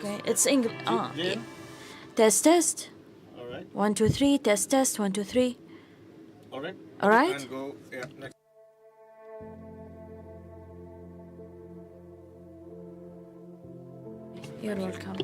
Okay, it's English. Jane? Test. All right. 1, 2, 3. Test. 1, 2, 3. All right. All right. And go. Yeah. Next. You're welcome.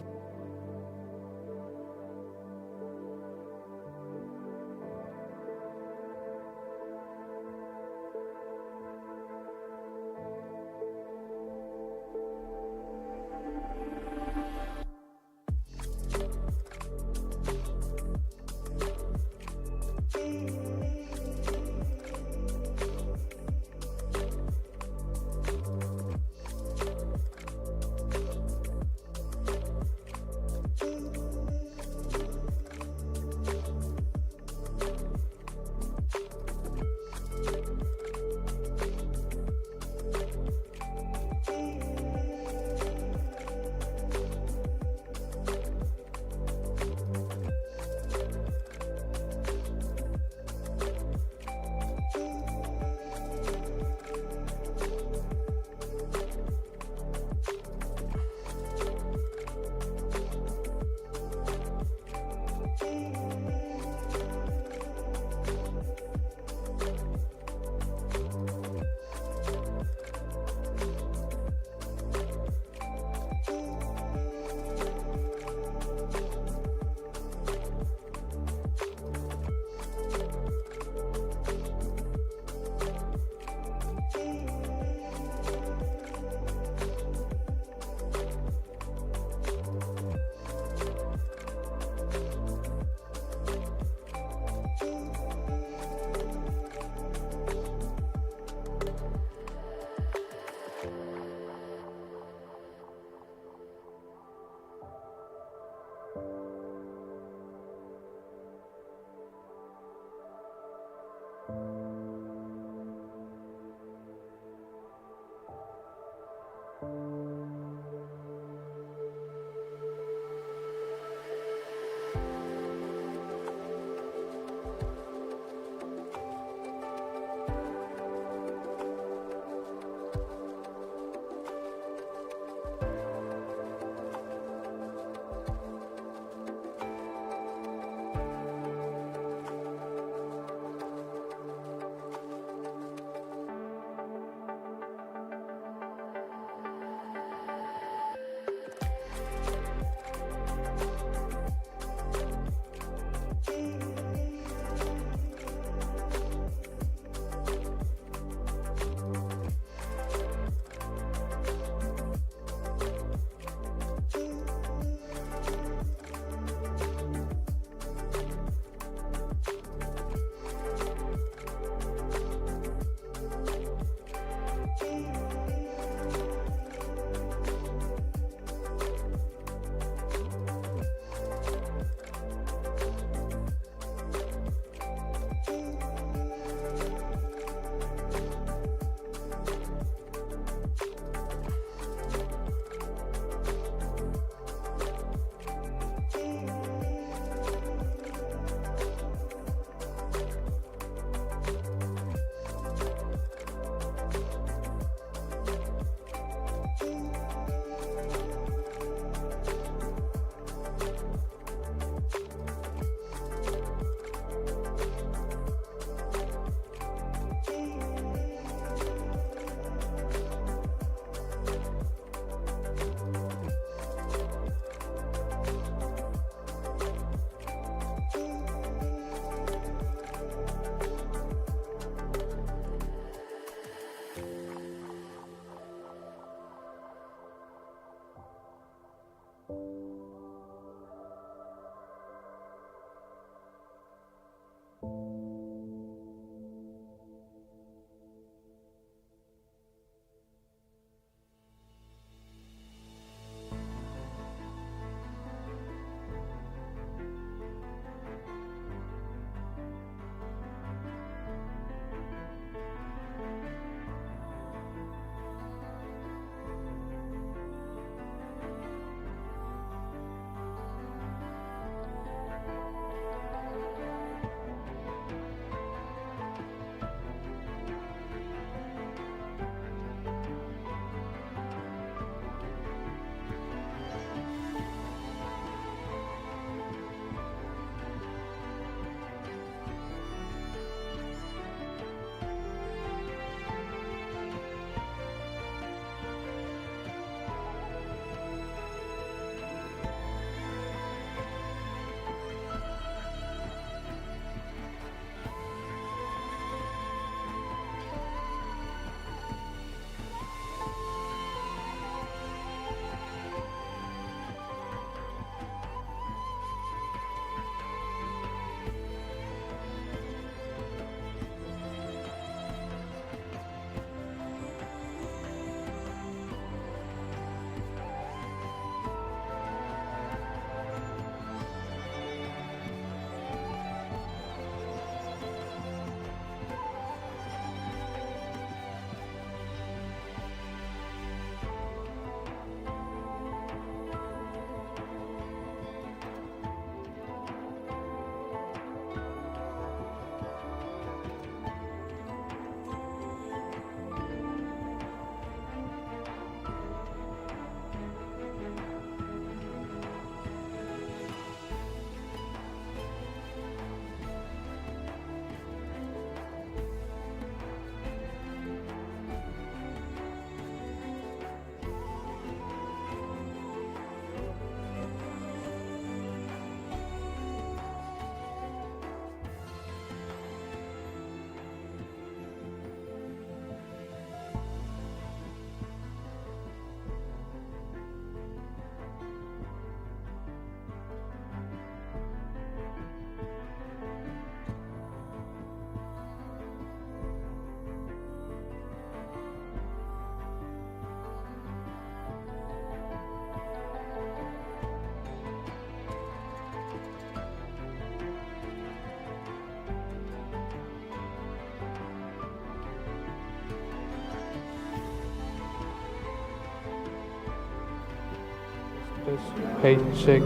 test. Hey, check.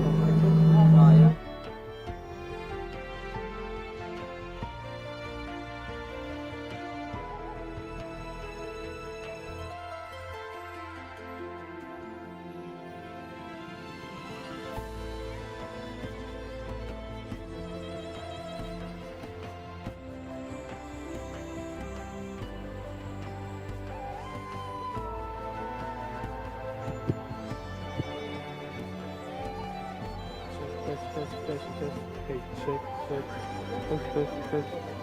Test. Hey, check. Test.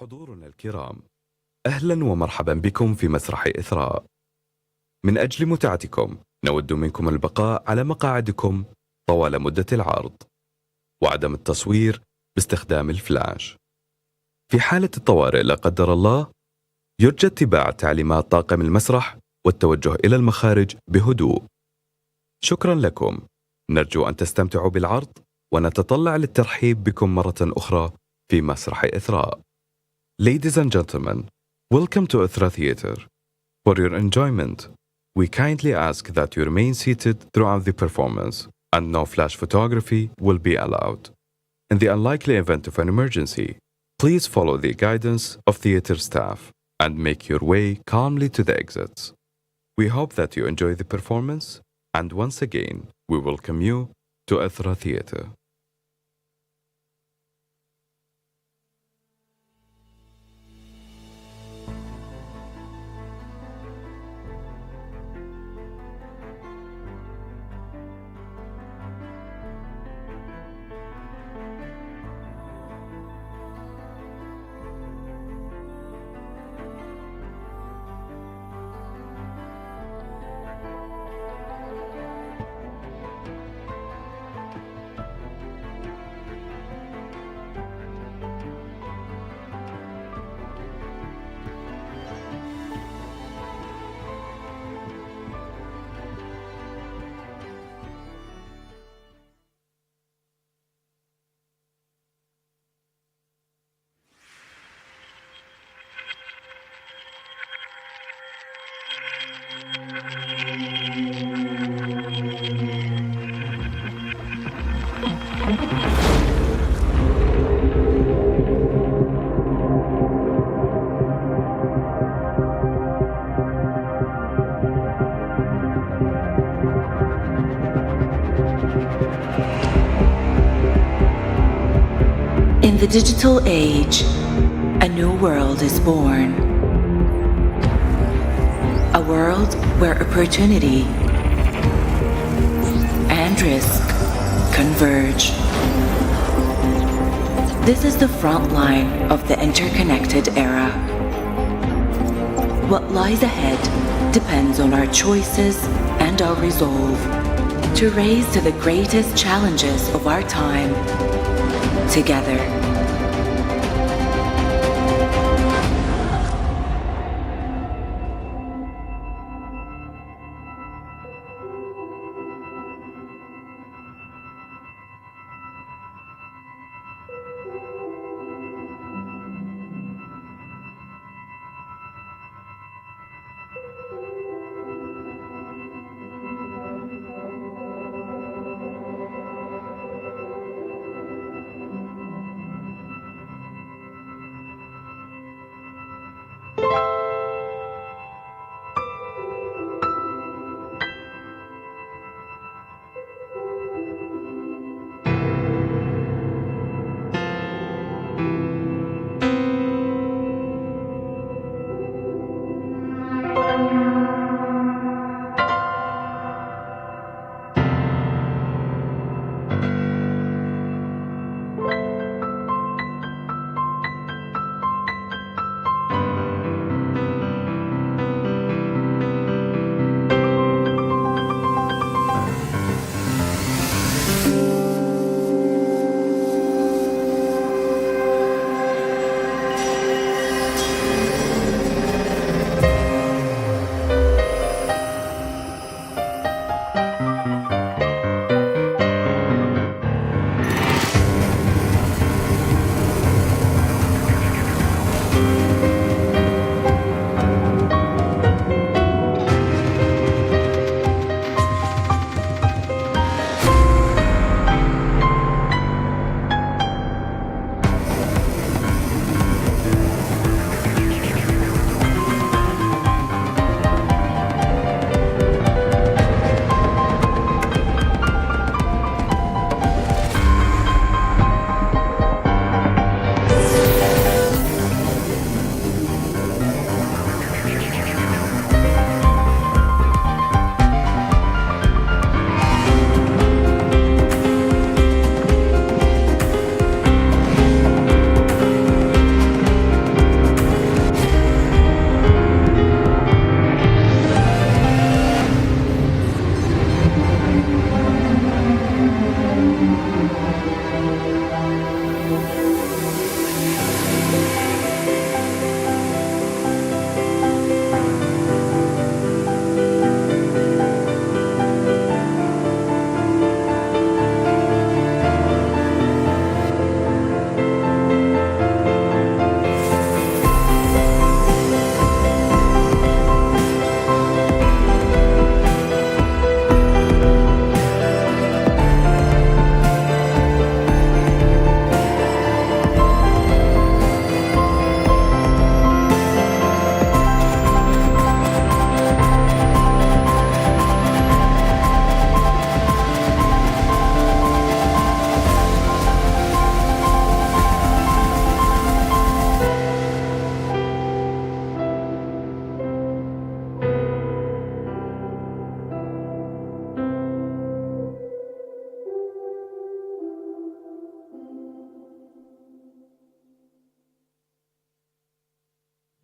حضورنا الكرام، أهلا ومرحبا بكم في مسرح إثراء. من أجل متعتكم نود منكم البقاء على مقاعدكم طوال مدة العرض، وعدم التصوير باستخدام الفلاش. في حالة الطوارئ لا قدر الله، يرجى اتباع تعليمات طاقم المسرح والتوجه إلى المخارج بهدوء. شكرا لكم، نرجو أن تستمتعوا بالعرض، ونتطلع للترحيب بكم مرة أخرى في مسرح إثراء. Ladies and gentlemen, welcome to Ithra Theatre. For your enjoyment, we kindly ask that you remain seated throughout the performance, and no flash photography will be allowed. In the unlikely event of an emergency, please follow the guidance of theatre staff and make your way calmly to the exits. We hope that you enjoy the performance, and once again, we welcome you to Ithra Theatre. In the digital age, a new world is born. A world where opportunity and risk converge. This is the front line of the interconnected era. What lies ahead depends on our choices and our resolve to raise to the greatest challenges of our time together.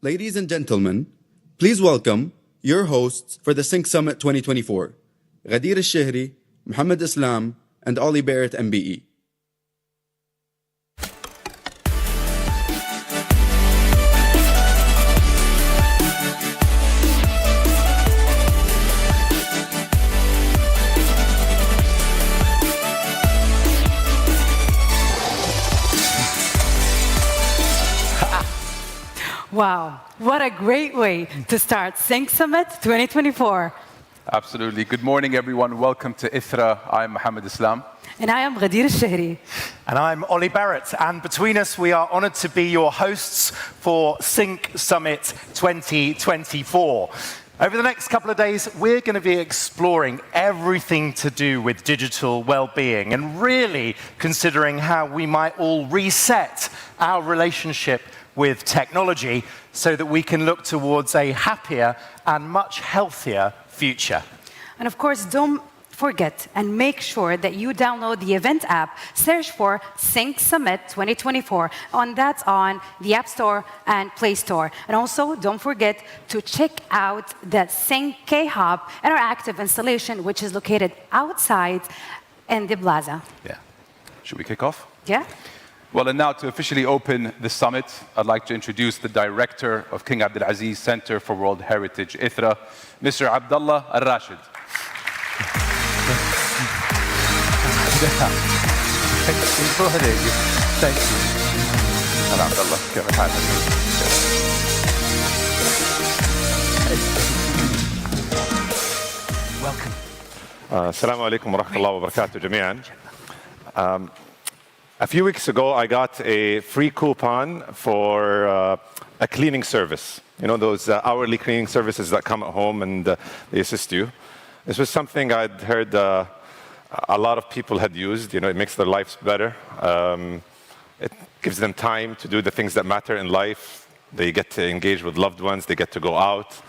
Ladies and gentlemen, please welcome your hosts for the Sync Summit 2024, Ghadir Al-Shehri, Muhammad Islam, and Ollie Barrett, MBE. Wow, what a great way to start Sync Summit 2024. Absolutely. Good morning, everyone. Welcome to ITHRA. I'm Muhammad Islam. And I am Ghadir Al-Shehri. And I'm Ollie Barrett. And between us, we are honored to be your hosts for Sync Summit 2024. Over the next couple of days, we're going to be exploring everything to do with digital well-being and really considering how we might all reset our relationship with technology so that we can look towards a happier and much healthier future. And of course, don't forget and make sure that you download the event app, search for Sync Summit 2024, and that's on the App Store and Play Store. And also, don't forget to check out the Sync K-Hub and our active installation, which is located outside in the plaza. Yeah. Should we kick off? Yeah? Well, and now to officially open the summit, I'd like to introduce the director of King Abdulaziz Center for World Heritage, ITHRA, Mr. Abdullah Al-Rashid. Thank you. Hello, Abdullah. كيف حالك؟ Welcome. السلام عليكم ورحمة الله وبركاته جميعا. A few weeks ago, I got a free coupon for a cleaning service. You know, those hourly cleaning services that come at home and they assist you. This was something I'd heard a lot of people had used. You know, it makes their lives better. It gives them time to do the things that matter in life. They get to engage with loved ones. They get to go out.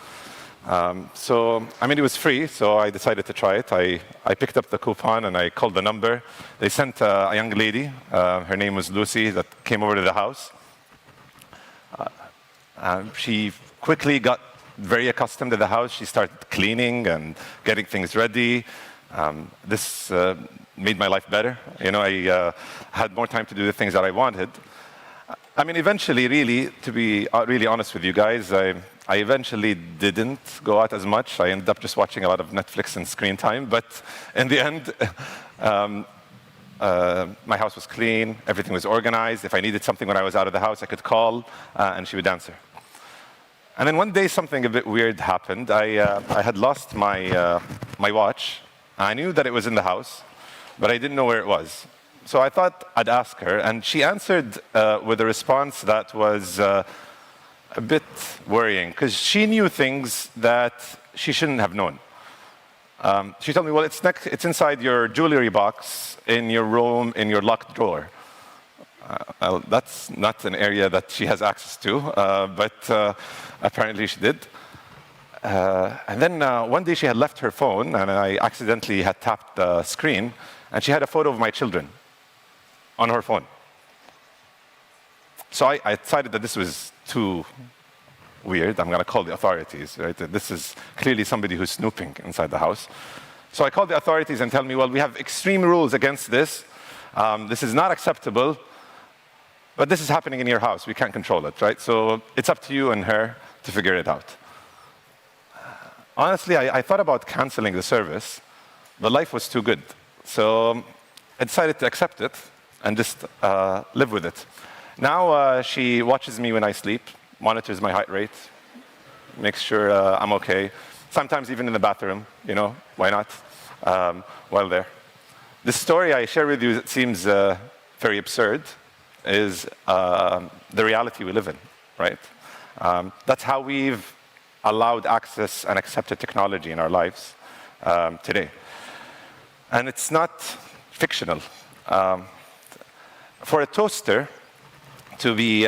It was free, so I decided to try it. I picked up the coupon and I called the number. They sent a young lady, her name was Lucy, that came over to the house. She quickly got very accustomed to the house. She started cleaning and getting things ready. This made my life better. You know, I had more time to do the things that I wanted. Eventually, really, to be really honest with you guys, I eventually didn't go out as much. I ended up just watching a lot of Netflix and screen time. But in the end, my house was clean. Everything was organized. If I needed something when I was out of the house, I could call, and she would answer. And then one day, something a bit weird happened. I had lost my watch. I knew that it was in the house, but I didn't know where it was. So I thought I'd ask her, and she answered with a response that was a bit worrying, because she knew things that she shouldn't have known. She told me, well, it's inside your jewelry box in your room, in your locked drawer. That's not an area that she has access to, but apparently she did. And then one day she had left her phone, and I accidentally had tapped the screen, and she had a photo of my children on her phone. So I decided that this was too weird. I'm going to call the authorities. Right? This is clearly somebody who's snooping inside the house. So I called the authorities and tell me, well, we have extreme rules against this. This is not acceptable, but this is happening in your house. We can't control it, right? So it's up to you and her to figure it out. Honestly, I thought about canceling the service, but life was too good. So I decided to accept it and just live with it. Now she watches me when I sleep, monitors my heart rate, makes sure I'm okay. Sometimes even in the bathroom, you know, why not, while there. The story I share with you that seems very absurd is the reality we live in, right? That's how we've allowed access and accepted technology in our lives today. And it's not fictional. For a toaster to be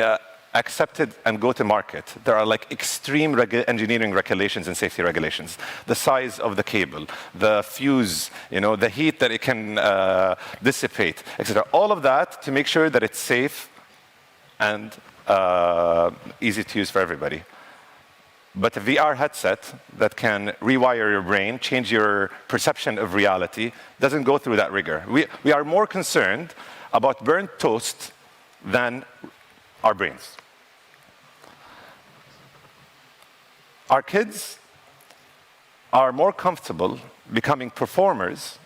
accepted and go to market, there are like extreme engineering regulations and safety regulations. The size of the cable, the fuse, you know, the heat that it can dissipate, etc. All of that to make sure that it's safe and easy to use for everybody. but a VR headset that can rewire your brain, change your perception of reality, doesn't go through that rigor. We are more concerned about burnt toast than our brains. Our kids are more comfortable becoming performers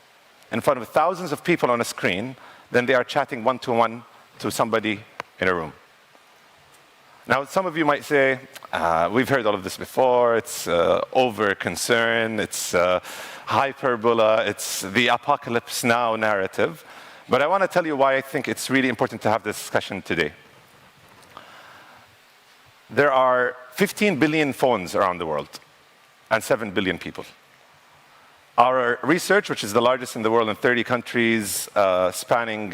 in front of thousands of people on a screen than they are chatting one-to-one to somebody in a room. Now, some of you might say, we've heard all of this before, it's over-concern, it's hyperbola, it's the apocalypse now narrative. But I want to tell you why I think it's really important to have this discussion today. There are 15 billion phones around the world and 7 billion people. Our research, which is the largest in the world in 30 countries, spanning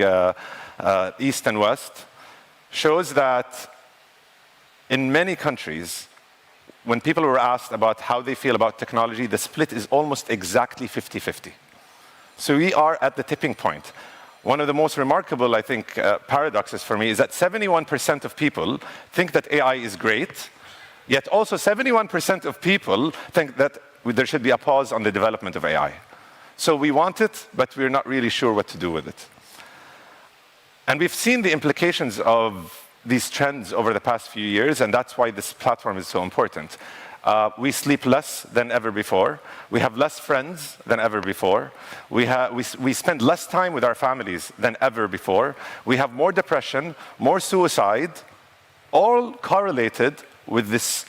east and west, shows that in many countries, when people were asked about how they feel about technology, the split is almost exactly 50-50. So we are at the tipping point. One of the most remarkable, I think, paradoxes for me is that 71% of people think that AI is great, yet also 71% of people think that there should be a pause on the development of AI. So we want it, but we're not really sure what to do with it. And we've seen the implications of these trends over the past few years, and that's why this platform is so important. We sleep less than ever before. We have less friends than ever before. We spend less time with our families than ever before. We have more depression, more suicide, all correlated with this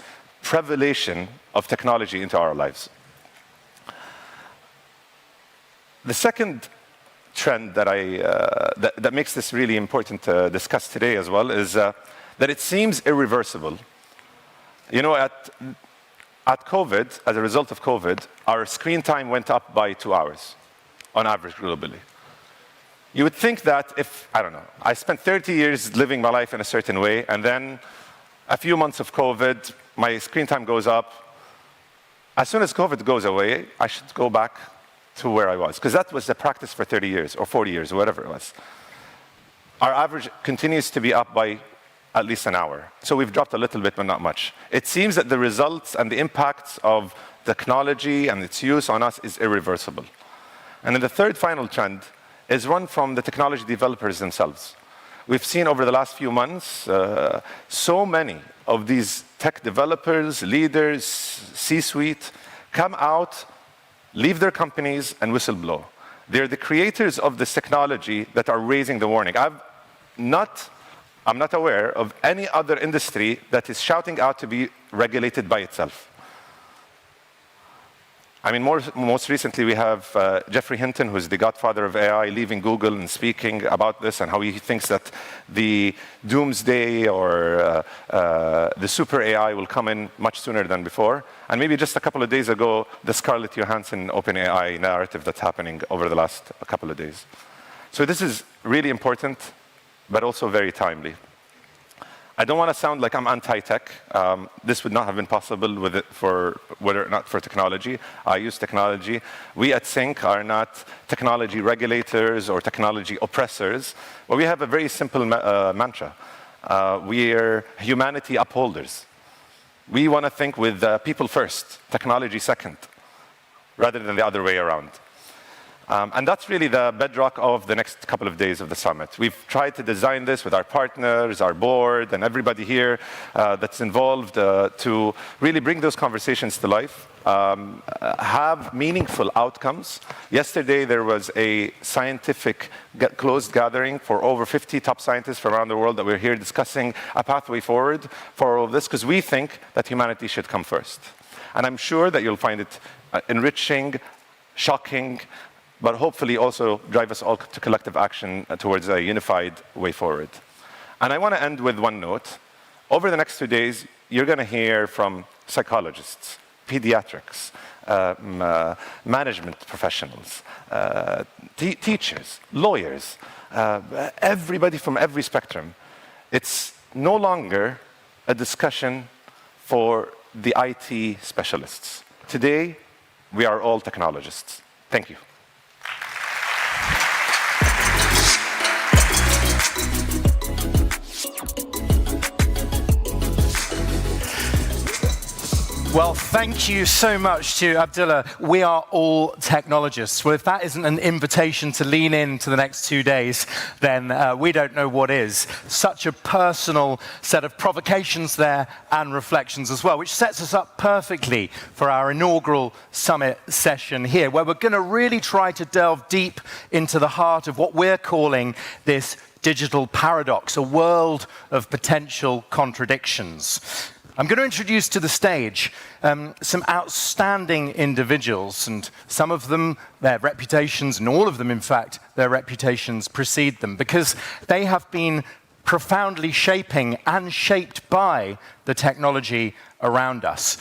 revelation of technology into our lives. The second trend that that makes this really important to discuss today as well is that it seems irreversible. You know, at COVID, as a result of COVID, our screen time went up by 2 hours on average globally. You would think that if, I don't know, I spent 30 years living my life in a certain way, and then a few months of COVID, my screen time goes up. As soon as COVID goes away, I should go back to where I was, because that was the practice for 30 years or 40 years or whatever it was. Our average continues to be up by at least an hour. So we've dropped a little bit, but not much. It seems that the results and the impacts of technology and its use on us is irreversible. And then the third final trend is one from the technology developers themselves. We've seen over the last few months so many of these tech developers, leaders, C-suite, come out, leave their companies, and whistleblow. They're the creators of this technology that are raising the warning. I'm not aware of any other industry that is shouting out to be regulated by itself. I mean, most recently we have Jeffrey Hinton, who's the godfather of AI, leaving Google and speaking about this and how he thinks that the doomsday or the super AI will come in much sooner than before. And maybe just a couple of days ago, the Scarlett Johansson OpenAI narrative that's happening over the last couple of days. So this is really important, but also very timely. I don't want to sound like I'm anti-tech. This would not have been possible with it were it not for technology. I use technology. We at Sync are not technology regulators or technology oppressors, but we have a very simple mantra. We're humanity upholders. We want to think with people first, technology second, rather than the other way around. And that's really the bedrock of the next couple of days of the summit. We've tried to design this with our partners, our board, and everybody here that's involved to really bring those conversations to life, have meaningful outcomes. Yesterday, there was a scientific closed gathering for over 50 top scientists from around the world that we're here discussing a pathway forward for all of this, because we think that humanity should come first. And I'm sure that you'll find it enriching, shocking, but hopefully also drive us all to collective action towards a unified way forward. And I want to end with one note. Over the next 2 days, you're going to hear from psychologists, pediatrics, management professionals, teachers, lawyers, everybody from every spectrum. It's no longer a discussion for the IT specialists. Today, we are all technologists. Thank you. Well, thank you so much to Abdullah. We are all technologists. Well, if that isn't an invitation to lean in to the next 2 days, then we don't know what is. Such a personal set of provocations there and reflections as well, which sets us up perfectly for our inaugural summit session here, where we're going to really try to delve deep into the heart of what we're calling this digital paradox, a world of potential contradictions. I'm going to introduce to the stage some outstanding individuals, and some of them, their reputations, and all of them, in fact, their reputations precede them, because they have been profoundly shaping and shaped by the technology around us.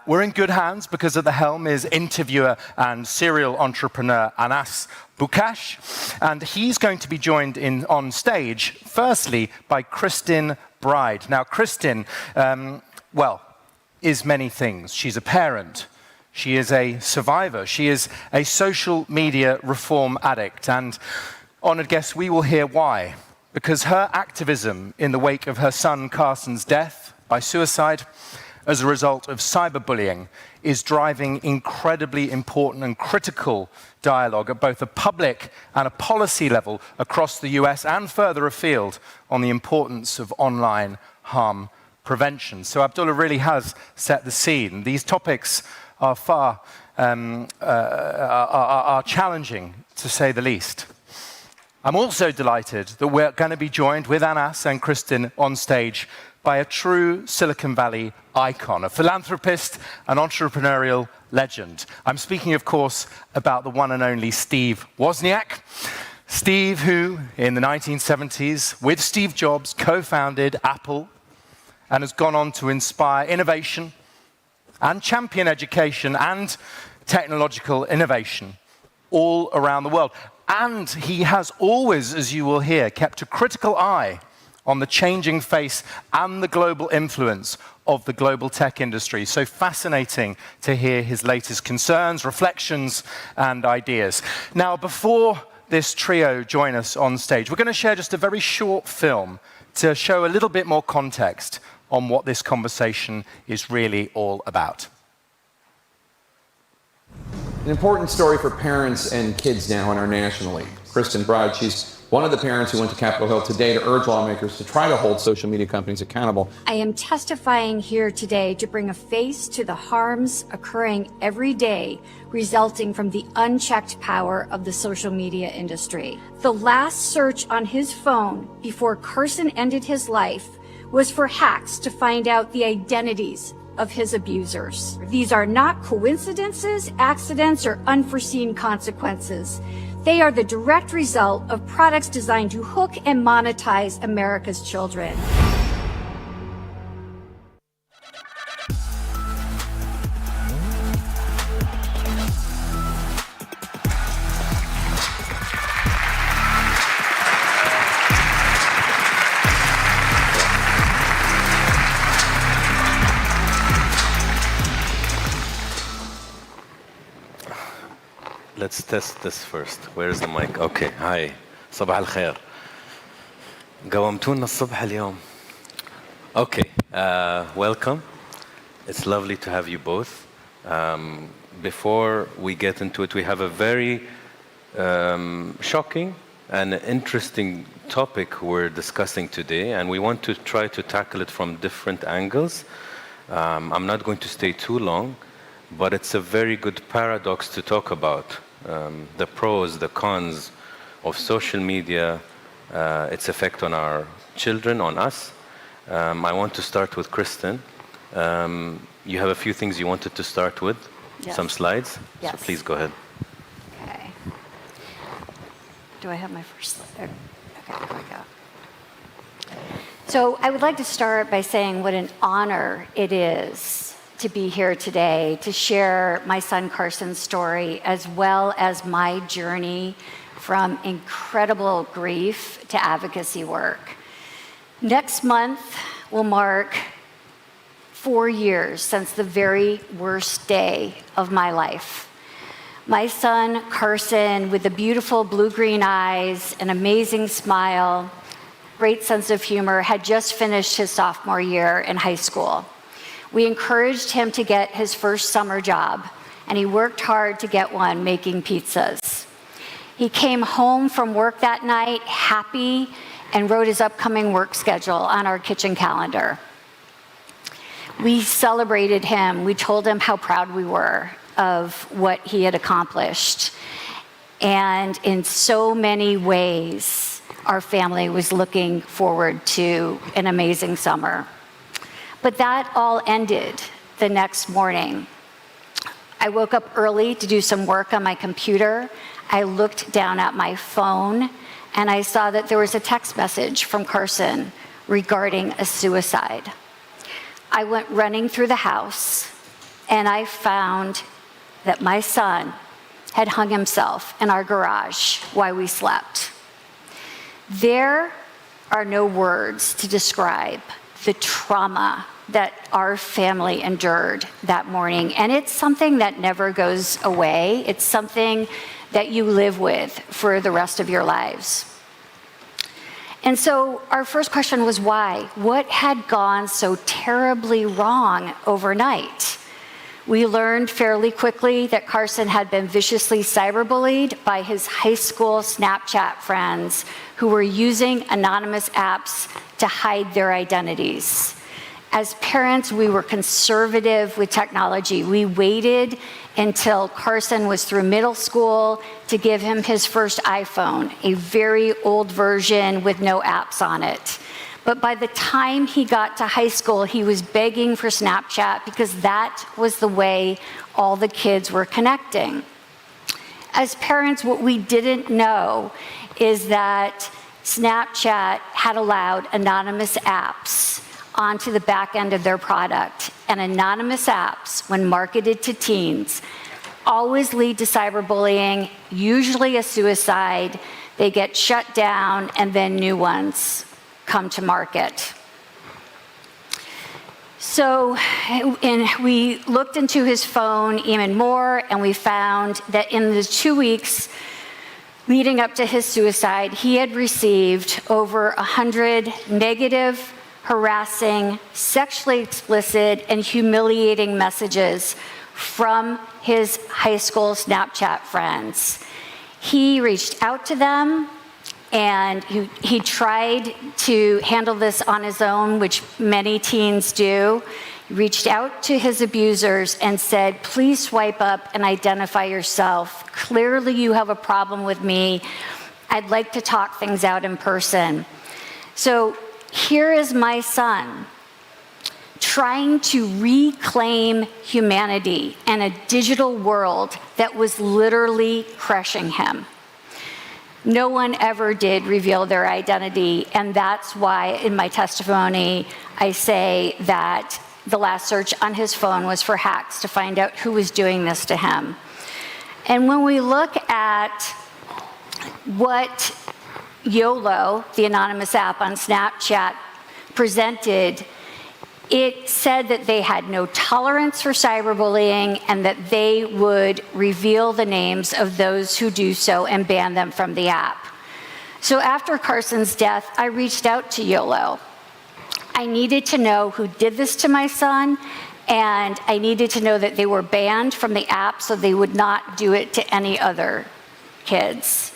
We're in good hands because at the helm is interviewer and serial entrepreneur Anas Bukash, and he's going to be joined on stage, firstly, by Kristin Bride. Now, Kristin, is many things. She's a parent. She is a survivor. She is a social media reform addict. And, honoured guests, we will hear why. Because her activism in the wake of her son Carson's death by suicide as a result of cyberbullying is driving incredibly important and critical dialogue at both a public and a policy level across the US and further afield on the importance of online harm prevention. So Abdullah really has set the scene. These topics are are challenging, to say the least. I'm also delighted that we're going to be joined with Anas and Kristin on stage by a true Silicon Valley icon, a philanthropist, an entrepreneurial legend. I'm speaking, of course, about the one and only Steve Wozniak. Steve, who in the 1970s, with Steve Jobs, co-founded Apple and has gone on to inspire innovation and champion education and technological innovation all around the world. And he has always, as you will hear, kept a critical eye on the changing face and the global influence of the global tech industry. So fascinating to hear his latest concerns, reflections, and ideas. Now, before this trio join us on stage, we're going to share just a very short film to show a little bit more context on what this conversation is really all about. An important story for parents and kids now internationally. Kristin Bride, she's one of the parents who went to Capitol Hill today to urge lawmakers to try to hold social media companies accountable. I am testifying here today to bring a face to the harms occurring every day resulting from the unchecked power of the social media industry. The last search on his phone before Carson ended his life was for hacks to find out the identities of his abusers. These are not coincidences, accidents, or unforeseen consequences. They are the direct result of products designed to hook and monetize America's children. Let's test this first. Where is the mic? Okay, hi. صباح الخير. قومتونا الصبح اليوم. Okay, welcome. It's lovely to have you both. Before we get into it, we have a very shocking and interesting topic we're discussing today, and we want to try to tackle it from different angles. I'm not going to stay too long, but it's a very good paradox to talk about. The pros, the cons of social media, its effect on our children, on us. I want to start with Kristin. You have a few things you wanted to start with, Yes. some slides. Yes. So please go ahead. Okay. Do I have my first slide? Okay, here we go. So I would like to start by saying what an honor it is to be here today to share my son Carson's story as well as my journey from incredible grief to advocacy work. Next month will mark 4 years since the very worst day of my life. My son Carson, with the beautiful blue-green eyes, an amazing smile, great sense of humor, had just finished his sophomore year in high school. We encouraged him to get his first summer job, and he worked hard to get one, making pizzas. He came home from work that night happy and wrote his upcoming work schedule on our kitchen calendar. We celebrated him. We told him how proud we were of what he had accomplished. And in so many ways, our family was looking forward to an amazing summer. But that all ended the next morning. I woke up early to do some work on my computer. I looked down at my phone, and I saw that there was a text message from Carson regarding a suicide. I went running through the house, and I found that my son had hung himself in our garage while we slept. There are no words to describe the trauma that our family endured that morning, and it's something that never goes away. It's something that you live with for the rest of your lives. And so our first question was why? What had gone so terribly wrong overnight? We learned fairly quickly that Carson had been viciously cyberbullied by his high school Snapchat friends who were using anonymous apps to hide their identities. As parents, we were conservative with technology. We waited until Carson was through middle school to give him his first iPhone, a very old version with no apps on it. But by the time he got to high school, he was begging for Snapchat because that was the way all the kids were connecting. As parents, what we didn't know is that Snapchat had allowed anonymous apps onto the back end of their product. And anonymous apps, when marketed to teens, always lead to cyberbullying, usually a suicide. They get shut down, and then new ones come to market. So we looked into his phone even more, and we found that in the 2 weeks leading up to his suicide, he had received over 100 negative, harassing, sexually explicit, and humiliating messages from his high school Snapchat friends. He reached out to them, and he tried to handle this on his own, which many teens do. He reached out to his abusers and said, please swipe up and identify yourself. Clearly you have a problem with me. I'd like to talk things out in person. So here is my son trying to reclaim humanity in a digital world that was literally crushing him. No one ever did reveal their identity, and that's why in my testimony I say that the last search on his phone was for hacks to find out who was doing this to him. And when we look at what YOLO, the anonymous app on Snapchat, presented, it said that they had no tolerance for cyberbullying and that they would reveal the names of those who do so and ban them from the app. So after Carson's death, I reached out to YOLO. I needed to know who did this to my son, and I needed to know that they were banned from the app so they would not do it to any other kids.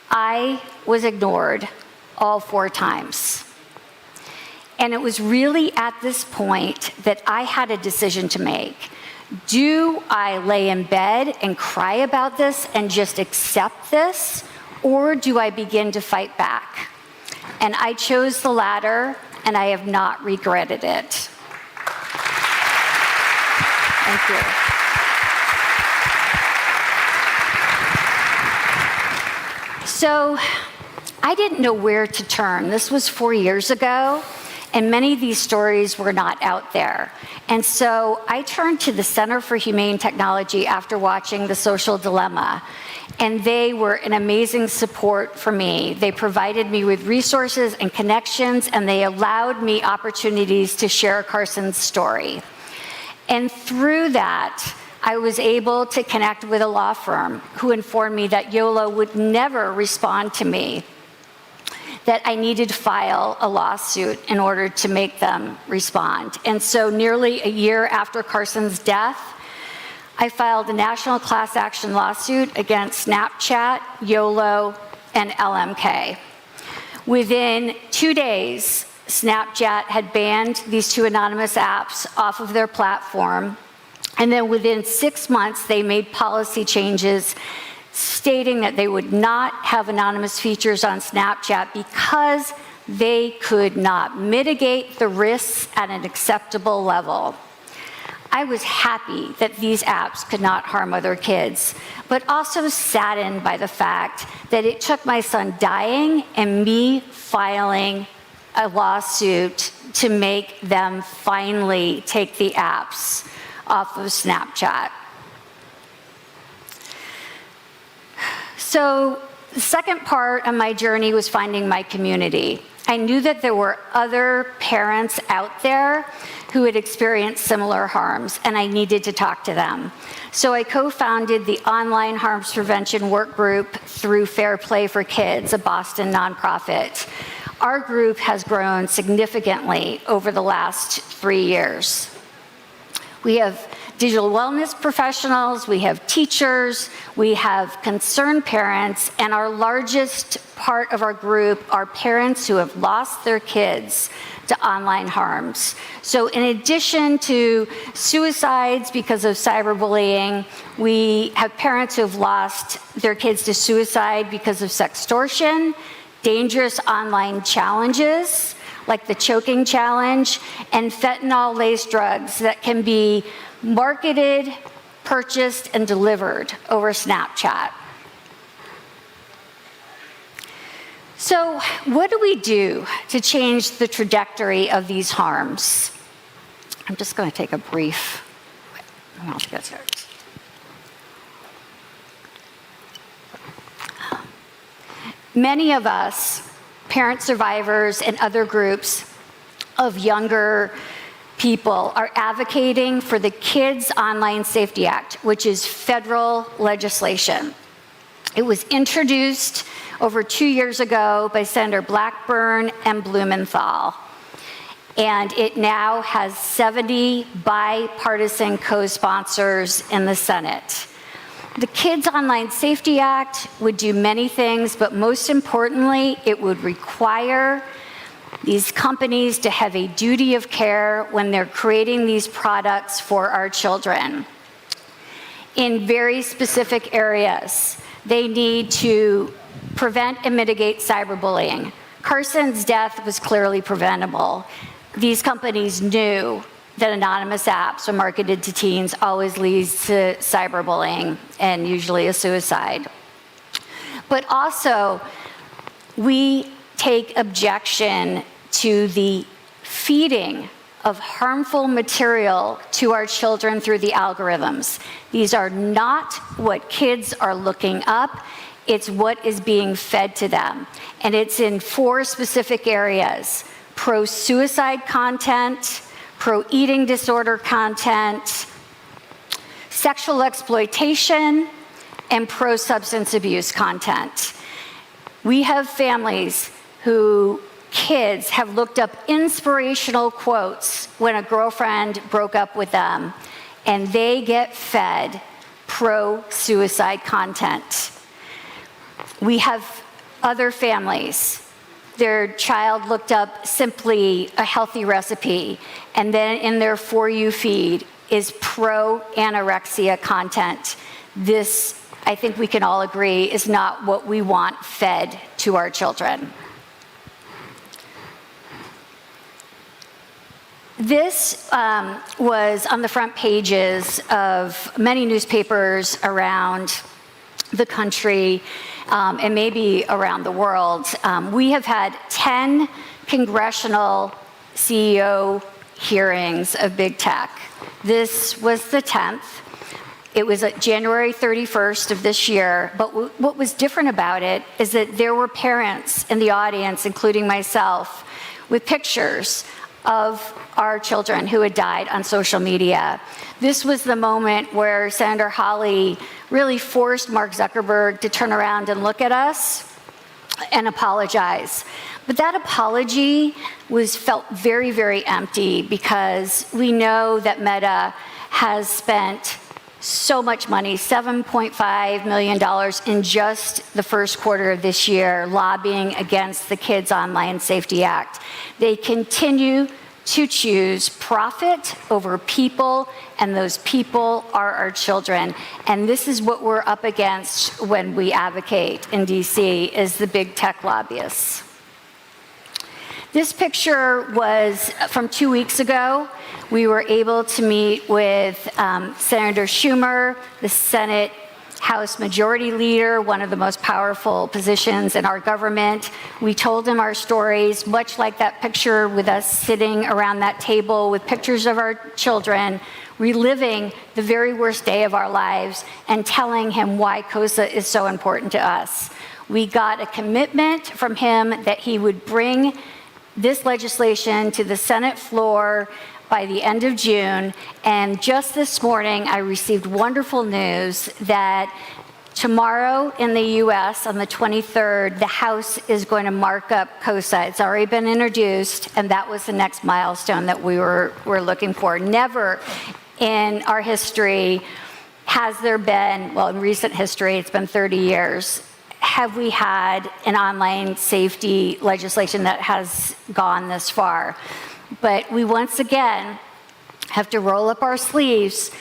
I was ignored all 4 times. And it was really at this point that I had a decision to make. Do I lay in bed and cry about this and just accept this, or do I begin to fight back? And I chose the latter, and I have not regretted it. Thank you. So I didn't know where to turn. This was 4 years ago, and many of these stories were not out there. And so I turned to the Center for Humane Technology after watching The Social Dilemma, and they were an amazing support for me. They provided me with resources and connections, and they allowed me opportunities to share Carson's story. And through that, I was able to connect with a law firm who informed me that YOLO would never respond to me. that I needed to file a lawsuit in order to make them respond. And so nearly a year after Carson's death, I filed a national class action lawsuit against Snapchat, YOLO, and LMK. Within 2 days, Snapchat had banned these two anonymous apps off of their platform. And then within 6 months, they made policy changes stating that they would not have anonymous features on Snapchat because they could not mitigate the risks at an acceptable level. I was happy that these apps could not harm other kids, but also saddened by the fact that it took my son dying and me filing a lawsuit to make them finally take the apps off of Snapchat. So the second part of my journey was finding my community. I knew that there were other parents out there who had experienced similar harms, and I needed to talk to them. So I co-founded the Online Harms Prevention Work Group through Fair Play for Kids, a Boston nonprofit. Our group has grown significantly over the last 3 years. We have digital wellness professionals, we have teachers, we have concerned parents, and our largest part of our group are parents who have lost their kids to online harms. So in addition to suicides because of cyberbullying, we have parents who have lost their kids to suicide because of sextortion, dangerous online challenges like the choking challenge, and fentanyl-laced drugs that can be marketed, purchased, and delivered over Snapchat. So what do we do to change the trajectory of these harms? I'm just going to take a brief. I'll get started. Many of us, parent survivors and other groups of younger people, are advocating for the Kids Online Safety Act, which is federal legislation. It was introduced over 2 years ago by Senator Blackburn and Blumenthal, and it now has 70 bipartisan co-sponsors in the Senate. The Kids Online Safety Act would do many things, but most importantly, it would require these companies to have a duty of care when they're creating these products for our children. In very specific areas, they need to prevent and mitigate cyberbullying. Carson's death was clearly preventable. These companies knew that anonymous apps when marketed to teens always leads to cyberbullying and usually a suicide. But also, we take objection to the feeding of harmful material to our children through the algorithms. These are not what kids are looking up, it's what is being fed to them. And it's in 4 specific areas: pro-suicide content, pro-eating disorder content, sexual exploitation, and pro-substance abuse content. We have families who kids have looked up inspirational quotes when a girlfriend broke up with them, and they get fed pro-suicide content. We have other families. Their child looked up simply a healthy recipe, and then in their For You feed is pro-anorexia content. This, I think we can all agree, is not what we want fed to our children. This was on the front pages of many newspapers around the country and maybe around the world. We have had 10 congressional CEO hearings of big tech. This was the 10th. It was January 31st of this year, but what was different about it is that there were parents in the audience, including myself, with pictures of our children who had died on social media. This was the moment where Senator Hawley really forced Mark Zuckerberg to turn around and look at us and apologize. But that apology felt very, very empty because we know that Meta has spent so much money, $7.5 million in just the first quarter of this year, lobbying against the Kids Online Safety Act. They continue to choose profit over people, and those people are our children. And this is what we're up against when we advocate in DC, is the big tech lobbyists. This picture was from 2 weeks ago. We were able to meet with Senator Schumer, the Senate House Majority Leader, one of the most powerful positions in our government. We told him our stories, much like that picture with us sitting around that table with pictures of our children, reliving the very worst day of our lives and telling him why COSA is so important to us. We got a commitment from him that he would bring this legislation to the Senate floor by the end of June, and just this morning I received wonderful news that tomorrow in the US on the 23rd, the House is going to mark up COSA. It's already been introduced, and that was the next milestone that we were looking for. Never in our history has there been, well, in recent history, it's been 30 years, have we had an online safety legislation that has gone this far. But we once again have to roll up our sleeves,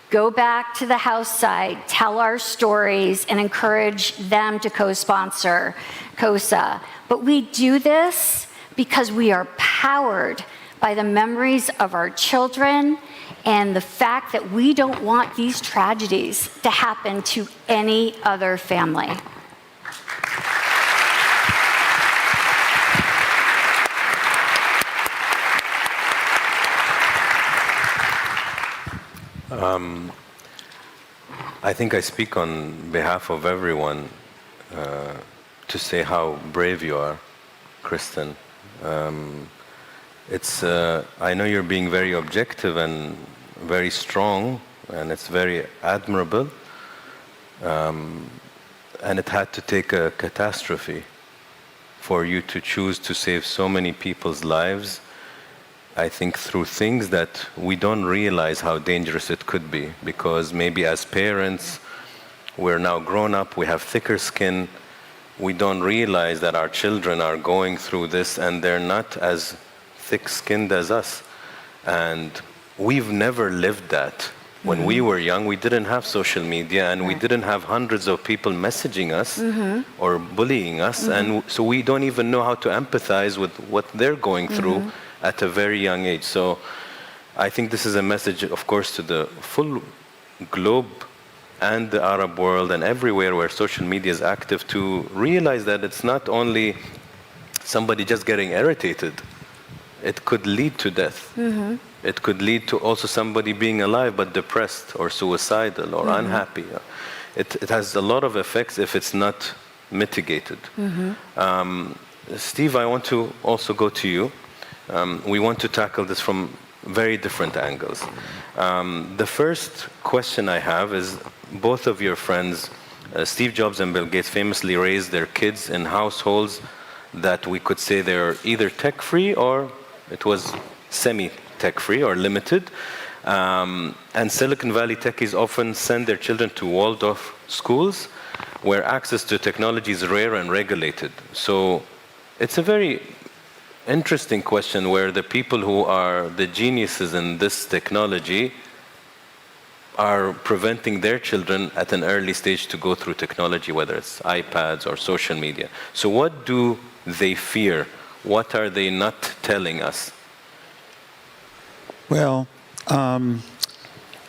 go back to the House side, tell our stories, and encourage them to co-sponsor COSA. But we do this because we are powered by the memories of our children and the fact that we don't want these tragedies to happen to any other family. I think I speak on behalf of everyone to say how brave you are, Kristen. I know you're being very objective and very strong, and it's very admirable. And it had to take a catastrophe for you to choose to save so many people's lives, I think through things that we don't realize how dangerous it could be, because maybe as parents, we're now grown up, we have thicker skin, we don't realize that our children are going through this and they're not as thick-skinned as us. And we've never lived that. When we were young, we didn't have social media, and we didn't have hundreds of people messaging us or bullying us, and so we don't even know how to empathize with what they're going through at a very young age. So I think this is a message, of course, to the full globe and the Arab world and everywhere where social media is active, to realize that it's not only somebody just getting irritated. It could lead to death. It could lead to also somebody being alive but depressed or suicidal or unhappy. It has a lot of effects if it's not mitigated. Steve, I want to also go to you. We want to tackle this from very different angles. The first question I have is, both of your friends, Steve Jobs and Bill Gates, famously raised their kids in households that we could say they're either tech-free or it was semi-tech-free or limited. And Silicon Valley techies often send their children to walled-off schools where access to technology is rare and regulated. So it's a very interesting question where the people who are the geniuses in this technology are preventing their children at an early stage to go through technology, whether it's iPads or social media. So what do they fear? What are they not telling us? Well,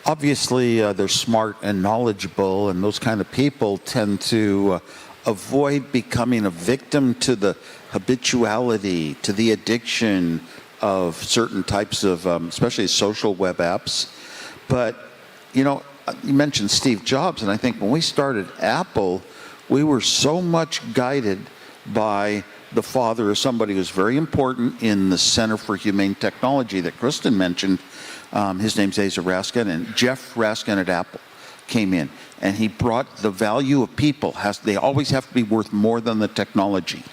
obviously they're smart and knowledgeable, and those kind of people tend to avoid becoming a victim to the habituality, to the addiction of certain types of, especially social web apps. But, you know, you mentioned Steve Jobs, and I think when we started Apple, we were so much guided by the father of somebody who's very important in the Center for Humane Technology that Kristen mentioned. His name's Asa Raskin, and Jeff Raskin at Apple came in, and he brought the value of people. They always have to be worth more than the technology.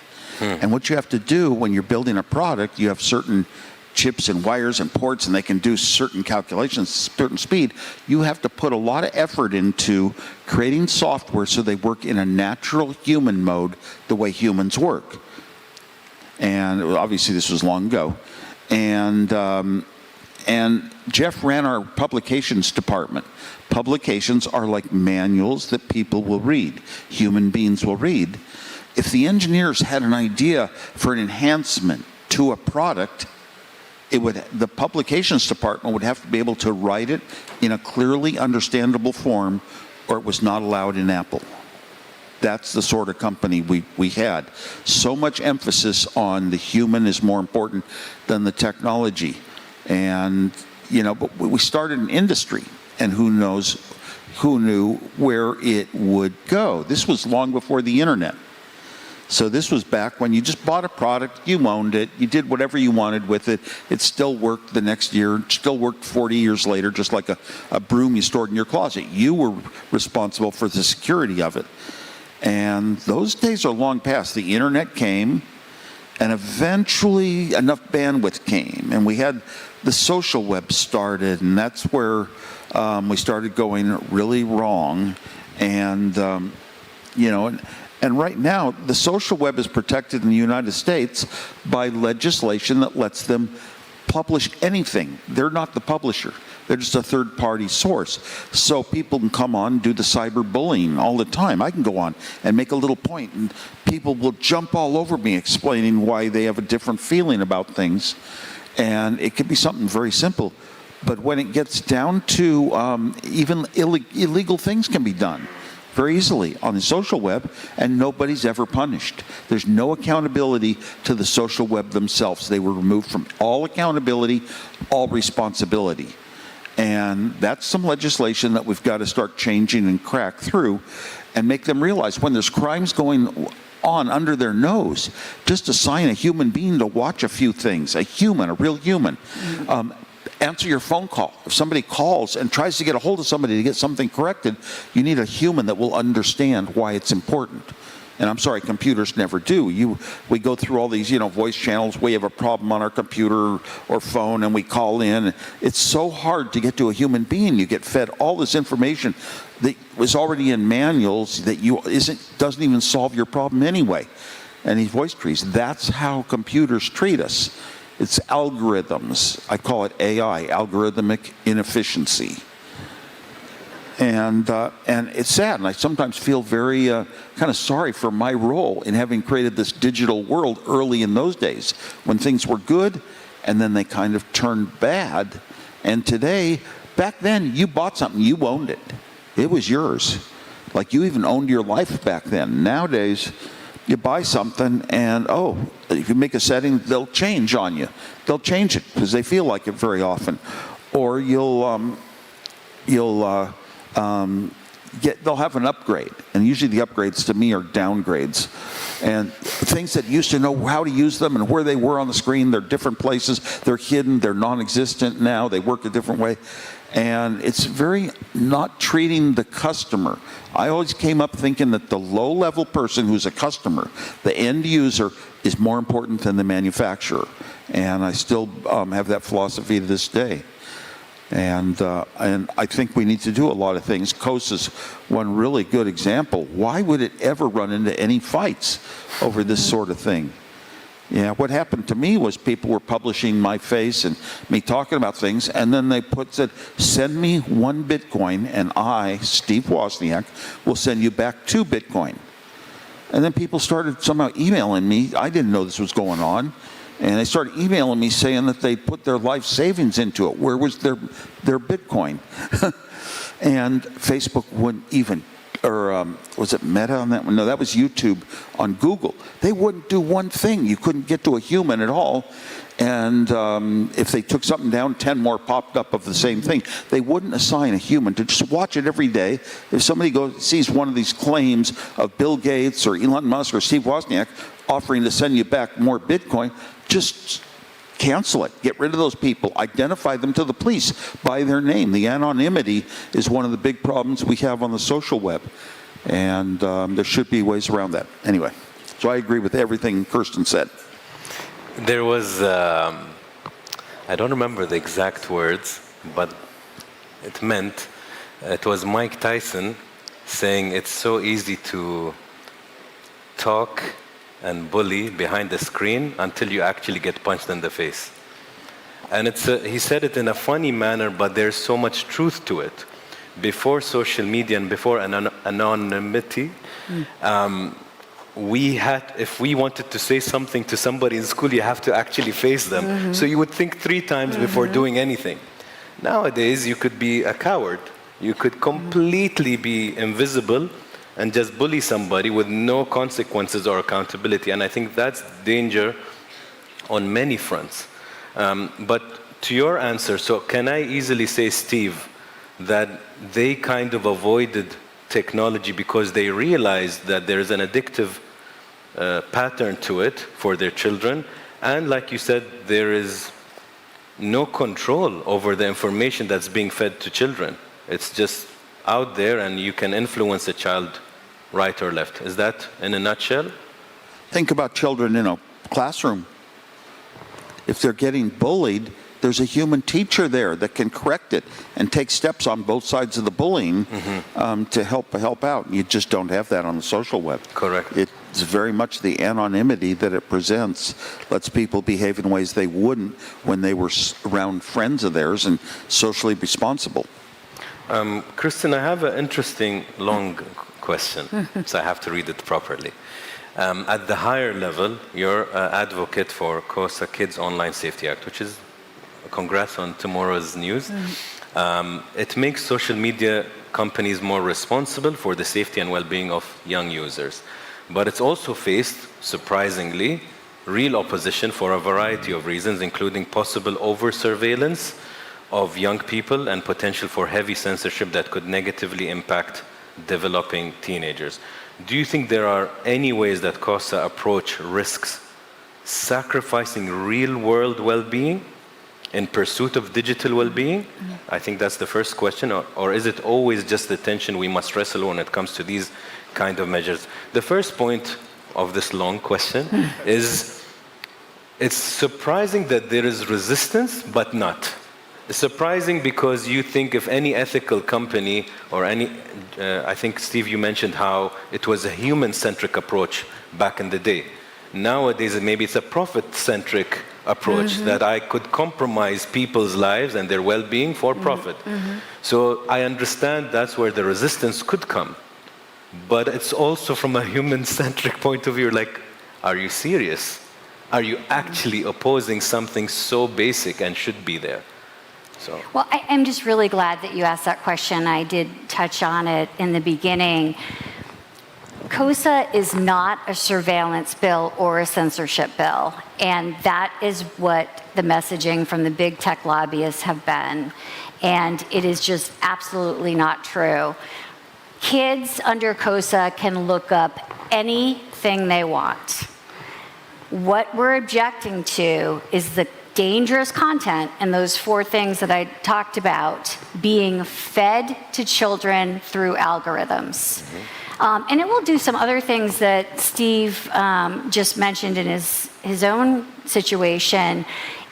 And what you have to do when you're building a product, you have certain chips and wires and ports, and they can do certain calculations, certain speed. You have to put a lot of effort into creating software so they work in a natural human mode, the way humans work. And obviously this was long ago. And Jeff ran our publications department. Publications are like manuals that people will read, human beings will read. If the engineers had an idea for an enhancement to a product, the publications department would have to be able to write it in a clearly understandable form, or it was not allowed in Apple. That's the sort of company we had. So much emphasis on the human is more important than the technology. And, but we started an industry, and who knew where it would go. This was long before the internet. So this was back when you just bought a product, you owned it, you did whatever you wanted with it. It still worked the next year, still worked 40 years later, just like a broom you stored in your closet. You were responsible for the security of it. And those days are long past. The internet came, and eventually enough bandwidth came, and we had the social web started, and that's where we started going really wrong. And, and right now, the social web is protected in the United States by legislation that lets them publish anything. They're not the publisher. They're just a third-party source. So people can come on and do the cyberbullying all the time. I can go on and make a little point, and people will jump all over me explaining why they have a different feeling about things. And it could be something very simple. But when it gets down to even illegal things can be done very easily on the social web, and nobody's ever punished. There's no accountability to the social web themselves. They were removed from all accountability, all responsibility. And that's some legislation that we've got to start changing and crack through and make them realize when there's crimes going on under their nose, just assign a human being to watch a few things, a real human. Answer your phone call. If somebody calls and tries to get a hold of somebody to get something corrected, you need a human that will understand why it's important. And I'm sorry, computers never do. We go through all these, voice channels. We have a problem on our computer or phone, and we call in. It's so hard to get to a human being. You get fed all this information that was already in manuals that doesn't even solve your problem anyway. And these voice trees, that's how computers treat us. It's algorithms. I call it AI, algorithmic inefficiency. And it's sad, and I sometimes feel very kind of sorry for my role in having created this digital world early in those days when things were good, and then they kind of turned bad. And today, back then, you bought something, you owned it. It was yours. Like you even owned your life back then. Nowadays, you buy something, and if you make a setting, they'll change on you. They'll change it because they feel like it very often, or they'll have an upgrade, and usually the upgrades to me are downgrades. And things that used to know how to use them and where they were on the screen, they're different places, they're hidden, they're non-existent now, they work a different way. And it's very not treating the customer. I always came up thinking that the low-level person who's a customer, the end user, is more important than the manufacturer. And I still have that philosophy to this day. And I think we need to do a lot of things. Coase is one really good example. Why would it ever run into any fights over this sort of thing? Yeah, what happened to me was people were publishing my face and me talking about things, and then they said, send me 1 Bitcoin, and I, Steve Wozniak, will send you back 2 Bitcoin. And then people started somehow emailing me. I didn't know this was going on. And they started emailing me saying that they put their life savings into it. Where was their Bitcoin? And Facebook wouldn't even, or was it Meta on that one? No, that was YouTube on Google. They wouldn't do one thing. You couldn't get to a human at all. And if they took something down, 10 more popped up of the same thing. They wouldn't assign a human to just watch it every day. If somebody sees one of these claims of Bill Gates or Elon Musk or Steve Wozniak offering to send you back more Bitcoin, just cancel it. Get rid of those people. Identify them to the police by their name. The anonymity is one of the big problems we have on the social web. And there should be ways around that. Anyway, so I agree with everything Kirsten said. There was, I don't remember the exact words, but it was Mike Tyson saying it's so easy to talk and bully behind the screen until you actually get punched in the face. And he said it in a funny manner, but there's so much truth to it. Before social media and before anonymity, if we wanted to say something to somebody in school, you have to actually face them. So you would think 3 times before doing anything. Nowadays, you could be a coward. You could completely be invisible and just bully somebody with no consequences or accountability. And I think that's danger on many fronts. But to your answer, so can I easily say, Steve, that they kind of avoided technology because they realized that there is an addictive pattern to it for their children, and like you said, there is no control over the information that's being fed to children. It's just out there, and you can influence a child right or left. Is that in a nutshell? Think about children in a classroom. If they're getting bullied, there's a human teacher there that can correct it and take steps on both sides of the bullying to help out. You just don't have that on the social web. Correct. It's very much the anonymity that it presents lets people behave in ways they wouldn't when they were around friends of theirs and socially responsible. Kristen, I have an interesting long question, so I have to read it properly. At the higher level, you're an advocate for COSA Kids Online Safety Act, which is congrats on tomorrow's news. It makes social media companies more responsible for the safety and well-being of young users. But it's also faced, surprisingly, real opposition for a variety of reasons, including possible over-surveillance of young people and potential for heavy censorship that could negatively impact developing teenagers. Do you think there are any ways that COSA approach risks sacrificing real-world well-being in pursuit of digital well-being? I think that's the first question. Or is it always just the tension we must wrestle when it comes to these kind of measures? The first point of this long question is it's surprising that there is resistance, but not. It's surprising because you think if any ethical company or any, I think, Steve, you mentioned how it was a human-centric approach back in the day. Nowadays, maybe it's a profit-centric approach that I could compromise people's lives and their well-being for profit. So I understand that's where the resistance could come. But it's also from a human-centric point of view, like, are you serious? Are you actually opposing something so basic and should be there? So. Well, I'm just really glad that you asked that question. I did touch on it in the beginning. COSA is not a surveillance bill or a censorship bill, and that is what the messaging from the big tech lobbyists have been, and it is just absolutely not true. Kids under COSA can look up anything they want. What we're objecting to is the dangerous content and those 4 things that I talked about being fed to children through algorithms. And it will do some other things that Steve just mentioned in his own situation.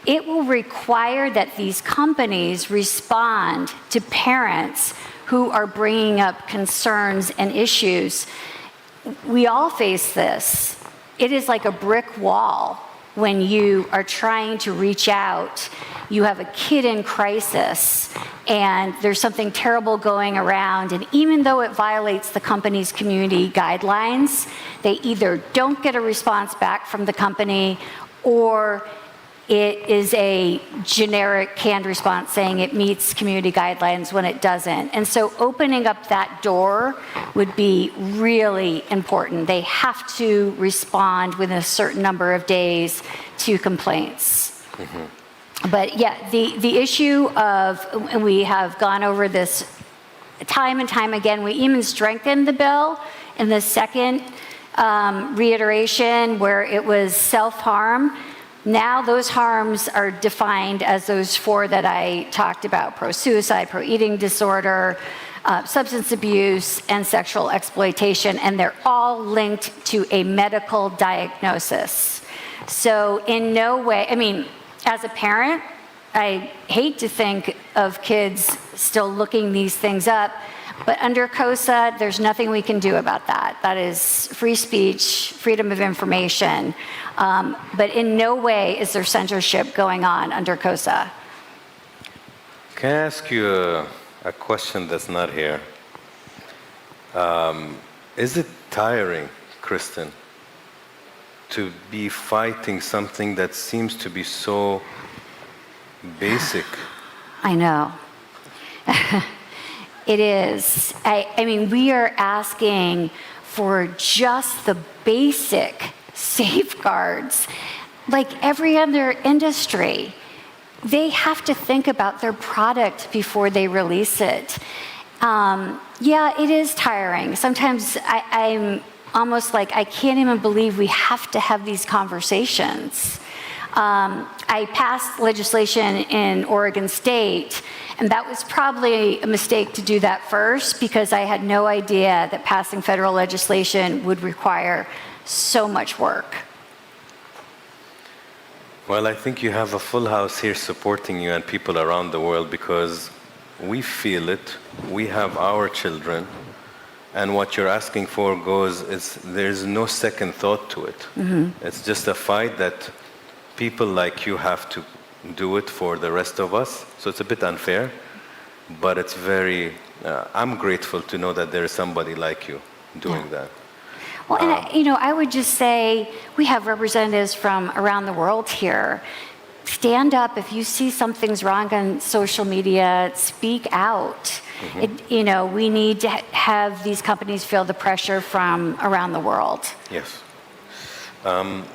It will require that these companies respond to parents who are bringing up concerns and issues. We all face this. It is like a brick wall when you are trying to reach out. You have a kid in crisis and there's something terrible going around, and even though it violates the company's community guidelines, they either don't get a response back from the company or it is a generic canned response saying it meets community guidelines when it doesn't. And so opening up that door would be really important. They have to respond within a certain number of days to complaints. But yeah, the issue of, and we have gone over this time and time again, we even strengthened the bill in the second reiteration where it was self-harm. Now those harms are defined as those 4 that I talked about: pro-suicide, pro-eating disorder, substance abuse, and sexual exploitation, and they're all linked to a medical diagnosis. So in no way, I mean, as a parent, I hate to think of kids still looking these things up, but under COSA, there's nothing we can do about that. That is free speech, freedom of information, but in no way is there censorship going on under COSA. Can I ask you a question that's not here? Is it tiring, Kristen, to be fighting something that seems to be so basic? I know. It is. I mean, we are asking for just the basic safeguards. Like every other industry, they have to think about their product before they release it. Yeah, it is tiring. Sometimes I'm almost like, I can't even believe we have to have these conversations. I passed legislation in Oregon State, and that was probably a mistake to do that first, because I had no idea that passing federal legislation would require so much work. Well, I think you have a full house here supporting you and people around the world, because we feel it. We have our children, and what you're asking for there's no second thought to it. Mm-hmm. It's just a fight that people like you have to do it for the rest of us. So it's a bit unfair, but it's very, I'm grateful to know that there is somebody like you doing that. Well, and I would just say, we have representatives from around the world here. Stand up if you see something's wrong on social media, speak out. Mm-hmm. We need to have these companies feel the pressure from around the world. Yes.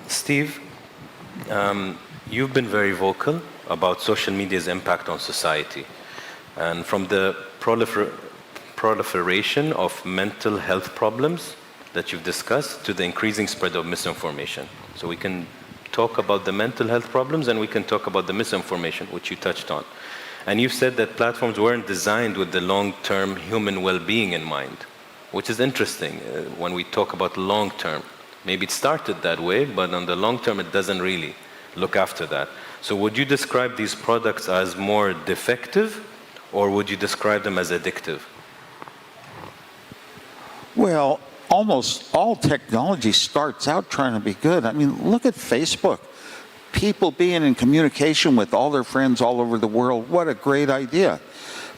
Steve, you've been very vocal about social media's impact on society, and from the proliferation of mental health problems that you've discussed to the increasing spread of misinformation. So we can talk about the mental health problems, and we can talk about the misinformation, which you touched on. And you've said that platforms weren't designed with the long-term human well-being in mind, which is interesting when we talk about long-term. Maybe it started that way, but on the long term, it doesn't really look after that. So would you describe these products as more defective, or would you describe them as addictive? Well, almost all technology starts out trying to be good. I mean, look at Facebook. People being in communication with all their friends all over the world, what a great idea.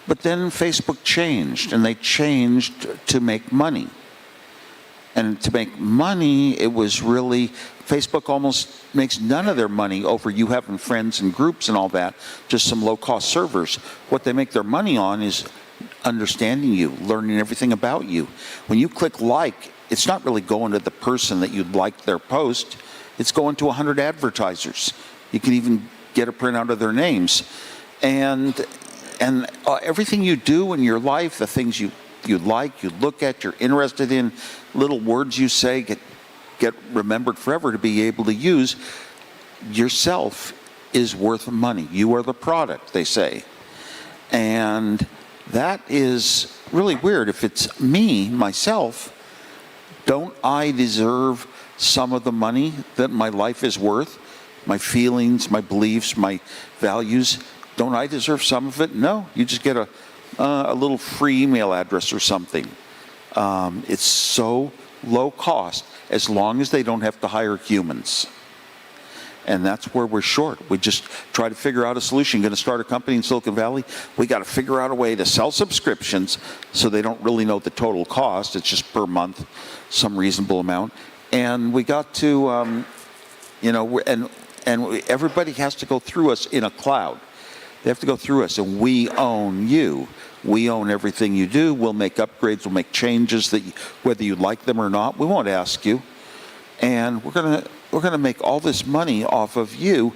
But then Facebook changed, and they changed to make money. And to make money, it was really, Facebook almost makes none of their money over you having friends and groups and all that, just some low-cost servers. What they make their money on is understanding you, learning everything about you. When you click like, it's not really going to the person that you'd like their post. It's going to 100 advertisers. You can even get a printout of their names. And everything you do in your life, the things you like, you look at, you're interested in, little words you say get remembered forever to be able to use. Yourself is worth money. You are the product, they say. And that is really weird. If it's me, myself, don't I deserve some of the money that my life is worth? My feelings, my beliefs, my values, don't I deserve some of it? No, you just get a little free email address or something. It's so low cost as long as they don't have to hire humans. And that's where we're short. We just try to figure out a solution. Going to start a company in Silicon Valley, we got to figure out a way to sell subscriptions so they don't really know the total cost. It's just per month, some reasonable amount. And we got to, and everybody has to go through us in a cloud. They have to go through us, and we own you. We own everything you do. We'll make upgrades. We'll make changes that, whether you like them or not, we won't ask you. And we're gonna make all this money off of you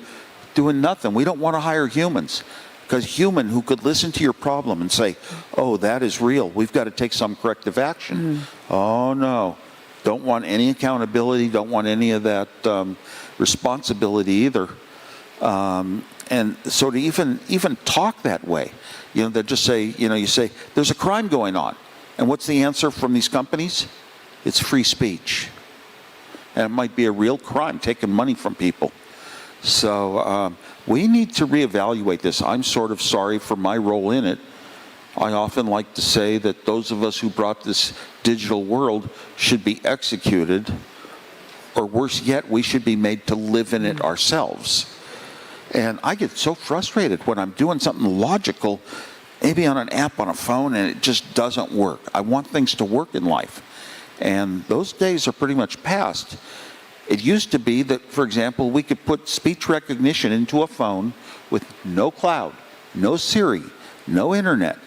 doing nothing. We don't want to hire humans, because human who could listen to your problem and say, "Oh, that is real. We've got to take some corrective action." Oh no, don't want any accountability. Don't want any of that responsibility either. And so to even talk that way, they just say, you say, there's a crime going on. And what's the answer from these companies? It's free speech. And it might be a real crime, taking money from people. So we need to reevaluate this. I'm sort of sorry for my role in it. I often like to say that those of us who brought this digital world should be executed, or worse yet, we should be made to live in it ourselves. And I get so frustrated when I'm doing something logical, maybe on an app on a phone, and it just doesn't work. I want things to work in life. And those days are pretty much past. It used to be that, for example, we could put speech recognition into a phone with no cloud, no Siri, no internet,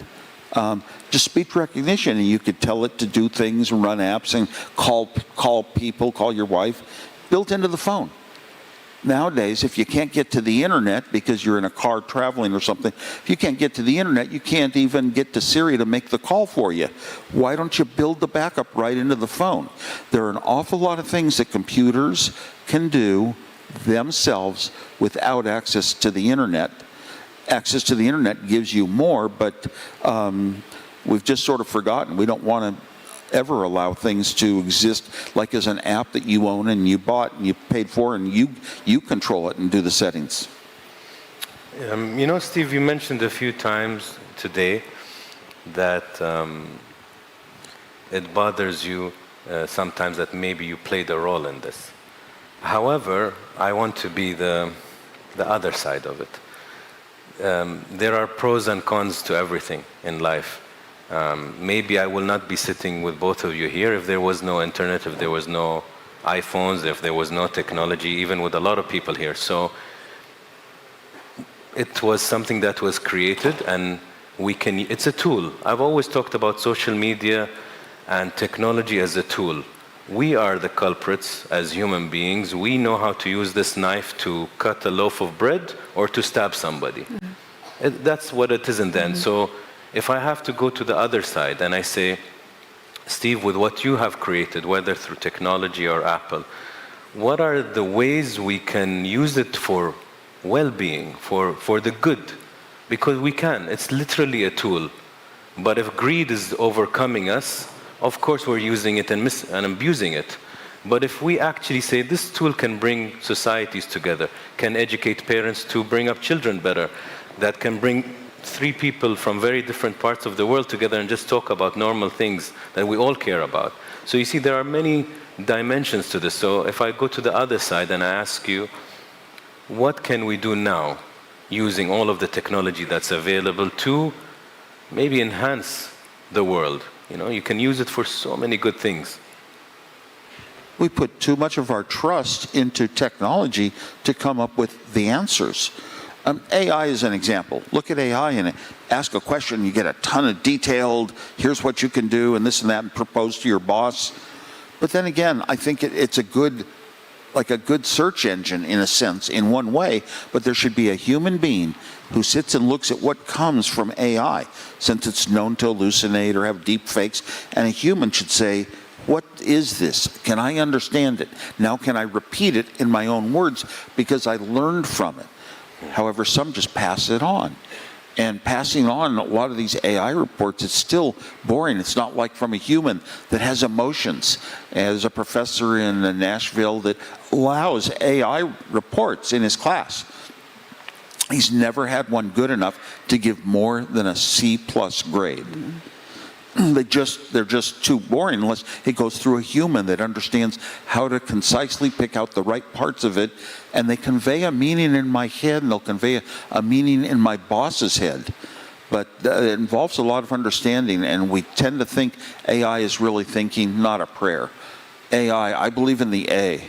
just speech recognition, and you could tell it to do things and run apps and call people, call your wife, built into the phone. Nowadays, if you can't get to the internet because you're in a car traveling or something, if you can't get to the internet, you can't even get to Siri to make the call for you. Why don't you build the backup right into the phone? There are an awful lot of things that computers can do themselves without access to the internet. Access to the internet gives you more, but we've just sort of forgotten. We don't want to ever allow things to exist like as an app that you own and you bought and you paid for, and you control it and do the settings. Steve, you mentioned a few times today that it bothers you sometimes that maybe you played a role in this. However, I want to be the other side of it. There are pros and cons to everything in life. Maybe I will not be sitting with both of you here if there was no internet, if there was no iPhones, if there was no technology, even with a lot of people here. So it was something that was created, and it's a tool. I've always talked about social media and technology as a tool. We are the culprits as human beings. We know how to use this knife to cut a loaf of bread or to stab somebody. Mm-hmm. That's what it is in the end. So if I have to go to the other side and I say, Steve, with what you have created, whether through technology or Apple, what are the ways we can use it for well-being, for the good? Because we can. It's literally a tool. But if greed is overcoming us, of course we're using it and abusing it. But if we actually say this tool can bring societies together, can educate parents to bring up children better, that can bring 3 people from very different parts of the world together and just talk about normal things that we all care about. So you see, there are many dimensions to this. So if I go to the other side and I ask you, what can we do now using all of the technology that's available to maybe enhance the world? You can use it for so many good things. We put too much of our trust into technology to come up with the answers. AI is an example. Look at AI and ask a question, you get a ton of detailed, here's what you can do and this and that, and propose to your boss. But then again, I think it's a good search engine in a sense, in one way, but there should be a human being who sits and looks at what comes from AI, since it's known to hallucinate or have deep fakes, and a human should say, what is this? Can I understand it? Now can I repeat it in my own words because I learned from it? However, some just pass it on. And passing on a lot of these AI reports, it's still boring. It's not like from a human that has emotions. As a professor in Nashville that allows AI reports in his class, he's never had one good enough to give more than a C+ grade. They're just too boring unless it goes through a human that understands how to concisely pick out the right parts of it, and they convey a meaning in my head and they'll convey a meaning in my boss's head. But it involves a lot of understanding, and we tend to think AI is really thinking, not a prayer. I believe in the A,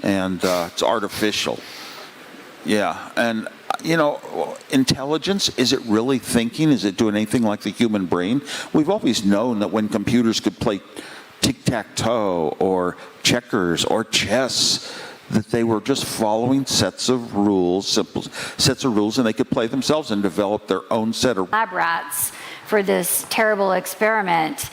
and it's artificial. Yeah, and intelligence, is it really thinking? Is it doing anything like the human brain? We've always known that when computers could play tic-tac-toe or checkers or chess, that they were just following sets of rules, simple sets of rules, and they could play themselves and develop their own set of lab rats for this terrible experiment.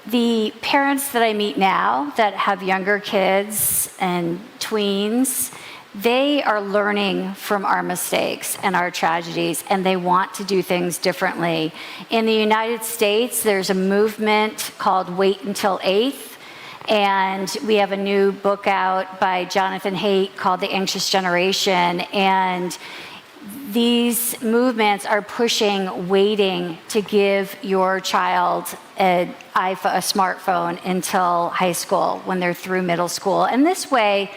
The parents that I meet now that have younger kids and tweens, they are learning from our mistakes and our tragedies, and they want to do things differently. In the United States, there's a movement called Wait Until 8th, and we have a new book out by Jonathan Haidt called The Anxious Generation, and these movements are pushing waiting to give your child a smartphone until high school when they're through middle school. And this way,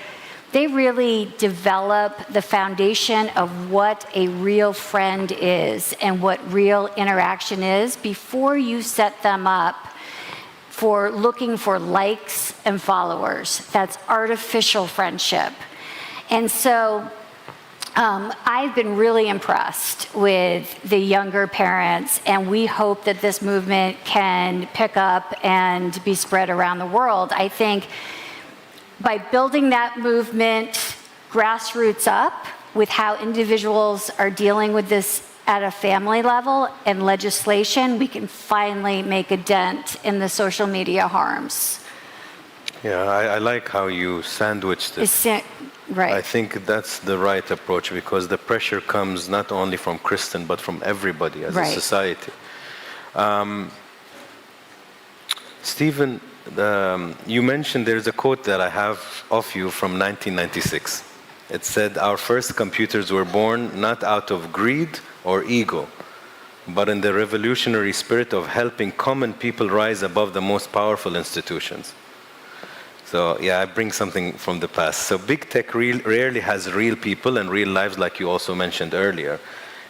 they really develop the foundation of what a real friend is and what real interaction is before you set them up for looking for likes and followers. That's artificial friendship. And so I've been really impressed with the younger parents, and we hope that this movement can pick up and be spread around the world. I think by building that movement grassroots up with how individuals are dealing with this at a family level and legislation, we can finally make a dent in the social media harms. Yeah, I like how you sandwiched it. Right. I think that's the right approach, because the pressure comes not only from Kristen, but from everybody as a society. Stephen, you mentioned there's a quote that I have of you from 1996. It said, "Our first computers were born not out of greed or ego, but in the revolutionary spirit of helping common people rise above the most powerful institutions." So yeah, I bring something from the past. So big tech rarely has real people and real lives, like you also mentioned earlier,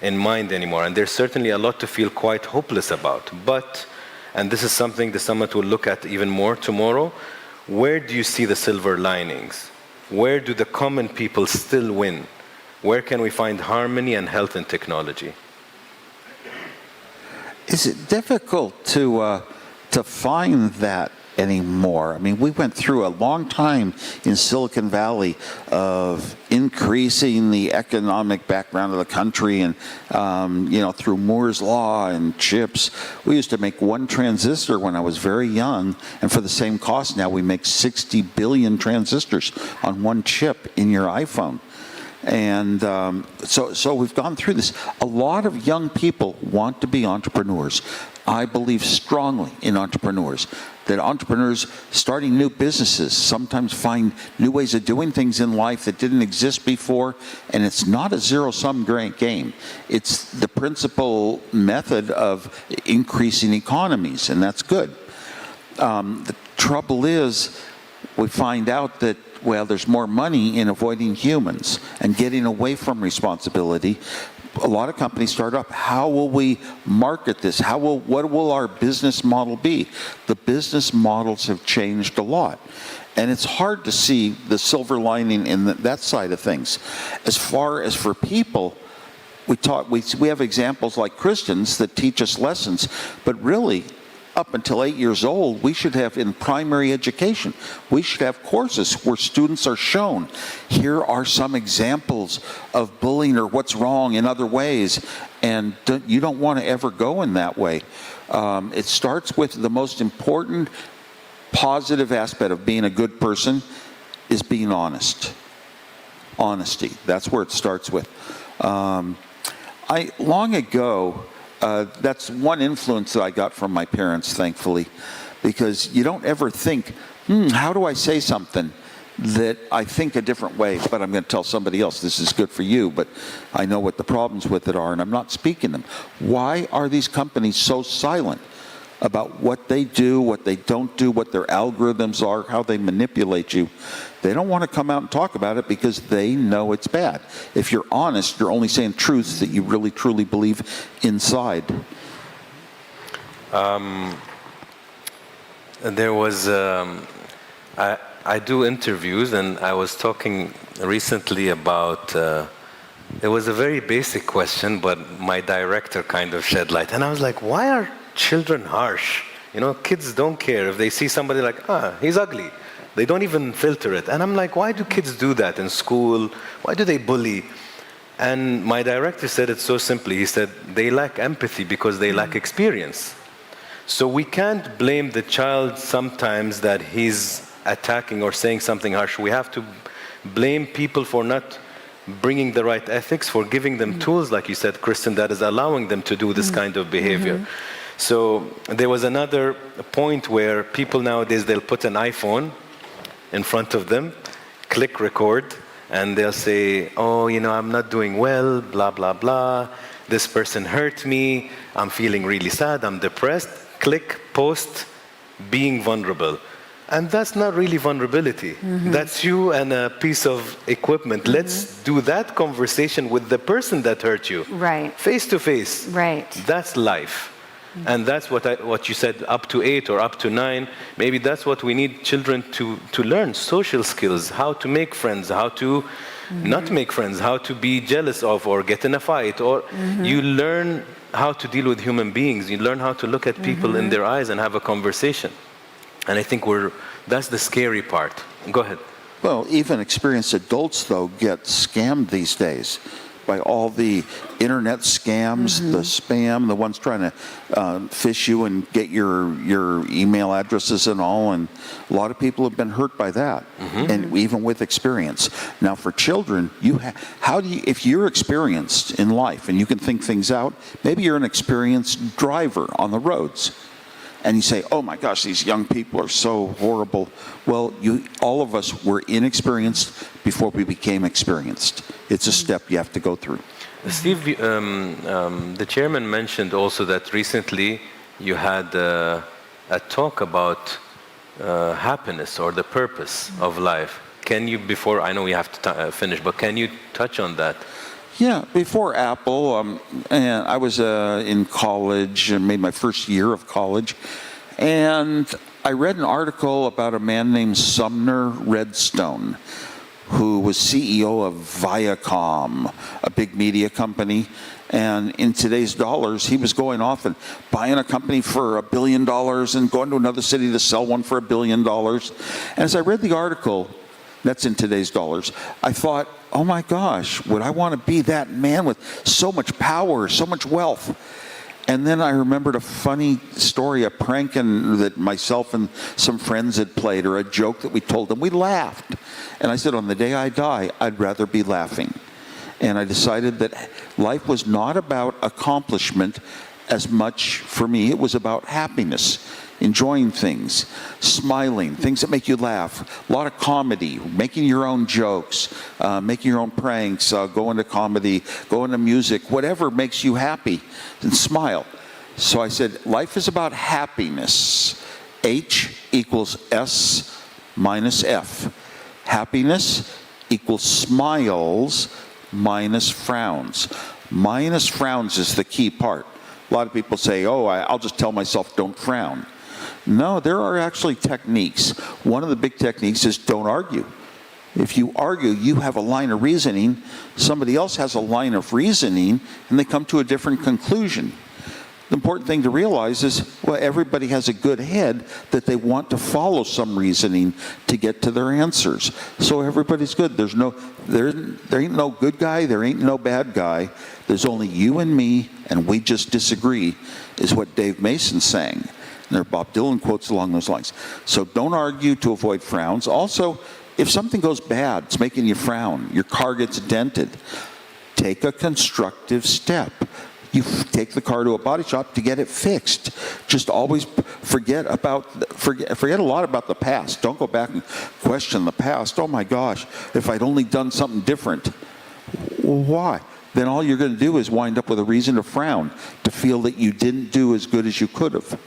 in mind anymore. And there's certainly a lot to feel quite hopeless about. But, and this is something the summit will look at even more tomorrow, where do you see the silver linings? Where do the common people still win? Where can we find harmony and health in technology? Is it difficult to find that anymore? I mean, we went through a long time in Silicon Valley of increasing the economic background of the country, and through Moore's law and chips. We used to make one transistor when I was very young, and for the same cost now we make 60 billion transistors on one chip in your iPhone. And so we've gone through this. A lot of young people want to be entrepreneurs. I believe strongly in entrepreneurs, that entrepreneurs starting new businesses sometimes find new ways of doing things in life that didn't exist before, and it's not a zero-sum game. It's the principal method of increasing economies, and that's good. The trouble is, we find out that, well, there's more money in avoiding humans and getting away from responsibility. A lot of companies start up, how will we market this? What will our business model be? The business models have changed a lot. And it's hard to see the silver lining in that side of things. As far as for people, we have examples like Christians that teach us lessons, but really, up until 8 years old, we should have, in primary education, we should have courses where students are shown, here are some examples of bullying or what's wrong in other ways, and you don't want to ever go in that way. It starts with the most important positive aspect of being a good person is being honest. Honesty, that's where it starts with. Long ago, that's one influence that I got from my parents, thankfully, because you don't ever think, how do I say something that I think a different way, but I'm going to tell somebody else this is good for you, but I know what the problems with it are, and I'm not speaking them. Why are these companies so silent about what they do, what they don't do, what their algorithms are, how they manipulate you? They don't want to come out and talk about it because they know it's bad. If you're honest, you're only saying truths that you really, truly believe inside. There was, I do interviews, and I was talking recently about, it was a very basic question, but my director kind of shed light. And I was like, why are children harsh? You know, kids don't care if they see somebody like, he's ugly. They don't even filter it. And I'm like, why do kids do that in school? Why do they bully? And my director said it so simply. He said, they lack empathy because they lack experience. So we can't blame the child sometimes that he's attacking or saying something harsh. We have to blame people for not bringing the right ethics, for giving them tools, like you said, Kristen, that is allowing them to do this kind of behavior. So there was another point where people nowadays, they'll put an iPhone in front of them, click record, and they'll say, oh, you know, I'm not doing well, blah, blah, blah. This person hurt me. I'm feeling really sad. I'm depressed. Click, post, being vulnerable. And that's not really vulnerability. That's you and a piece of equipment. Let's do that conversation with the person that hurt you. Right. Face to face. Right. That's life. And that's what you said, up to 8 or up to 9. Maybe that's what we need children to learn, social skills, how to make friends, how to not make friends, how to be jealous of or get in a fight. Or you learn how to deal with human beings. You learn how to look at people in their eyes and have a conversation. And I think that's the scary part. Go ahead. Well, even experienced adults, though, get scammed these days by all the internet scams, the spam, the ones trying to fish you and get your email addresses and all. And a lot of people have been hurt by that, and even with experience. Now, for children, if you're experienced in life and you can think things out, maybe you're an experienced driver on the roads. And you say, oh my gosh, these young people are so horrible. Well, all of us were inexperienced before we became experienced. It's a step you have to go through. Steve, the chairman mentioned also that recently you had a talk about happiness or the purpose of life. Can you, before, I know we have to finish, but can you touch on that? Yeah, before Apple, and I was in college and made my first year of college, and I read an article about a man named Sumner Redstone, who was CEO of Viacom, a big media company. And in today's dollars, he was going off and buying a company for $1 billion and going to another city to sell one for $1 billion. And as I read the article, that's in today's dollars, I thought, oh my gosh, would I want to be that man with so much power, so much wealth? And then I remembered a funny story, a prank that myself and some friends had played, or a joke that we told them. We laughed. And I said, on the day I die, I'd rather be laughing. And I decided that life was not about accomplishment as much for me. It was about happiness, enjoying things, smiling, things that make you laugh, a lot of comedy, making your own jokes, making your own pranks, going to comedy, going to music, whatever makes you happy, and smile. So I said, life is about happiness. H equals S minus F. Happiness equals smiles minus frowns. Minus frowns is the key part. A lot of people say, oh, I'll just tell myself don't frown. No, there are actually techniques. One of the big techniques is don't argue. If you argue, you have a line of reasoning, somebody else has a line of reasoning, and they come to a different conclusion. The important thing to realize is, well, everybody has a good head that they want to follow some reasoning to get to their answers. So everybody's good. There ain't no good guy, there ain't no bad guy. There's only you and me, and we just disagree, is what Dave Mason sang. And there are Bob Dylan quotes along those lines. So don't argue to avoid frowns. Also, if something goes bad, it's making you frown, your car gets dented, take a constructive step. You take the car to a body shop to get it fixed. Just always forget a lot about the past. Don't go back and question the past. Oh my gosh, if I'd only done something different. Why? Then all you're going to do is wind up with a reason to frown, to feel that you didn't do as good as you could have.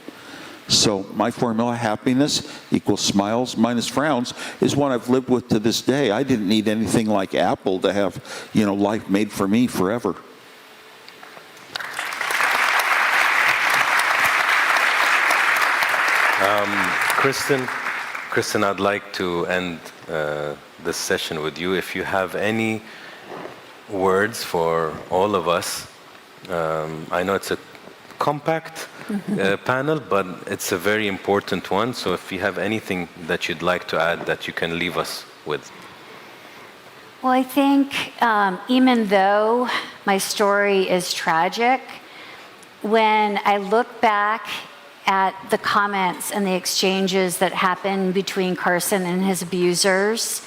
So my formula, happiness equals smiles minus frowns, is one I've lived with to this day. I didn't need anything like Apple to have, life made for me forever. Kristen, I'd like to end this session with you. If you have any words for all of us, I know it's a compact panel, but it's a very important one. So if you have anything that you'd like to add that you can leave us with. Well, I think even though my story is tragic, when I look back at the comments and the exchanges that happened between Carson and his abusers,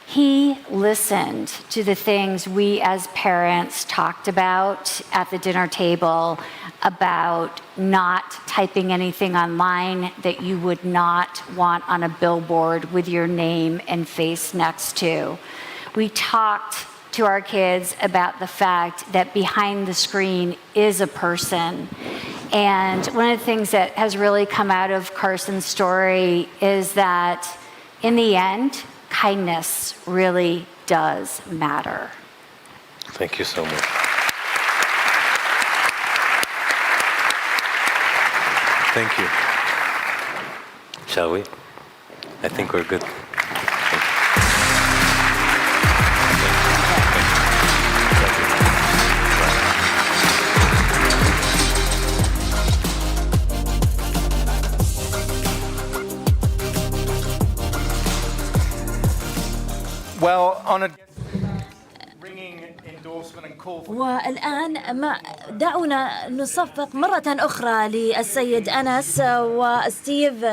He listened to the things we as parents talked about at the dinner table about not typing anything online that you would not want on a billboard with your name and face next to. We talked to our kids about the fact that behind the screen is a person. And one of the things that has really come out of Carson's story is that in the end, kindness really does matter. Thank you so much. Thank you. Shall we? I think we're good. Well, honored ringing endorsement and call for. والآن دعونا نصفق مرة أخرى للسيد أنس وستيف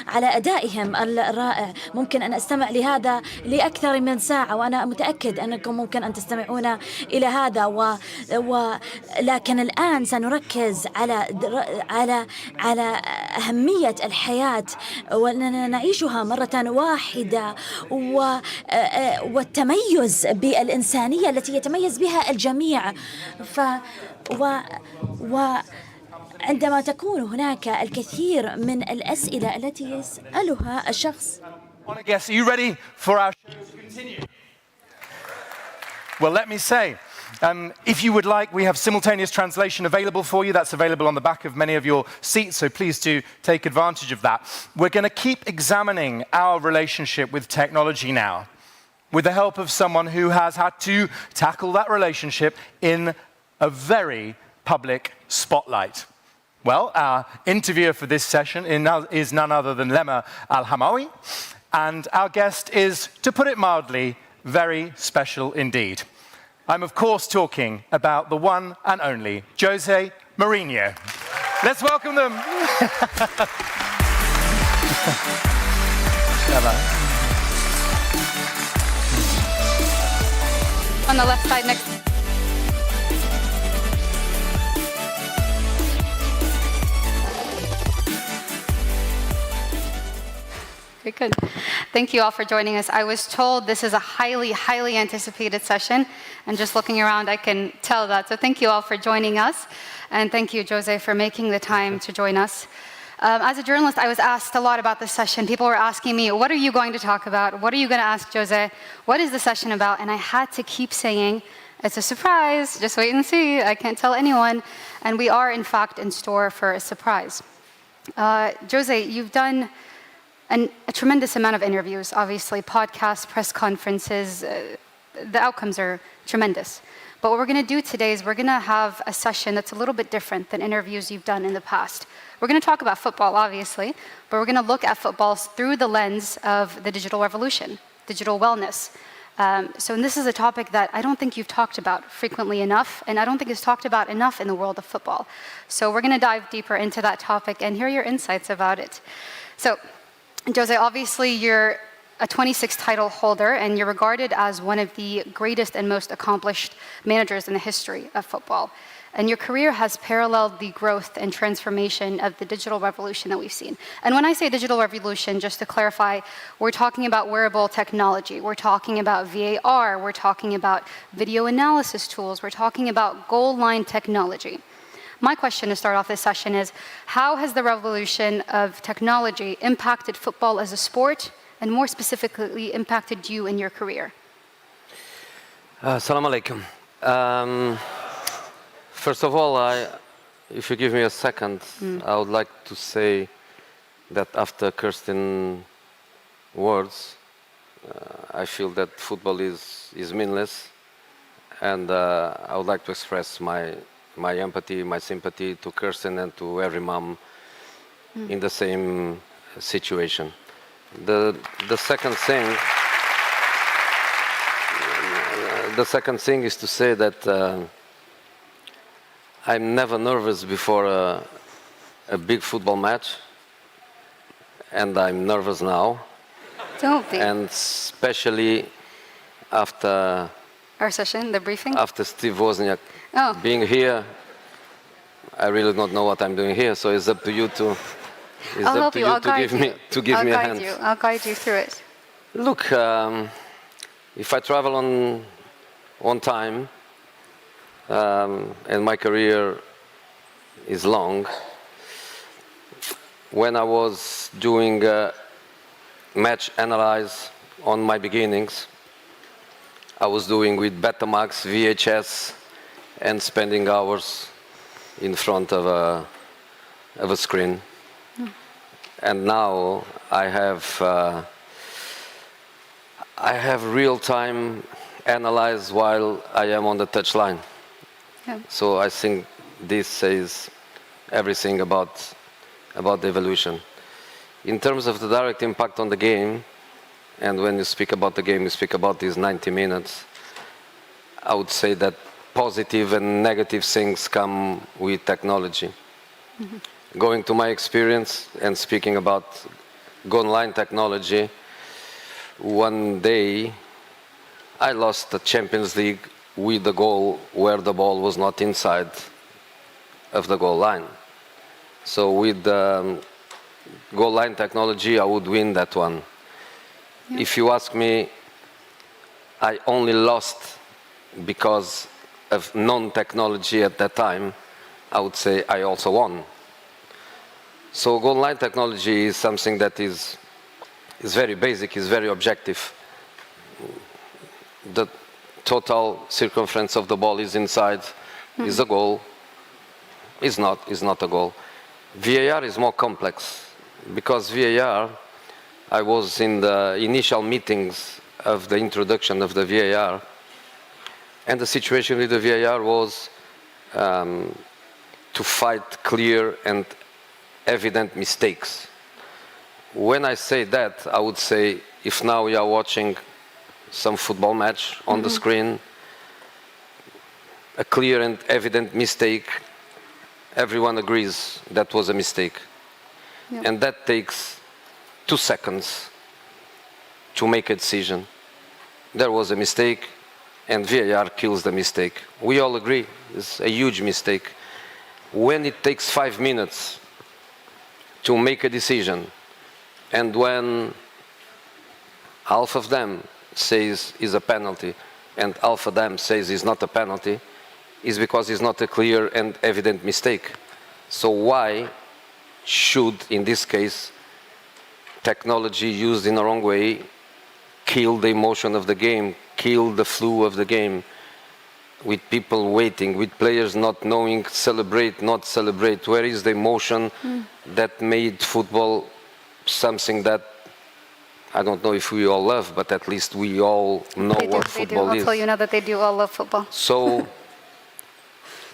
على أدائهم الرائع. ممكن أن أستمع لهذا لأكثر من ساعة، وأنا متأكد أنكم ممكن أن تستمعون إلى هذا لكن الآن سنركز على أهمية الحياة وأننا نعيشها مرة واحدة والتميز بالإنسانية التي يتميز بها الجميع. وعندما تكون هناك الكثير من الأسئلة التي يسألها الشخص. Honored guests, are you ready for our show to continue? Well, let me say, if you would like, we have simultaneous translation available for you. That's available on the back of many of your seats, so please do take advantage of that. We're going to keep examining our relationship with technology now, with the help of someone who has had to tackle that relationship in a very public spotlight. Well, our interviewer for this session is none other than Lema Al-Hamawi, and our guest is, to put it mildly, very special indeed. I'm, of course, talking about the one and only Jose Mourinho. Let's welcome them. On the left side next. Very good. Thank you all for joining us. I was told this is a highly, highly anticipated session, and just looking around, I can tell that. So thank you all for joining us, and thank you, Jose, for making the time to join us. As a journalist, I was asked a lot about this session. People were asking me, what are you going to talk about? What are you going to ask Jose? What is the session about? And I had to keep saying, it's a surprise, just wait and see. I can't tell anyone. And we are, in fact, in store for a surprise. Jose, you've done a tremendous amount of interviews, obviously, podcasts, press conferences. The outcomes are tremendous. But what we're going to do today is we're going to have a session that's a little bit different than interviews you've done in the past. We're going to talk about football, obviously, but we're going to look at football through the lens of the digital revolution, digital wellness. So this is a topic that I don't think you've talked about frequently enough, and I don't think it's talked about enough in the world of football. So we're going to dive deeper into that topic and hear your insights about it. So, Jose, obviously you're a 26 title holder, and you're regarded as one of the greatest and most accomplished managers in the history of football. And your career has paralleled the growth and transformation of the digital revolution that we've seen. And when I say digital revolution, just to clarify, we're talking about wearable technology, we're talking about VAR, we're talking about video analysis tools, we're talking about goal line technology. My question to start off this session is, how has the revolution of technology impacted football as a sport, and more specifically impacted you in your career? Assalamu alaikum. First of all, if you give me a second, I would like to say that after Kirsten's words, I feel that football is meaningless, and I would like to express my empathy, my sympathy to Kirsten and to every mom in the same situation. The second thing is to say that I'm never nervous before a big football match, and I'm nervous now. Don't be. And especially after Our session, the briefing? after Steve Wozniak Oh. being here, I really don't know what I'm doing here, so it's up to you to I'll help you. I'll guide you. to give me a hand. I'll guide you through it. Look, if I travel on time, and my career is long, when I was doing match analyze on my beginnings, I was doing with Betamax, VHS, and spending hours in front of a screen. And now I have real-time analyze while I am on the touchline. Yeah. So I think this says everything about the evolution. In terms of the direct impact on the game, and when you speak about the game, you speak about these 90 minutes, I would say that positive and negative things come with technology. Mm-hmm. Going to my experience and speaking about goal line technology, one day I lost the Champions League with the goal where the ball was not inside of the goal line. So with the goal line technology, I would win that one. Yeah. If you ask me, I only lost because of non-technology at that time, I would say I also won. So goal line technology is something that is very basic, is very objective. The total circumference of the ball is inside, is a goal, is not a goal. VAR is more complex, because VAR, I was in the initial meetings of the introduction of the VAR, and the situation with the VAR was to fight clear and evident mistakes. When I say that, I would say, if now we are watching some football match on the screen, a clear and evident mistake, everyone agrees that was a mistake. Yep. And that takes 2 seconds to make a decision. There was a mistake, and VAR kills the mistake. We all agree it's a huge mistake. When it takes 5 minutes to make a decision, and when half of them says is a penalty, and half of them says is not a penalty, is because it's not a clear and evident mistake. So why should, in this case, technology used in the wrong way kill the emotion of the game, kill the flow of the game, with people waiting, with players not knowing, celebrate, not celebrate? Where is the emotion that made football something that, I don't know if we all love, but at least we all know what football is. I'll tell you now that they do all love football. So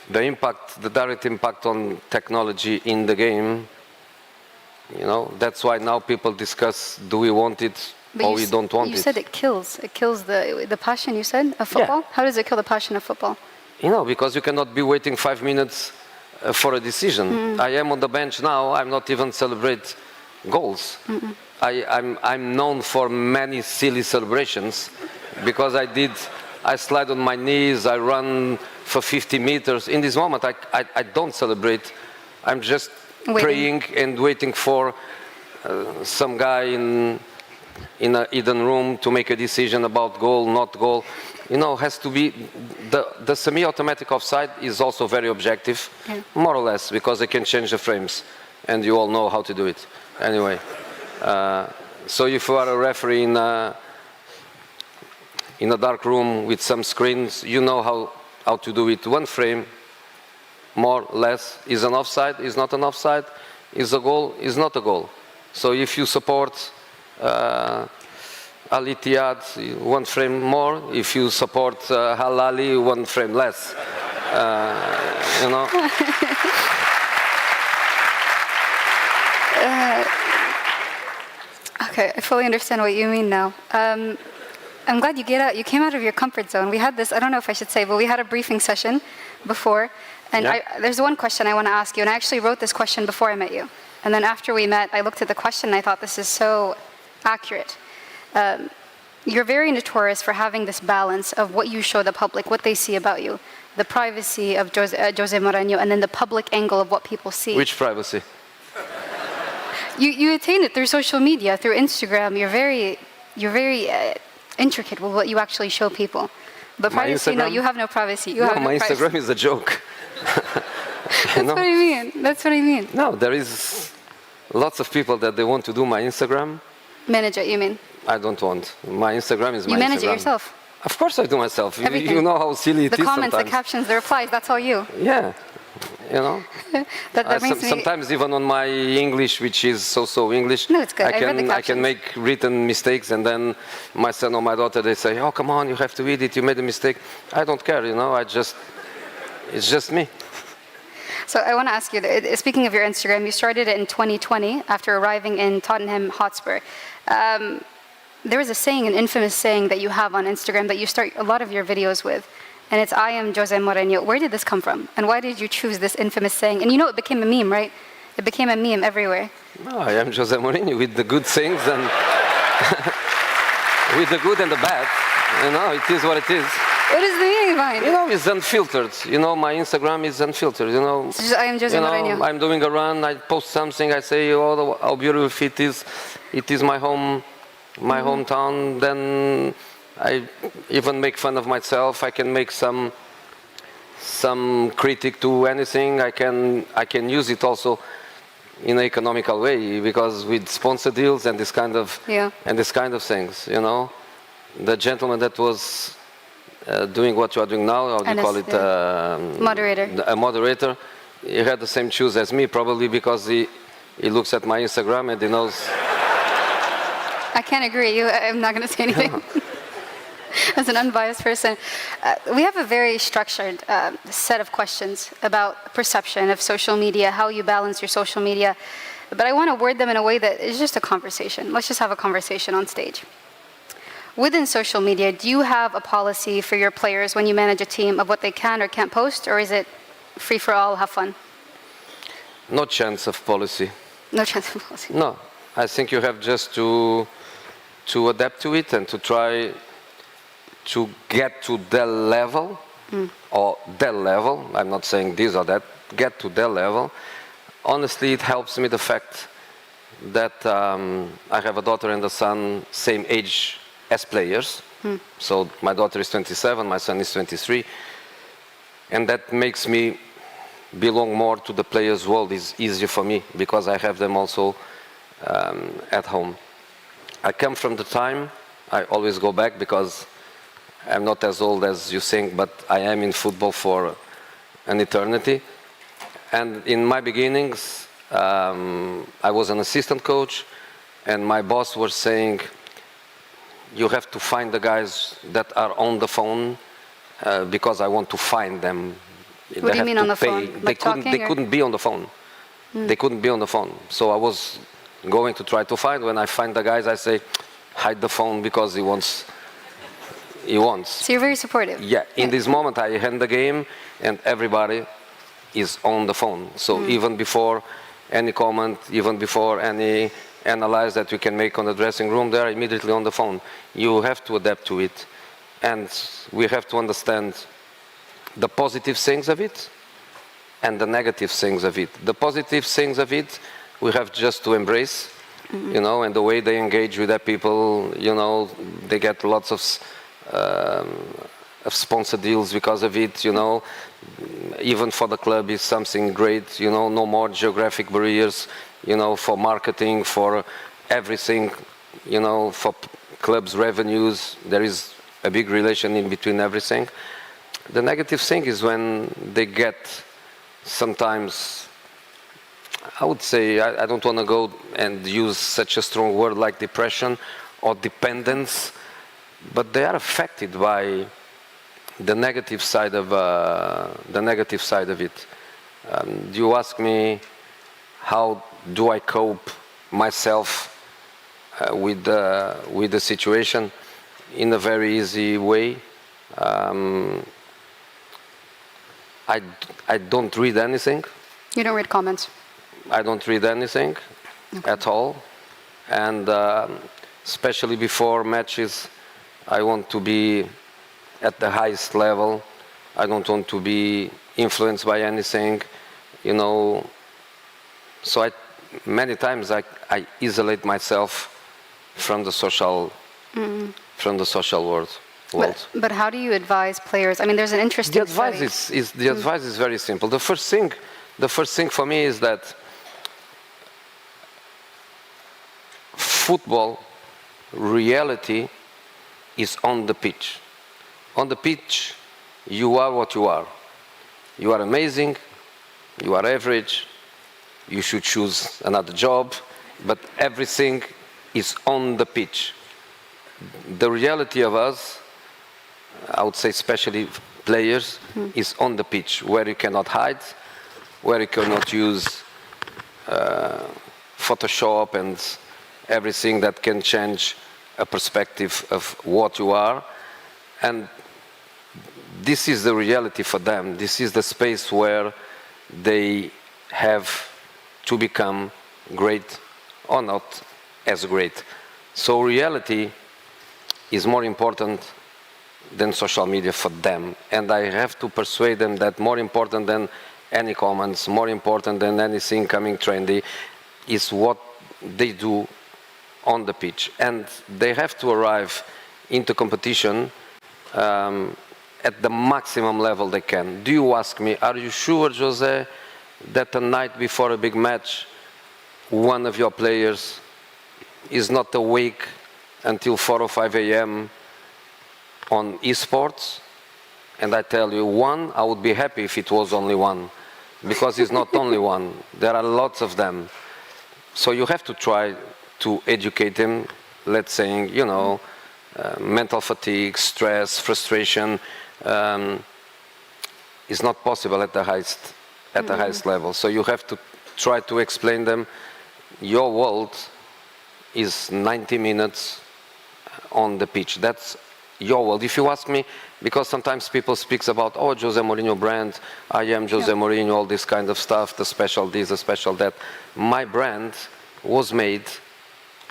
the impact, the direct impact on technology in the game, you know, that's why now people discuss, do we want it or we don't want it? You said it kills the passion, you said, of football? Yeah. How does it kill the passion of football? You know, because you cannot be waiting 5 minutes for a decision. I am on the bench now, I'm not even celebrate goals. I'm known for many silly celebrations because I slide on my knees, I run for 50 meters. In this moment, I don't celebrate. I'm just praying and waiting for some guy in a hidden room to make a decision about goal, not goal. You know, has to be, the semi-automatic offside is also very objective, more or less, because they can change the frames, and you all know how to do it. Anyway, so if you are a referee in a dark room with some screens, you know how to do it. One frame, more or less, is an offside, is not an offside, is a goal, is not a goal. So if you support Al Ittihad, 1 frame more. If you support Al Ahly, 1 frame less. You know. Okay, I fully understand what you mean now. I'm glad you came out of your comfort zone. We had this, I don't know if I should say, but we had a briefing session before, and there's one question I want to ask you, and I actually wrote this question before I met you. And then after we met, I looked at the question and I thought, this is so accurate. you're very notorious for having this balance of what you show the public, what they see about you, the privacy of Jose Mourinho, and then the public angle of what people see. Which privacy? You attain it through social media, through Instagram. You're very intricate with what you actually show people. But privacy, no, you have no privacy. You have no my privacy. Instagram is a joke. That's what I mean. That's what I mean. No, there is lots of people that they want to do my Instagram. Manage it, you mean? I don't want. My Instagram is my Instagram. You manage it yourself. Of course I do myself. Everything. You know how silly it is The comments, sometimes. the captions, the replies, that's all you. Yeah, you know. that brings me... Sometimes even on my English, which is so English, no, it's good. I can make written mistakes, and then my son or my daughter, they say, "Oh, come on, you have to read it. You made a mistake." I don't care, you know. It's just me. So I want to ask you, speaking of your Instagram, you started it in 2020 after arriving in Tottenham Hotspur. There is a saying, an infamous saying that you have on Instagram that you start a lot of your videos with, and it's "I am Jose Mourinho." Where did this come from? And why did you choose this infamous saying? And you know it became a meme, right? It became a meme everywhere. No, I am Jose Mourinho with the good things and with the good and the bad. You know, it is what it is. What is the meaning behind it? You know, it's unfiltered. You know, my Instagram is unfiltered. You know, it's just, I am Jose Mourinho. I'm doing a run. I post something. I say, "Oh, how beautiful it is! It is my home, my hometown." Then I even make fun of myself. I can make some critic to anything. I can use it also in an economical way, because with sponsor deals and this kind of things, you know, the gentleman that was doing what you are doing now, how do you call it? Moderator. A moderator. He had the same shoes as me, probably because he looks at my Instagram and he knows. I can't agree. I'm not going to say anything. As an unbiased person, we have a very structured set of questions about perception of social media, how you balance your social media. But I want to word them in a way that is just a conversation. Let's just have a conversation on stage. Within social media, do you have a policy for your players when you manage a team of what they can or can't post, or is it free for all, have fun? No chance of policy. No chance of policy. No, I think you have just to adapt to it and to try to get to their level, or their level. I'm not saying this or that. Get to their level. Honestly, it helps me the fact that I have a daughter and a son, same age as players. So my daughter is 27, my son is 23, and that makes me belong more to the players' world. Is easier for me because I have them also at home. I come from the time, I always go back because I'm not as old as you think, but I am in football for an eternity. And in my beginnings, I was an assistant coach, and my boss was saying, "You have to find the guys that are on the phone because I want to find them." What do you mean on the phone? They couldn't be on the phone. They couldn't be on the phone. So I was going to try to find. When I find the guys, I say, "Hide the phone because he wants." So you're very supportive. Yeah. In this moment, I hand the game, and everybody is on the phone. So even before any comment, even before any analyze that we can make on the dressing room, they're immediately on the phone. You have to adapt to it, and we have to understand the positive things of it and the negative things of it. The positive things of it we have just to embrace, you know, and the way they engage with their people, you know, they get lots of sponsor deals because of it, you know. Even for the club is something great, you know, no more geographic barriers, you know, for marketing, for everything, you know, for clubs' revenues. There is a big relation in between everything. The negative thing is when they get sometimes, I would say, I don't want to go and use such a strong word like depression or dependence, but they are affected by the negative side of it. You ask me, how do I cope myself with the situation? In a very easy way. I don't read anything. You don't read comments? I don't read anything at all. And especially before matches, I want to be at the highest level. I don't want to be influenced by anything, you know. So many times I isolate myself from the social world. But how do you advise players? I mean, there's an interesting The advice is very simple. The first thing for me is that football reality is on the pitch. On the pitch, you are what you are. You are amazing, you are average, you should choose another job, but everything is on the pitch. The reality of us, I would say especially players, is on the pitch, where you cannot hide, where you cannot use Photoshop and everything that can change a perspective of what you are. And this is the reality for them. This is the space where they have to become great or not as great. So reality is more important than social media for them. And I have to persuade them that more important than any comments, more important than anything coming trendy, is what they do on the pitch. And they have to arrive into competition at the maximum level they can. Do you ask me, are you sure, Jose, that the night before a big match, one of your players is not awake until 4 or 5 a.m. on esports? And I tell you, one, I would be happy if it was only one, because it's not only one. There are lots of them. So you have to try to educate them, let's say, you know, mental fatigue, stress, frustration is not possible at the highest level. So you have to try to explain them, your world is 90 minutes on the pitch. That's your world. If you ask me, because sometimes people speak about, oh, Jose Mourinho brand, I am Jose Mourinho, all this kind of stuff, the special this, the special that. My brand was made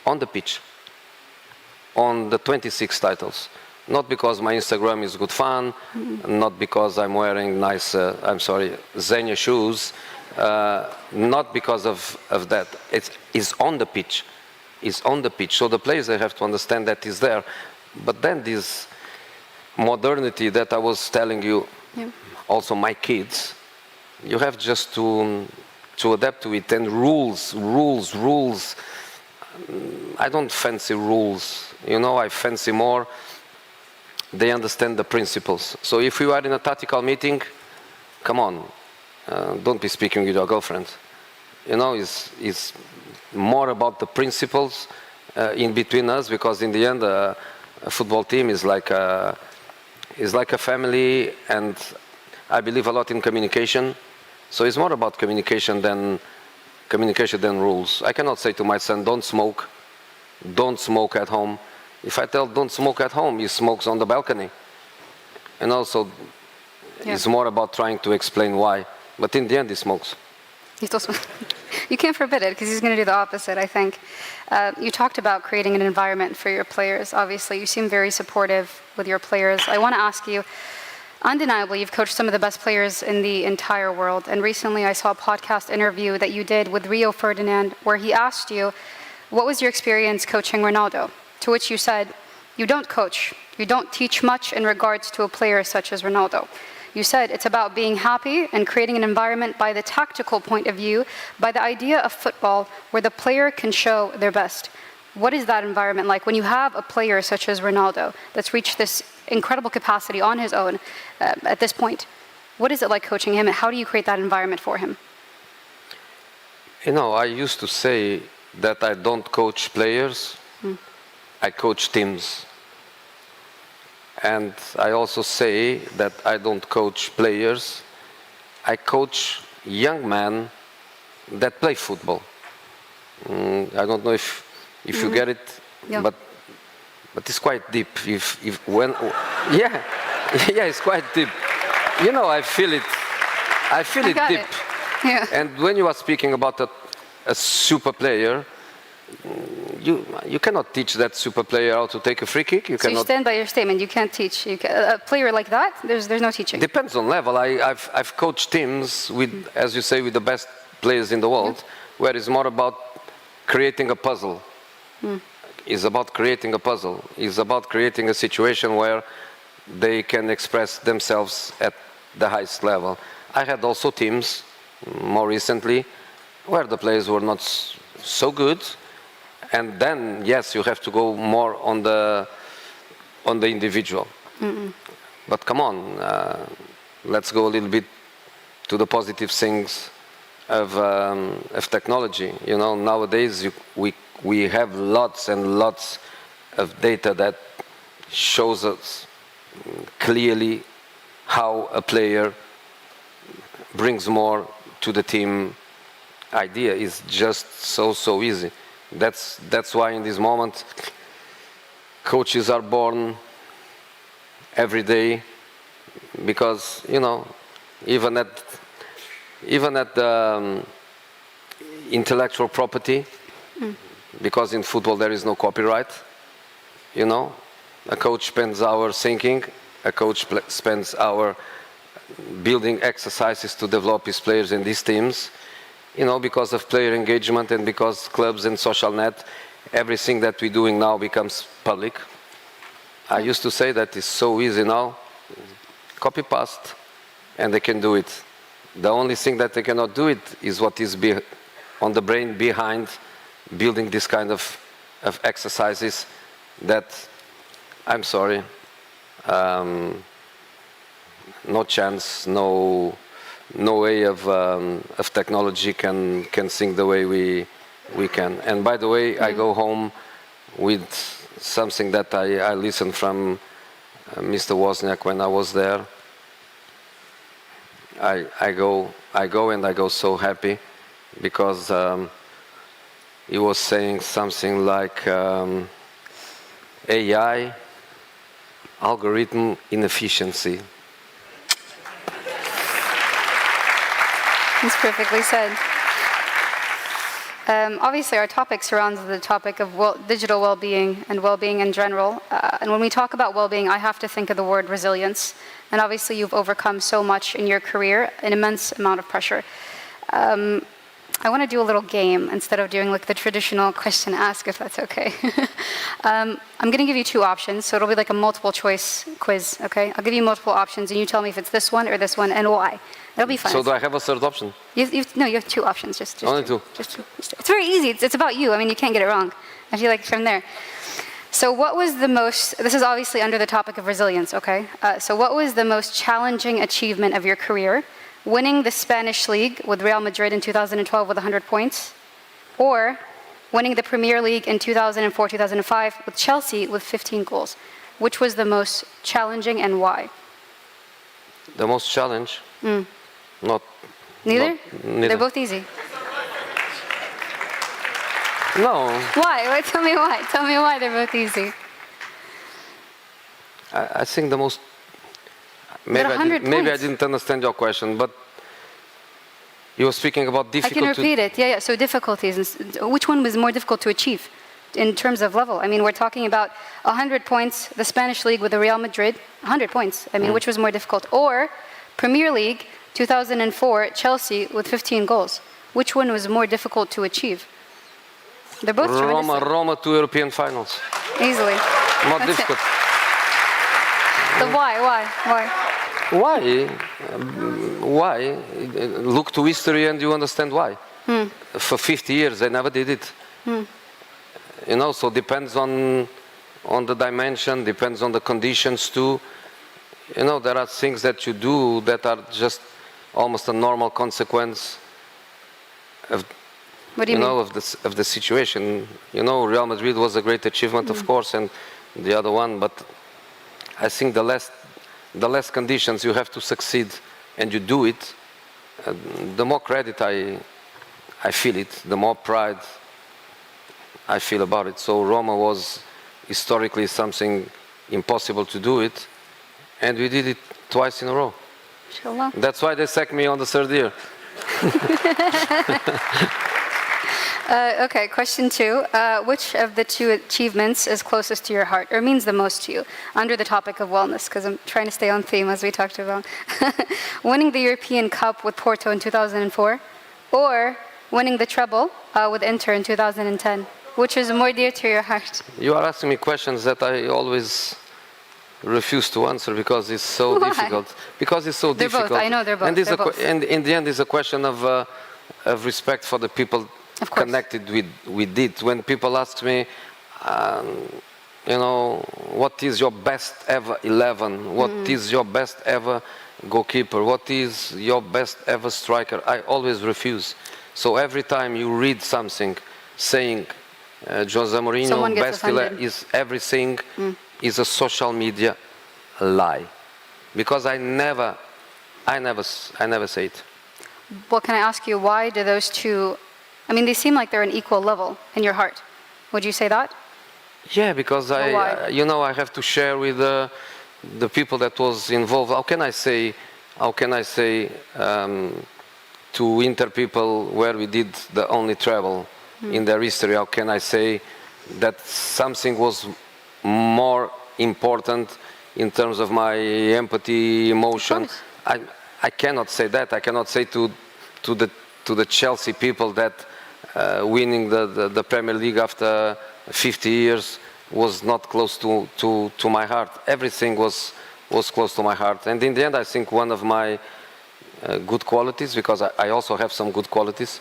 on the pitch, on the 26 titles. Not because my Instagram is good fun, not because I'm wearing nice, Zegna shoes, not because of that. It's on the pitch. It's on the pitch. So the players, they have to understand that is there. But then this modernity that I was telling you, also my kids, you have just to adapt to it. And rules. I don't fancy rules. You know, I fancy more, they understand the principles. So if you are in a tactical meeting, come on, don't be speaking with your girlfriend. You know, it's more about the principles in between us, because in the end, a football team is like a family, and I believe a lot in communication. So it's more about communication than rules. I cannot say to my son, don't smoke at home. If I tell don't smoke at home, he smokes on the balcony. And also, it's more about trying to explain why. But in the end, he smokes. You can't forbid it, because he's going to do the opposite, I think. You talked about creating an environment for your players. Obviously, you seem very supportive with your players. I want to ask you, undeniably, you've coached some of the best players in the entire world. And recently, I saw a podcast interview that you did with Rio Ferdinand, where he asked you, what was your experience coaching Ronaldo? To which you said, you don't coach. You don't teach much in regards to a player such as Ronaldo. You said it's about being happy and creating an environment by the tactical point of view, by the idea of football where the player can show their best. What is that environment like when you have a player such as Ronaldo that's reached this incredible capacity on his own at this point? What is it like coaching him, and how do you create that environment for him? You know, I used to say that I don't coach players, I coach teams. And I also say that I don't coach players, I coach young men that play football. I don't know if you get it, but it's quite deep. Yeah, it's quite deep. You know, I feel it deep. Yeah. And when you are speaking about a super player, you cannot teach that super player how to take a free kick. You So you cannot. stand by your statement. You can't teach. A player like that, there's no teaching. Depends on level. I've coached teams with, as you say, with the best players in the world, where it's more about creating a puzzle. It's about creating a puzzle. It's about creating a situation where they can express themselves at the highest level. I had also teams, more recently, where the players were not so good, and then yes, you have to go more on the individual. But come on, let's go a little bit to the positive things of technology. You know, nowadays we have lots and lots of data that shows us clearly how a player brings more to the team idea. Is just so easy. That's why in this moment coaches are born every day, because you know, even at the intellectual property, because in football there is no copyright. You know, a coach spends hours thinking, a coach spends hours building exercises to develop his players in these teams. You know, because of player engagement and because clubs and social net, everything that we're doing now becomes public. I used to say that it's so easy now, copy paste, and they can do it. The only thing that they cannot do it is what is on the brain behind building this kind of exercises that, I'm sorry, no chance, no way of technology can think the way we can. And by the way, I go home with something that I listened from Mr. Wozniak when I was there. I go and I go so happy, because he was saying something like AI, algorithm inefficiency. That's perfectly said. Obviously, our topic surrounds the topic of digital well-being and well-being in general. And when we talk about well-being, I have to think of the word resilience. And obviously, you've overcome so much in your career, an immense amount of pressure. I want to do a little game instead of doing like the traditional question ask, if that's okay. I'm going to give you two options, so it'll be like a multiple choice quiz, okay? I'll give you multiple options, and you tell me if it's this one or this one and why. It'll be fun. So do I have a third option? No, you have two options. Just Only two. Just two. It's very easy. It's about you. I mean, you can't get it wrong. I feel like from there. So what was the most, this is obviously under the topic of resilience, okay? So what was the most challenging achievement of your career? Winning the Spanish League with Real Madrid in 2012 with 100 points, or winning the Premier League in 2004-2005 with Chelsea with 15 goals. Which was the most challenging and why? The most challenge? Not. Neither? Neither. They're both easy. No. Why? Tell me why. Tell me why they're both easy. I think the most. Maybe I didn't understand your question, but you were speaking about difficulty. I can repeat it. Yeah. So difficulties. Which one was more difficult to achieve in terms of level? I mean, we're talking about 100 points, the Spanish League with the Real Madrid, 100 points. I mean, which was more difficult? Or Premier League, 2004, Chelsea with 15 goals. Which one was more difficult to achieve? They're both tremendous. Roma 2 European finals. Easily. More That's difficult. So why? Why? Look to history and you understand why. For 50 years they never did it. You know, so depends on the dimension, depends on the conditions too. You know, there are things that you do that are just almost a normal consequence of, what do you mean? of the situation. You know, Real Madrid was a great achievement, of course, and the other one, but I think the less conditions you have to succeed and you do it, the more credit I feel it, the more pride I feel about it. So Roma was historically something impossible to do it, and we did it twice in a row. Inshallah. That's why they sacked me on the third year. Okay, question 2. Which of the 2 achievements is closest to your heart, or means the most to you, under the topic of wellness? Because I'm trying to stay on theme, as we talked about. Winning the European Cup with Porto in 2004, or winning the treble with Inter in 2010? Which is more dear to your heart? You are asking me questions that I always refuse to answer because it's so Why? difficult. Because it's so They're difficult. both. I know they're both. And, They're both. and in the end, it's a question of respect for the people connected with it. When people ask me, you know, what is your best ever 11? What is your best ever goalkeeper? What is your best ever striker? I always refuse. So every time you read something saying Jose Mourinho best 11 is everything is a social media lie, because I never say it. Well, can I ask you, why do those 2? I mean, they seem like they're an equal level in your heart. Would you say that? Yeah, because you know, I have to share with the people that was involved. How can I say to Inter people, where we did the only travel in their history, how can I say that something was more important in terms of my empathy, emotion? I cannot say that. I cannot say to the Chelsea people that winning the Premier League after 50 years was not close to my heart. Everything was close to my heart. And in the end, I think one of my good qualities, because I also have some good qualities,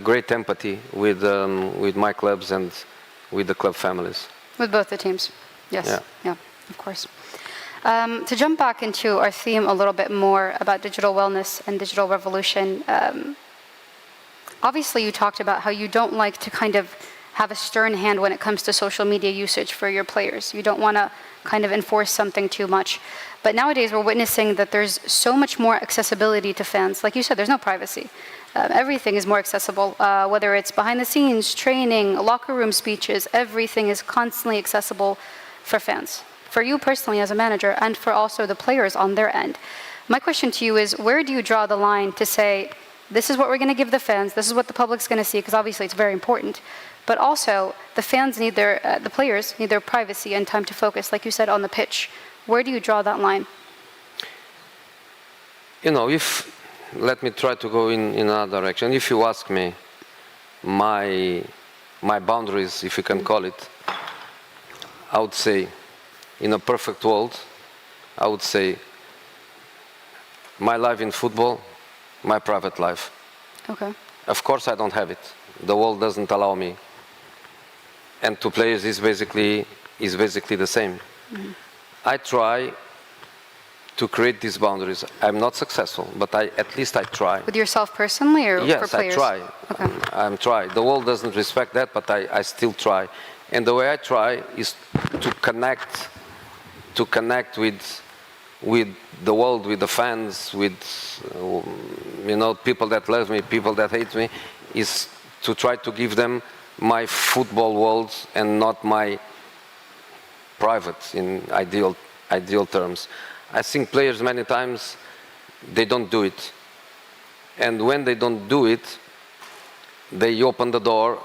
great empathy with my clubs and with the club families. With both the teams. Yes. Yeah, of course. To jump back into our theme a little bit more about digital wellness and digital revolution, obviously you talked about how you don't like to kind of have a stern hand when it comes to social media usage for your players. You don't want to kind of enforce something too much. But nowadays we're witnessing that there's so much more accessibility to fans. Like you said, there's no privacy. Everything is more accessible, whether it's behind the scenes, training, locker room speeches, everything is constantly accessible for fans. For you personally as a manager, and for also the players on their end. My question to you is, where do you draw the line to say, this is what we're going to give the fans, this is what the public's going to see, because obviously it's very important, but also the fans need the players need their privacy and time to focus, like you said, on the pitch. Where do you draw that line? You know, let me try to go in another direction. If you ask me my boundaries, if you can call it, I would say, in a perfect world, I would say my life in football, my private life. Okay. Of course I don't have it. The world doesn't allow me. And to players is basically the same. I try to create these boundaries. I'm not successful, but at least I try. With yourself personally, or for players? Yes, I try. Okay. I'm trying. The world doesn't respect that, but I still try. And the way I try is to connect with the world, with the fans, with people that love me, people that hate me, is to try to give them my football world and not my private, in ideal terms. I think players many times, they don't do it. And when they don't do it, they open the door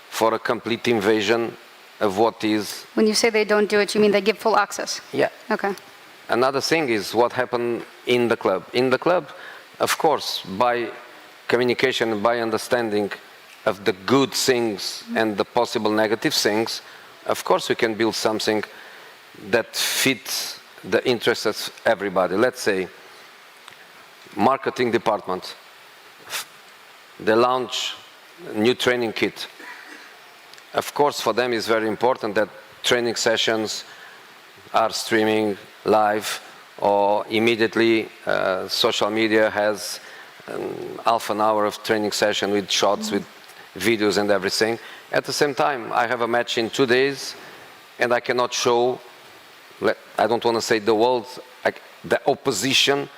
for a complete invasion of what is... When you say they don't do it, you mean they give full access? Yeah. Okay. Another thing is what happened in the club. In the club, of course, by communication, by understanding of the good things and the possible negative things, of course we can build something that fits the interests of everybody. Let's say, marketing department, they launch a new training kit. Of course, for them it's very important that training sessions are streaming live, or immediately social media has half an hour of training session with shots, with videos and everything. At the same time, I have a match in 2 days, and I cannot show, I don't want to say the world, the opposition,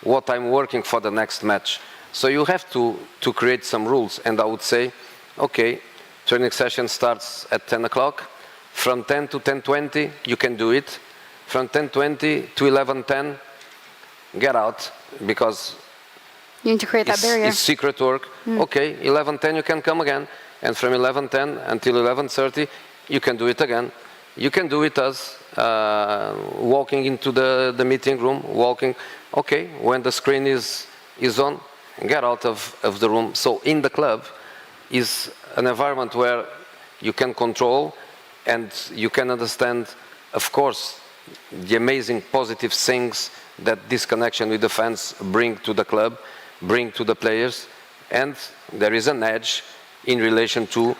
what I'm working for the next match. So you have to create some rules, and I would say, okay, training session starts at 10 o'clock. From 10 to 10:20, you can do it. From 10:20 to 11:10, get out, because You need to create that barrier. It's secret work. Okay, 11:10 you can come again, and from 11:10 until 11:30 you can do it again. You can do it as walking into the meeting room, walking. Okay, when the screen is on, get out of the room. So in the club is an environment where you can control and you can understand, of course, the amazing positive things that this connection with the fans bring to the club, bring to the players, and there is an edge in relation to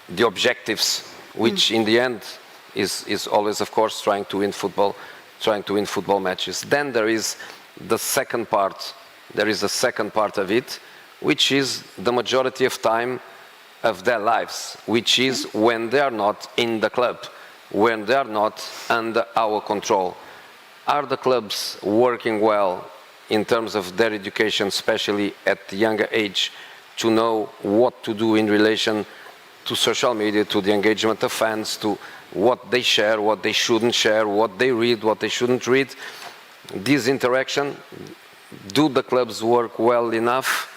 the objectives, which in the end is always, of course, trying to win football matches. Then there is the second part. There is a second part of it, which is the majority of time of their lives, which is when they are not in the club, when they are not under our control. Are the clubs working well in terms of their education, especially at the younger age, to know what to do in relation to social media, to the engagement of fans, to what they share, what they shouldn't share, what they read, what they shouldn't read? This interaction, do the clubs work well enough?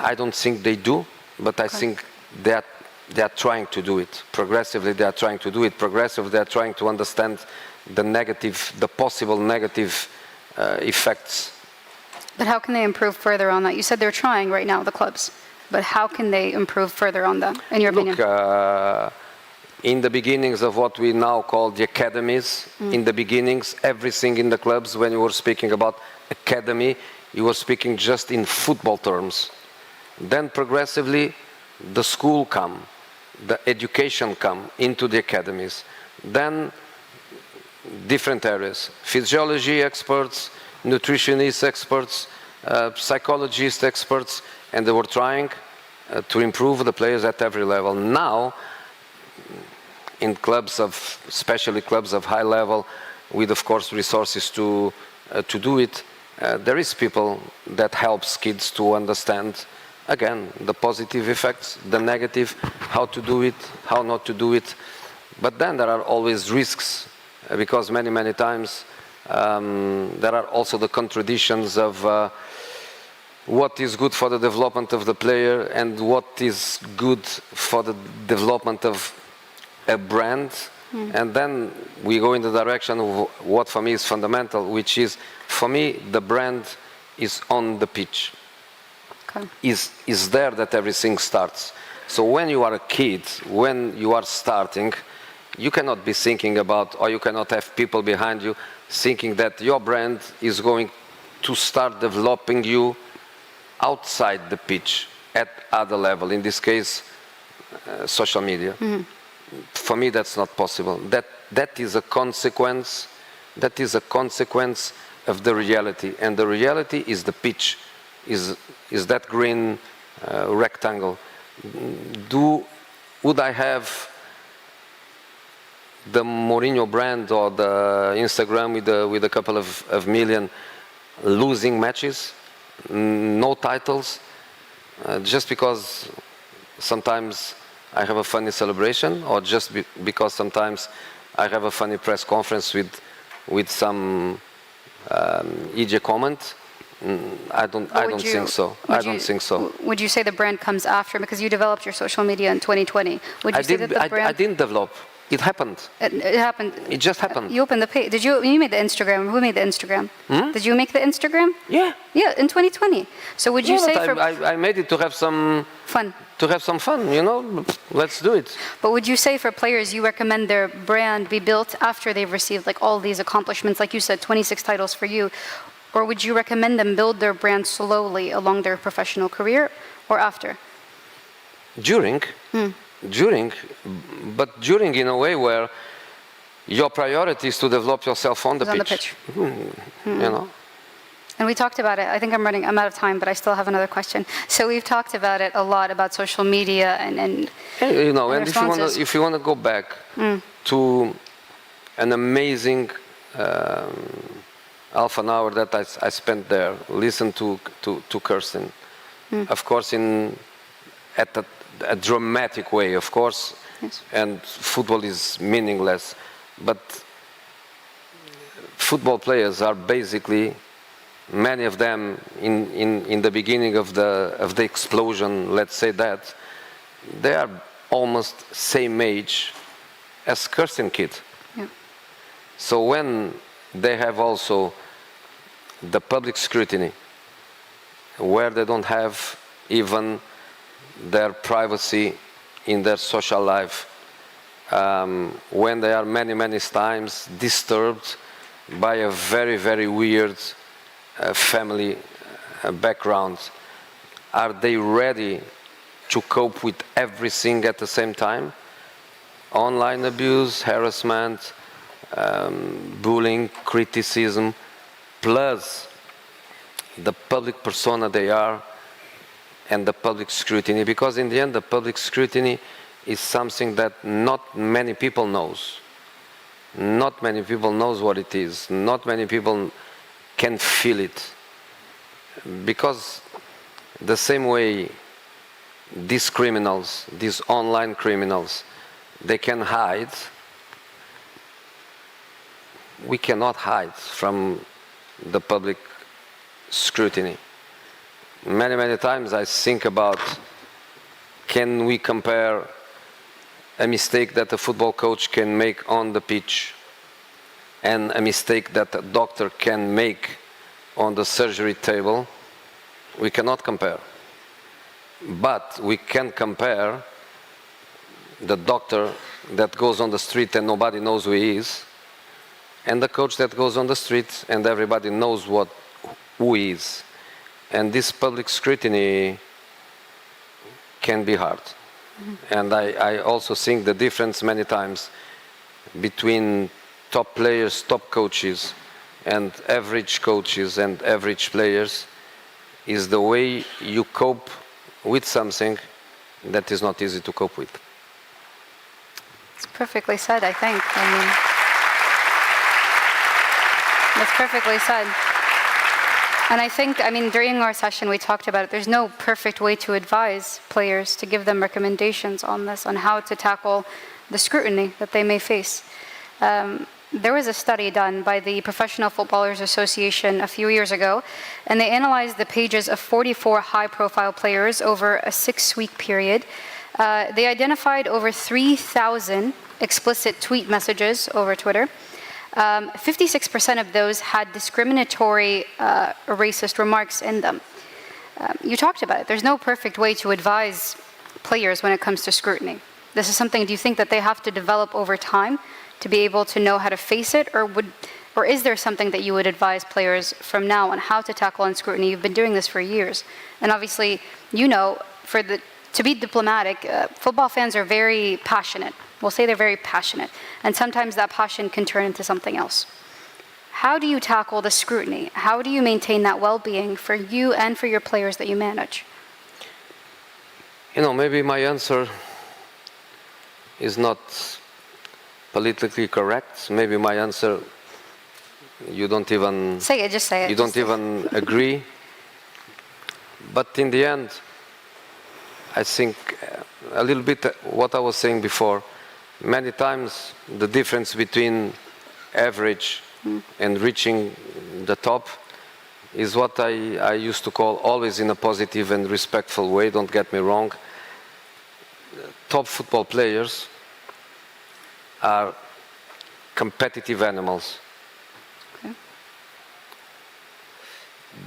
I don't think they do, but I think they are trying to do it. Progressively, they are trying to do it. Progressively, they are trying to understand the possible negative effects. But how can they improve further on that? You said they're trying right now, the clubs. But how can they improve further on that, in your opinion? Look, in the beginnings of what we now call the academies, in the beginnings, everything in the clubs, when you were speaking about academy, you were speaking just in football terms. Then progressively, the school come, the education come into the academies. Then different areas, physiology experts, nutritionist experts, psychologist experts, and they were trying to improve the players at every level. Now, in clubs especially clubs of high level, with of course resources to do it, there is people that helps kids to understand, again, the positive effects, the negative, how to do it, how not to do it. But then there are always risks, because many times there are also the contradictions of what is good for the development of the player and what is good for the development of a brand. And then we go in the direction of what for me is fundamental, which is, for me, the brand is on the pitch. Is there that everything starts. So when you are a kid, when you are starting, you cannot be thinking about, or you cannot have people behind you thinking that your brand is going to start developing you outside the pitch at other level, in this case, social media. For me, that's not possible. That is a consequence. That is a consequence of the reality, and the reality is the pitch, is that green rectangle. Would I have the Mourinho brand or the Instagram with a couple of million losing matches, no titles, just because sometimes I have a funny celebration, or just because sometimes I have a funny press conference with some EJ comment? I don't think so. I don't think so. Would you say the brand comes after, because you developed your social media in 2020? Would you say that the brand? I didn't develop. It happened. It happened. It just happened. You opened the page. Did you? You made the Instagram. Who made the Instagram? Did you make the Instagram? Yeah. Yeah, in 2020. So would you say I made it to have some fun? To have some fun, you know. Let's do it. But would you say for players, you recommend their brand be built after they've received like all these accomplishments, like you said, 26 titles for you, or would you recommend them build their brand slowly along their professional career, or after? During, but during in a way where your priority is to develop yourself on the pitch. You know. And we talked about it. I think I'm out of time, but I still have another question. So we've talked about it a lot, about social media and you know, and if you want to go back to an amazing half an hour that I spent there, listen to Kirsten, of course, at a dramatic way, of course, and football is meaningless, but football players are basically many of them in the beginning of the explosion, let's say that, they are almost same age as Kirsten kid. Yeah. So when they have also the public scrutiny, where they don't have even their privacy in their social life, when they are many times disturbed by a very weird family background, are they ready to cope with everything at the same time? Online abuse, harassment, bullying, criticism, plus the public persona they are and the public scrutiny, because in the end the public scrutiny is something that not many people knows. Not many people knows what it is. Not many people can feel it. Because the same way these criminals, these online criminals, they can hide, we cannot hide from the public scrutiny. Many times I think about, can we compare a mistake that a football coach can make on the pitch and a mistake that a doctor can make on the surgery table? We cannot compare. But we can compare the doctor that goes on the street and nobody knows who he is, and the coach that goes on the street and everybody knows who he is. And this public scrutiny can be hard. And I also think the difference many times between top players, top coaches, and average coaches and average players is the way you cope with something that is not easy to cope with. It's perfectly said, I think. That's perfectly said. And I think, during our session we talked about it. There's no perfect way to advise players, to give them recommendations on this, on how to tackle the scrutiny that they may face. There was a study done by the Professional Footballers Association a few years ago, and they analyzed the pages of 44 high-profile players over a 6-week period. They identified over 3,000 explicit tweet messages over Twitter. 56% of those had discriminatory racist remarks in them. You talked about it. There's no perfect way to advise players when it comes to scrutiny. This is something, do you think that they have to develop over time to be able to know how to face it? Or is there something that you would advise players from now on how to tackle on scrutiny? You've been doing this for years. And obviously, to be diplomatic, football fans are very passionate. We'll say they're very passionate. And sometimes that passion can turn into something else. How do you tackle the scrutiny? How do you maintain that well-being for you and for your players that you manage? Maybe my answer is not politically correct. Maybe my answer, you don't even... Say it, just say it. You don't even agree. But in the end, I think a little bit what I was saying before. Many times the difference between average and reaching the top is what I used to call, always in a positive and respectful way, don't get me wrong. Top football players are competitive animals. Okay.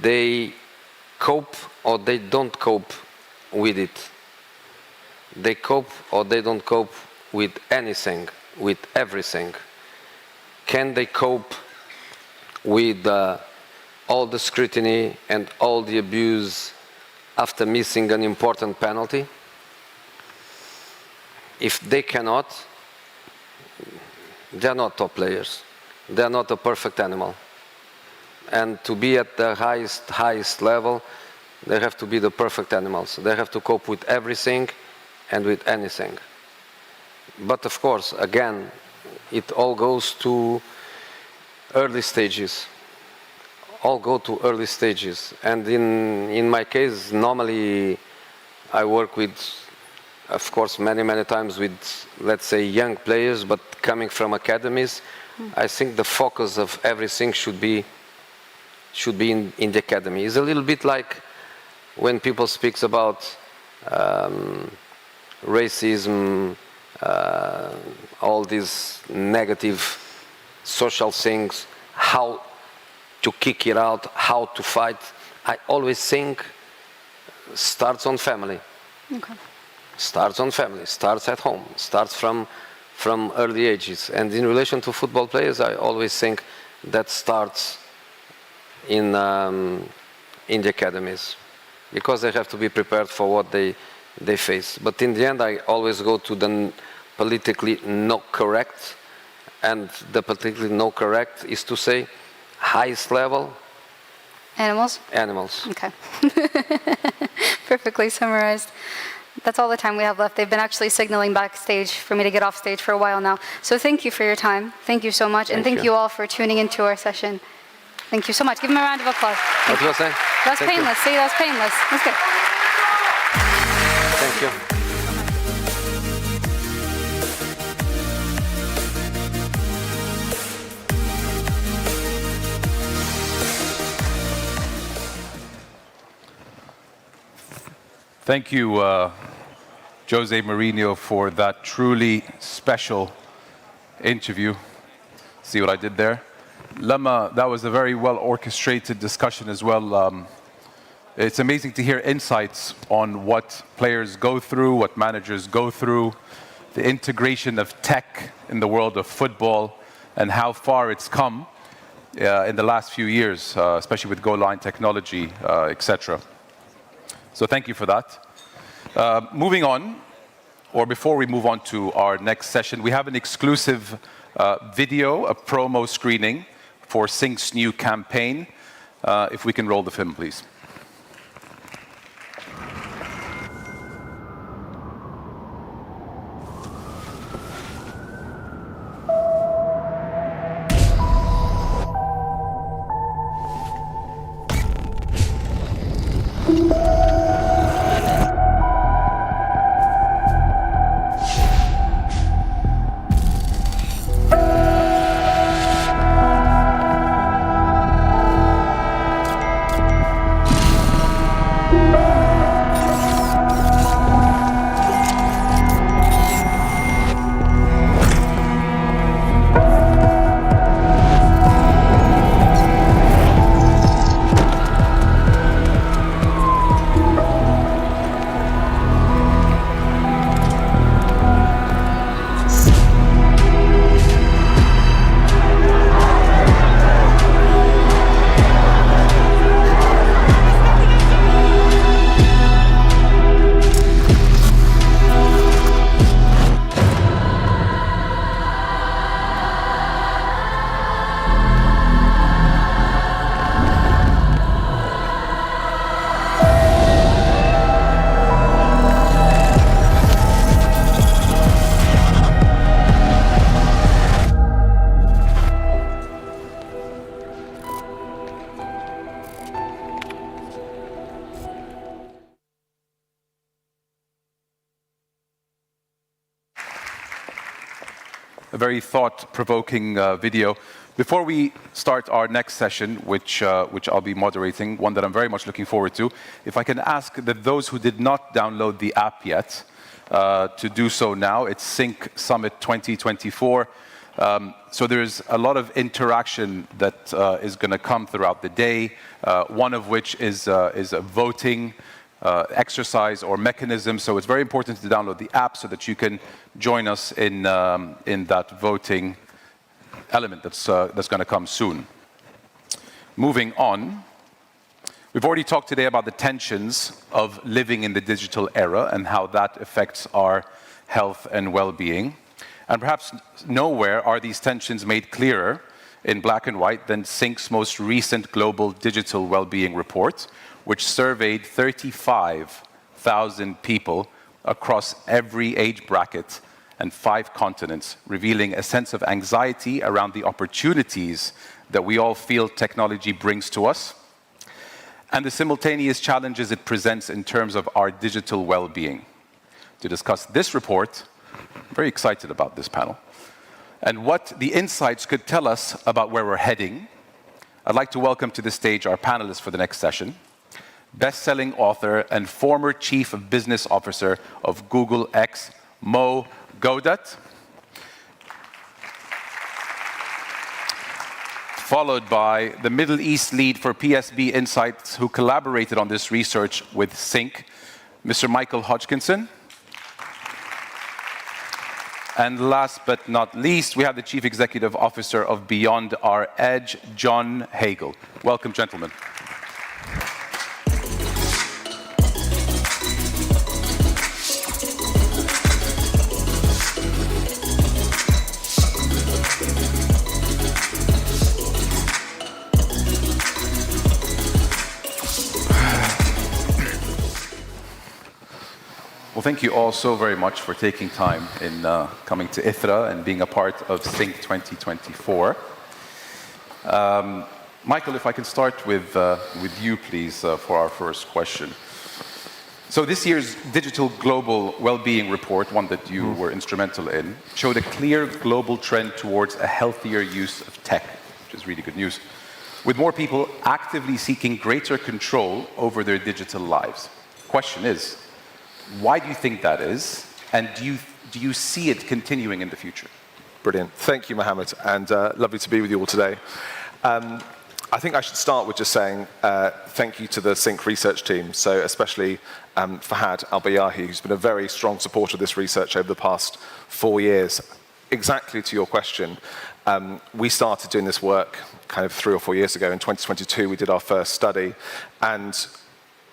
They cope or they don't cope with it. They cope or they don't cope with anything, with everything. Can they cope with all the scrutiny and all the abuse after missing an important penalty? If they cannot, they are not top players. They are not a perfect animal. And to be at the highest level, they have to be the perfect animals. They have to cope with everything and with anything. But of course, again, it all goes to early stages. All go to early stages. And in my case, normally I work with, of course, many times with, let's say, young players, but coming from academies, I think the focus of everything should be should be in the academy. It's a little bit like when people speak about racism, all these negative social things, how to kick it out, how to fight. I always think starts on family. Okay. Starts on family, starts at home, starts from early ages. And in relation to football players, I always think that starts in the academies, because they have to be prepared for what they face. But in the end, I always go to the politically not correct, and the politically not correct is to say highest level. Animals? Animals. Okay. Perfectly summarized. That's all the time we have left. They've been actually signaling backstage for me to get off stage for a while now. So thank you for your time. Thank you so much. And thank you all for tuning into our session. Thank you so much. Give them a round of applause. What was that? That's painless. See, that's painless. That's good. Thank you. Thank you, Jose Mourinho, for that truly special interview. See what I did there? Lama, that was a very well orchestrated discussion as well. It's amazing to hear insights on what players go through, what managers go through, the integration of tech in the world of football, and how far it's come in the last few years, especially with goal line technology, etc. So thank you for that. Moving on, or before we move on to our next session, we have an exclusive video, a promo screening for Sync's new campaign. If we can roll the film, please. A very thought-provoking video. Before we start our next session, which I'll be moderating, one that I'm very much looking forward to, if I can ask that those who did not download the app yet to do so now. It's Sync Summit 2024. So there's a lot of interaction that is going to come throughout the day, one of which is a voting exercise or mechanism. So it's very important to download the app so that you can join us in that voting element that's going to come soon. Moving on, we've already talked today about the tensions of living in the digital era and how that affects our health and well-being. And perhaps nowhere are these tensions made clearer in black and white than Sync's most recent global digital well-being report, which surveyed 35,000 people across every age bracket and 5 continents, revealing a sense of anxiety around the opportunities that we all feel technology brings to us, and the simultaneous challenges it presents in terms of our digital well-being. To discuss this report, I'm very excited about this panel, and what the insights could tell us about where we're heading, I'd like to welcome to the stage our panelists for the next session. Best-selling author and former Chief of Business Officer of Google X, Mo Gaudat. Followed by the Middle East lead for PSB Insights, who collaborated on this research with Sync, Mr. Michael Hodgkinson. And last but not least, we have the Chief Executive Officer of Beyond Our Edge, John Hagel. Welcome, gentlemen. Well, thank you all so very much for taking time in coming to ITHRA and being a part of Sync 2024. Michael, if I can start with you, please, for our first question. So this year's Digital Global Wellbeing Report, one that you were instrumental in, showed a clear global trend towards a healthier use of tech, which is really good news, with more people actively seeking greater control over their digital lives. Question is, why do you think that is, and do you see it continuing in the future? Brilliant. Thank you, Mohammed, and lovely to be with you all today. I think I should start with just saying thank you to the Sync research team, so especially Fahad Al-Bayahi, who's been a very strong supporter of this research over the past 4 years. Exactly to your question, we started doing this work kind of 3 or 4 years ago. In 2022, we did our first study, and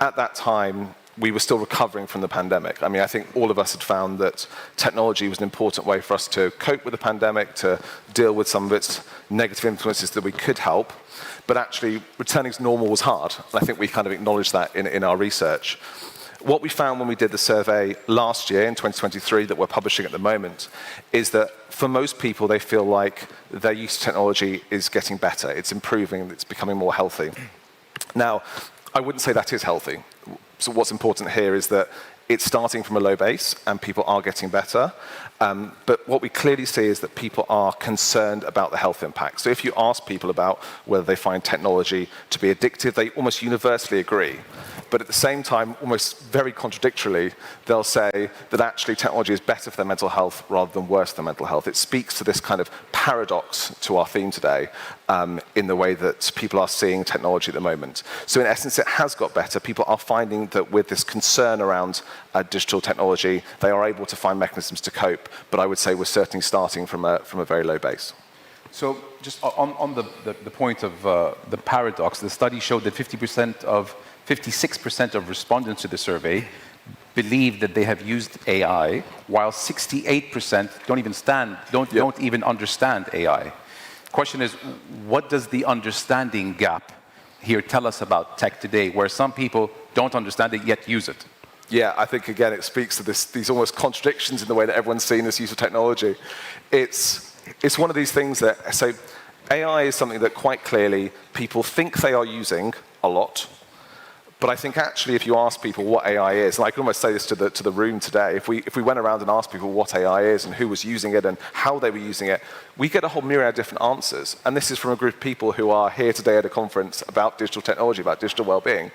at that time, we were still recovering from the pandemic. I mean, I think all of us had found that technology was an important way for us to cope with the pandemic, to deal with some of its negative influences that we could help. But actually, returning to normal was hard. And I think we kind of acknowledged that in our research. What we found when we did the survey last year, in 2023, that we're publishing at the moment, is that for most people, they feel like their use of technology is getting better. It's improving, it's becoming more healthy. Now, I wouldn't say that is healthy. So what's important here is that it's starting from a low base and people are getting better. But what we clearly see is that people are concerned about the health impact. So if you ask people about whether they find technology to be addictive, they almost universally agree. But at the same time, almost very contradictorily, they'll say that actually technology is better for their mental health rather than worse for their mental health. It speaks to this kind of paradox to our theme today in the way that people are seeing technology at the moment. So in essence, it has got better. People are finding that with this concern around digital technology, they are able to find mechanisms to cope. But I would say we're certainly starting from a very low base. So just on the point of the paradox, the study showed that 56% of respondents to the survey believe that they have used AI, while 68% don't even understand AI. Question is, what does the understanding gap here tell us about tech today, where some people don't understand it yet use it? Yeah, I think again it speaks to these almost contradictions in the way that everyone's seeing this use of technology. It's one of these things that, so AI is something that quite clearly people think they are using a lot. But I think actually if you ask people what AI is, and I can almost say this to the room today, if we went around and asked people what AI is and who was using it and how they were using it, we get a whole myriad of different answers. And this is from a group of people who are here today at a conference about digital technology, about digital well-being.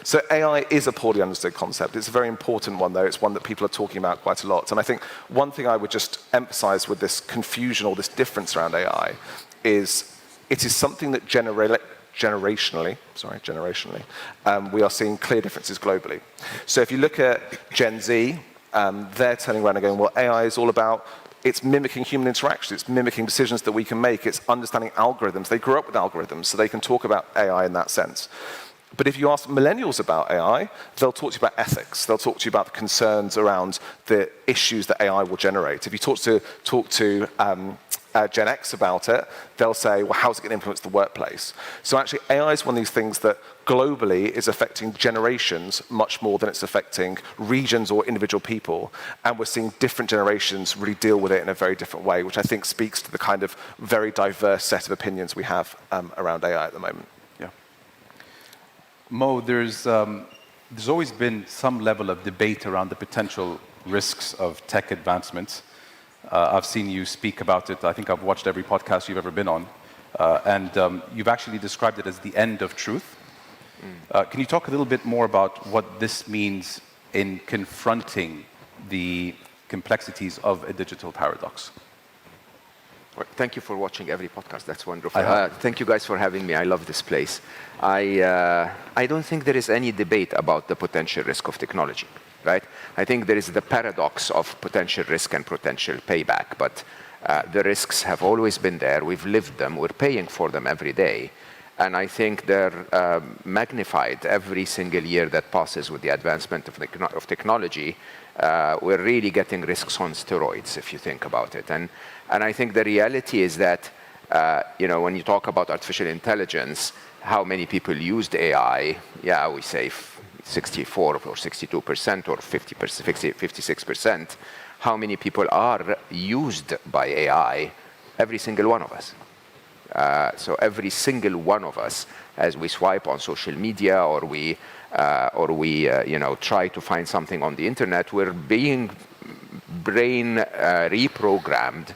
So AI is a poorly understood concept. It's a very important one, though. It's one that people are talking about quite a lot. And I think one thing I would just emphasize with this confusion or this difference around AI is it is something that generationally, we are seeing clear differences globally. So if you look at Gen Z, they're turning around and going, well, AI is all about, it's mimicking human interaction, it's mimicking decisions that we can make, it's understanding algorithms. They grew up with algorithms, so they can talk about AI in that sense. But if you ask millennials about AI, they'll talk to you about ethics. They'll talk to you about the concerns around the issues that AI will generate. If you talk to Gen X about it, they'll say, well, how's it going to influence the workplace? So actually, AI is one of these things that globally is affecting generations much more than it's affecting regions or individual people. And we're seeing different generations really deal with it in a very different way, which I think speaks to the kind of very diverse set of opinions we have around AI at the moment. Yeah. Mo, there's always been some level of debate around the potential risks of tech advancements. I've seen you speak about it. I think I've watched every podcast you've ever been on. and you've actually described it as the end of truth. Can you talk a little bit more about what this means in confronting the complexities of a digital paradox? Well, thank you for watching every podcast. That's wonderful. Thank you guys for having me. I love this place. I don't think there is any debate about the potential risk of technology, right? I think there is the paradox of potential risk and potential payback, but the risks have always been there. We've lived them. We're paying for them every day. And I think they're magnified every single year that passes with the advancement of technology. We're really getting risks on steroids, if you think about it. And I think the reality is that, when you talk about artificial intelligence, how many people used AI, we say 64 or 62% or 56%. How many people are used by AI? Every single one of us. So every single one of us, as we swipe on social media or we try to find something on the internet, we're being brain reprogrammed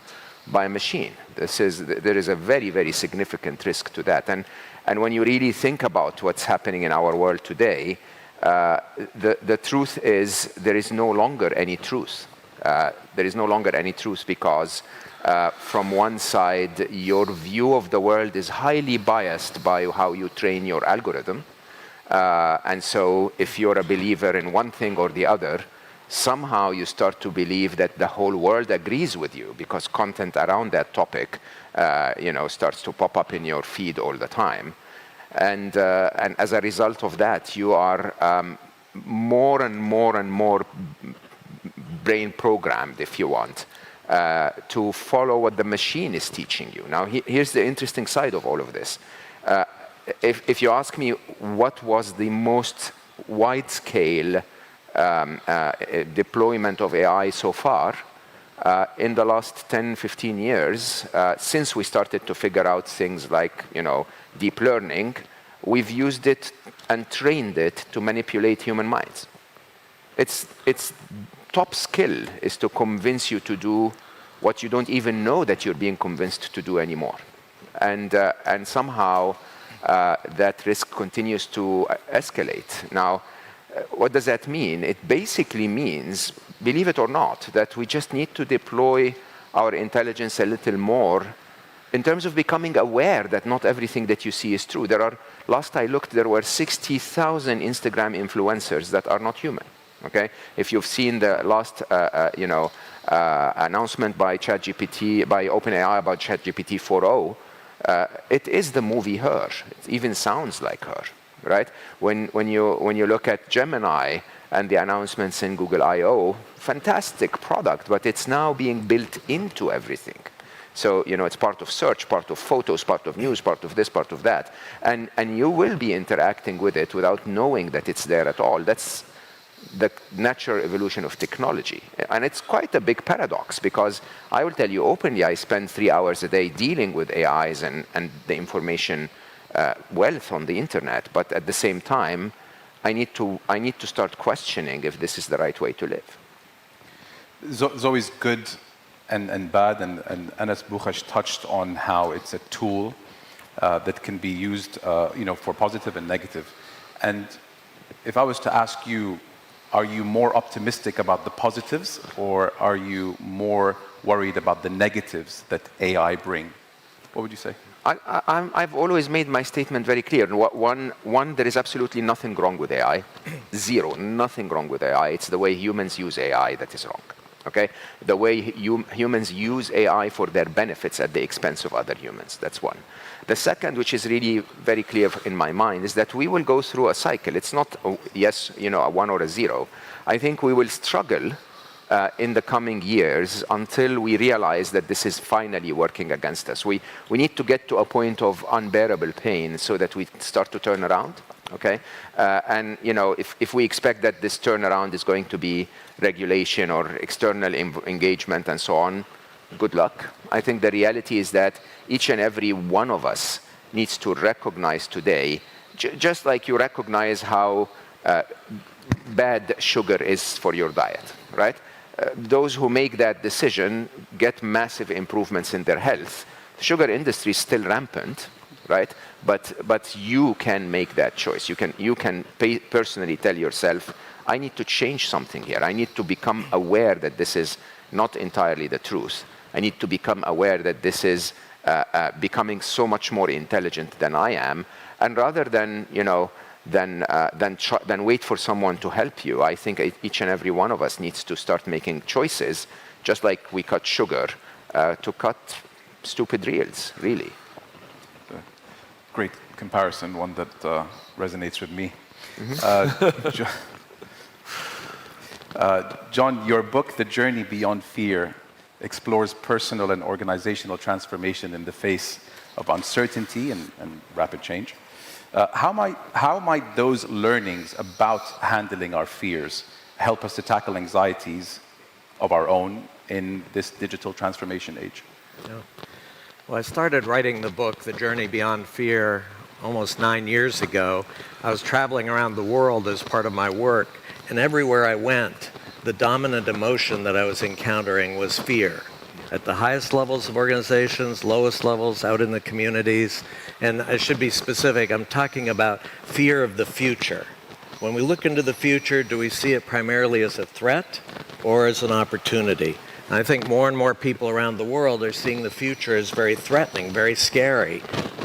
by a machine. There is a very, very significant risk to that. And when you really think about what's happening in our world today, the truth is there is no longer any truth. There is no longer any truth because from one side, your view of the world is highly biased by how you train your algorithm. And so if you're a believer in one thing or the other, somehow you start to believe that the whole world agrees with you because content around that topic starts to pop up in your feed all the time. And as a result of that, you are more and more brain programmed, if you want, to follow what the machine is teaching you. Now, here's the interesting side of all of this. If you ask me what was the most wide-scale deployment of AI so far, in the last 10, 15 years, since we started to figure out things like, deep learning, we've used it and trained it to manipulate human minds. Its top skill is to convince you to do what you don't even know that you're being convinced to do anymore. And somehow that risk continues to escalate. Now, what does that mean? It basically means, believe it or not, that we just need to deploy our intelligence a little more in terms of becoming aware that not everything that you see is true. Last I looked, there were 60,000 Instagram influencers that are not human. Okay? If you've seen the last, announcement by ChatGPT, by OpenAI about ChatGPT 4.0, it is the movie Her. It even sounds like her, right? When you look at Gemini and the announcements in Google I/O, fantastic product, but it's now being built into everything. So, it's part of search, part of photos, part of news, part of this, part of that. And you will be interacting with it without knowing that it's there at all. That's the natural evolution of technology. And it's quite a big paradox because I will tell you openly, I spend 3 hours a day dealing with AIs and the information wealth on the internet. But at the same time, I need to start questioning if this is the right way to live. There's always good and bad, and Anas Bukhash touched on how it's a tool that can be used for positive and negative. And if I was to ask you, are you more optimistic about the positives, or are you more worried about the negatives that AI bring? What would you say? I've always made my statement very clear. One, there is absolutely nothing wrong with AI. Zero, nothing wrong with AI. It's the way humans use AI that is wrong. Okay? The way humans use AI for their benefits at the expense of other humans. That's one. The second, which is really very clear in my mind, is that we will go through a cycle. It's not a 1 or a 0. I think we will struggle in the coming years until we realize that this is finally working against us. We need to get to a point of unbearable pain so that we start to turn around. Okay, and if we expect that this turnaround is going to be regulation or external engagement and so on, good luck. I think the reality is that each and every one of us needs to recognize today, just like you recognize how bad sugar is for your diet, right? those who make that decision get massive improvements in their health. The sugar industry is still rampant, right? But you can make that choice. You can personally tell yourself, I need to change something here. I need to become aware that this is not entirely the truth. I need to become aware that this is becoming so much more intelligent than I am. And rather than, than wait for someone to help you, I think each and every one of us needs to start making choices, just like we cut sugar, to cut stupid reels, really. Great comparison, one that resonates with me. John, your book, The Journey Beyond Fear, explores personal and organizational transformation in the face of uncertainty and rapid change. How might those learnings about handling our fears help us to tackle anxieties of our own in this digital transformation age? Yeah. Well, I started writing the book, The Journey Beyond Fear, almost 9 years ago. I was traveling around the world as part of my work, and everywhere I went, the dominant emotion that I was encountering was fear. At the highest levels of organizations, lowest levels out in the communities. And I should be specific, I'm talking about fear of the future. When we look into the future, do we see it primarily as a threat or as an opportunity? And I think more and more people around the world are seeing the future as very threatening, very scary.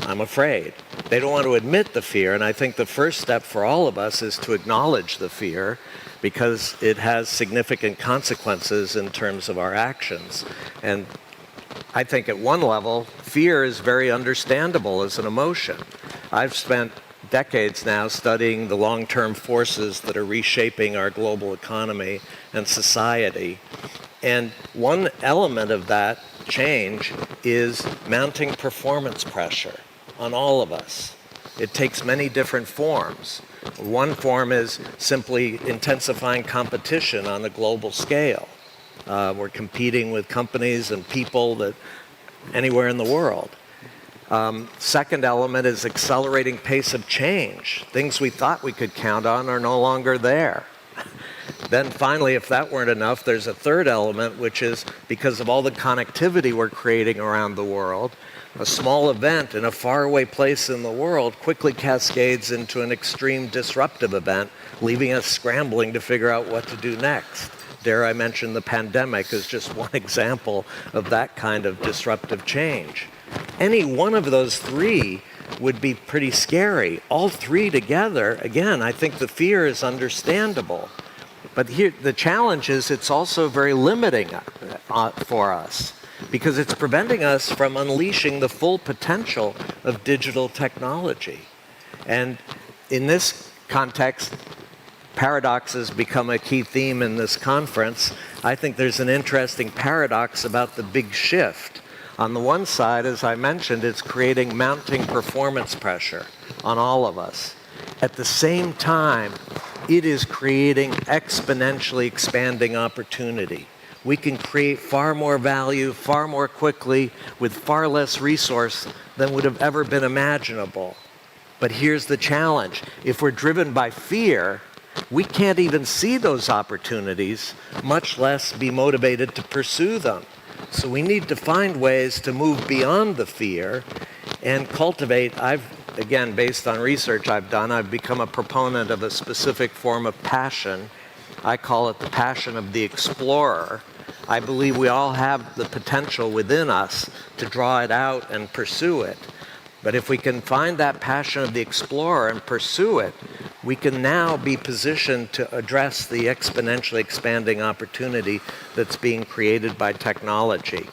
I'm afraid. They don't want to admit the fear, and I think the first step for all of us is to acknowledge the fear, because it has significant consequences in terms of our actions. And I think at one level, fear is very understandable as an emotion. I've spent decades now studying the long-term forces that are reshaping our global economy and society. And one element of that change is mounting performance pressure on all of us. It takes many different forms. One form is simply intensifying competition on a global scale. We're competing with companies and people that anywhere in the world. Second element is accelerating pace of change. Things we thought we could count on are no longer there. Then finally, if that weren't enough, there's a third element, which is because of all the connectivity we're creating around the world, a small event in a faraway place in the world quickly cascades into an extreme disruptive event, leaving us scrambling to figure out what to do next. Dare I mention the pandemic as just one example of that kind of disruptive change. Any one of those three would be pretty scary. All three together, again, I think the fear is understandable. But here, the challenge is it's also very limiting for us, because it's preventing us from unleashing the full potential of digital technology. And in this context, paradoxes become a key theme in this conference. I think there's an interesting paradox about the big shift. On the one side, as I mentioned, it's creating mounting performance pressure on all of us. At the same time, it is creating exponentially expanding opportunity. We can create far more value, far more quickly, with far less resource than would have ever been imaginable. But here's the challenge. If we're driven by fear, we can't even see those opportunities, much less be motivated to pursue them. So we need to find ways to move beyond the fear and cultivate. Again, based on research I've done, I've become a proponent of a specific form of passion. I call it the passion of the explorer. I believe we all have the potential within us to draw it out and pursue it. But if we can find that passion of the explorer and pursue it, we can now be positioned to address the exponentially expanding opportunity that's being created by technology.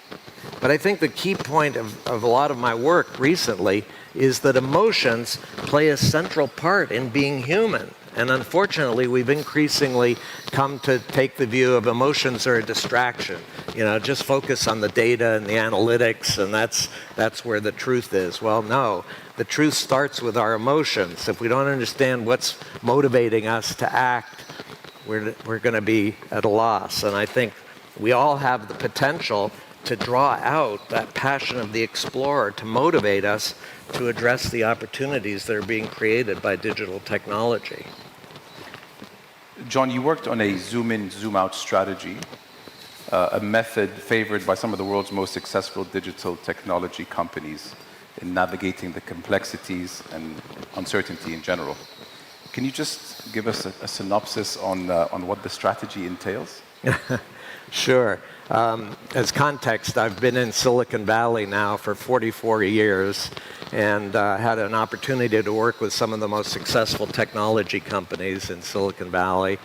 But I think the key point of a lot of my work recently is that emotions play a central part in being human. And unfortunately, we've increasingly come to take the view of emotions are a distraction. Just focus on the data and the analytics, and that's where the truth is. Well, no, the truth starts with our emotions. If we don't understand what's motivating us to act, we're going to be at a loss. And I think we all have the potential to draw out that passion of the explorer to motivate us to address the opportunities that are being created by digital technology. John, you worked on a zoom-in, zoom-out strategy a method favored by some of the world's most successful digital technology companies in navigating the complexities and uncertainty in general. Can you just give us a synopsis on what the strategy entails? Sure. As context, I've been in Silicon Valley now for 44 years and had an opportunity to work with some of the most successful technology companies in Silicon Valley.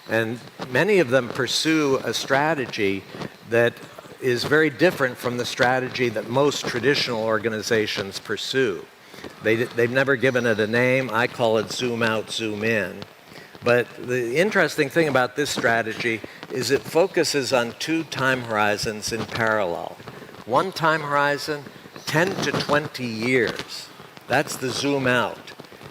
And many of them pursue a strategy that is very different from the strategy that most traditional organizations pursue. They've never given it a name. I call it zoom out, zoom in. But the interesting thing about this strategy is it focuses on 2 time horizons in parallel. One time horizon, 10 to 20 years. That's the zoom out.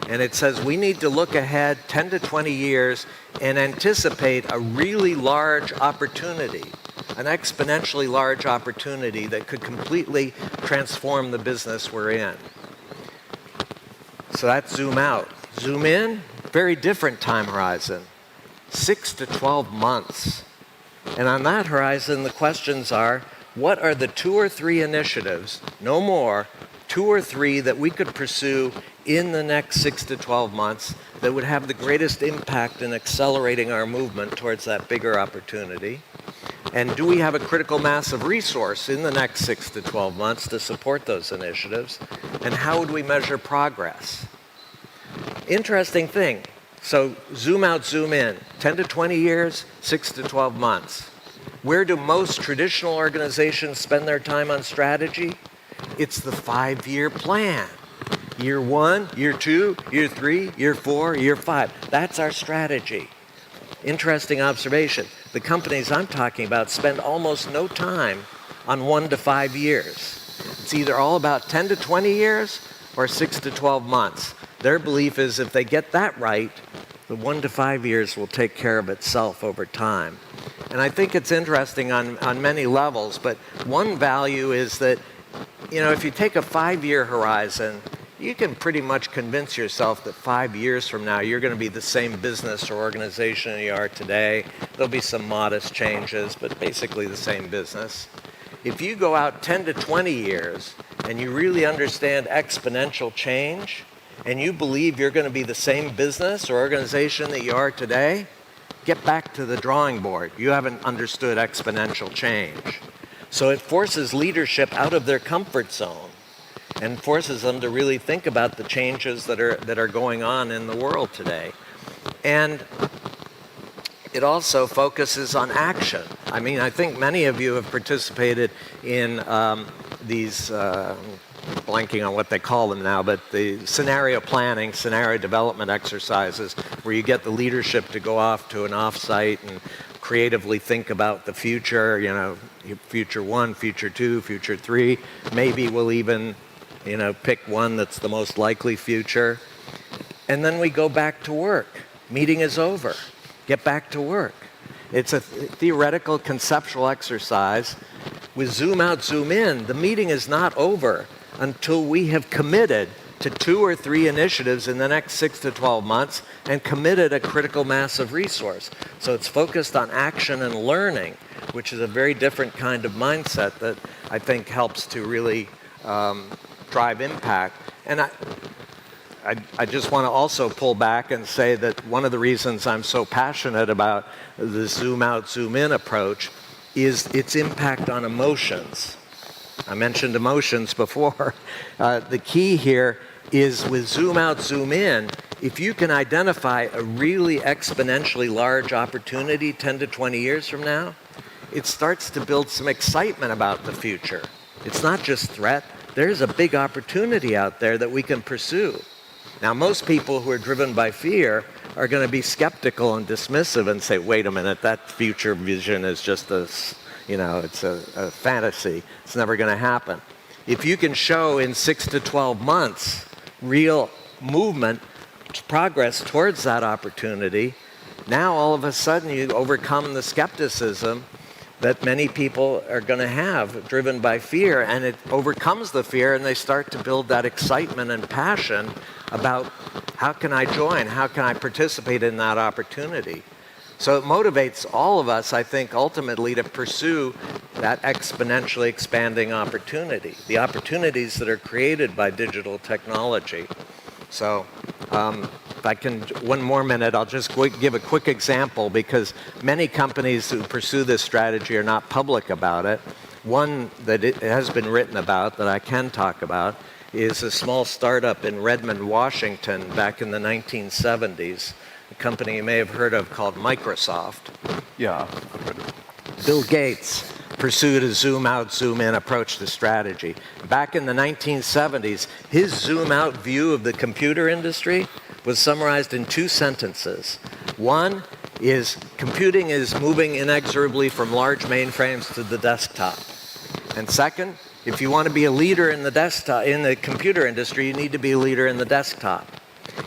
And it says we need to look ahead 10 to 20 years and anticipate a really large opportunity, an exponentially large opportunity that could completely transform the business we're in. So that's zoom out. Zoom in, very different time horizon, 6 to 12 months. And on that horizon, the questions are, what are the 2 or 3 initiatives, no more, 2 or 3 that we could pursue in the next 6 to 12 months that would have the greatest impact in accelerating our movement towards that bigger opportunity? And do we have a critical mass of resource in the next 6 to 12 months to support those initiatives? And how would we measure progress? Interesting thing. So zoom out, zoom in. 10 to 20 years, 6 to 12 months. Where do most traditional organizations spend their time on strategy? It's the 5-year plan. Year 1, year 2, year 3, year 4, year 5. That's our strategy. Interesting observation. The companies I'm talking about spend almost no time on 1 to 5 years. It's either all about 10 to 20 years or 6 to 12 months. Their belief is if they get that right, the 1 to 5 years will take care of itself over time. And I think it's interesting on many levels, but one value is that, if you take a 5-year horizon, you can pretty much convince yourself that 5 years from now, you're going to be the same business or organization you are today. There'll be some modest changes, but basically the same business. If you go out 10 to 20 years and you really understand exponential change, and you believe you're going to be the same business or organization that you are today, get back to the drawing board. You haven't understood exponential change. So it forces leadership out of their comfort zone and forces them to really think about the changes that are going on in the world today. And it also focuses on action. I mean, I think many of you have participated in these blanking on what they call them now, but the scenario planning, scenario development exercises where you get the leadership to go off to an offsite and creatively think about the future, future 1, future 2, future 3. Maybe we'll even, pick one that's the most likely future. And then we go back to work. Meeting is over. Get back to work. It's a theoretical conceptual exercise. With zoom out, zoom in, the meeting is not over until we have committed to 2 or 3 initiatives in the next 6 to 12 months and committed a critical mass of resource. So it's focused on action and learning, which is a very different kind of mindset that I think helps to really drive impact. And I just want to also pull back and say that one of the reasons I'm so passionate about the zoom out, zoom in approach is its impact on emotions. I mentioned emotions before. The key here is with zoom out, zoom in, if you can identify a really exponentially large opportunity 10 to 20 years from now, it starts to build some excitement about the future. It's not just threat. There's a big opportunity out there that we can pursue. Now, most people who are driven by fear are going to be skeptical and dismissive and say, wait a minute, that future vision is just it's a fantasy. It's never going to happen. If you can show in 6 to 12 months real movement, progress towards that opportunity, now all of a sudden you overcome the skepticism that many people are going to have driven by fear, and it overcomes the fear and they start to build that excitement and passion about how can I join, how can I participate in that opportunity. So it motivates all of us, I think, ultimately to pursue that exponentially expanding opportunity, the opportunities that are created by digital technology. So if I can, one more minute, I'll just give a quick example, because many companies who pursue this strategy are not public about it. One that it has been written about that I can talk about is a small startup in Redmond, Washington, back in the 1970s, a company you may have heard of called Microsoft. Yeah. Bill Gates pursued a zoom out, zoom in approach to strategy. Back in the 1970s, his zoom out view of the computer industry was summarized in 2 sentences. One is computing is moving inexorably from large mainframes to the desktop. And second, if you want to be a leader in the desktop, in the computer industry, you need to be a leader in the desktop.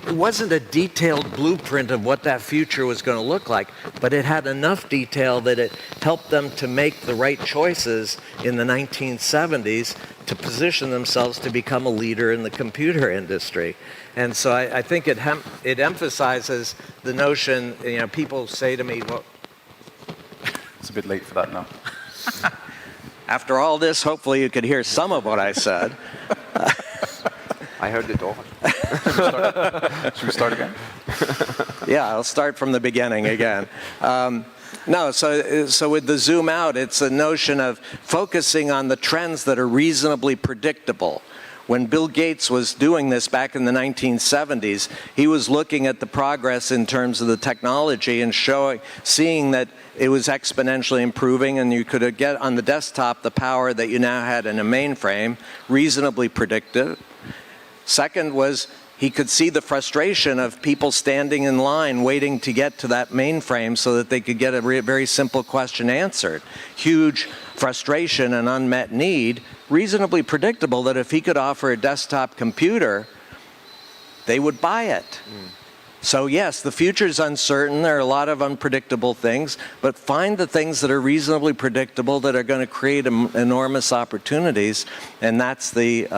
It wasn't a detailed blueprint of what that future was going to look like, but it had enough detail that it helped them to make the right choices in the 1970s to position themselves to become a leader in the computer industry. And so I think it emphasizes the notion, people say to me, well, it's a bit late for that now. After all this, hopefully you could hear some of what I said. I heard it all. Should we start again? Yeah, I'll start from the beginning again. So with the zoom out, it's a notion of focusing on the trends that are reasonably predictable. When Bill Gates was doing this back in the 1970s, he was looking at the progress in terms of the technology and seeing that it was exponentially improving, and you could get on the desktop the power that you now had in a mainframe, reasonably predictive. Second was he could see the frustration of people standing in line waiting to get to that mainframe so that they could get a very simple question answered. Huge frustration and unmet need, reasonably predictable that if he could offer a desktop computer, they would buy it. So yes, the future's uncertain. There are a lot of unpredictable things, but find the things that are reasonably predictable that are going to create enormous opportunities, and that's the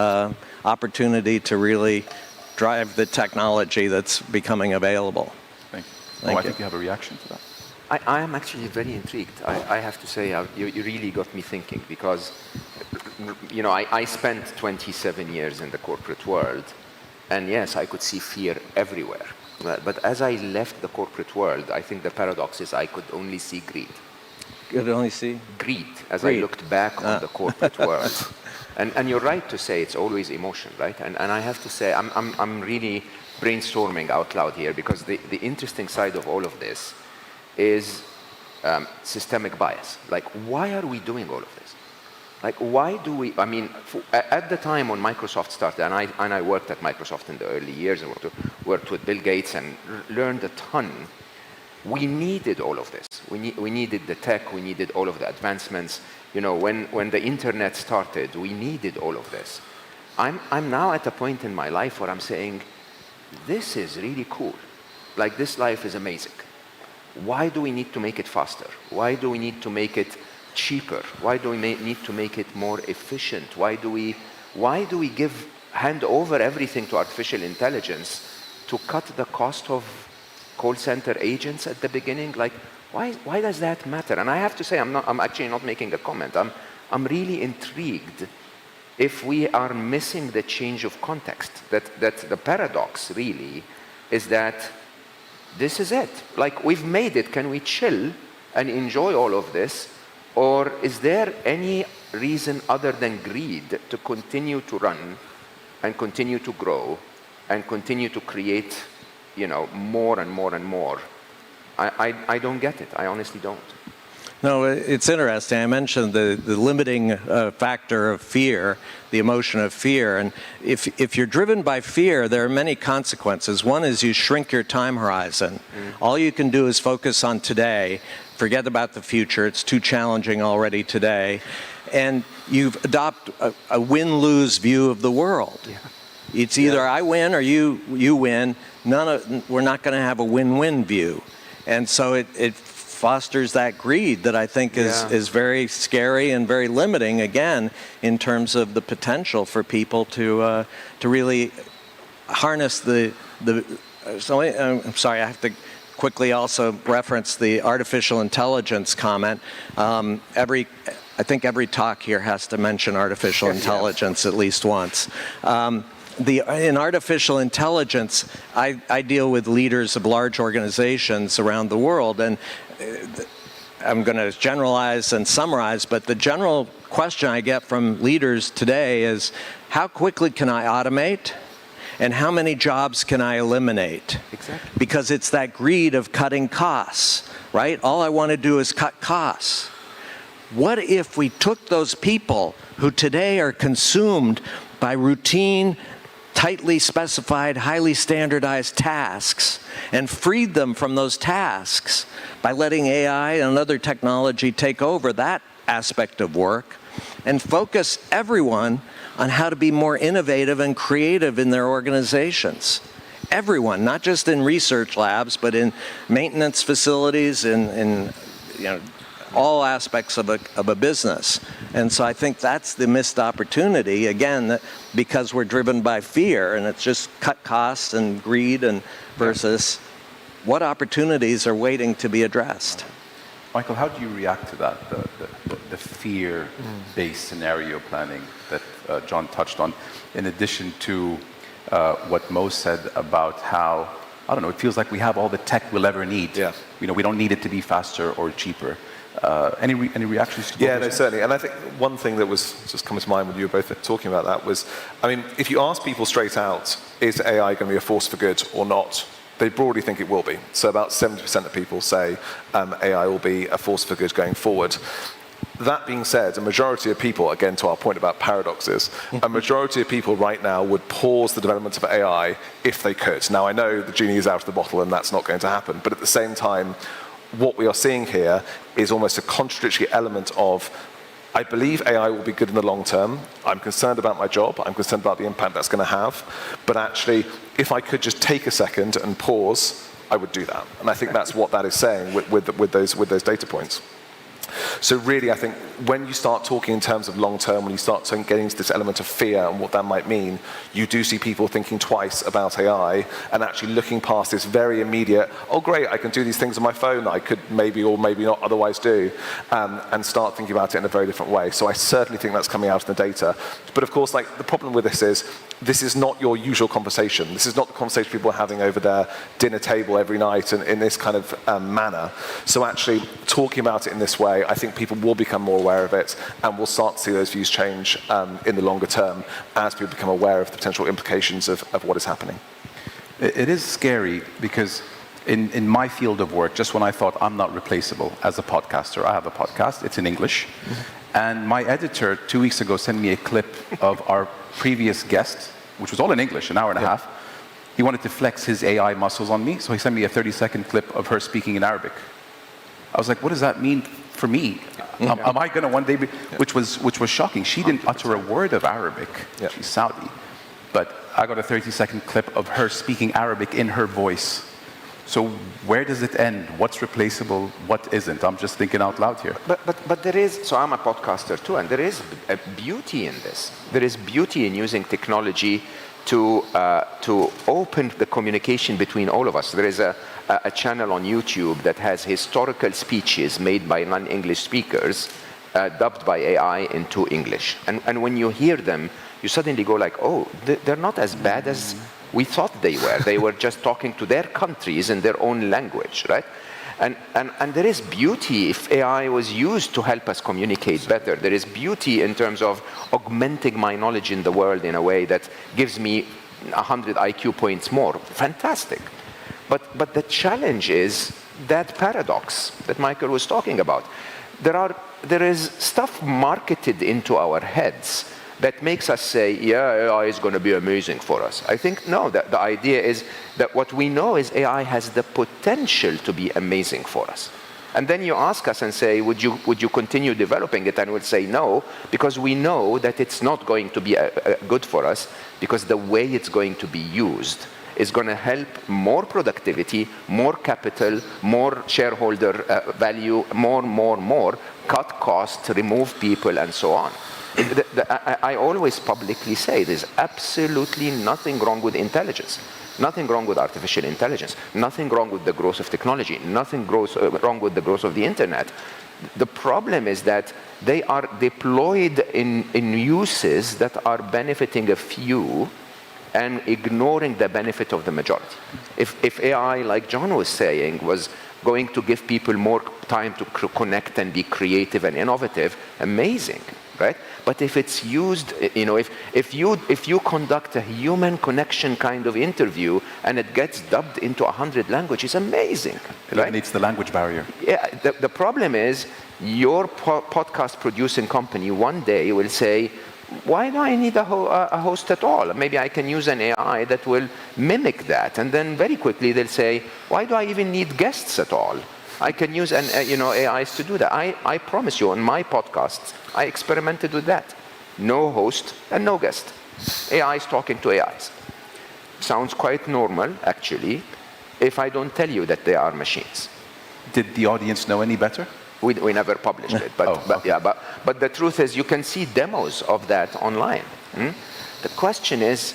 opportunity to really drive the technology that's becoming available. Thank you. I think you have a reaction to that. I am actually very intrigued. I have to say, you really got me thinking, because I spent 27 years in the corporate world, and yes, I could see fear everywhere. But as I left the corporate world, I think the paradox is I could only see greed. You could only see? Greed, as I looked back on the corporate world. And you're right to say it's always emotion, right? And I have to say, I'm really brainstorming out loud here, because the interesting side of all of this is systemic bias. Like, why are we doing all of this? Like, why do we, at the time when Microsoft started, and I worked at Microsoft in the early years, and worked with Bill Gates and learned a ton, we needed all of this. We needed the tech, we needed all of the advancements. When the internet started, we needed all of this. I'm now at a point in my life where I'm saying, this is really cool. Like, this life is amazing. Why do we need to make it faster? Why do we need to make it cheaper? Why do we need to make it more efficient? Why do we hand over everything to artificial intelligence to cut the cost of call center agents at the beginning? Like, why does that matter? And I have to say, I'm actually not making a comment. I'm really intrigued if we are missing the change of context. That the paradox really is that this is it. Like, we've made it. Can we chill and enjoy all of this? Or is there any reason other than greed to continue to run and continue to grow and continue to create, more and more and more? I don't get it. I honestly don't. No, it's interesting. I mentioned the limiting factor of fear, the emotion of fear. And if you're driven by fear, there are many consequences. One is you shrink your time horizon. All you can do is focus on today. Forget about the future. It's too challenging already today. And you adopt a win-lose view of the world. Yeah. It's either I win or you win. We're not going to have a win-win view. And so it fosters that greed that I think is very scary and very limiting, again, in terms of the potential for people to really harness I'm sorry, I have to quickly also reference the artificial intelligence comment. I think every talk here has to mention artificial intelligence at least once. In artificial intelligence, I deal with leaders of large organizations around the world, and I'm going to generalize and summarize, but the general question I get from leaders today is, how quickly can I automate? And how many jobs can I eliminate? Exactly. Because it's that greed of cutting costs, right? All I want to do is cut costs. What if we took those people who today are consumed by routine, tightly specified, highly standardized tasks and freed them from those tasks by letting AI and other technology take over that aspect of work and focus everyone on how to be more innovative and creative in their organizations. Everyone, not just in research labs, but in maintenance facilities, in all aspects of a business. And so I think that's the missed opportunity, again, because we're driven by fear, and it's just cut costs and greed and versus what opportunities are waiting to be addressed. Michael, how do you react to that, the fear-based scenario planning that John touched on, in addition to what Mo said about how, I don't know, it feels like we have all the tech we'll ever need. Yeah. We don't need it to be faster or cheaper. Any reactions to both? Yeah, no, certainly. And I think one thing that was just coming to mind when you were both talking about that was, I mean, if you ask people straight out, is AI going to be a force for good or not? They broadly think it will be. So about 70% of people say AI will be a force for good going forward. That being said, a majority of people, again to our point about paradoxes, a majority of people right now would pause the development of AI if they could. Now I know the genie is out of the bottle and that's not going to happen, but at the same time, what we are seeing here is almost a contradictory element of, I believe AI will be good in the long term. I'm concerned about my job. I'm concerned about the impact that's going to have. But actually, if I could just take a second and pause, I would do that. And I think that's what that is saying with those data points. So really, I think when you start talking in terms of long term, when you start getting into this element of fear and what that might mean, you do see people thinking twice about AI and actually looking past this very immediate, oh great, I can do these things on my phone that I could maybe or maybe not otherwise do, and start thinking about it in a very different way. So I certainly think that's coming out in the data. But of course, like, the problem with this is not your usual conversation. This is not the conversation people are having over their dinner table every night and in this kind of manner. So actually talking about it in this way, I think people will become more aware of it, and we'll start to see those views change in the longer term as people become aware of the potential implications of what is happening. It is scary because in my field of work, just when I thought I'm not replaceable as a podcaster, I have a podcast, it's in English, and my editor 2 weeks ago sent me a clip of our previous guest, which was all in English, an hour and a half. He wanted to flex his AI muscles on me, so he sent me a 30-second clip of her speaking in Arabic. I was like, what does that mean for me? Am I going to one day be, which was shocking. She didn't utter a word of Arabic. She's Saudi. But I got a 30-second clip of her speaking Arabic in her voice. So where does it end? What's replaceable? What isn't? I'm just thinking out loud here. But there is, so I'm a podcaster too, and there is a beauty in this. There is beauty in using technology to open the communication between all of us. There is a channel on YouTube that has historical speeches made by non-English speakers, dubbed by AI into English. And when you hear them, you suddenly go like, oh, they're not as bad as we thought they were. They were just talking to their countries in their own language, right? And there is beauty if AI was used to help us communicate better. There is beauty in terms of augmenting my knowledge in the world in a way that gives me 100 IQ points more. Fantastic. But the challenge is that paradox that Michael was talking about. There is stuff marketed into our heads that makes us say, yeah, AI is going to be amazing for us. I think, no, the idea is that what we know is AI has the potential to be amazing for us. And then you ask us and say, would you continue developing it? And we'll say no, because we know that it's not going to be good for us, because the way it's going to be used is going to help more productivity, more capital, more shareholder value, more, cut costs, remove people, and so on. I always publicly say there's absolutely nothing wrong with intelligence. Nothing wrong with artificial intelligence. Nothing wrong with the growth of technology. Nothing wrong with the growth of the internet. The problem is that they are deployed in uses that are benefiting a few and ignoring the benefit of the majority. If AI, like John was saying, was going to give people more time to connect and be creative and innovative, amazing, right? But if it's used, if you conduct a human connection kind of interview and it gets dubbed into 100 languages, amazing. It eliminates the language barrier. Yeah, the problem is your podcast producing company one day will say, why do I need a host at all? Maybe I can use an AI that will mimic that. And then very quickly they'll say, why do I even need guests at all? I can use AIs to do that. I promise you, on my podcasts, I experimented with that. No host and no guest. AIs talking to AIs. Sounds quite normal, actually, if I don't tell you that they are machines. Did the audience know any better? We never published it, but the truth is you can see demos of that online. The question is,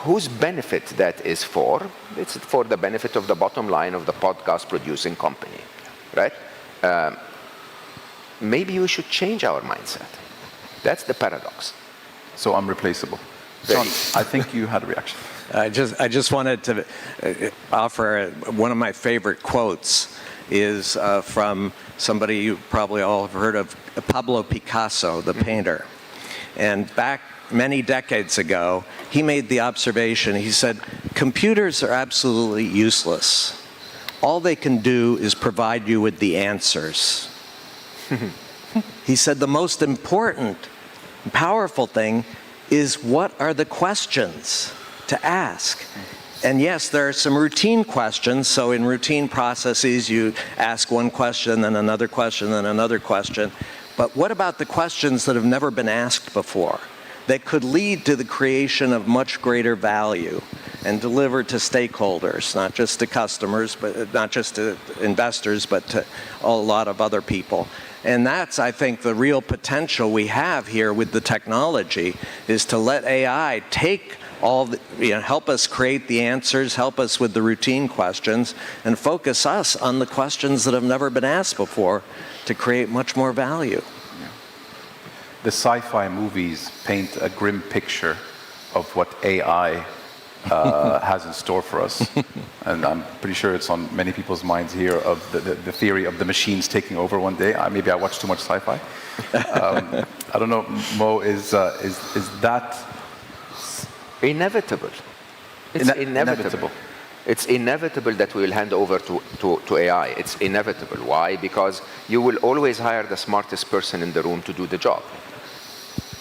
whose benefit that is for? It's for the benefit of the bottom line of the podcast producing company, right? Maybe we should change our mindset. That's the paradox. So unreplaceable. John, I think you had a reaction. I just wanted to offer one of my favorite quotes is from somebody you probably all have heard of, Pablo Picasso, the painter. And back many decades ago, he made the observation, he said, computers are absolutely useless. All they can do is provide you with the answers. He said the most important, powerful thing is what are the questions to ask? And yes, there are some routine questions. So in routine processes, you ask one question, then another question, then another question. But what about the questions that have never been asked before that could lead to the creation of much greater value and deliver to stakeholders, not just to customers, but not just to investors, but to a lot of other people? And that's, I think, the real potential we have here with the technology, is to let AI take help us create the answers, help us with the routine questions, and focus us on the questions that have never been asked before to create much more value. Yeah. The sci-fi movies paint a grim picture of what AI has in store for us. And I'm pretty sure it's on many people's minds here of the theory of the machines taking over one day. Maybe I watch too much sci-fi. I don't know, Mo, is that inevitable? It's inevitable. It's inevitable that we will hand over to AI. It's inevitable. Why? Because you will always hire the smartest person in the room to do the job.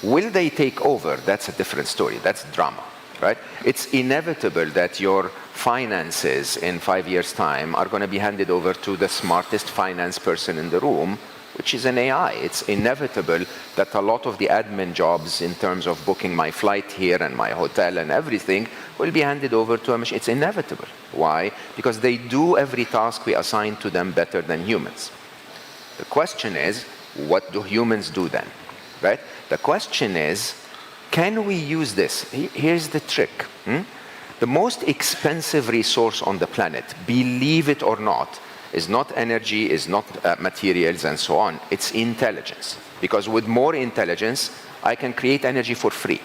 Will they take over? That's a different story. That's drama, right? It's inevitable that your finances in 5 years' time are going to be handed over to the smartest finance person in the room, which is an AI. It's inevitable that a lot of the admin jobs in terms of booking my flight here and my hotel and everything will be handed over to a machine. It's inevitable. Why? Because they do every task we assign to them better than humans. The question is, what do humans do then? Right? The question is, can we use this? Here's the trick. The most expensive resource on the planet, believe it or not, is not energy, is not materials and so on. It's intelligence. Because with more intelligence, I can create energy for free.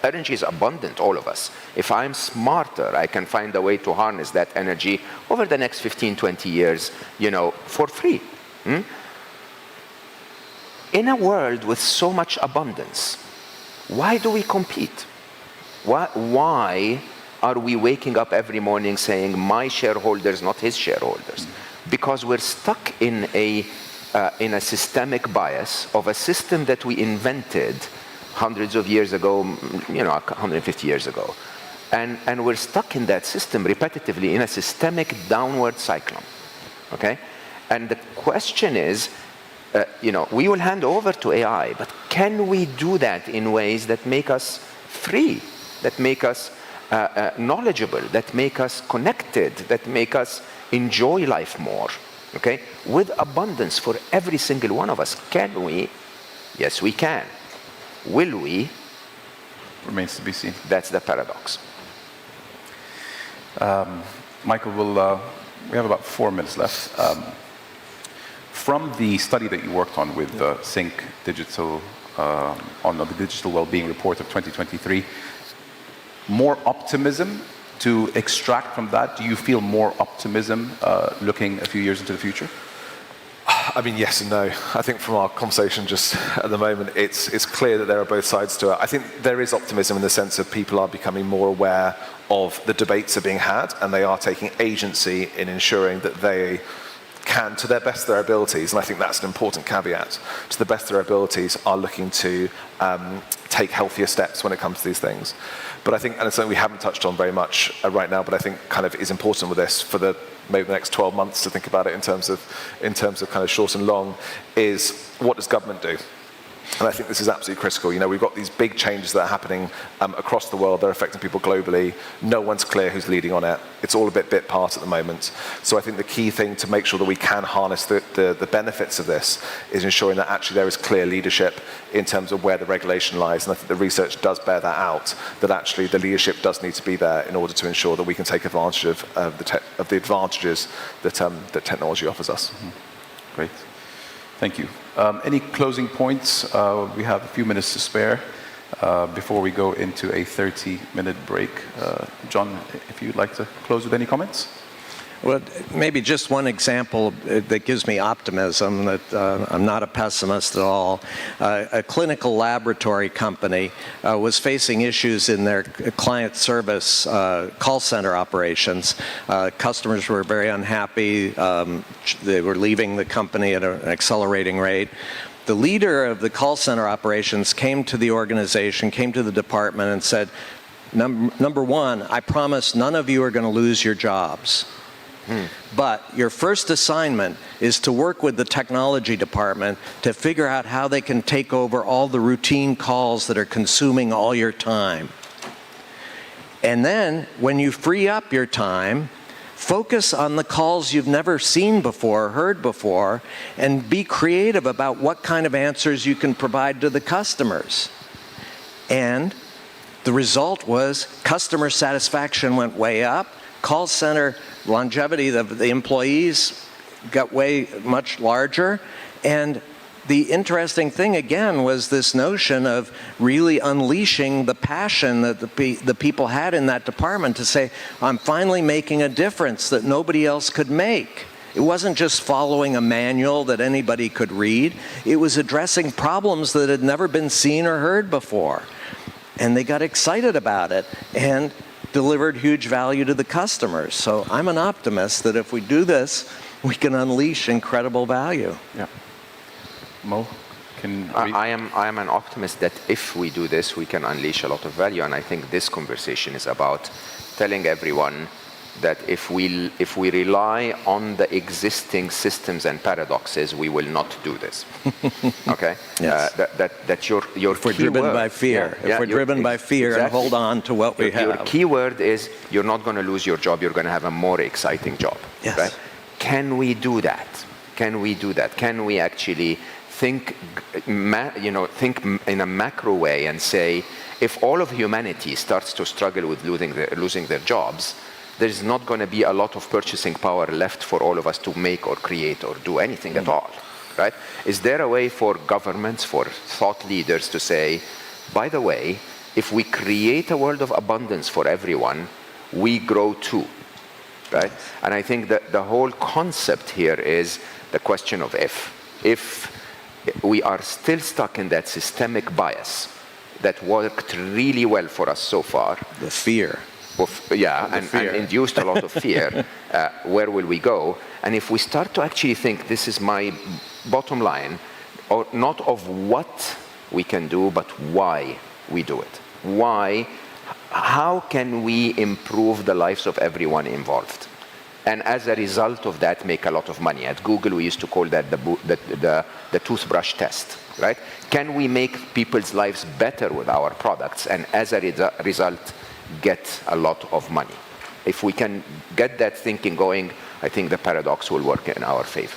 Energy is abundant, all of us. If I'm smarter, I can find a way to harness that energy over the next 15, 20 years, for free. In a world with so much abundance, why do we compete? Why are we waking up every morning saying, my shareholders, not his shareholders? Because we're stuck in a systemic bias of a system that we invented hundreds of years ago, 150 years ago. And we're stuck in that system repetitively in a systemic downward cyclone, okay? And the question is, we will hand over to AI, but can we do that in ways that make us free, that make us knowledgeable, that make us connected, that make us enjoy life more, okay? With abundance for every single one of us. Can we? Yes, we can. Will we? Remains to be seen. That's the paradox. Michael, we have about 4 minutes left. From the study that you worked on with Sync Digital, on the Digital Wellbeing Report of 2023, more optimism to extract from that? Do you feel more optimism looking a few years into the future? I mean, yes and no. I think from our conversation just at the moment, it's clear that there are both sides to it. I think there is optimism in the sense of people are becoming more aware of the debates that are being had, and they are taking agency in ensuring that they can, to the best of their abilities, and I think that's an important caveat, to the best of their abilities, are looking to take healthier steps when it comes to these things. But I think, and it's something we haven't touched on very much right now, but I think kind of is important with this for maybe the next 12 months to think about it in terms of kind of short and long, is what does government do? And I think this is absolutely critical. You know, we've got these big changes that are happening across the world. They're affecting people globally. No one's clear who's leading on it. It's all a bit part at the moment. So I think the key thing to make sure that we can harness the benefits of this is ensuring that actually there is clear leadership in terms of where the regulation lies. And I think the research does bear that out, that actually the leadership does need to be there in order to ensure that we can take advantage of the advantages that technology offers us. Mm-hmm. Great. Thank you. Any closing points? We have a few minutes to spare before we go into a 30-minute break. John, if you'd like to close with any comments? Well, maybe just one example that gives me optimism, that I'm not a pessimist at all. A clinical laboratory company was facing issues in their client service call center operations. Customers were very unhappy. They were leaving the company at an accelerating rate. The leader of the call center operations came to the organization, came to the department and said, number one, I promise none of you are going to lose your jobs. But your first assignment is to work with the technology department to figure out how they can take over all the routine calls that are consuming all your time. And then, when you free up your time, focus on the calls you've never seen before, heard before, and be creative about what kind of answers you can provide to the customers. And the result was customer satisfaction went way up, call center longevity of the employees got much larger, and the interesting thing again was this notion of really unleashing the passion that the people had in that department to say, I'm finally making a difference that nobody else could make. It wasn't just following a manual that anybody could read, it was addressing problems that had never been seen or heard before. And they got excited about it and delivered huge value to the customers. So I'm an optimist that if we do this, we can unleash incredible value. Yeah. Mo, I am an optimist that if we do this, we can unleash a lot of value. And I think this conversation is about telling everyone that if we rely on the existing systems and paradoxes, we will not do this. Okay? Yes. That your if we're driven by fear. Yeah, if we're driven by fear exactly. and hold on to what we have. Your key word is you're not going to lose your job, you're going to have a more exciting job. Yes. Right? Can we do that? Can we do that? Can we actually think in a macro way and say, if all of humanity starts to struggle with losing their jobs, there's not going to be a lot of purchasing power left for all of us to make or create or do anything at all, right? Is there a way for governments, for thought leaders to say, by the way, if we create a world of abundance for everyone, we grow too, right? And I think that the whole concept here is the question of if. If we are still stuck in that systemic bias that worked really well for us so far. The fear. And induced a lot of fear. Where will we go? And if we start to actually think, this is my bottom line, or not of what we can do, but why we do it. Why? How can we improve the lives of everyone involved? And as a result of that, make a lot of money. At Google, we used to call that the toothbrush test, right? Can we make people's lives better with our products? And as a result, get a lot of money. If we can get that thinking going, I think the paradox will work in our favor.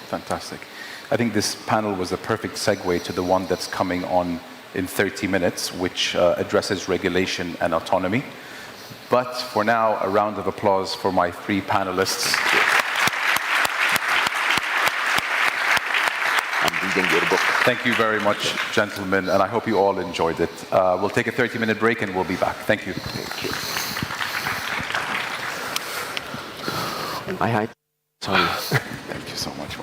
Fantastic. I think this panel was a perfect segue to the one that's coming on in 30 minutes, which addresses regulation and autonomy. But for now, a round of applause for my 3 panelists. I'm reading your book. Thank you very much, gentlemen, and I hope you all enjoyed it. We'll take a 30-minute break and we'll be back. Thank you. Thank you. Hi. Sorry. Thank you so much.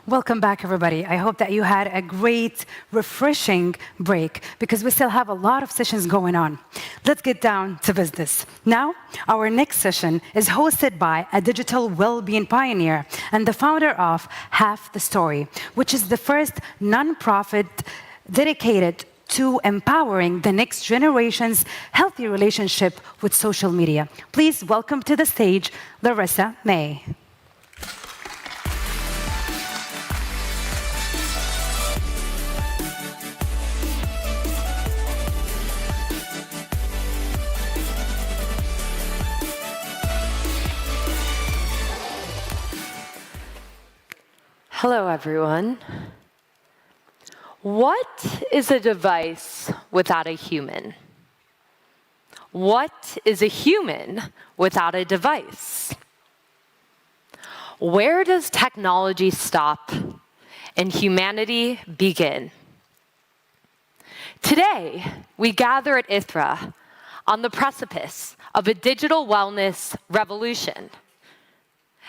Welcome back, everybody. I hope that you had a great, refreshing break because we still have a lot of sessions going on. Let's get down to business. Now, our next session is hosted by a digital well-being pioneer and the founder of Half the Story, which is the first nonprofit dedicated to empowering the next generation's healthy relationship with social media. Please welcome to the stage Larissa May. Hello, everyone. What is a device without a human? What is a human without a device? Where does technology stop and humanity begin? Today, we gather at ITHRA on the precipice of a digital wellness revolution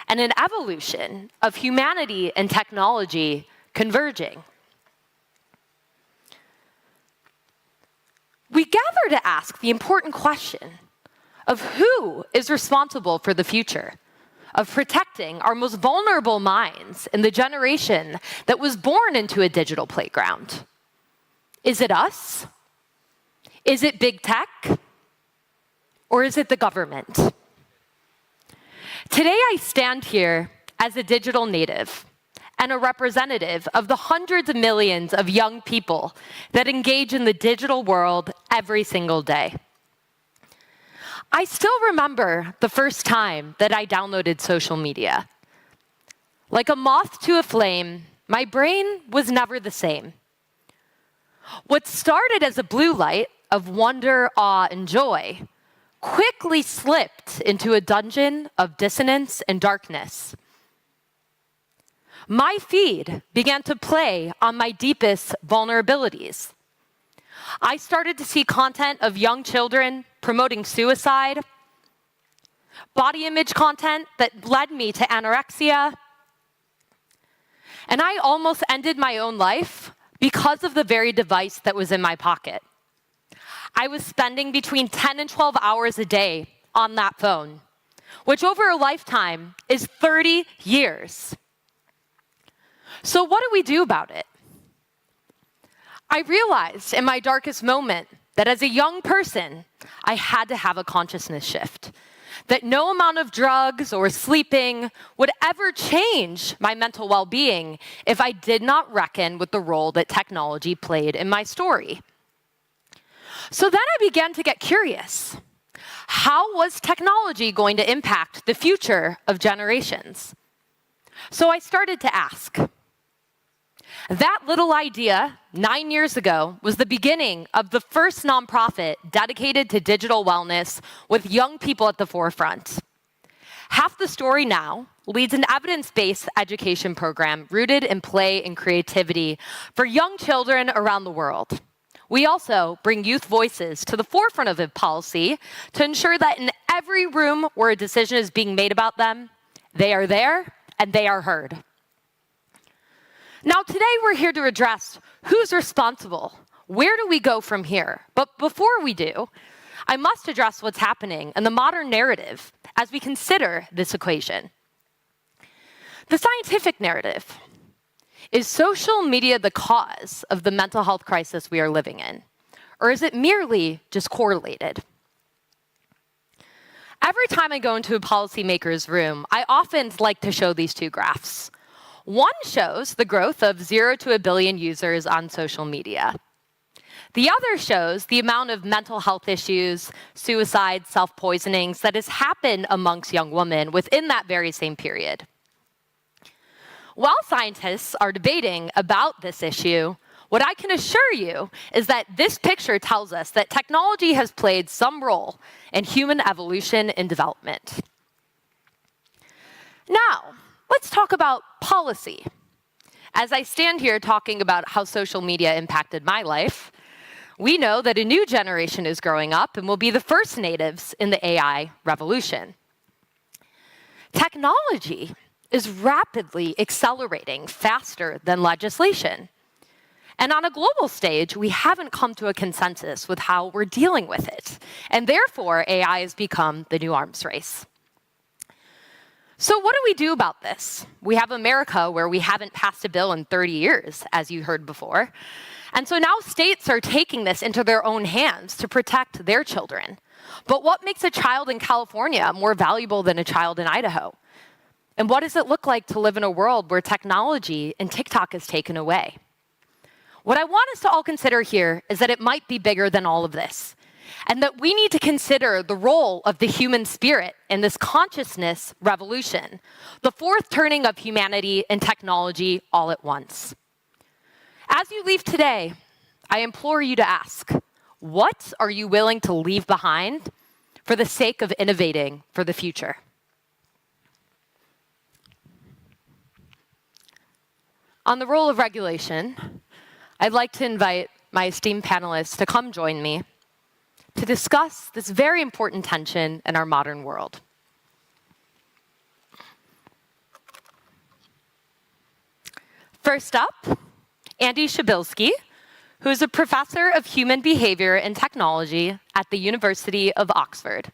and an evolution of humanity and technology converging. We gather to ask the important question of who is responsible for the future, of protecting our most vulnerable minds in the generation that was born into a digital playground. Is it us? Is it big tech? Or is it the government? Today I stand here as a digital native and a representative of the hundreds of millions of young people that engage in the digital world every single day. I still remember the first time that I downloaded social media. Like a moth to a flame, my brain was never the same. What started as a blue light of wonder, awe, and joy quickly slipped into a dungeon of dissonance and darkness. My feed began to play on my deepest vulnerabilities. I started to see content of young children promoting suicide, body image content that led me to anorexia, and I almost ended my own life because of the very device that was in my pocket. I was spending between 10 and 12 hours a day on that phone, which over a lifetime is 30 years. So what do we do about it? I realized in my darkest moment that as a young person, I had to have a consciousness shift, that no amount of drugs or sleeping would ever change my mental well-being if I did not reckon with the role that technology played in my story. So then I began to get curious. How was technology going to impact the future of generations? So I started to ask. That little idea 9 years ago was the beginning of the first nonprofit dedicated to digital wellness with young people at the forefront. Half the Story now leads an evidence-based education program rooted in play and creativity for young children around the world. We also bring youth voices to the forefront of policy to ensure that in every room where a decision is being made about them, they are there and they are heard. Now, today we're here to address who's responsible. Where do we go from here? But before we do, I must address what's happening in the modern narrative as we consider this equation. The scientific narrative. Is social media the cause of the mental health crisis we are living in? Or is it merely just correlated? Every time I go into a policymaker's room, I often like to show these two graphs. One shows the growth of 0 to 1 billion users on social media. The other shows the amount of mental health issues, suicide, self-poisonings that has happened amongst young women within that very same period. While scientists are debating about this issue, what I can assure you is that this picture tells us that technology has played some role in human evolution and development. Now, let's talk about policy. As I stand here talking about how social media impacted my life, we know that a new generation is growing up and will be the first natives in the AI revolution. Technology is rapidly accelerating faster than legislation. And on a global stage, we haven't come to a consensus with how we're dealing with it. And therefore, AI has become the new arms race. So what do we do about this? We have America, where we haven't passed a bill in 30 years, as you heard before. And so now states are taking this into their own hands to protect their children. But what makes a child in California more valuable than a child in Idaho? And what does it look like to live in a world where technology and TikTok is taken away? What I want us to all consider here is that it might be bigger than all of this, and that we need to consider the role of the human spirit in this consciousness revolution, the fourth turning of humanity and technology all at once. As you leave today, I implore you to ask, what are you willing to leave behind for the sake of innovating for the future? On the role of regulation, I'd like to invite my esteemed panelists to come join me to discuss this very important tension in our modern world. First up, Andy Shabilsky, who is a professor of human behavior and technology at the University of Oxford.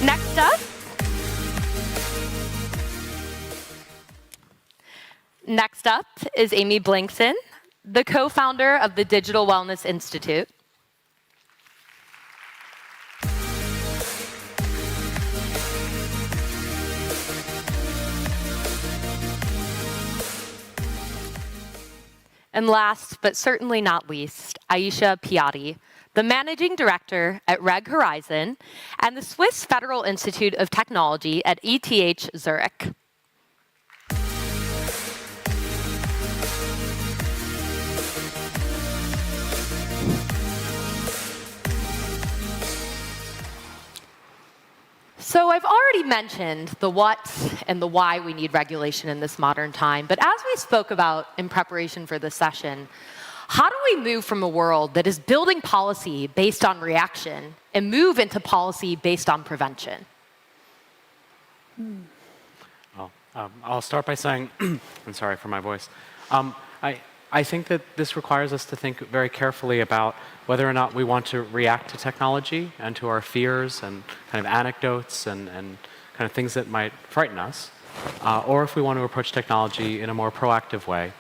Next up, is Amy Blankson, the co-founder of the Digital Wellness Institute. And last, but certainly not least, Aisha Piatti, the managing director at Reg Horizon and the Swiss Federal Institute of Technology at ETH Zurich. So I've already mentioned the what and the why we need regulation in this modern time, but as we spoke about in preparation for this session, how do we move from a world that is building policy based on reaction and move into policy based on prevention? Well, I'll start by saying, I'm sorry for my voice. I think that this requires us to think very carefully about whether or not we want to react to technology and to our fears and kind of anecdotes and kind of things that might frighten us, or if we want to approach technology in a more proactive way,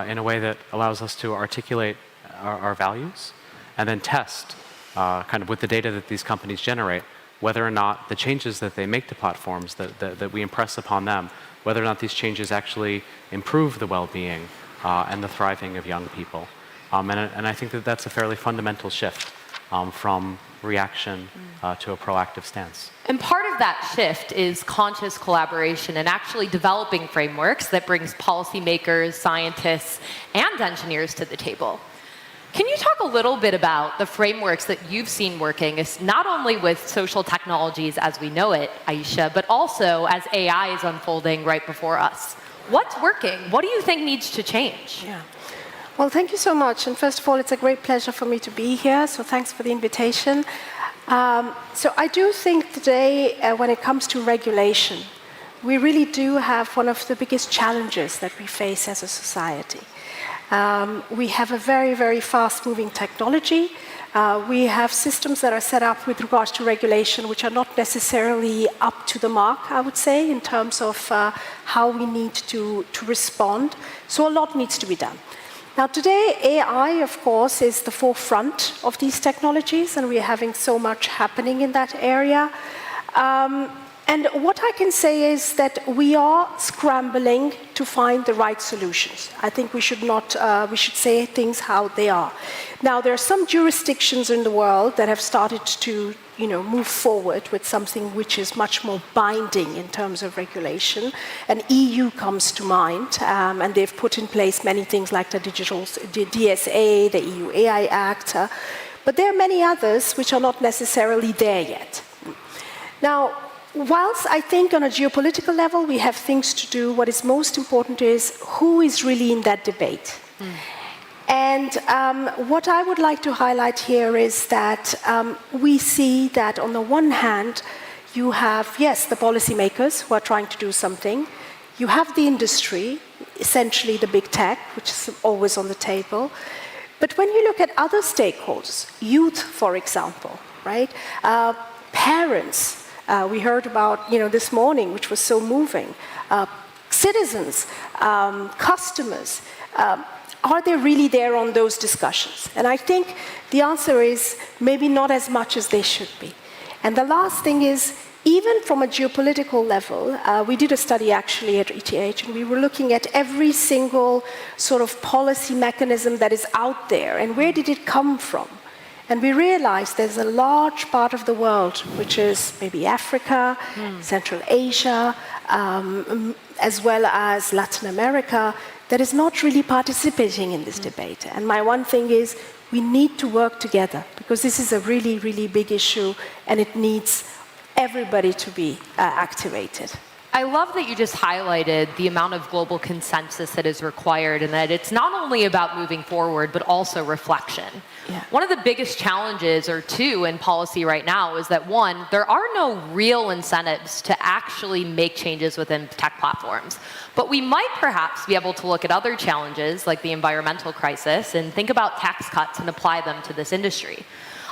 in a way that allows us to articulate our values and then test, kind of with the data that these companies generate, whether or not the changes that they make to platforms that we impress upon them, whether or not these changes actually improve the well-being and the thriving of young people. And I think that that's a fairly fundamental shift from reaction to a proactive stance. And part of that shift is conscious collaboration and actually developing frameworks that brings policymakers, scientists, and engineers to the table. Can you talk a little bit about the frameworks that you've seen working, not only with social technologies as we know it, Aisha, but also as AI is unfolding right before us? What's working? What do you think needs to change? Yeah. Well, thank you so much. And first of all, it's a great pleasure for me to be here. So thanks for the invitation. So I do think today, when it comes to regulation, we really do have one of the biggest challenges that we face as a society. We have a very, very fast-moving technology. We have systems that are set up with regards to regulation which are not necessarily up to the mark, I would say, in terms of how we need to respond. So a lot needs to be done. Now today, AI, of course, is the forefront of these technologies, and we're having so much happening in that area. And what I can say is that we are scrambling to find the right solutions. I think we should not, we should say things how they are. Now, there are some jurisdictions in the world that have started to, move forward with something which is much more binding in terms of regulation. And EU comes to mind, and they've put in place many things like the DSA, the EU AI Act. But there are many others which are not necessarily there yet. Now, whilst I think on a geopolitical level we have things to do, what is most important is who is really in that debate. And what I would like to highlight here is that we see that on the one hand, You have, yes, the policymakers who are trying to do something. You have the industry, essentially the big tech, which is always on the table. But when you look at other stakeholders, youth, for example, right? Parents, we heard about this morning, which was so moving. Citizens, customers, are they really there on those discussions? And I think the answer is maybe not as much as they should be. And the last thing is, even from a geopolitical level, we did a study actually at ETH, and we were looking at every single sort of policy mechanism that is out there, and where did it come from? And we realized there's a large part of the world, which is maybe Africa, Central Asia, as well as Latin America, that is not really participating in this debate. And my one thing is, we need to work together, because this is a really, really big issue, and it needs everybody to be activated. I love that you just highlighted the amount of global consensus that is required, and that it's not only about moving forward, but also reflection. Yeah. One of the biggest challenges, or two, in policy right now is that, one, there are no real incentives to actually make changes within tech platforms. But we might perhaps be able to look at other challenges, like the environmental crisis, and think about tax cuts and apply them to this industry.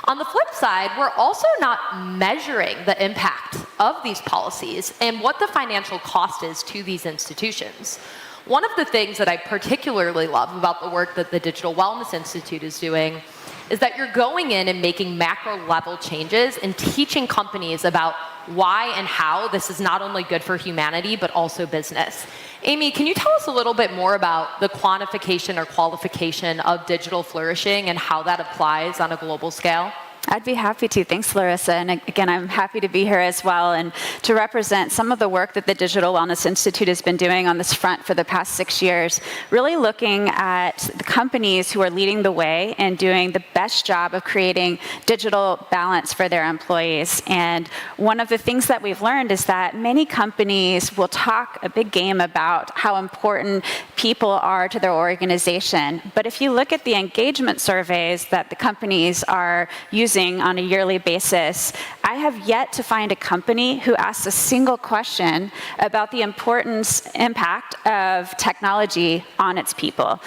On the flip side, we're also not measuring the impact of these policies and what the financial cost is to these institutions. One of the things that I particularly love about the work that the Digital Wellness Institute is doing is that you're going in and making macro-level changes and teaching companies about why and how this is not only good for humanity, but also business. Amy, can you tell us a little bit more about the quantification or qualification of digital flourishing and how that applies on a global scale? I'd be happy to. Thanks, Larissa. And again, I'm happy to be here as well and to represent some of the work that the Digital Wellness Institute has been doing on this front for the past 6 years, really looking at the companies who are leading the way and doing the best job of creating digital balance for their employees. And one of the things that we've learned is that many companies will talk a big game about how important people are to their organization. But if you look at the engagement surveys that the companies are using on a yearly basis, I have yet to find a company who asks a single question about the impact of technology on its people.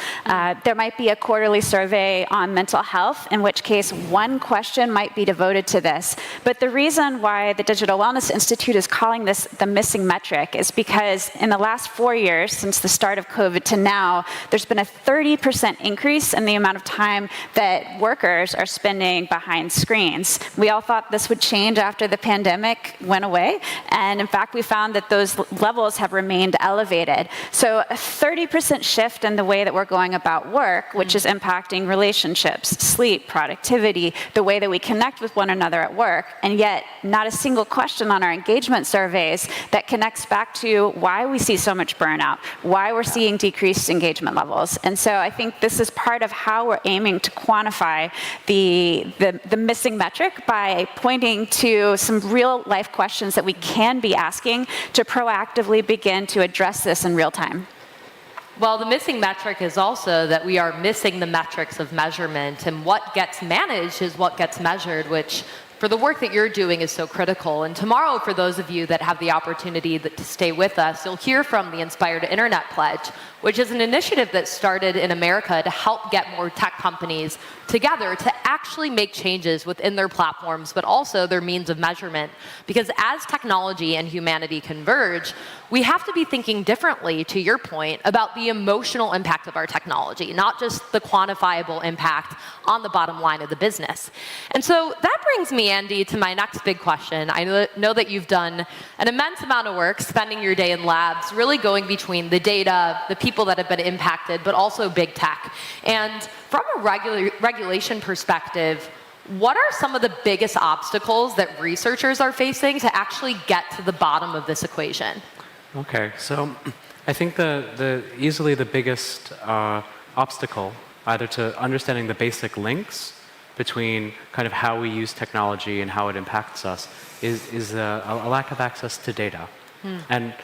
There might be a quarterly survey on mental health, in which case one question might be devoted to this. But the reason why the Digital Wellness Institute is calling this the missing metric is because in the last 4 years, since the start of COVID to now, there's been a 30% increase in the amount of time that workers are spending behind screens. We all thought this would change after the pandemic went away, and in fact, we found that those levels have remained elevated. So a 30% shift in the way that we're going about work, which is impacting relationships, sleep, productivity, the way that we connect with one another at work, and yet not a single question on our engagement surveys that connects back to why we see so much burnout, why we're seeing decreased engagement levels. And so I think this is part of how we're aiming to quantify the missing metric by pointing to some real life questions that we can be asking to proactively begin to address this in real time. Well, the missing metric is also that we are missing the metrics of measurement, and what gets managed is what gets measured, which for the work that you're doing is so critical. And tomorrow, for those of you that have the opportunity to stay with us, you'll hear from the Inspired Internet Pledge, which is an initiative that started in America to help get more tech companies together to actually make changes within their platforms, but also their means of measurement. Because as technology and humanity converge, we have to be thinking differently, to your point, about the emotional impact of our technology, not just the quantifiable impact on the bottom line of the business. And so that brings me, Andy, to my next big question. I know that you've done an immense amount of work spending your day in labs, really going between the data, the people that have been impacted, but also big tech. And from a regulation perspective, what are some of the biggest obstacles that researchers are facing to actually get to the bottom of this equation? Okay, so I think easily the biggest obstacle, either to understanding the basic links between kind of how we use technology and how it impacts us, is a lack of access to data. And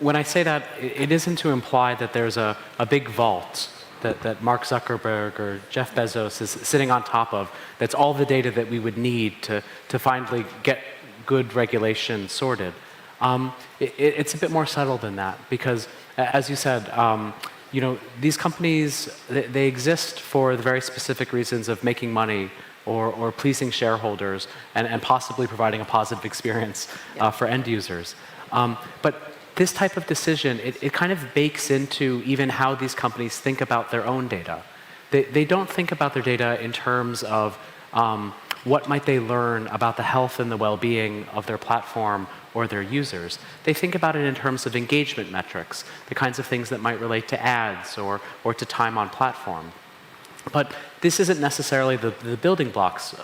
when I say that, it isn't to imply that there's a big vault that Mark Zuckerberg or Jeff Bezos is sitting on top of, that's all the data that we would need to finally get good regulation sorted. It's a bit more subtle than that because, as you said, these companies, they exist for the very specific reasons of making money or pleasing shareholders and possibly providing a positive experience for end users. But this type of decision, it kind of bakes into even how these companies think about their own data. They don't think about their data in terms of what might they learn about the health and the well-being of their platform or their users. They think about it in terms of engagement metrics, the kinds of things that might relate to ads or to time on platform. But this isn't necessarily the building blocks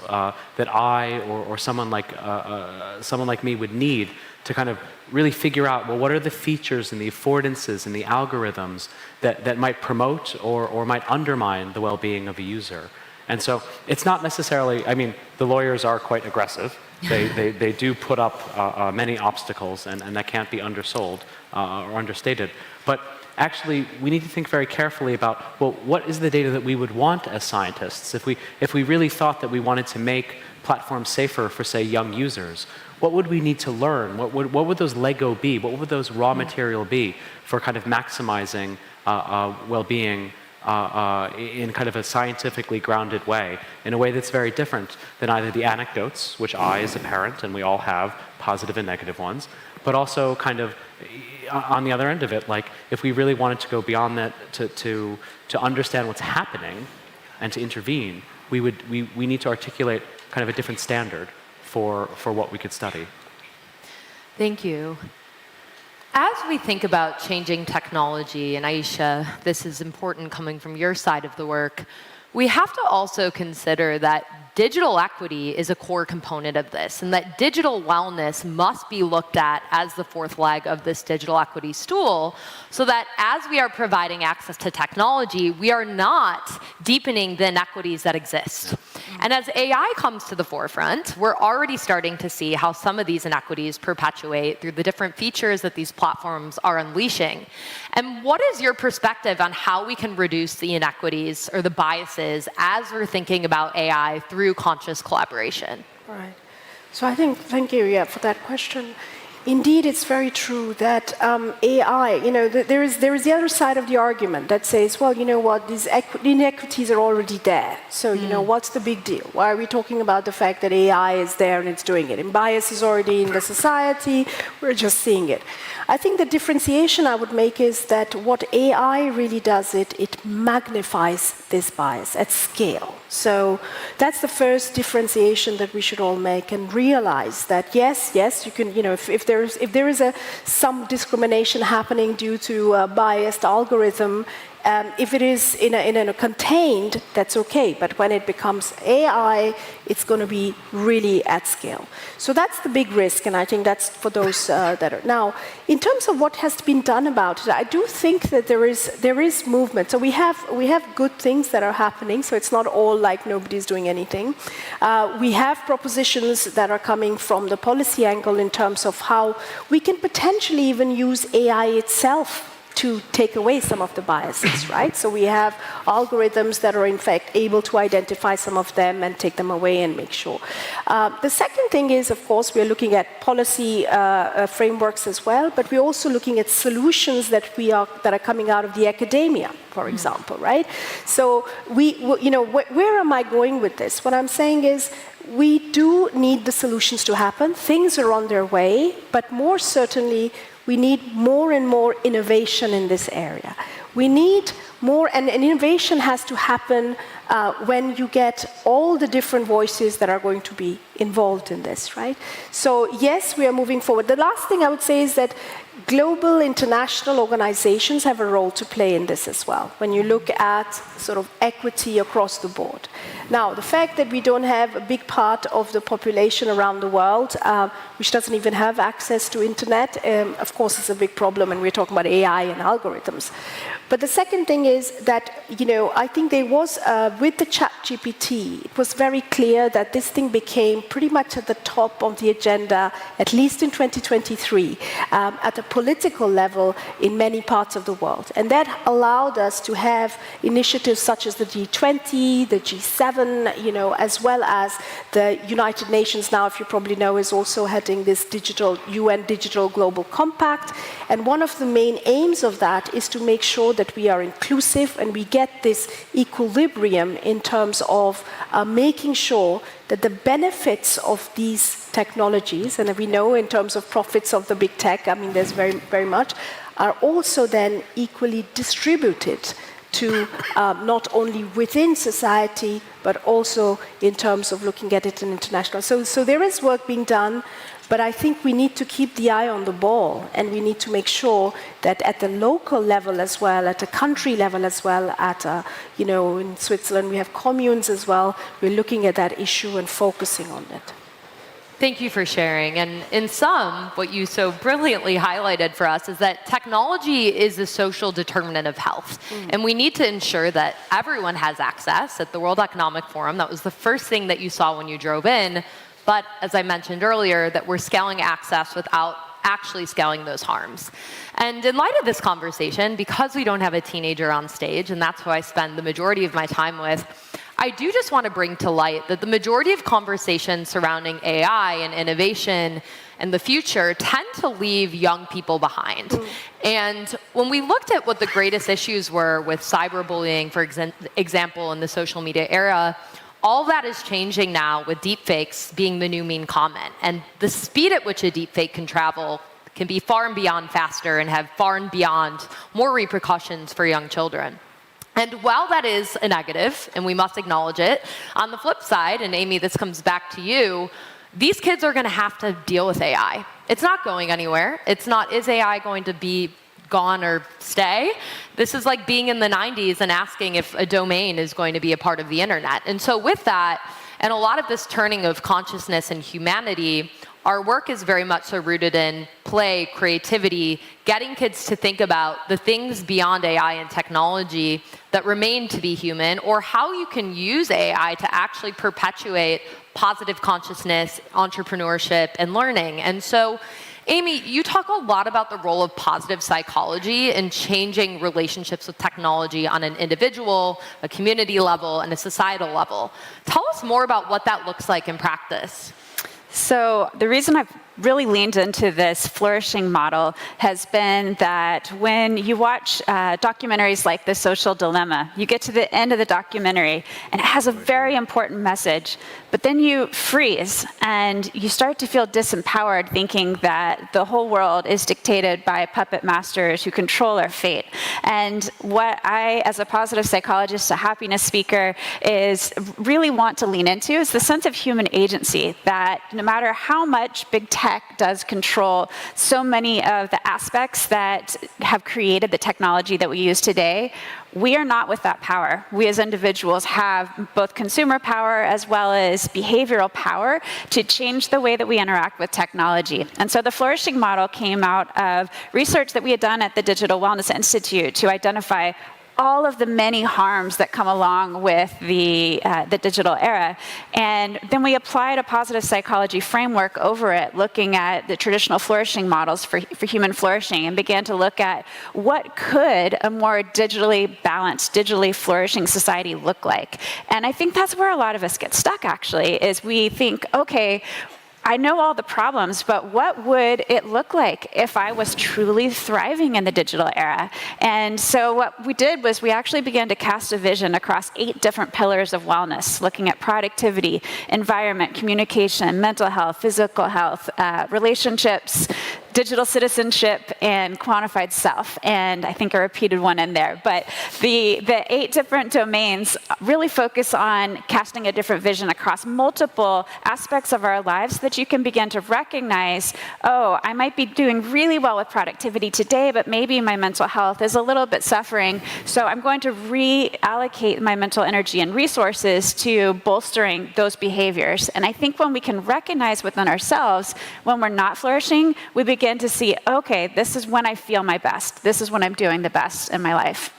that I or someone like me would need to kind of really figure out, well, what are the features and the affordances and the algorithms that might promote or might undermine the well-being of a user. And so it's not necessarily, I mean, the lawyers are quite aggressive. They do put up many obstacles, and that can't be undersold or understated. But actually, we need to think very carefully about, well, what is the data that we would want as scientists? If we really thought that we wanted to make platforms safer for, say, young users, what would we need to learn? What would those Lego be? What would those raw material be for kind of maximizing well-being in kind of a scientifically grounded way, in a way that's very different than either the anecdotes, which I, as a parent, and we all have positive and negative ones, but also kind of on the other end of it, like if we really wanted to go beyond that to understand what's happening and to intervene, we need to articulate kind of a different standard for what we could study. Thank you. As we think about changing technology, and Aisha, this is important coming from your side of the work, we have to also consider that digital equity is a core component of this, and that digital wellness must be looked at as the fourth leg of this digital equity stool, so that as we are providing access to technology, we are not deepening the inequities that exist. And as AI comes to the forefront, we're already starting to see how some of these inequities perpetuate through the different features that these platforms are unleashing. And what is your perspective on how we can reduce the inequities or the biases as we're thinking about AI through conscious collaboration? Right. So I think, thank you, for that question. Indeed, it's very true that AI, there is the other side of the argument that says, well, you know what, these inequities are already there. So, what's the big deal? Why are we talking about the fact that AI is there and it's doing it? And bias is already in the society, we're just seeing it. I think the differentiation I would make is that what AI really does, it magnifies this bias at scale. So that's the first differentiation that we should all make and realize that yes, you can, if there is some discrimination happening due to a biased algorithm, if it is in a contained, that's okay. But when it becomes AI, it's going to be really at scale. So that's the big risk, and I think that's for those that are. Now, in terms of what has been done about it, I do think that there is movement. So we have good things that are happening. So it's not all like nobody's doing anything. We have propositions that are coming from the policy angle in terms of how we can potentially even use AI itself to take away some of the biases, right? So we have algorithms that are in fact able to identify some of them and take them away and make sure. The second thing is, of course, we're looking at policy frameworks as well, but we're also looking at solutions that are coming out of the academia, for example, right? So where am I going with this? What I'm saying is, we do need the solutions to happen. Things are on their way, but more certainly, we need more and more innovation in this area. We need more, and innovation has to happen when you get all the different voices that are going to be involved in this, right? So yes, we are moving forward. The last thing I would say is that global international organizations have a role to play in this as well, when you look at sort of equity across the board. Now, the fact that we don't have a big part of the population around the world, which doesn't even have access to internet, of course, is a big problem, and we're talking about AI and algorithms. But the second thing is that, I think there was a with the ChatGPT, it was very clear that this thing became pretty much at the top of the agenda, at least in 2023, at a political level in many parts of the world. And that allowed us to have initiatives such as the G20, the G7, you know, as well as the United Nations now, if you probably know, is also heading this UN Digital Global Compact. And one of the main aims of that is to make sure that we are inclusive and we get this equilibrium in terms of making sure that the benefits of these technologies, and we know in terms of profits of the big tech, I mean, there's very, very much, are also then equally distributed to not only within society, but also in terms of looking at it in international. So there is work being done, but I think we need to keep the eye on the ball, and we need to make sure that at the local level as well, at a country level as well, at you know, in Switzerland we have communes as well, we're looking at that issue and focusing on it. Thank you for sharing. And in sum, what you so brilliantly highlighted for us is that technology is a social determinant of health. And we need to ensure that everyone has access. At the World Economic Forum, that was the first thing that you saw when you drove in. But as I mentioned earlier, that we're scaling access without actually scaling those harms. And in light of this conversation, because we don't have a teenager on stage, and that's who I spend the majority of my time with, I do just want to bring to light that the majority of conversations surrounding AI and innovation and the future tend to leave young people behind. And when we looked at what the greatest issues were with cyberbullying, for example, in the social media era, all that is changing now with deepfakes being the new mean comment. And the speed at which a deepfake can travel can be far and beyond faster and have far and beyond more repercussions for young children. And while that is a negative, and we must acknowledge it, on the flip side, and Amy, this comes back to you, these kids are going to have to deal with AI. It's not going anywhere. It's not, is AI going to be gone or stay? This is like being in the 90s and asking if a domain is going to be a part of the internet. And so with that, and a lot of this turning of consciousness and humanity, our work is very much so rooted in play, creativity, getting kids to think about the things beyond AI and technology that remain to be human, or how you can use AI to actually perpetuate positive consciousness, entrepreneurship, and learning. And so, Amy, you talk a lot about the role of positive psychology in changing relationships with technology on an individual, a community level, and a societal level. Tell us more about what that looks like in practice. So the reason I've really leaned into this flourishing model has been that when you watch documentaries like The Social Dilemma, you get to the end of the documentary and it has a very important message, but then you freeze and you start to feel disempowered, thinking that the whole world is dictated by puppet masters who control our fate. And what I, as a positive psychologist, a happiness speaker, is really want to lean into is the sense of human agency, that no matter how much big tech does control so many of the aspects that have created the technology that we use today, we are not with that power. We as individuals have both consumer power as well as behavioral power to change the way that we interact with technology. And so the flourishing model came out of research that we had done at the Digital Wellness Institute to identify all of the many harms that come along with the digital era. And then we applied a positive psychology framework over it, looking at the traditional flourishing models for human flourishing, and began to look at what could a more digitally balanced, digitally flourishing society look like. And I think that's where a lot of us get stuck, actually, is we think, okay, I know all the problems, but what would it look like if I was truly thriving in the digital era? And so what we did was we actually began to cast a vision across 8 different pillars of wellness, looking at productivity, environment, communication, mental health, physical health, relationships, digital citizenship, and quantified self. And I think I repeated one in there. But the 8 different domains really focus on casting a different vision across multiple aspects of our lives, so that you can begin to recognize, oh, I might be doing really well with productivity today, but maybe my mental health is a little bit suffering. So I'm going to reallocate my mental energy and resources to bolstering those behaviors. And I think when we can recognize within ourselves when we're not flourishing, we begin to see, okay, this is when I feel my best. This is when I'm doing the best in my life.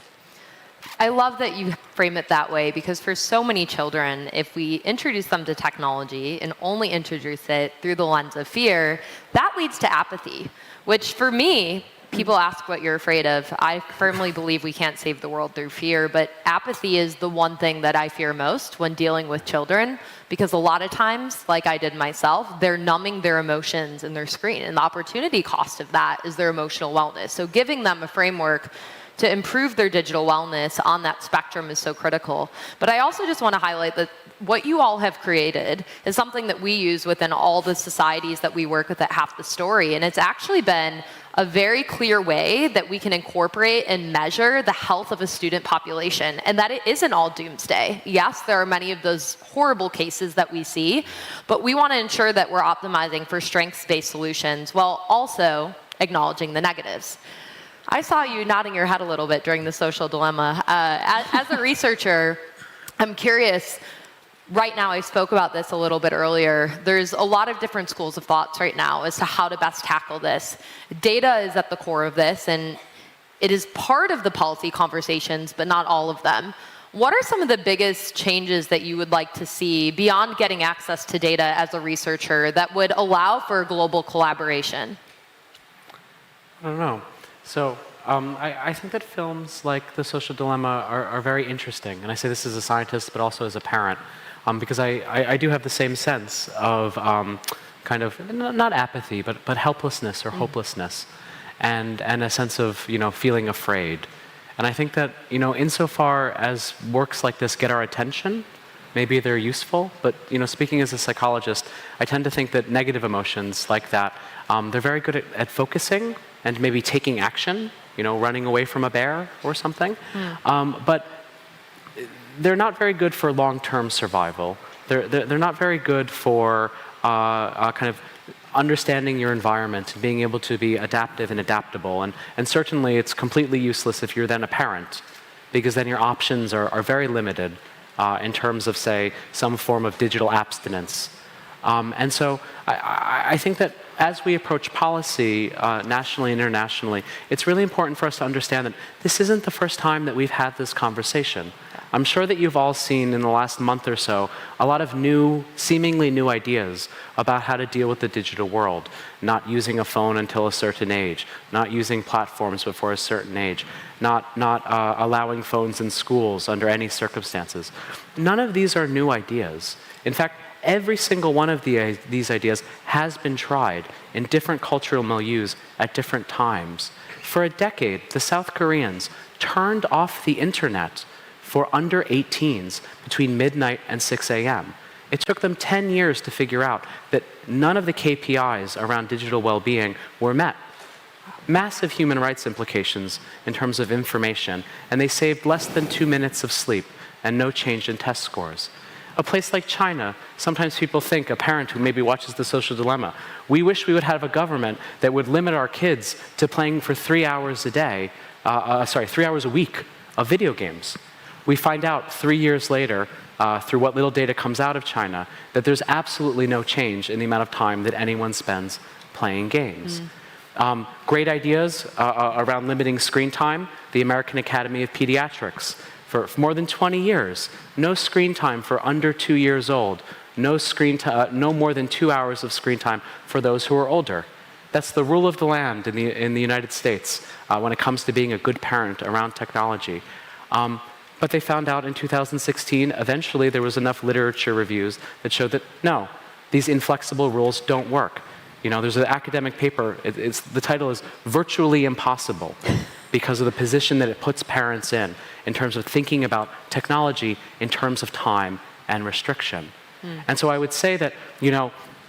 I love that you frame it that way, because for so many children, if we introduce them to technology and only introduce it through the lens of fear, that leads to apathy, which for me, people ask what you're afraid of. I firmly believe we can't save the world through fear, but apathy is the one thing that I fear most when dealing with children, because a lot of times, like I did myself, they're numbing their emotions in their screen, and the opportunity cost of that is their emotional wellness. So giving them a framework to improve their digital wellness on that spectrum is so critical. But I also just want to highlight that what you all have created is something that we use within all the societies that we work with at Half the Story. And it's actually been a very clear way that we can incorporate and measure the health of a student population, and that it isn't all doomsday. Yes, there are many of those horrible cases that we see, but we want to ensure that we're optimizing for strengths-based solutions while also acknowledging the negatives. I saw you nodding your head a little bit during the social dilemma. As a researcher, I'm curious. Right now, I spoke about this a little bit earlier. There's a lot of different schools of thoughts right now as to how to best tackle this. Data is at the core of this, and it is part of the policy conversations, but not all of them. What are some of the biggest changes that you would like to see beyond getting access to data as a researcher that would allow for global collaboration? I don't know. So I think that films like The Social Dilemma are very interesting. And I say this as a scientist, but also as a parent. Because I do have the same sense of kind of, not apathy, but helplessness or hopelessness, and a sense of, feeling afraid. And I think that, insofar as works like this get our attention, maybe they're useful, but, speaking as a psychologist, I tend to think that negative emotions like that, they're very good at focusing and maybe taking action, running away from a bear or something. But they're not very good for long-term survival. They're not very good for kind of understanding your environment and being able to be adaptive and adaptable. And certainly it's completely useless if you're then a parent, because then your options are very limited in terms of, say, some form of digital abstinence. And so I think that as we approach policy nationally and internationally, it's really important for us to understand that this isn't the first time that we've had this conversation. I'm sure that you've all seen in the last month or so a lot of seemingly new ideas about how to deal with the digital world. Not using a phone until a certain age, not using platforms before a certain age, not allowing phones in schools under any circumstances. None of these are new ideas. In fact, every single one of these ideas has been tried in different cultural milieus at different times. For a decade, the South Koreans turned off the internet for under 18s between midnight and 6 a.m. It took them 10 years to figure out that none of the KPIs around digital well-being were met. Massive human rights implications in terms of information, and they saved less than 2 minutes of sleep and no change in test scores. A place like China, sometimes people think, a parent who maybe watches The Social Dilemma, we wish we would have a government that would limit our kids to playing for 3 hours a day, 3 hours a week of video games. We find out 3 years later, through what little data comes out of China, that there's absolutely no change in the amount of time that anyone spends playing games. Great ideas around limiting screen time. The American Academy of Pediatrics, for more than 20 years, no screen time for under 2 years old, no more than 2 hours of screen time for those who are older. That's the rule of the land in the United States when it comes to being a good parent around technology. But they found out in 2016, eventually there was enough literature reviews that showed that, no, these inflexible rules don't work. There's an academic paper, the title is Virtually Impossible, because of the position that it puts parents in terms of thinking about technology in terms of time and restriction. And so I would say that,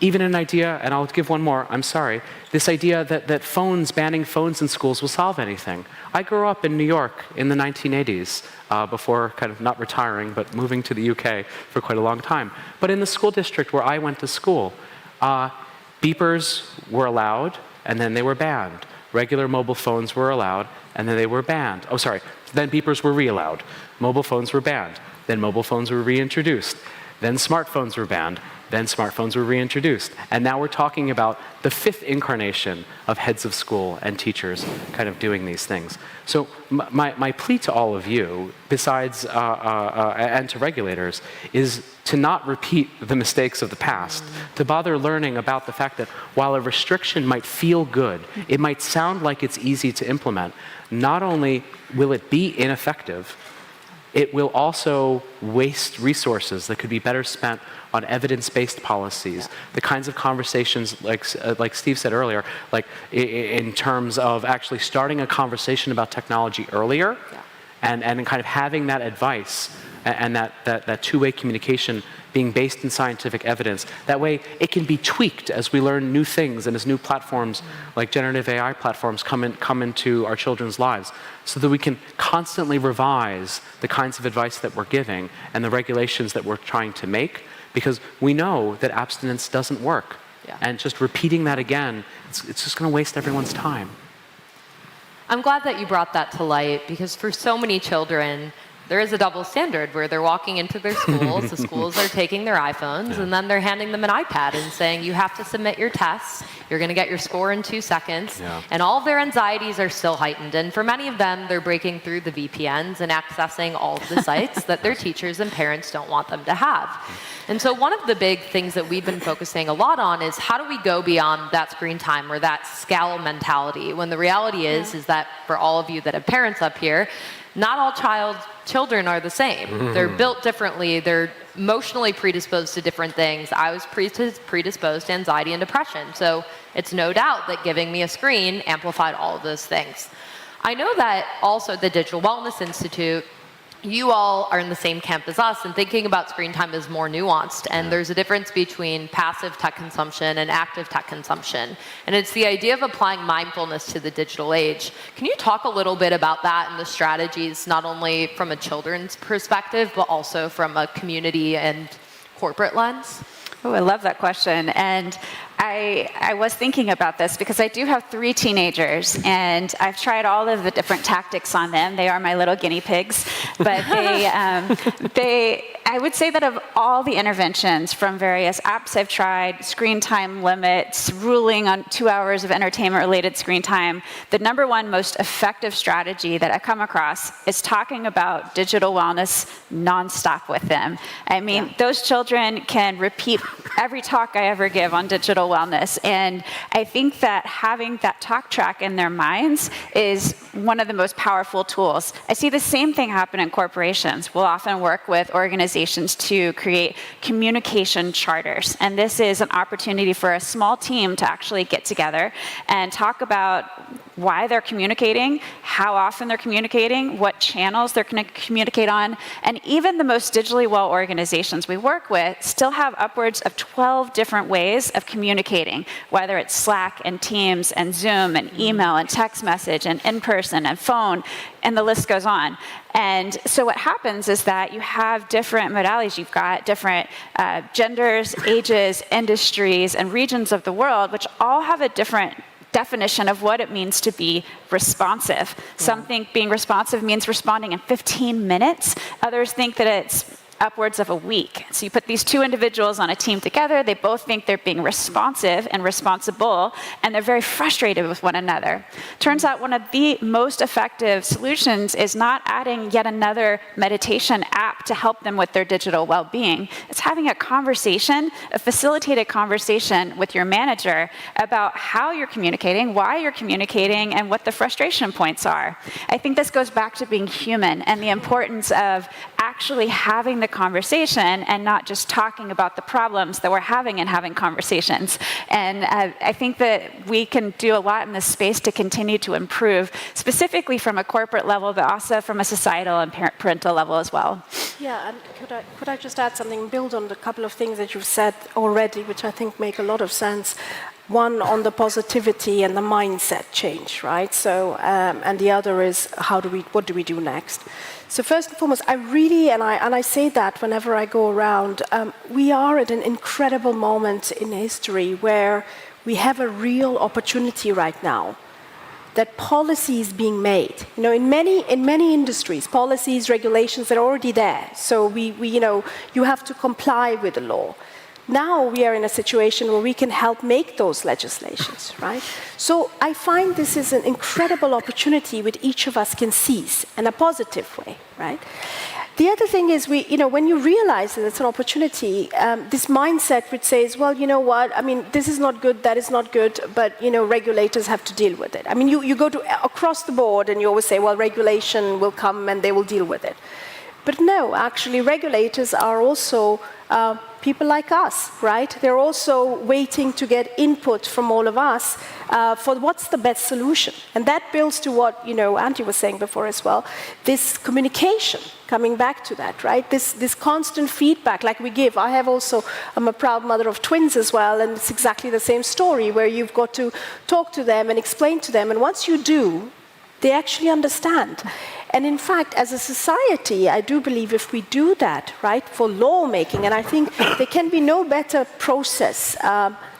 even an idea, and I'll give one more, I'm sorry, this idea that banning phones in schools will solve anything. I grew up in New York in the 1980s, before kind of not retiring, but moving to the UK for quite a long time. But in the school district where I went to school, beepers were allowed, and then they were banned. Regular mobile phones were allowed, and then they were banned. Then beepers were re-allowed. Mobile phones were banned. Then mobile phones were reintroduced. Then smartphones were banned. Then smartphones were reintroduced. And now we're talking about the 5th incarnation of heads of school and teachers kind of doing these things. So my plea to all of you, besides, and to regulators, is to not repeat the mistakes of the past, to bother learning about the fact that while a restriction might feel good, it might sound like it's easy to implement, not only will it be ineffective, it will also waste resources that could be better spent on evidence-based policies, the kinds of conversations like Steve said earlier, like in terms of actually starting a conversation about technology earlier and kind of having that advice and that two-way communication being based in scientific evidence. That way it can be tweaked as we learn new things and as new platforms like generative AI platforms come into our children's lives, so that we can constantly revise the kinds of advice that we're giving and the regulations that we're trying to make, because we know that abstinence doesn't work. And just repeating that again, it's just going to waste everyone's time. I'm glad that you brought that to light, because for so many children, there is a double standard where they're walking into their schools, the schools are taking their iPhones, and then they're handing them an iPad and saying, you have to submit your tests, you're going to get your score in 2 seconds, and all of their anxieties are still heightened. And for many of them, they're breaking through the VPNs and accessing all of the sites that their teachers and parents don't want them to have. And so one of the big things that we've been focusing a lot on is how do we go beyond that screen time or that scowl mentality, when the reality is that for all of you that have parents up here, not all children are the same. They're built differently. They're emotionally predisposed to different things. I was predisposed to anxiety and depression. So it's no doubt that giving me a screen amplified all of those things. I know that also the Digital Wellness Institute, you all are in the same camp as us, and thinking about screen time is more nuanced. And there's a difference between passive tech consumption and active tech consumption. And it's the idea of applying mindfulness to the digital age. Can you talk a little bit about that and the strategies, not only from a children's perspective, but also from a community and corporate lens? Oh, I love that question. And I was thinking about this because I do have 3 teenagers, and I've tried all of the different tactics on them. They are my little guinea pigs. But I would say that of all the interventions from various apps I've tried, screen time limits, ruling on 2 hours of entertainment-related screen time, the #1 most effective strategy that I come across is talking about digital wellness nonstop with them. I mean, those children can repeat every talk I ever give on digital wellness, and I think that having that talk track in their minds is one of the most powerful tools. I see the same thing happen in corporations. We'll often work with organizations to create communication charters, and this is an opportunity for a small team to actually get together and talk about why they're communicating, how often they're communicating, what channels they're going to communicate on, and even the most digitally well organizations we work with still have upwards of 12 different ways of communicating, whether it's Slack and Teams and Zoom and email and text message and in-person and phone, and the list goes on. And so what happens is that you have different modalities. You've got different genders, ages, industries, and regions of the world, which all have a different definition of what it means to be responsive. Some think being responsive means responding in 15 minutes. Others think that it's upwards of a week. So you put these 2 individuals on a team together, they both think they're being responsive and responsible, and they're very frustrated with one another. Turns out one of the most effective solutions is not adding yet another meditation app to help them with their digital well-being. It's having a conversation, a facilitated conversation with your manager about how you're communicating, why you're communicating, and what the frustration points are. I think this goes back to being human and the importance of actually having the conversation and not just talking about the problems that we're having and having conversations. And I think that we can do a lot in this space to continue to improve, specifically from a corporate level, but also from a societal and parental level as well. Yeah, and could I just add something, build on a couple of things that you've said already, which I think make a lot of sense. One on the positivity and the mindset change, right? So, and the other is what do we do next? So first and foremost, I really, and I say that whenever I go around, we are at an incredible moment in history where we have a real opportunity right now that policy is being made. You know, in many industries, policies, regulations are already there. So you have to comply with the law. Now we are in a situation where we can help make those legislations, right? So I find this is an incredible opportunity which each of us can seize in a positive way, right? The other thing is, when you realize that it's an opportunity, this mindset which says, well, you know what, I mean, this is not good, that is not good, but, regulators have to deal with it. I mean, you go across the board and you always say, well, regulation will come and they will deal with it. But no, actually, regulators are also people like us, right? They're also waiting to get input from all of us for what's the best solution. And that builds to what, Antti was saying before as well, this communication, coming back to that, right? This constant feedback like we give. I'm a proud mother of twins as well, and it's exactly the same story where you've got to talk to them and explain to them. And once you do, they actually understand. And in fact, as a society, I do believe if we do that, right, for lawmaking, and I think there can be no better process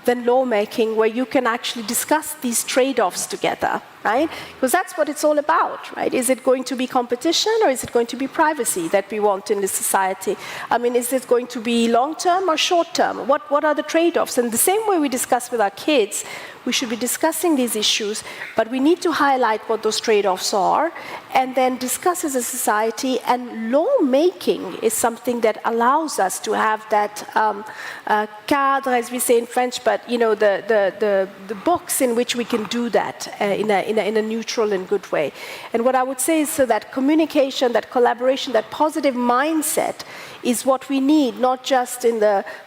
than lawmaking where you can actually discuss these trade-offs together, right? Because that's what it's all about, right? Is it going to be competition or is it going to be privacy that we want in this society? I mean, is it going to be long-term or short-term? What are the trade-offs? And the same way we discuss with our kids, we should be discussing these issues, but we need to highlight what those trade-offs are and then discuss as a society. And lawmaking is something that allows us to have that cadre, as we say in French, but the box in which we can do that in a neutral and good way. And what I would say is so that communication, that collaboration, that positive mindset is what we need, not just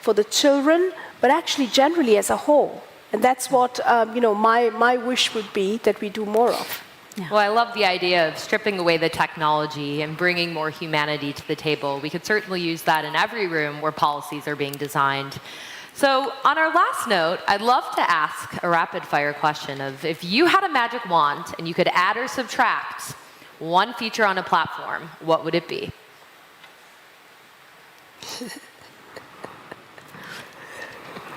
for the children, but actually generally as a whole. And that's what my wish would be that we do more of. Yeah. Well, I love the idea of stripping away the technology and bringing more humanity to the table. We could certainly use that in every room where policies are being designed. So on our last note, I'd love to ask a rapid-fire question of if you had a magic wand and you could add or subtract one feature on a platform, what would it be?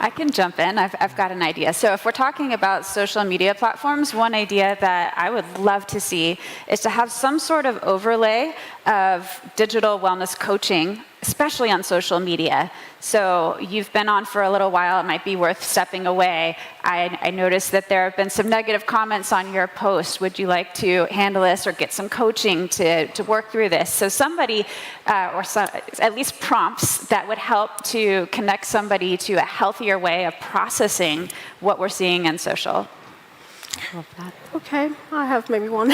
I can jump in. I've got an idea. So if we're talking about social media platforms, one idea that I would love to see is to have some sort of overlay of digital wellness coaching, especially on social media. So you've been on for a little while. It might be worth stepping away. I noticed that there have been some negative comments on your post. Would you like to handle this or get some coaching to work through this? So somebody, at least prompts that would help to connect somebody to a healthier way of processing what we're seeing in social. Okay, I have maybe one.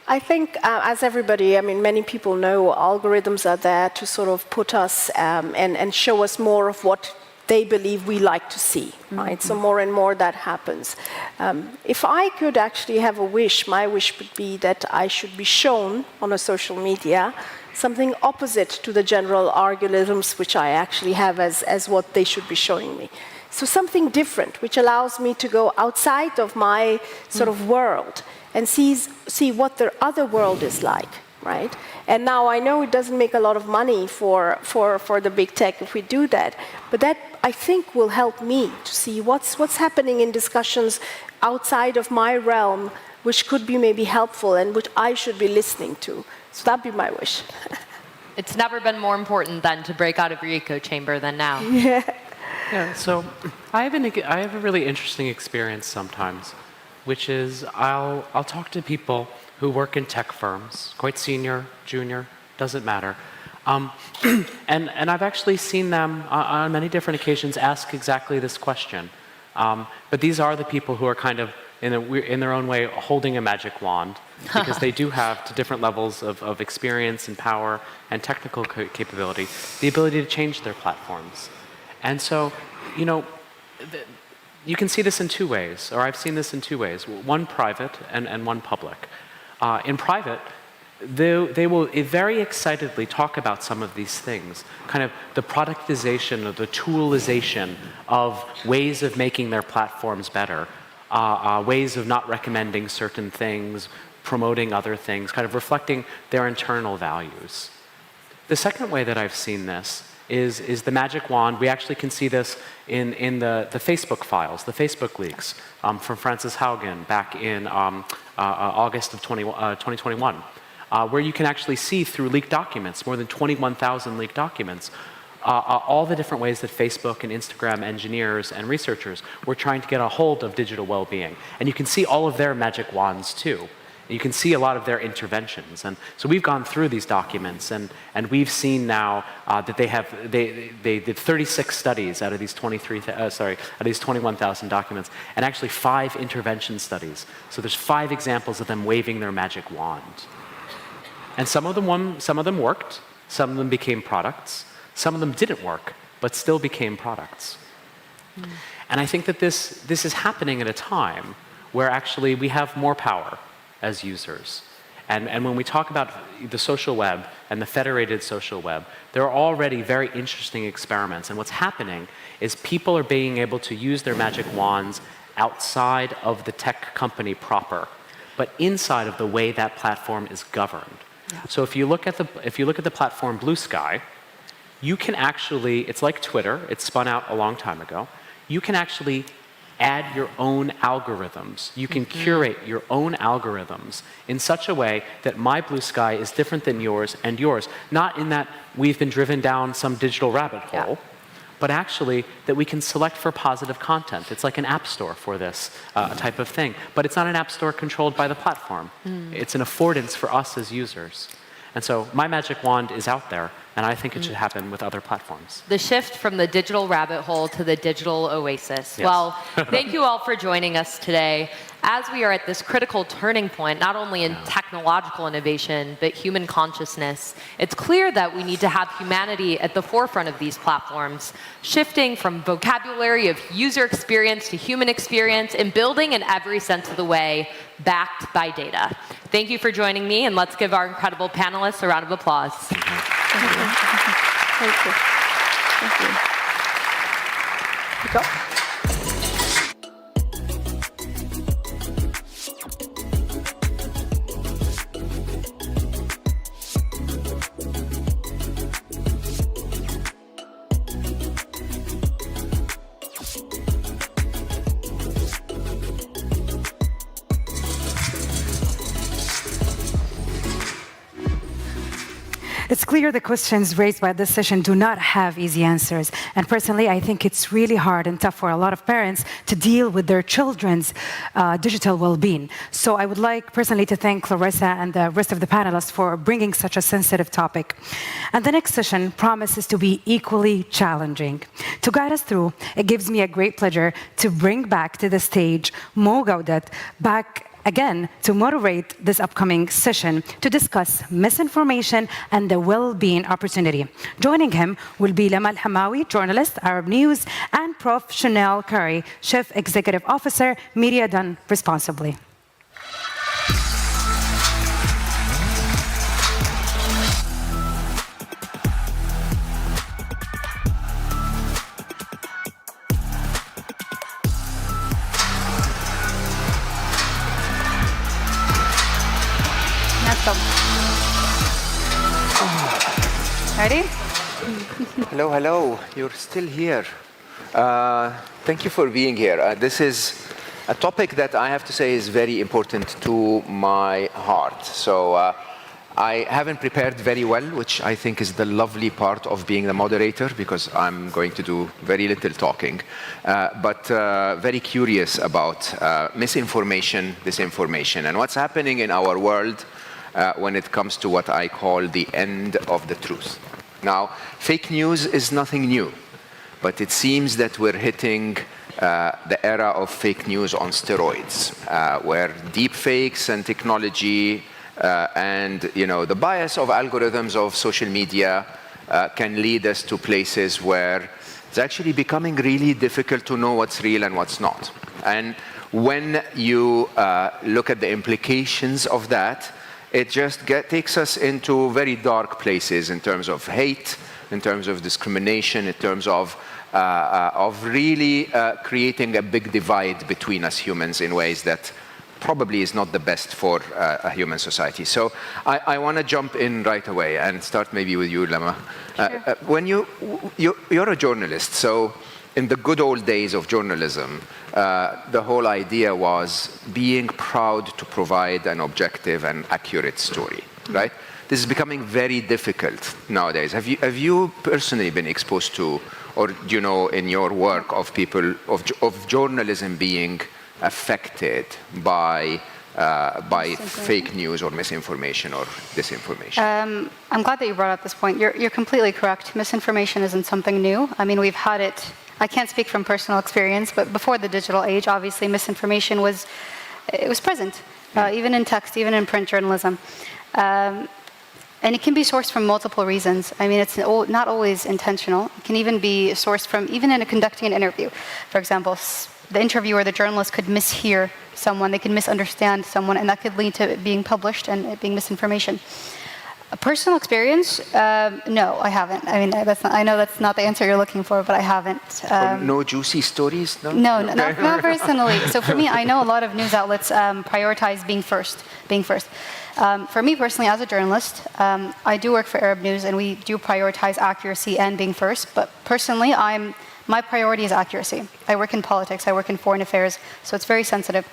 I think, as everybody, many people know, algorithms are there to sort of put us and show us more of what they believe we like to see, right? Mm-hmm. So more and more that happens. If I could actually have a wish, my wish would be that I should be shown on a social media something opposite to the general algorithms which I actually have as what they should be showing me. So something different, which allows me to go outside of my sort of world and see what the other world is like, right? And now I know it doesn't make a lot of money for the big tech if we do that, but that I think will help me to see what's happening in discussions outside of my realm, which could be maybe helpful and which I should be listening to. So that'd be my wish. It's never been more important than to break out of your echo chamber than now. Yeah, so I have a really interesting experience sometimes, which is I'll talk to people who work in tech firms, quite senior, junior, doesn't matter. And I've actually seen them on many different occasions ask exactly this question. But these are the people who are kind of, in their own way, holding a magic wand, because they do have, to different levels of experience and power and technical capability, the ability to change their platforms. And so, you can see this in two ways, or I've seen this in two ways, one private and one public. In private, they will very excitedly talk about some of these things, kind of the productization or the toolization of ways of making their platforms better, ways of not recommending certain things, promoting other things, kind of reflecting their internal values. The second way that I've seen this is the magic wand. We actually can see this in the Facebook files, the Facebook leaks from Frances Haugen back in August of 2021, where you can actually see through leaked documents, more than 21,000 leaked documents, all the different ways that Facebook and Instagram engineers and researchers were trying to get a hold of digital well-being. And you can see all of their magic wands too. You can see a lot of their interventions. And so we've gone through these documents, and we've seen now that they did 36 studies out of these 21,000 documents, and actually 5 intervention studies. So there's 5 examples of them waving their magic wand. And some of them worked, some of them became products, some of them didn't work, but still became products. And I think that this is happening at a time where actually we have more power as users. And when we talk about the social web and the federated social web, there are already very interesting experiments. And what's happening is people are being able to use their magic wands outside of the tech company proper, but inside of the way that platform is governed. Yeah. So if you look at the platform Blue Sky, you can actually, it's like Twitter, it spun out a long time ago, you can actually add your own algorithms. You can curate your own algorithms in such a way that my Blue Sky is different than yours and yours. Not in that we've been driven down some digital rabbit hole, but actually that we can select for positive content. It's like an app store for this type of thing. But it's not an app store controlled by the platform. It's an affordance for us as users. And so my magic wand is out there, and I think it should happen with other platforms. The shift from the digital rabbit hole to the digital oasis. Yes. Well, thank you all for joining us today. As we are at this critical turning point, not only in technological innovation, but human consciousness, it's clear that we need to have humanity at the forefront of these platforms, shifting from vocabulary of user experience to human experience and building in every sense of the way, backed by data. Thank you for joining me, and let's give our incredible panelists a round of applause. Thank you. Thank you. Thank you. Go. It's clear the questions raised by this session do not have easy answers. And personally, I think it's really hard and tough for a lot of parents to deal with their children's digital well-being. So I would like personally to thank Clarissa and the rest of the panelists for bringing such a sensitive topic. And the next session promises to be equally challenging. To guide us through, it gives me a great pleasure to bring back to the stage Mo Gaudat, back again to moderate this upcoming session to discuss misinformation and the well-being opportunity. Joining him will be Lama Al-Hamawi, journalist, Arab News, and Prof. Chanel Curry, Chief Executive Officer, Media Done Responsibly. Ready? Hello, hello. You're still here. Thank you for being here. This is a topic that I have to say is very important to my heart. So I haven't prepared very well, which I think is the lovely part of being the moderator, because I'm going to do very little talking, but very curious about misinformation, disinformation, and what's happening in our world when it comes to what I call the end of the truth. Now, fake news is nothing new, but it seems that we're hitting the era of fake news on steroids, where deep fakes and technology and the bias of algorithms of social media can lead us to places where it's actually becoming really difficult to know what's real and what's not. And when you look at the implications of that, it just takes us into very dark places in terms of hate, in terms of discrimination, in terms of really creating a big divide between us humans in ways that probably is not the best for a human society. So I want to jump in right away and start maybe with you, Lama. Sure. When you're a journalist, so in the good old days of journalism, the whole idea was being proud to provide an objective and accurate story, right? this is becoming very difficult nowadays. Have you personally been exposed to, or do you know in your work of people, of journalism being affected by fake news or misinformation or disinformation? I'm glad that you brought up this point. You're completely correct. Misinformation isn't something new. I mean, we've had it. I can't speak from personal experience, but before the digital age, obviously, misinformation was present, even in text, even in print journalism. And it can be sourced from multiple reasons. I mean, it's not always intentional. It can even be sourced from, even in conducting an interview. For example, the interviewer, the journalist could mishear someone, they could misunderstand someone, and that could lead to it being published and it being misinformation. A personal experience? No, I haven't. I mean, I know that's not the answer you're looking for, but I haven't. No juicy stories? No, not personally. So for me, I know a lot of news outlets prioritize being first. For me personally, as a journalist, I do work for Arab News, and we do prioritize accuracy and being first. But personally, my priority is accuracy. I work in politics, I work in foreign affairs, so it's very sensitive.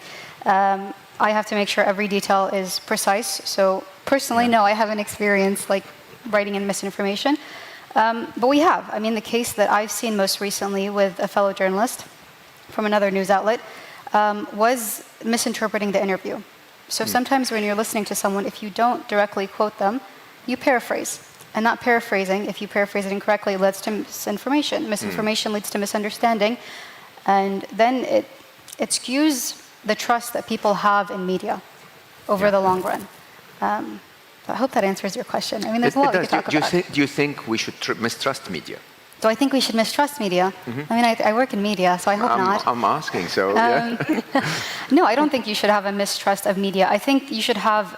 I have to make sure every detail is precise. So personally, no, I haven't experienced like writing in misinformation. But we have. I mean, the case that I've seen most recently with a fellow journalist from another news outlet was misinterpreting the interview. So sometimes when you're listening to someone, if you don't directly quote them, you paraphrase. And not paraphrasing, if you paraphrase it incorrectly, leads to misinformation. Misinformation leads to misunderstanding. And then it skews the trust that people have in media over the long run. I hope that answers your question. I mean, there's a lot we could talk about. Do you think we should mistrust media? Do I think we should mistrust media? I mean, I work in media, so I hope not. I'm asking, so yeah. No, I don't think you should have a mistrust of media. I think you should have,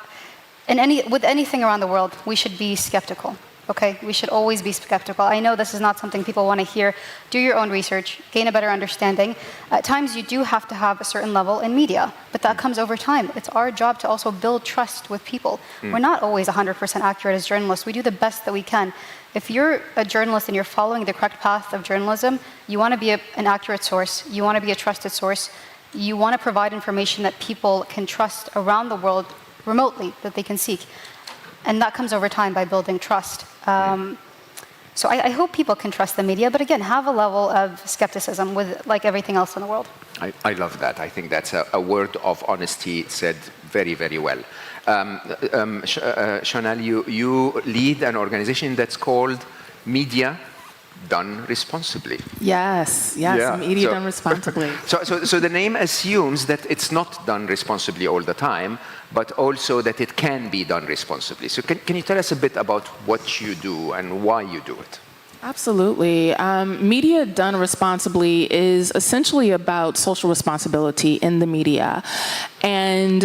with anything around the world, we should be skeptical. Okay, we should always be skeptical. I know this is not something people want to hear. Do your own research, gain a better understanding. At times you do have to have a certain level in media, but that comes over time. It's our job to also build trust with people. We're not always 100% accurate as journalists. We do the best that we can. If you're a journalist and you're following the correct path of journalism, you want to be an accurate source. You want to be a trusted source. You want to provide information that people can trust around the world remotely, that they can seek. And that comes over time by building trust. So I hope people can trust the media, but again, have a level of skepticism with like everything else in the world. I love that. I think that's a word of honesty said very, very well. Chanel, you lead an organization that's called Media Done Responsibly. Yes, media done responsibly. So the name assumes that it's not done responsibly all the time, but also that it can be done responsibly. So can you tell us a bit about what you do and why you do it? Absolutely. Media done responsibly is essentially about social responsibility in the media. And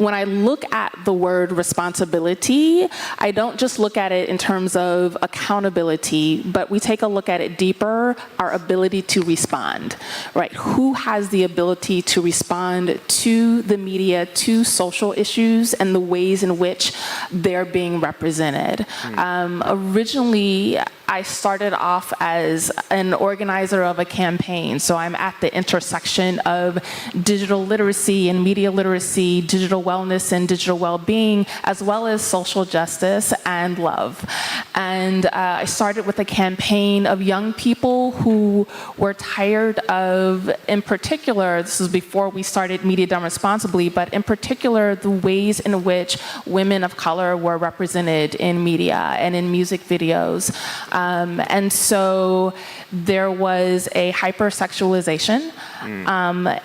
when I look at the word responsibility, I don't just look at it in terms of accountability, but we take a look at it deeper, our ability to respond, right? Who has the ability to respond to the media, to social issues, and the ways in which they're being represented? Originally, I started off as an organizer of a campaign. So I'm at the intersection of digital literacy and media literacy, digital wellness and digital well-being, as well as social justice and love. And I started with a campaign of young people who were tired of, in particular, this was before we started Media Done Responsibly, but in particular, the ways in which women of color were represented in media and in music videos. And so there was a hypersexualization,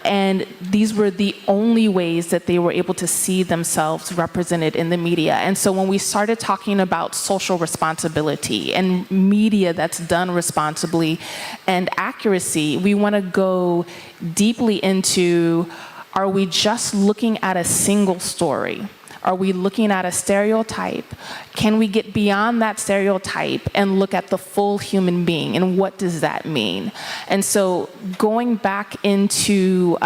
and these were the only ways that they were able to see themselves represented in the media. And so when we started talking about social responsibility and media that's done responsibly and accuracy, we want to go deeply into, are we just looking at a single story? Are we looking at a stereotype? Can we get beyond that stereotype and look at the full human being, and what does that mean? And so going back into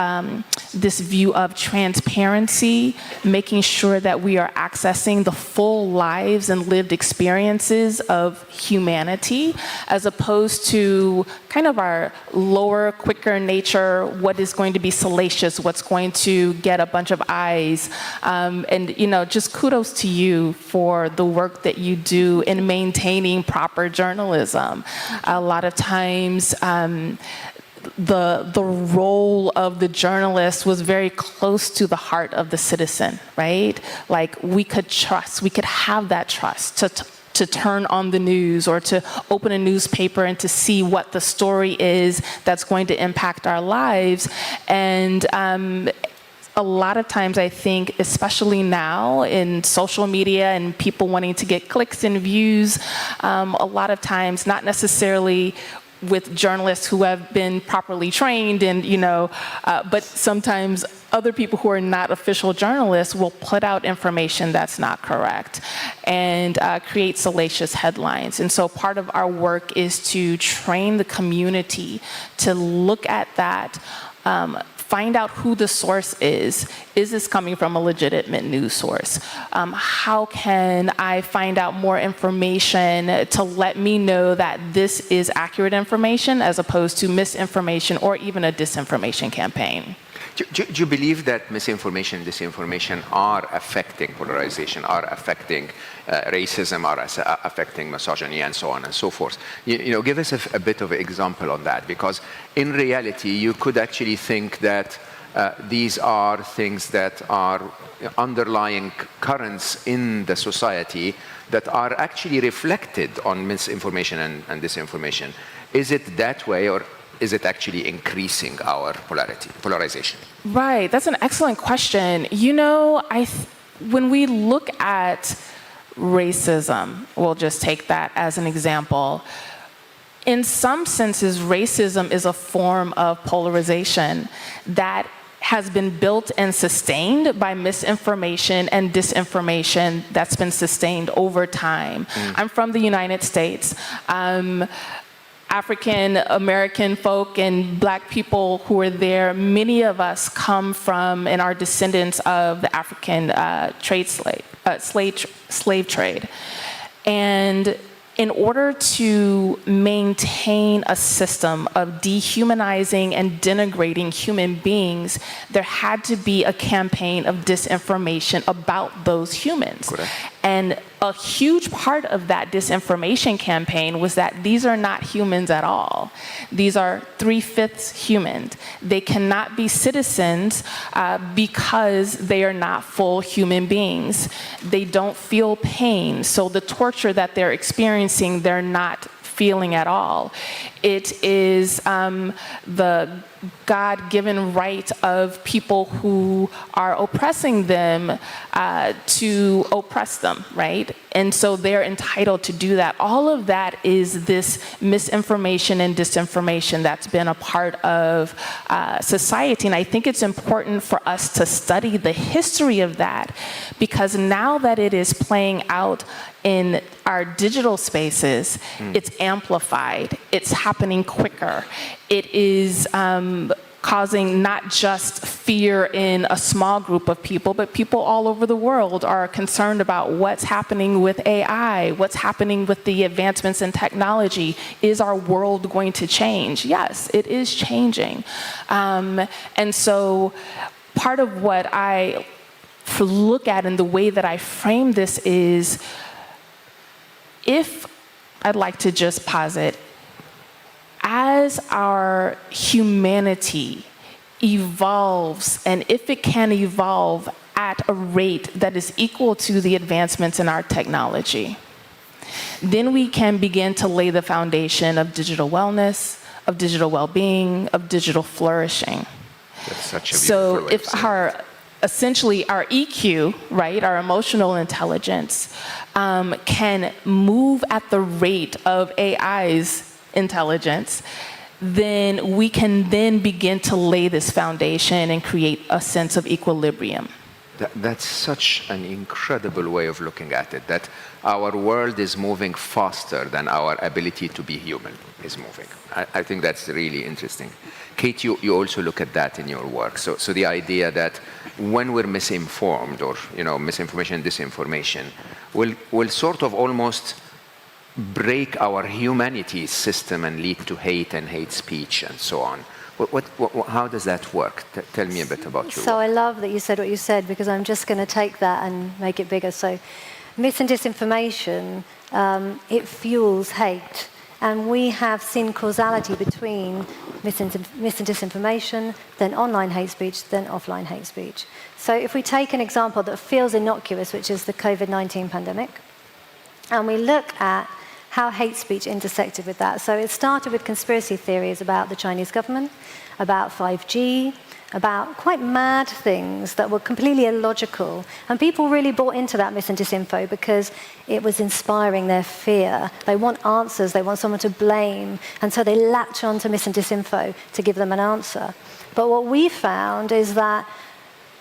this view of transparency, making sure that we are accessing the full lives and lived experiences of humanity, as opposed to kind of our lower, quicker nature, what is going to be salacious, what's going to get a bunch of eyes. And, you know, just kudos to you for the work work that you do in maintaining proper journalism. A lot of times, the role of the journalist was very close to the heart of the citizen, right? Like we could have that trust to turn on the news or to open a newspaper and to see what the story is that's going to impact our lives. And a lot of times I think, especially now in social media and people wanting to get clicks and views, a lot of times, not necessarily with journalists who have been properly trained and, but sometimes other people who are not official journalists will put out information that's not correct and create salacious headlines. And so part of our work is to train the community to look at that, find out who the source is. Is this coming from a legitimate news source? How can I find out more information to let me know that this is accurate information as opposed to misinformation or even a disinformation campaign? Do you believe that misinformation and disinformation are affecting polarization, are affecting racism, are affecting misogyny, and so on and so forth? Give us a bit of an example on that, because in reality, you could actually think that these are things that are underlying currents in the society that are actually reflected on misinformation and disinformation. Is it that way, or is it actually increasing our polarization? Right, that's an excellent question. When we look at racism, we'll just take that as an example. In some senses, racism is a form of polarization that has been built and sustained by misinformation and disinformation that's been sustained over time. I'm from the United States. African American folk and Black people who are there, many of us come from and are descendants of the African slave trade. And in order to maintain a system of dehumanizing and denigrating human beings, there had to be a campaign of disinformation about those humans. Correct. And a huge part of that disinformation campaign was that these are not humans at all. These are 3/5 humans. They cannot be citizens because they are not full human beings. They don't feel pain. So the torture that they're experiencing, they're not feeling at all. It is the God-given right of people who are oppressing them to oppress them, right? And so they're entitled to do that. All of that is this misinformation and disinformation that's been a part of society. And I think it's important for us to study the history of that, because now that it is playing out in our digital spaces, it's amplified, it's happening quicker. It is causing not just fear in a small group of people, but people all over the world are concerned about what's happening with AI, what's happening with the advancements in technology. Is our world going to change? Yes, it is changing. And so part of what I look at in the way that I frame this is, if I'd like to just posit, as our humanity evolves, and if it can evolve at a rate that is equal to the advancements in our technology, then we can begin to lay the foundation of digital wellness, of digital well-being, of digital flourishing. That's such a beautiful way of saying it. Essentially our EQ, right, our emotional intelligence, can move at the rate of AI's intelligence, then we can then begin to lay this foundation and create a sense of equilibrium. That's such an incredible way of looking at it, that our world is moving faster than our ability to be human is moving. I think that's really interesting. Kate, you also look at that in your work. So the idea that when we're misinformed, or misinformation and disinformation, will sort of almost break our humanity system and lead to hate and hate speech and so on. How does that work? Tell me a bit about your So work. I love that you said what you said, because I'm just going to take that and make it bigger. So mis and disinformation, it fuels hate. And we have seen causality between mis and disinformation, then online hate speech, then offline hate speech. So if we take an example that feels innocuous, which is the COVID-19 pandemic, and we look at how hate speech intersected with that. So it started with conspiracy theories about the Chinese government, about 5G, about quite mad things that were completely illogical. And people really bought into that mis and disinfo because it was inspiring their fear. They want answers, they want someone to blame, and so they latch onto mis and disinfo to give them an answer. But what we found is that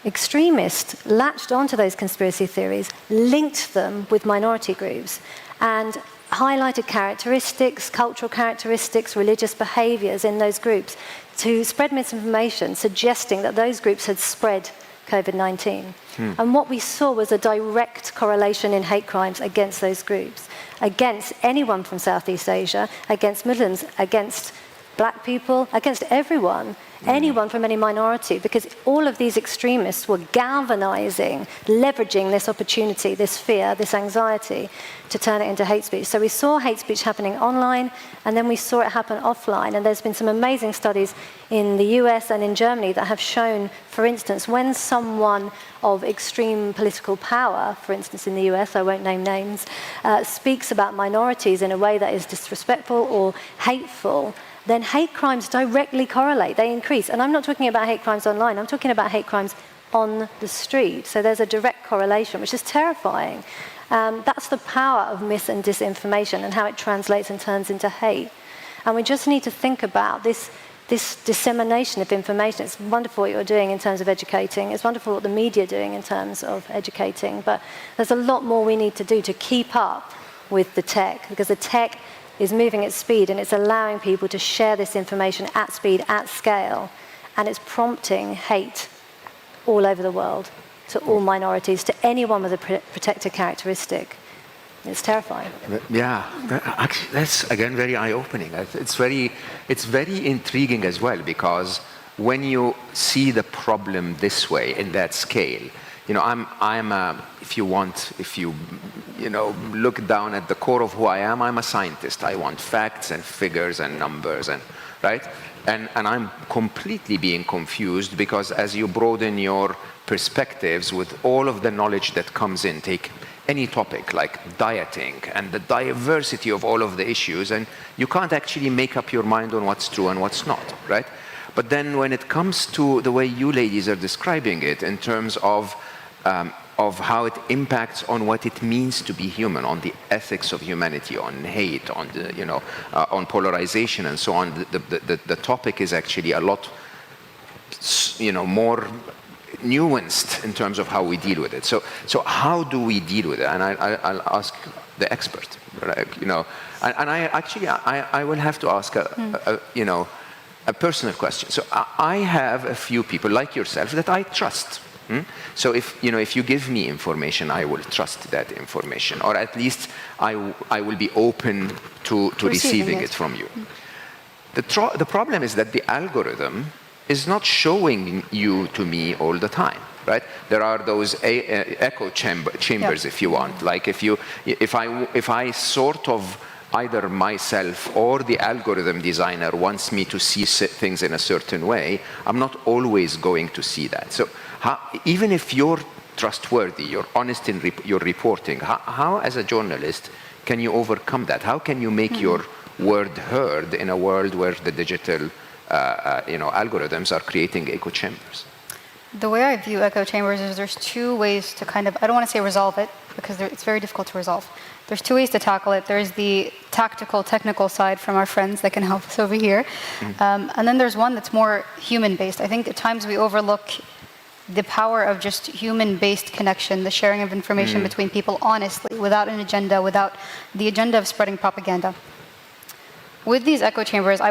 extremists latched onto those conspiracy theories, linked them with minority groups, and highlighted characteristics, cultural characteristics, religious behaviors in those groups to spread misinformation, suggesting that those groups had spread COVID-19. And what we saw was a direct correlation in hate crimes against those groups, against anyone from Southeast Asia, against Muslims, against black people, against everyone, anyone from any minority, because all of these extremists were galvanizing, leveraging this opportunity, this fear, this anxiety, to turn it into hate speech. So we saw hate speech happening online, and then we saw it happen offline. And there's been some amazing studies in the US and in Germany that have shown, for instance, when someone of extreme political power, for instance in the US, I won't name names, speaks about minorities in a way that is disrespectful or hateful, then hate crimes directly correlate, they increase. And I'm not talking about hate crimes online, I'm talking about hate crimes on the street. So there's a direct correlation, which is terrifying. That's the power of mis and disinformation and how it translates and turns into hate. And we just need to think about this dissemination of information. It's wonderful what you're doing in terms of educating. It's wonderful what the media are doing in terms of educating. But there's a lot more we need to do to keep up with the tech, because the tech is moving at speed and it's allowing people to share this information at speed, at scale, and it's prompting hate all over the world, to all minorities, to anyone with a protected characteristic. It's terrifying. Yeah, actually, that's again very eye-opening. It's very intriguing as well, because when you see the problem this way, in that scale, you know, if you look down at the core of who I am, I'm a scientist. I want facts and figures and numbers, and right? And I'm completely being confused, because as you broaden your perspectives with all of the knowledge that comes in, take any topic like dieting and the diversity of all of the issues, and you can't actually make up your mind on what's true and what's not, right? But then when it comes to the way you ladies are describing it in terms of how it impacts on what it means to be human, on the ethics of humanity, on hate, on the, on polarization and so on, the topic is actually a lot, more nuanced in terms of how we deal with it. So how do we deal with it? And I'll ask the expert, and I will have to ask a personal question. So I have a few people like yourself that I trust. So if you give me information, I will trust that information, or at least I will be open to receiving it from you. The problem is that the algorithm is not showing you to me all the time, right? There are those echo chambers, if you want. Like if I sort of either myself or the algorithm designer wants me to see things in a certain way, I'm not always going to see that. So even if you're trustworthy, you're honest in your reporting, how as a journalist can you overcome that? How can you make your word heard in a world where the digital algorithms are creating echo chambers? The way I view echo chambers is there's two ways to kind of, I don't want to say resolve it, because it's very difficult to resolve. There's two ways to tackle it. There's the tactical, technical side from our friends that can help us over here. And then there's one that's more human-based. I think at times we overlook the power of just human-based connection, the sharing of information between people honestly, without an agenda, without the agenda of spreading propaganda. With these echo chambers, I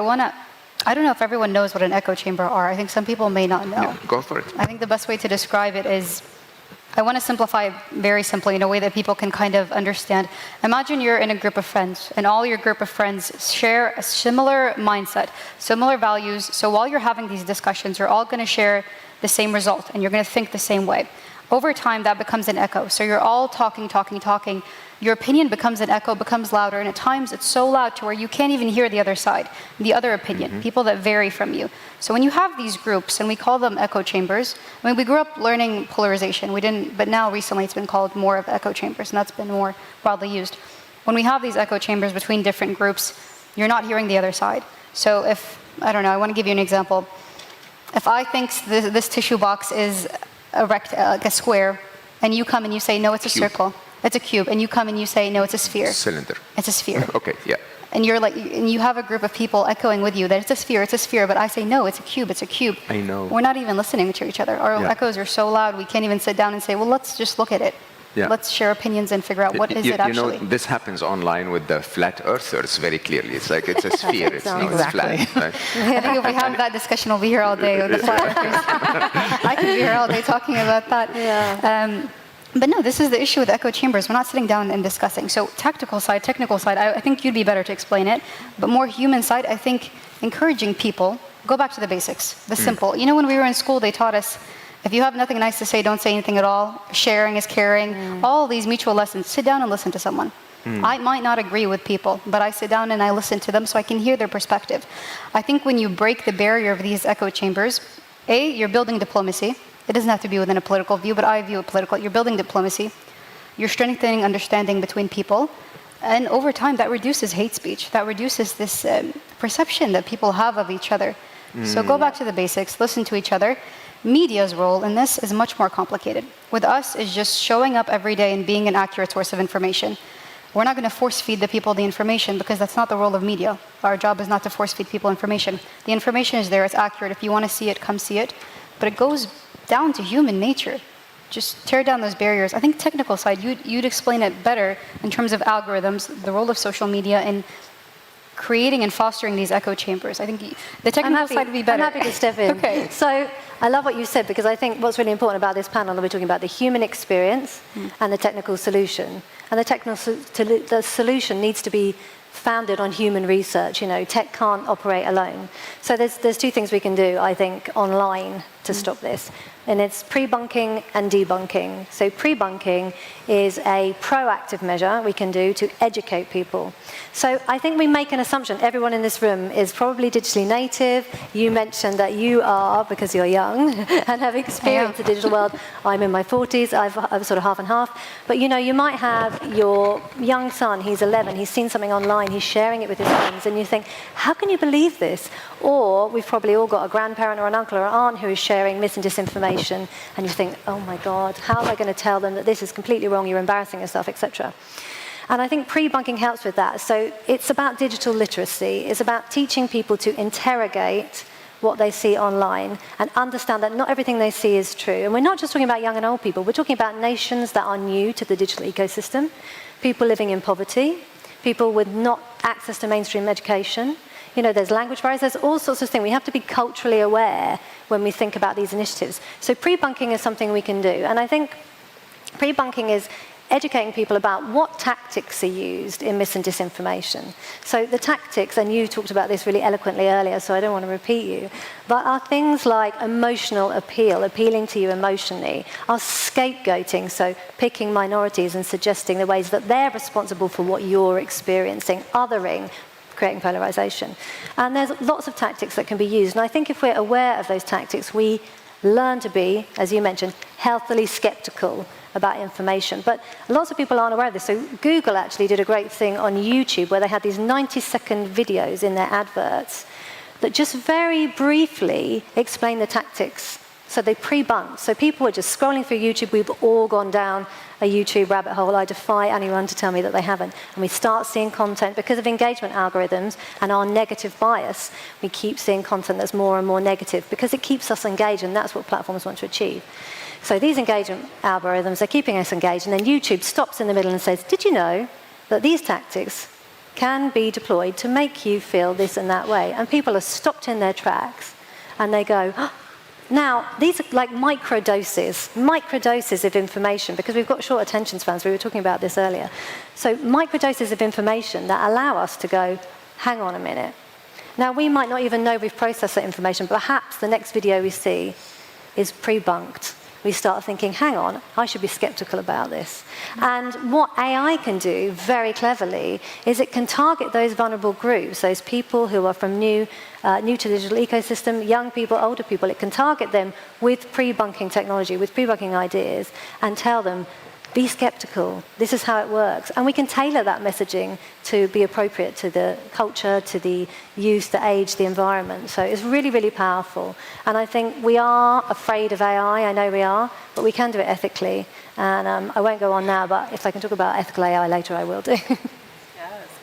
don't know if everyone knows what an echo chamber are. I think some people may not know. Yeah, go for it. I think the best way to describe it is, I want to simplify it very simply in a way that people can kind of understand. Imagine you're in a group of friends, and all your group of friends share a similar mindset, similar values. So while you're having these discussions, you're all going to share the same result, and you're going to think the same way. Over time, that becomes an echo. So you're all talking. Your opinion becomes an echo, becomes louder, and at times it's so loud to where you can't even hear the other side, the other opinion, people that vary from you. So when you have these groups, and we call them echo chambers, I mean, we grew up learning polarization. We didn't, but now recently it's been called more of echo chambers, and that's been more broadly used. When we have these echo chambers between different groups, you're not hearing the other side. So if, I don't know, I want to give you an example. If I think this tissue box is like a square, and you come and you say, no, it's a circle, it's a cube, and you come and you say, no, it's a sphere. Cylinder. It's a sphere. Okay, yeah. And you're like, and you have a group of people echoing with you that it's a sphere, but I say, no, it's a cube. I know. We're not even listening to each other. Our echoes are so loud, we can't even sit down and say, well, let's just look at it. Yeah. Let's share opinions and figure out what is it actually. You know, this happens online with the flat earthers very clearly. It's like it's a sphere, it's not it's flat. Right? I think if we have that discussion, we'll be here all day with the flat earthers. I could be here all day talking about that. Yeah. But no, this is the issue with echo chambers. We're not sitting down and discussing. So technical side, I think you'd be better to explain it. But more human side, I think encouraging people, go back to the basics, the simple. You know, when we were in school, they taught us, if you have nothing nice to say, don't say anything at all. Sharing is caring. All these mutual lessons. Sit down and listen to someone. I might not agree with people, but I sit down and I listen to them so I can hear their perspective. I think when you break the barrier of these echo chambers, you're building diplomacy. It doesn't have to be within a political view, but I view it political. You're building diplomacy. You're strengthening understanding between people. And over time, that reduces hate speech. That reduces this perception that people have of each other. So go back to the basics, listen to each other. Media's role in this is much more complicated. With us, is just showing up every day and being an accurate source of information. We're not going to force feed the people the information because that's not the role of media. Our job is not to force feed people information. The information is there, it's accurate. If you want to see it, come see it. But it goes down to human nature. Just tear down those barriers. I think technical side, you'd explain it better in terms of algorithms, the role of social media in creating and fostering these echo chambers. I think the technical side would be better. I'm happy to step in. Okay. So I love what you said, because I think what's really important about this panel, we're talking about the human experience and the technical solution. And the solution needs to be founded on human research. You know, tech can't operate alone. So there's two things we can do, I think, online to stop this. And it's pre-bunking and debunking. So pre-bunking is a proactive measure we can do to educate people. So I think we make an assumption. Everyone in this room is probably digitally native. You mentioned that you are, because you're young and have experienced the digital world. I'm in my 40s. I'm sort of half and half. But you know, you might have your young son, he's 11, he's seen something online, he's sharing it with his friends, and you think, how can you believe this? Or we've probably all got a grandparent or an uncle or an aunt who is sharing mis and disinformation, and you think, oh my God, how am I going to tell them that this is completely wrong, you're embarrassing yourself, etc. And I think pre-bunking helps with that. So it's about digital literacy. It's about teaching people to interrogate what they see online and understand that not everything they see is true. And we're not just talking about young and old people. We're talking about nations that are new to the digital ecosystem, people living in poverty, people with not access to mainstream education. You know, there's language barriers, there's all sorts of things. We have to be culturally aware when we think about these initiatives. So pre-bunking is something we can do. And I think pre-bunking is educating people about what tactics are used in mis and disinformation. So the tactics, and you talked about this really eloquently earlier, so I don't want to repeat you, but are things like emotional appeal, appealing to you emotionally, are scapegoating, so picking minorities and suggesting the ways that they're responsible for what you're experiencing, othering, creating polarization. And there's lots of tactics that can be used. And I think if we're aware of those tactics, we learn to be, as you mentioned, healthily skeptical about information. But lots of people aren't aware of this. So Google actually did a great thing on YouTube where they had these 90-second videos in their adverts that just very briefly explain the tactics. So they pre-bunked. So people were just scrolling through YouTube. We've all gone down a YouTube rabbit hole. I defy anyone to tell me that they haven't. And we start seeing content because of engagement algorithms and our negative bias. We keep seeing content that's more and more negative because it keeps us engaged, and that's what platforms want to achieve. So these engagement algorithms are keeping us engaged, and then YouTube stops in the middle and says, did you know that these tactics can be deployed to make you feel this and that way? And people are stopped in their tracks, and they go, oh, now, these are like microdoses of information, because we've got short attention spans. We were talking about this earlier. So microdoses of information that allow us to go, hang on a minute. Now, we might not even know we've processed that information. Perhaps the next video we see is pre-bunked. we start thinking, hang on, I should be skeptical about this. And what AI can do very cleverly is it can target those vulnerable groups, those people who are from new to the digital ecosystem, young people, older people. It can target them with pre-bunking technology, with pre-bunking ideas, and tell them, be skeptical, this is how it works. And we can tailor that messaging to be appropriate to the culture, to the youth, the age, the environment. So it's really, really powerful. And I think we are afraid of AI, I know we are, but we can do it ethically. And I won't go on now, but if I can talk about ethical AI later, I will do.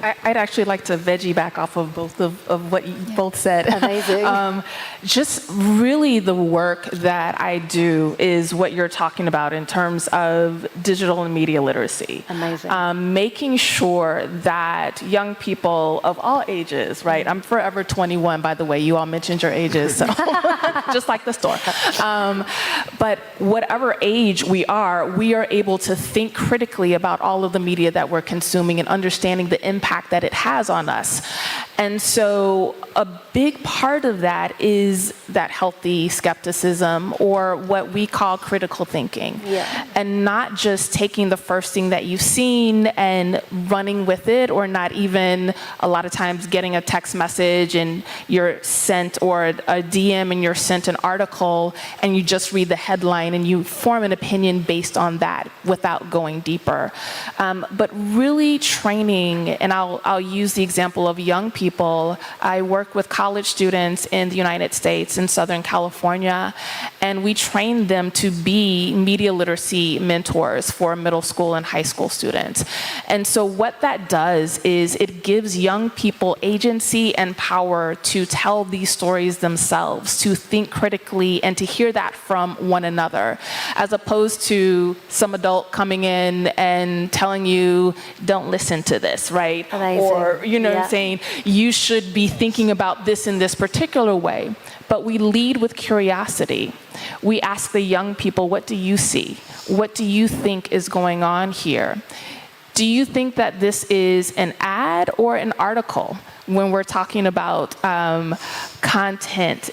I'd actually like to veggie back off of both of what you both said. Amazing. Just really the work that I do is what you're talking about in terms of digital and media literacy. Amazing. Making sure that young people of all ages, right? I'm forever 21, by the way. You all mentioned your ages, so just like the store. But whatever age we are able to think critically about all of the media that we're consuming and understanding the impact that it has on us. And so a big part of that is that healthy skepticism, or what we call critical thinking. Yeah. And not just taking the first thing that you've seen and running with it, or not even a lot of times getting a text message and you're sent, or a DM and you're sent an article and you just read the headline and you form an opinion based on that without going deeper. But really training, and I'll use the example of young people. I work with college students in the United States, in Southern California, and we train them to be media literacy mentors for middle school and high school students. And so what that does is it gives young people agency and power to tell these stories themselves, to think critically, and to hear that from one another, as opposed to some adult coming in and telling you, don't listen to this, right? Amazing. Or, what I'm saying, you should be thinking about this in this particular way. But we lead with curiosity. We ask the young people, what do you see? What do you think is going on here? Do you think that this is an ad or an article when we're talking about content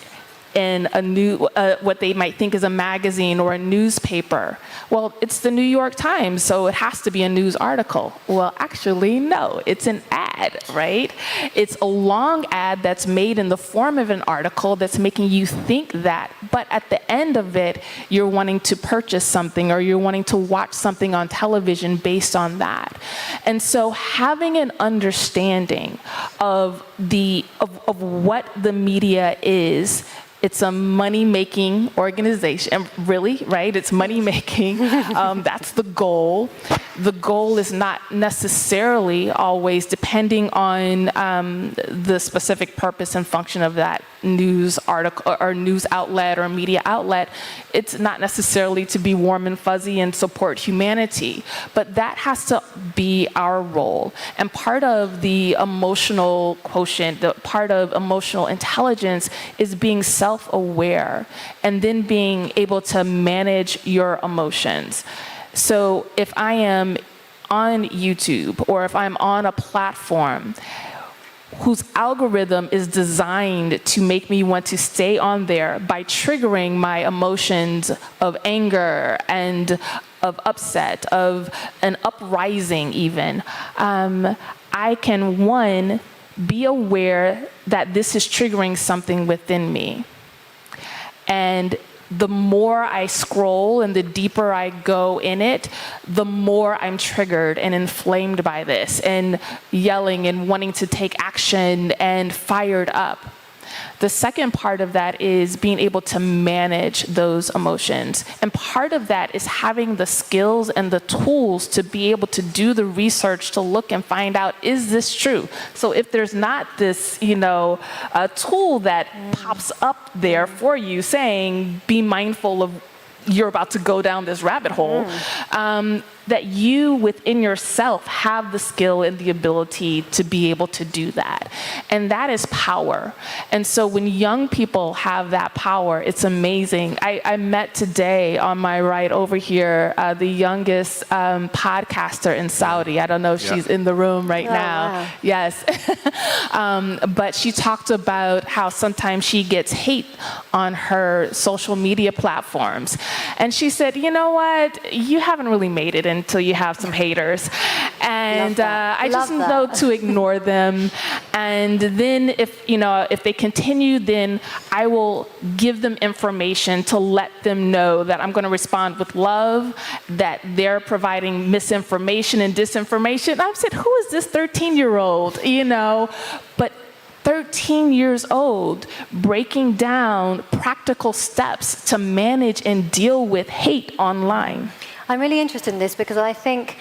in a new, what they might think is a magazine or a newspaper? Well, it's the New York Times, so it has to be a news article. Well, actually, no, it's an ad, right? It's a long ad that's made in the form of an article that's making you think that, but at the end of it, you're wanting to purchase something, or you're wanting to watch something on television based on that. And so having an understanding of what the media is, it's a money-making organization, really, right? It's money-making. That's the goal. The goal is not necessarily always, depending on the specific purpose and function of that news article or news outlet or media outlet, it's not necessarily to be warm and fuzzy and support humanity, but that has to be our role. And part of the emotional quotient, the part of emotional intelligence, is being self-aware and then being able to manage your emotions. So if I am on YouTube, or if I'm on a platform whose algorithm is designed to make me want to stay on there by triggering my emotions of anger and of upset, of an uprising even, I can, one, be aware that this is triggering something within me. And the more I scroll and the deeper I go in it, the more I'm triggered and inflamed by this, and yelling and wanting to take action and fired up. The second part of that is being able to manage those emotions. And part of that is having the skills and the tools to be able to do the research, to look and find out, is this true? So if there's not this, a tool that pops up there for you saying, be mindful of you're about to go down this rabbit hole, that you within yourself have the skill and the ability to be able to do that. And that is power. And so when young people have that power, it's amazing. I met today on my right over here, the youngest podcaster in Saudi. I don't know if she's in the room right now. Wow. Yes. But she talked about how sometimes she gets hate on her social media platforms. And she said, you know what? You haven't really made it until you have some haters. And I just know to ignore them. And then if they continue, then I will give them information to let them know that I'm going to respond with love, that they're providing misinformation and disinformation. I've said, who is this 13-year-old? But 13 years old, breaking down practical steps to manage and deal with hate online. I'm really interested in this because I think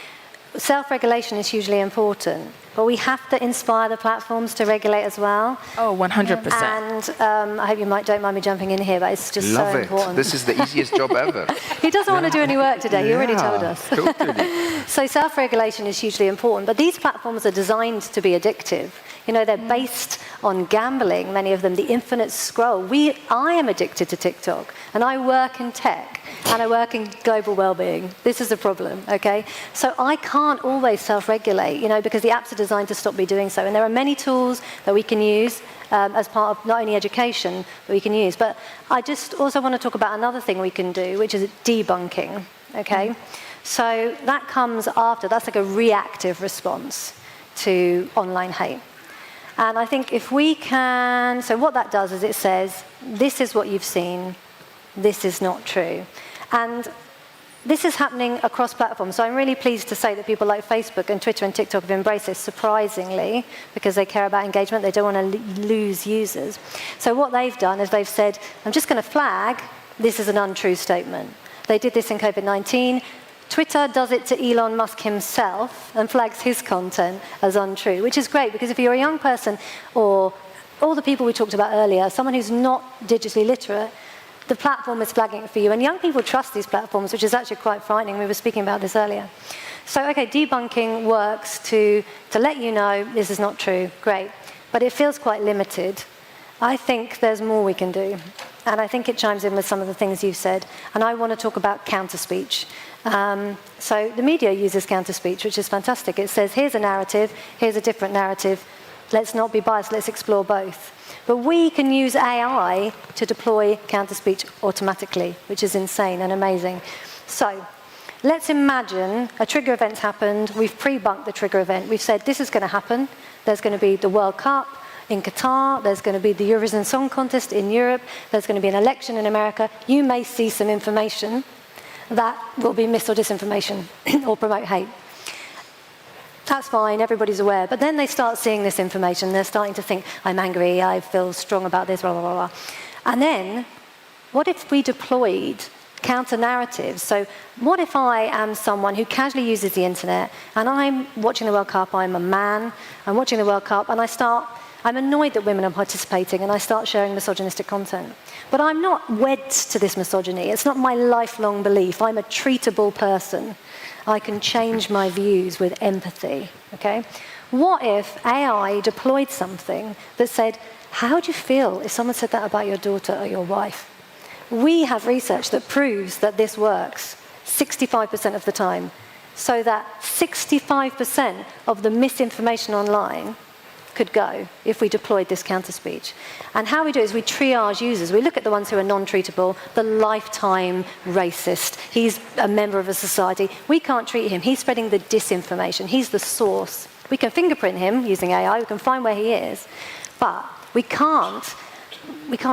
self-regulation is hugely important, but we have to inspire the platforms to regulate as well. Oh, 100%. And I hope you don't mind me jumping in here, but it's just so important. This is the easiest job ever. He doesn't want to do any work today. He already told us. Totally. So self-regulation is hugely important, but these platforms are designed to be addictive. They're based on gambling, many of them, the infinite scroll. I am addicted to TikTok, and I work in tech, and I work in global well-being. This is a problem, okay? So I can't always self-regulate, because the apps are designed to stop me doing so. And there are many tools that we can use as part of not only education that we can use, but I just also want to talk about another thing we can do, which is debunking, okay? So that comes after, that's like a reactive response to online hate. And I think if we can, so what that does is it says, this is what you've seen, this is not true. And this is happening across platforms. So I'm really pleased to say that people like Facebook and Twitter and TikTok have embraced this, surprisingly, because they care about engagement. They don't want to lose users. So what they've done is they've said, I'm just going to flag this is an untrue statement. They did this in COVID-19. Twitter does it to Elon Musk himself and flags his content as untrue, which is great because if you're a young person or all the people we talked about earlier, someone who's not digitally literate, the platform is flagging it for you. And young people trust these platforms, which is actually quite frightening. We were speaking about this earlier. So, okay, debunking works to let you know this is not true. Great. But it feels quite limited. I think there's more we can do. And I think it chimes in with some of the things you've said. And I want to talk about counter-speech. So the media uses counter-speech, which is fantastic. It says, here's a narrative, here's a different narrative. Let's not be biased, let's explore both. But we can use AI to deploy counter-speech automatically, which is insane and amazing. So let's imagine a trigger event's happened. We've pre-bunked the trigger event. We've said this is going to happen. There's going to be the World Cup in Qatar. There's going to be the Eurovision Song Contest in Europe. There's going to be an election in America. You may see some information that will be mis or disinformation or promote hate. That's fine, everybody's aware. But then they start seeing this information. They're starting to think, I'm angry, I feel strong about this, blah, blah, blah, blah. And then, what if we deployed counter-narratives? So what if I am someone who casually uses the internet, and I'm watching the World Cup, I'm a man, I'm watching the World Cup, and I'm annoyed that women are participating, and I start sharing misogynistic content. But I'm not wed to this misogyny. It's not my lifelong belief. I'm a treatable person. I can change my views with empathy, okay? What if AI deployed something that said, how do you feel if someone said that about your daughter or your wife? We have research that proves that this works 65% of the time, so that 65% of the misinformation online could go if we deployed this counter-speech. And how we do it is we triage users. We look at the ones who are non-treatable, the lifetime racist. He's a member of a society. We can't treat him. He's spreading the disinformation. He's the source. We can fingerprint him using AI. We can find where he is. But we can't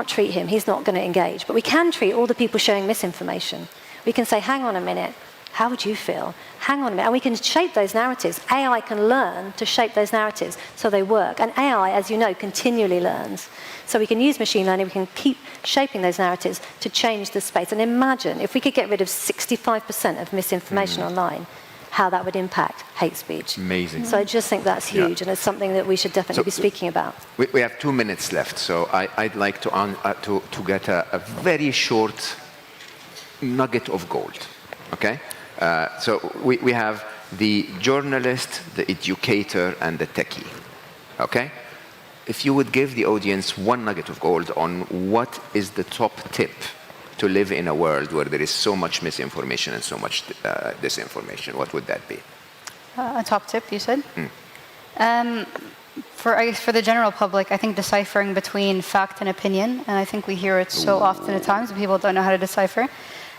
treat him. He's not going to engage. But we can treat all the people sharing misinformation. We can say, hang on a minute. How would you feel? Hang on a minute. And we can shape those narratives. AI can learn to shape those narratives so they work. And AI, as you know, continually learns. So we can use machine learning. We can keep shaping those narratives to change the space. And imagine if we could get rid of 65% of misinformation online, how that would impact hate speech. Amazing. So I just think that's huge, and it's something that we should definitely be speaking about. We have 2 minutes left, so I'd like to get a very short nugget of gold, okay? So we have the journalist, the educator, and the techie. Okay? If you would give the audience one nugget of gold on what is the top tip to live in a world where there is so much misinformation and so much disinformation, what would that be? A top tip, you said? For the general public, I think deciphering between fact and opinion, and I think we hear it so often at times, people don't know how to decipher.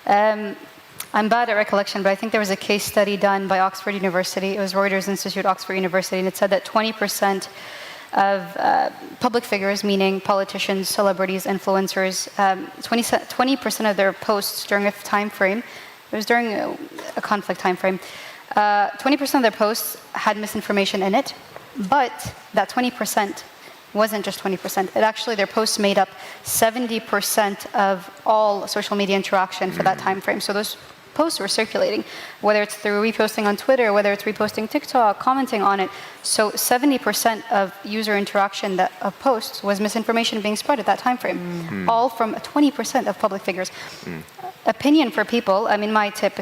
I'm bad at recollection, but I think there was a case study done by Oxford University. It was Reuters Institute, Oxford University, and it said that 20% of public figures, meaning politicians, celebrities, influencers, 20% of their posts during a time frame, it was during a conflict time frame, 20% of their posts had misinformation in it, but that 20% wasn't just 20%. It actually, their posts made up 70% of all social media interaction for that time frame. So those posts were circulating, whether it's through reposting on Twitter, whether it's reposting TikTok, commenting on it. So 70% of user interaction of posts was misinformation being spread at that time frame, all from 20% of public figures. Opinion for people, I mean, my tip,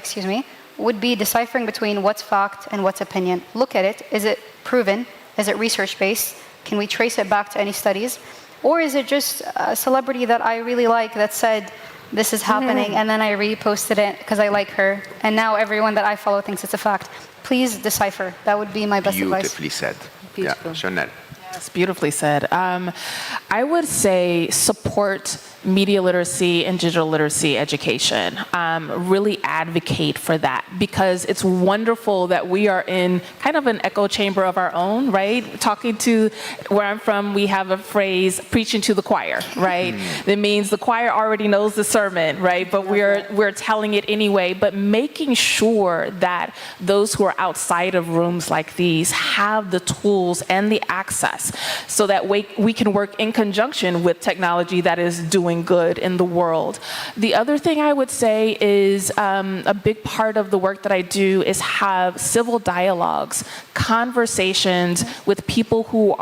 would be deciphering between what's fact and what's opinion. Look at it. Is it proven? Is it research-based? Can we trace it back to any studies? Or is it just a celebrity that I really like that said, this is happening, and then I reposted it because I like her, and now everyone that I follow thinks it's a fact. Please decipher. That would be my best advice. Beautifully said. Beautiful. Yeah, Chanel. Yes, beautifully said. I would say support media literacy and digital literacy education. Really advocate for that, because it's wonderful that we are in kind of an echo chamber of our own, right? Talking to where I'm from, we have a phrase, preaching to the choir, right? That means the choir already knows the sermon, right? But we're telling it anyway, but making sure that those who are outside of rooms like these have the tools and the access so that we can work in conjunction with technology that is doing good in the world. The other thing I would say is a big part of the work that I do is have civil dialogues, conversations with people who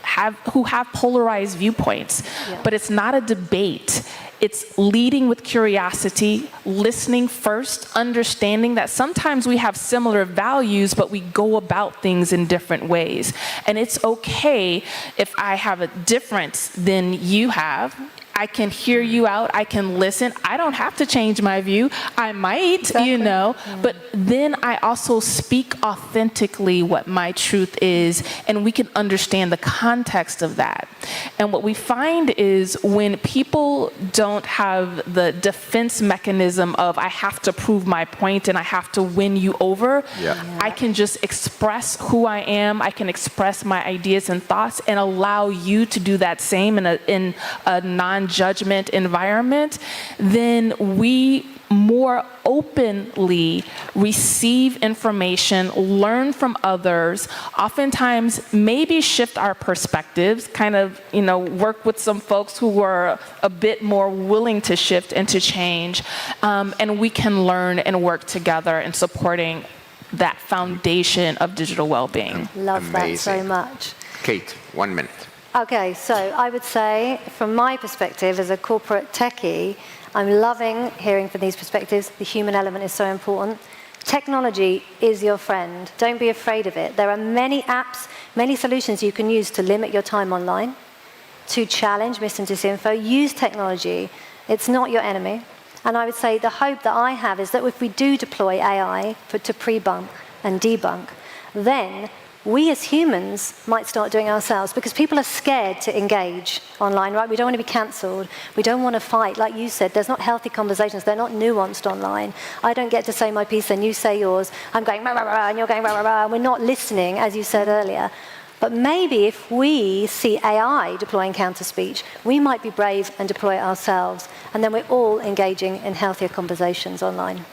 have polarized viewpoints. But it's not a debate. It's leading with curiosity, listening first, understanding that sometimes we have similar values, but we go about things in different ways. And it's okay if I have a difference than you have. I can hear you out, I can listen. I don't have to change my view. I might, but then I also speak authentically what my truth is, and we can understand the context of that. And what we find is when people don't have the defense mechanism of I have to prove my point and I have to win you over, I can just express who I am, I can express my ideas and thoughts and allow you to do that same in a non-judgment environment, then we more openly receive information, learn from others, oftentimes maybe shift our perspectives, kind of, work with some folks who are a bit more willing to shift and to change, and we can learn and work together in supporting that foundation of digital well-being. Love that so much. Kate, 1 minute. Okay, so I would say, from my perspective as a corporate techie, I'm loving hearing from these perspectives. The human element is so important. Technology is your friend. Don't be afraid of it. There are many apps, many solutions you can use to limit your time online, to challenge mis and disinfo. Use technology. It's not your enemy. And I would say the hope that I have is that if we do deploy AI to pre-bunk and debunk, then we as humans might start doing it ourselves, because people are scared to engage online, right? We don't want to be cancelled. We don't want to fight. Like you said, there's not healthy conversations. They're not nuanced online. I don't get to say my piece and you say yours. I'm going rah, rah, rah, and you're going rah, rah, rah, and we're not listening, as you said earlier. But maybe if we see AI deploying counter-speech, we might be brave and deploy it ourselves. And then we're all engaging in healthier conversations online.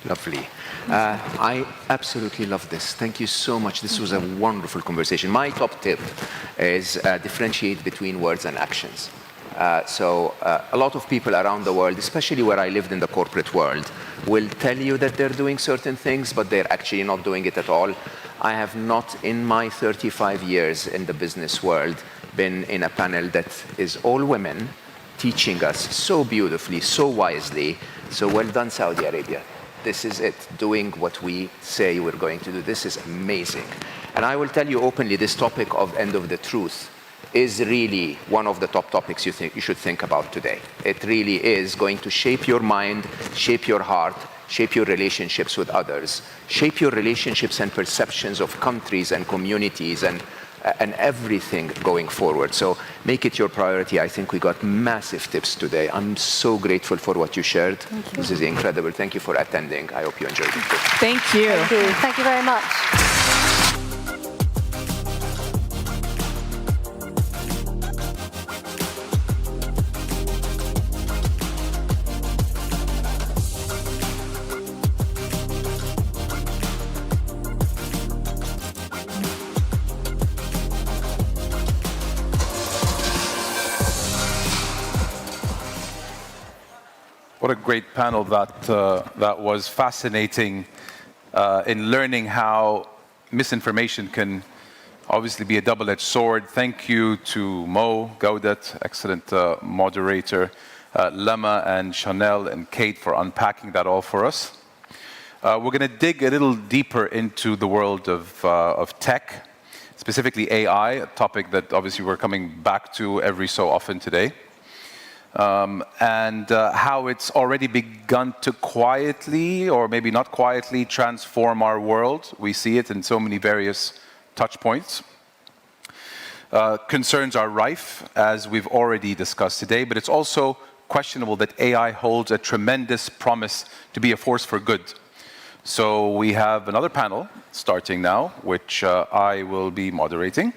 Lovely. I absolutely love this. Thank you so much. This was a wonderful conversation. My top tip is differentiate between words and actions. So a lot of people around the world, especially where I lived in the corporate world, will tell you that they're doing certain things, but they're actually not doing it at all. I have not, in my 35 years in the business world, been in a panel that is all women teaching us so beautifully, so wisely. So well done, Saudi Arabia. This is it, doing what we say we're going to do. This is amazing. And I will tell you openly, this topic of end of the truth is really one of the top topics you should think about today. It really is going to shape your mind, shape your heart, shape your relationships with others, shape your relationships and perceptions of countries and communities and everything going forward. So make it your priority. I think we got massive tips today. I'm so grateful for what you shared. This is incredible. Thank you for attending. I hope you enjoyed it. Thank you. Thank you. Thank you very much. What a great panel that was. Fascinating in learning how misinformation can obviously be a double-edged sword. Thank you to Mo, Gaudet, excellent moderator, Lama and Chanel and Kate for unpacking that all for us. We're going to dig a little deeper into the world of tech, specifically AI, a topic that obviously we're coming back to every so often today. And how it's already begun to quietly, or maybe not quietly, transform our world. We see it in so many various touch points. Concerns are rife, as we've already discussed today, but it's also questionable that AI holds a tremendous promise to be a force for good. So we have another panel starting now, which I will be moderating.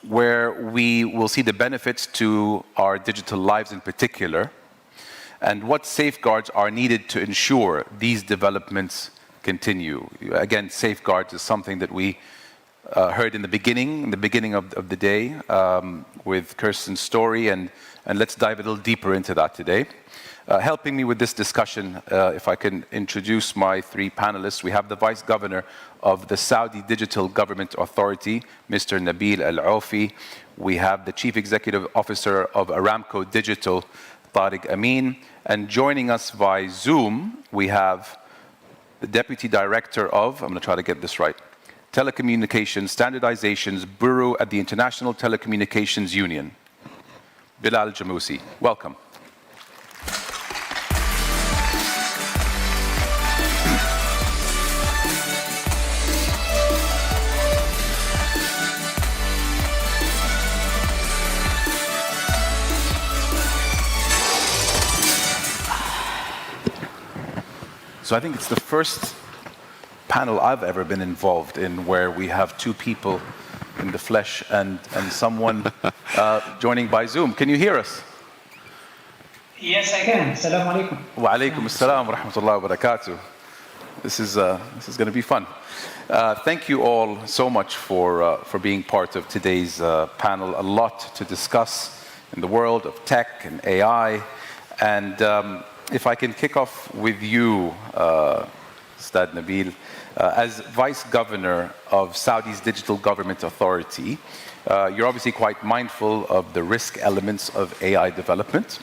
Where we will see the benefits to our digital lives in particular, and what safeguards are needed to ensure these developments continue. Again, safeguards is something that we heard in the beginning of the day with Kirsten's story, and let's dive a little deeper into that today. Helping me with this discussion, if I can introduce my three panelists, we have the Vice Governor of the Saudi Digital Government Authority, Mr. Nabil Al-Aufi. We have the Chief Executive Officer of Aramco Digital, Tariq Amin. And joining us by Zoom, we have the Deputy Director of, I'm going to try to get this right, Telecommunications Standardizations Bureau at the International Telecommunications Union, Bilal Jamousi. Welcome. So I think it's the first panel I've ever been involved in where we have two people in the flesh and someone joining by Zoom. Can you hear us? Yes, I can. Assalamu alaikum. Wa alaikum assalam wa rahmatullahi wa barakatuh. This is going to be fun. Thank you all so much for being part of today's panel. A lot to discuss in the world of tech and AI. And if I can kick off with you, Ustad Nabil, as Vice Governor of Saudi's Digital Government Authority, you're obviously quite mindful of the risk elements of AI development.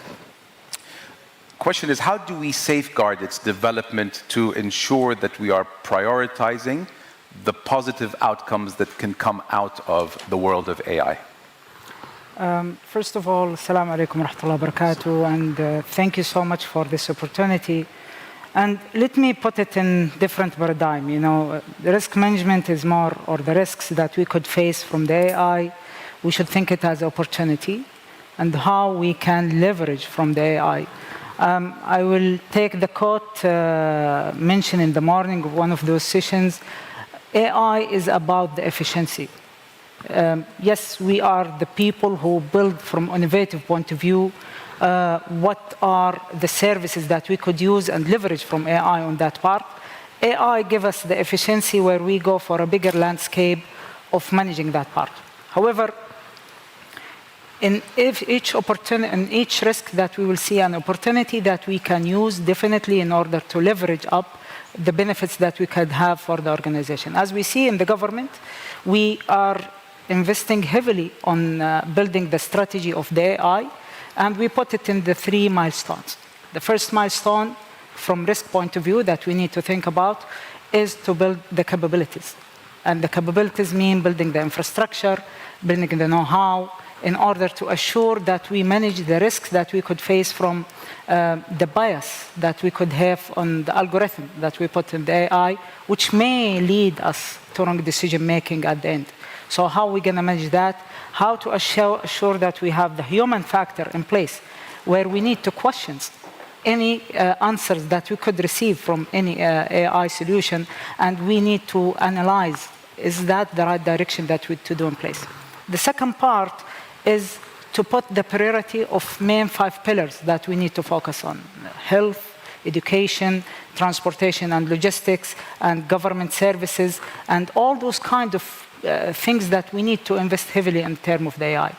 Question is, how do we safeguard its development to ensure that we are prioritizing the positive outcomes that can come out of the world of AI? First of all, assalamu alaikum wa rahmatullahi wa barakatuh, and thank you so much for this opportunity. And let me put it in different paradigm. You know, the risk management is more, or the risks that we could face from the AI, we should think it as opportunity and how we can leverage from the AI. I will take the quote mentioned in the morning of one of those sessions. AI is about the efficiency. Yes, we are the people who build from an innovative point of view. What are the services that we could use and leverage from AI on that part? AI gives us the efficiency where we go for a bigger landscape of managing that part. However, in each risk that we will see an opportunity that we can use definitely in order to leverage up the benefits that we could have for the organization. As we see in the government, we are investing heavily on building the strategy of the AI, and we put it in the 3 milestones. The first milestone from risk point of view that we need to think about is to build the capabilities. And the capabilities mean building the infrastructure, building the know-how, in order to assure that we manage the risks that we could face from the bias that we could have on the algorithm that we put in the AI, which may lead us to wrong decision-making at the end. So how are we going to manage that? How to assure that we have the human factor in place, where we need to question any answers that we could receive from any AI solution, and we need to analyze, is that the right direction that we to do in place? The second part is to put the priority of main 5 pillars that we need to focus on: health, education, transportation and logistics, and government services, and all those kind of things that we need to invest heavily in terms of the AI.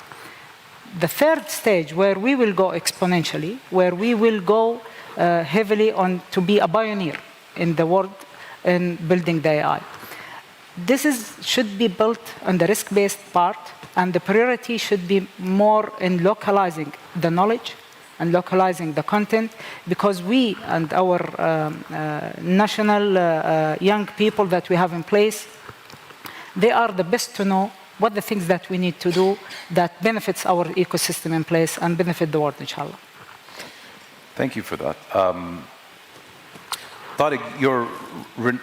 The third stage, where we will go exponentially, where we will go heavily on to be a pioneer in the world in building the AI. This should be built on the risk-based part, and the priority should be more in localizing the knowledge and localizing the content, because we and our national young people that we have in place, they are the best to know what the things that we need to do that benefits our ecosystem in place and benefit the world, inshallah. Thank you for that. Tariq, you're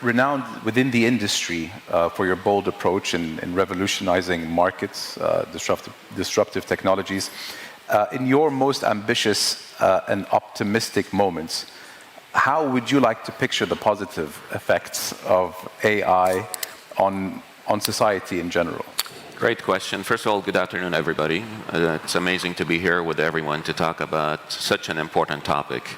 renowned within the industry for your bold approach in revolutionizing markets, disruptive technologies. In your most ambitious and optimistic moments, how would you like to picture the positive effects of AI on society in general? Great question. First of all, good afternoon, everybody. It's amazing to be here with everyone to talk about such an important topic.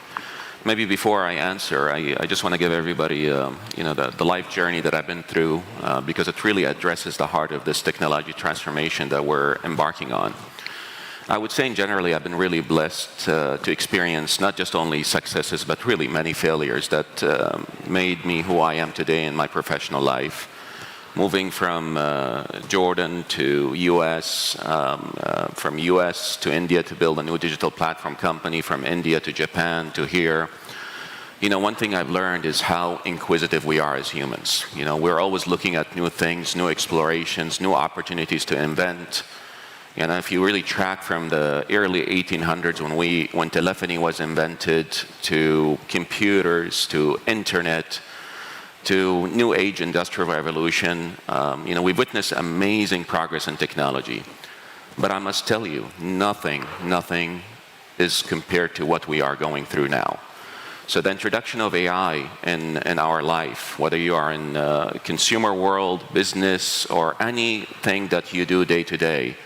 Maybe before I answer, I just want to give everybody, the life journey that I've been through, because it really addresses the heart of this technology transformation that we're embarking on. I would say, in generally, I've been really blessed to experience not just only successes, but really many failures that made me who I am today in my professional life. Moving from Jordan to US, from US to India to build a new digital platform company, from India to Japan to here. One thing I've learned is how inquisitive we are as humans. We're always looking at new things, new explorations, new opportunities to invent. If you really track from the early 1800s when telephony was invented, to computers, to internet, to new age industrial revolution, we've witnessed amazing progress in technology. But I must tell you, nothing is compared to what we are going through now. So the introduction of AI in our life, whether you are in consumer world, business, or anything that you do day to day,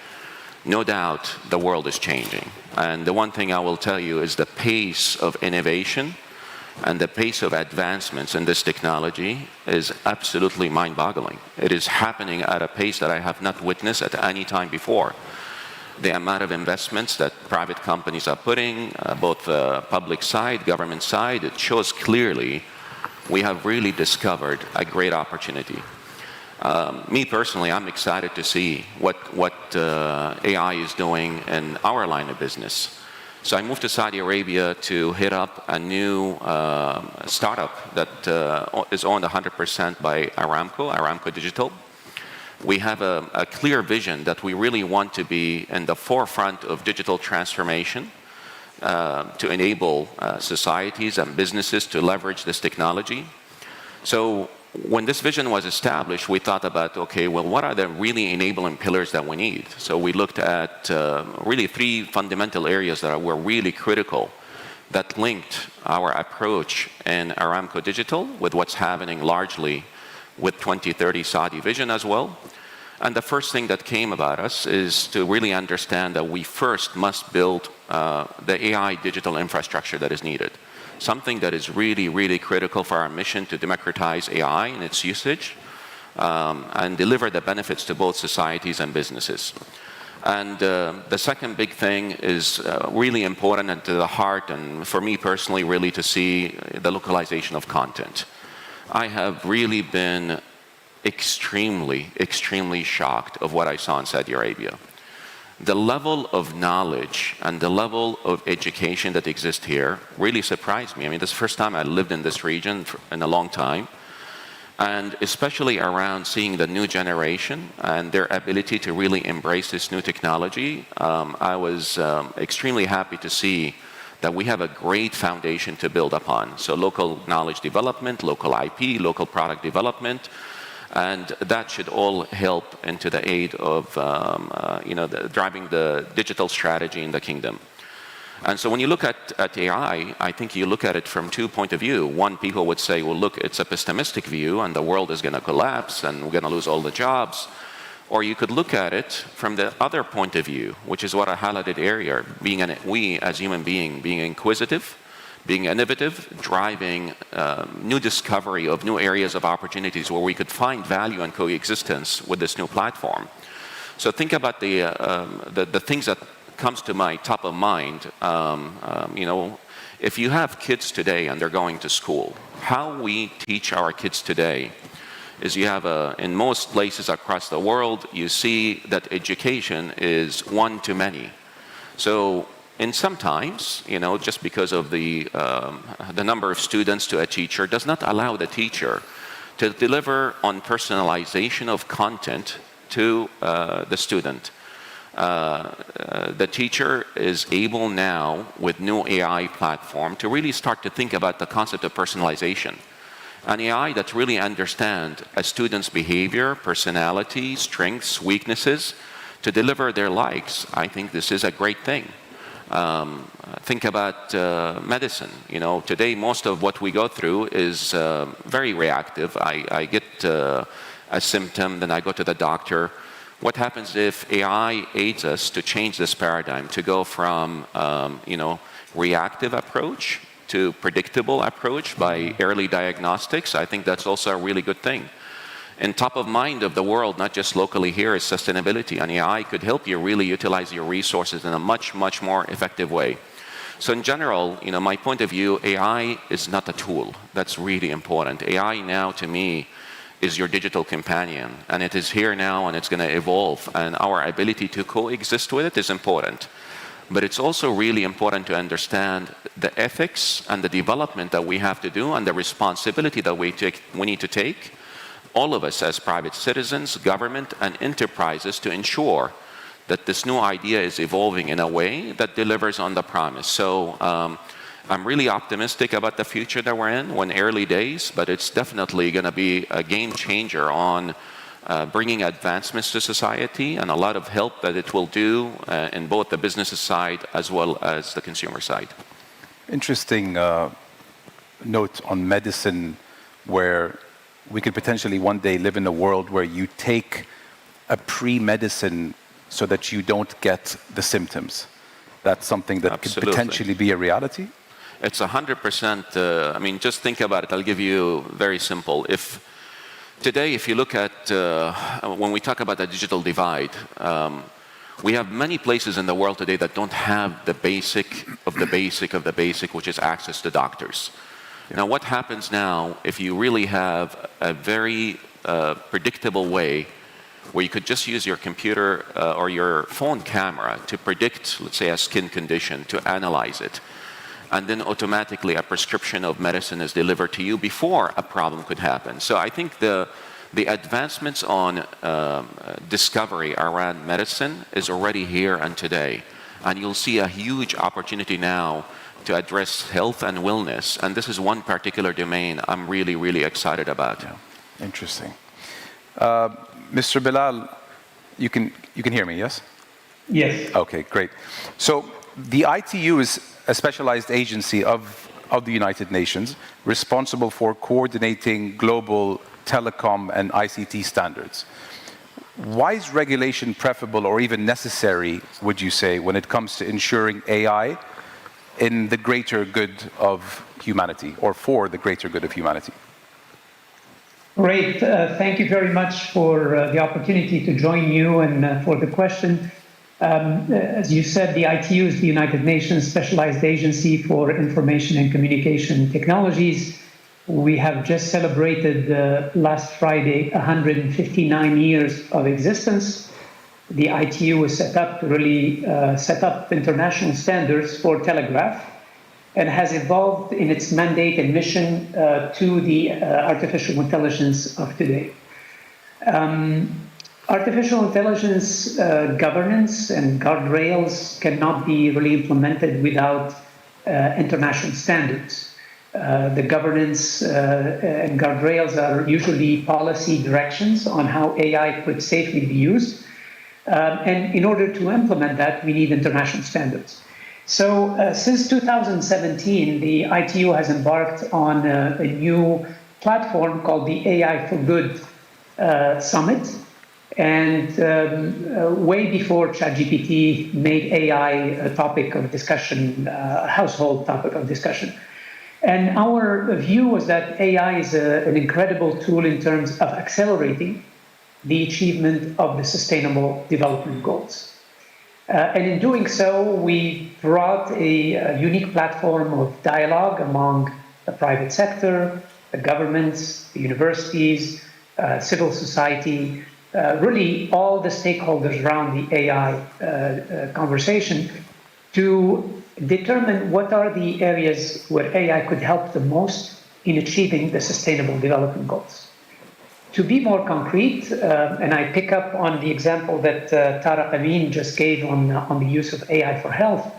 no doubt the world is changing. And the one thing I will tell you is the pace of innovation and the pace of advancements in this technology is absolutely mind-boggling. It is happening at a pace that I have not witnessed at any time before. The amount of investments that private companies are putting, both the public side, government side, it shows clearly we have really discovered a great opportunity. Me personally, I'm excited to see what AI is doing in our line of business. So I moved to Saudi Arabia to hit up a new startup that is owned 100% by Aramco Digital. We have a clear vision that we really want to be in the forefront of digital transformation to enable societies and businesses to leverage this technology. So when this vision was established, we thought about, okay, well, what are the really enabling pillars that we need? So we looked at really 3 fundamental areas that were really critical that linked our approach in Aramco Digital with what's happening largely with 2030 Saudi vision as well. And the first thing that came about us is to really understand that we first must build the AI digital infrastructure that is needed. Something that is really, really critical for our mission to democratize AI and its usage and deliver the benefits to both societies and businesses. And the second big thing is really important and to the heart, and for me personally, really to see the localization of content. I have really been extremely shocked of what I saw in Saudi Arabia. the level of knowledge and the level of education that exists here really surprised me. I mean, this is the first time I lived in this region in a long time, and especially around seeing the new generation and their ability to really embrace this new technology. I was extremely happy to see that we have a great foundation to build upon. So local knowledge development, local IP, local product development, and that should all help into the aid of driving the digital strategy in the kingdom. And so when you look at AI, I think you look at it from 2 points of view. One, people would say, well, look, it's a pessimistic view and the world is going to collapse and we're going to lose all the jobs. Or you could look at it from the other point of view, which is what I highlighted earlier, we as human beings, being inquisitive, being innovative, driving new discovery of new areas of opportunities where we could find value and coexistence with this new platform. So think about the things that comes to my top of mind. If you have kids today and they're going to school, how we teach our kids today is you have in most places across the world, you see that education is one to many. So and sometimes, just because of the number of students to a teacher does not allow the teacher to deliver on personalization of content to the student. The teacher is able now, with new AI platform, to really start to think about the concept of personalization. An AI that really understands a student's behavior, personality, strengths, weaknesses, to deliver their likes. I think this is a great thing. Think about medicine. Today most of what we go through is very reactive. I get a symptom, then I go to the doctor. What happens if AI aids us to change this paradigm, to go from reactive approach to predictable approach by early diagnostics? I think that's also a really good thing. And top of mind of the world, not just locally here, is sustainability. And AI could help you really utilize your resources in a much, much more effective way. So in general, my point of view, AI is not a tool. That's really important. AI now, to me, is your digital companion. And it is here now, and it's going to evolve. And our ability to coexist with it is important. But it's also really important to understand the ethics and the development that we have to do and the responsibility that we need to take, all of us as private citizens, government, and enterprises, to ensure that this new idea is evolving in a way that delivers on the promise. So I'm really optimistic about the future that we're in. We're in early days, but it's definitely going to be a game changer on bringing advancements to society, and a lot of help that it will do in both the business side as well as the consumer side. Interesting note on medicine, where we could potentially one day live in a world where you take a pre-medicine so that you don't get the symptoms. That's something that Absolutely. Could potentially be a reality? It's 100%. Just think about it. I'll give you very simple. Today, if you look at, when we talk about the digital divide, we have many places in the world today that don't have the basic of the basic of the basic, which is access to doctors. Yeah. Now, what happens now if you really have a very predictable way where you could just use your computer or your phone camera to predict, let's say, a skin condition, to analyze it, and then automatically a prescription of medicine is delivered to you before a problem could happen. So I think the advancements on discovery around medicine is already here and today. And you'll see a huge opportunity now to address health and wellness. And this is one particular domain I'm really, really excited about. Yeah. Interesting. Mr. Bilal, you can hear me, yes? Yes. Okay, great. So the ITU is a specialized agency of the United Nations responsible for coordinating global telecom and ICT standards. Why is regulation preferable or even necessary, would you say, when it comes to ensuring AI in the greater good of humanity, or for the greater good of humanity? Great. Thank you very much for the opportunity to join you and for the question. As you said, the ITU is the United Nations Specialized Agency for Information and Communication Technologies. We have just celebrated last Friday 159 years of existence. the ITU was set up to really set up international standards for telegraph, and has evolved in its mandate and mission to the artificial intelligence of today. Artificial intelligence governance and guardrails cannot be really implemented without international standards. The governance and guardrails are usually policy directions on how AI could safely be used. And in order to implement that, we need international standards. So since 2017, the ITU has embarked on a new platform called the AI for Good Summit. And way before ChatGPT made AI a topic of discussion, a household topic of discussion. And our view was that AI is an incredible tool in terms of accelerating the achievement of the Sustainable Development Goals. And in doing so, we brought a unique platform of dialogue among the private sector, the governments, the universities, civil society, really all the stakeholders around the AI conversation to determine what are the areas where AI could help the most in achieving the Sustainable Development Goals. To be more concrete, and I pick up on the example that Tarek Amin just gave on the use of AI for health,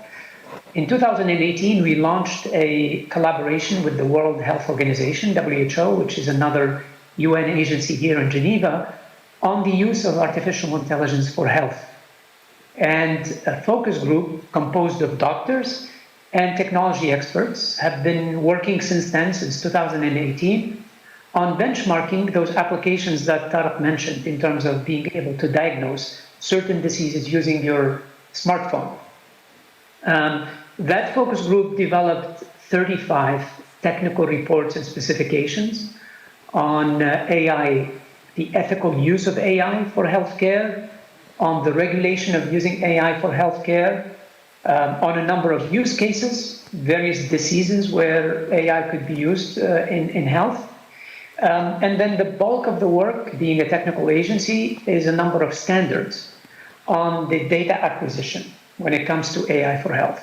in 2018, we launched a collaboration with the World Health Organization, WHO, which is another UN agency here in Geneva, on the use of artificial intelligence for health. And a focus group composed of doctors and technology experts have been working since then, since 2018, on benchmarking those applications that Tarek mentioned in terms of being able to diagnose certain diseases using your smartphone. That focus group developed 35 technical reports and specifications on AI, the ethical use of AI for healthcare, on the regulation of using AI for healthcare, on a number of use cases, various diseases where AI could be used in health. And then the bulk of the work, being a technical agency, is a number of standards on the data acquisition when it comes to AI for health,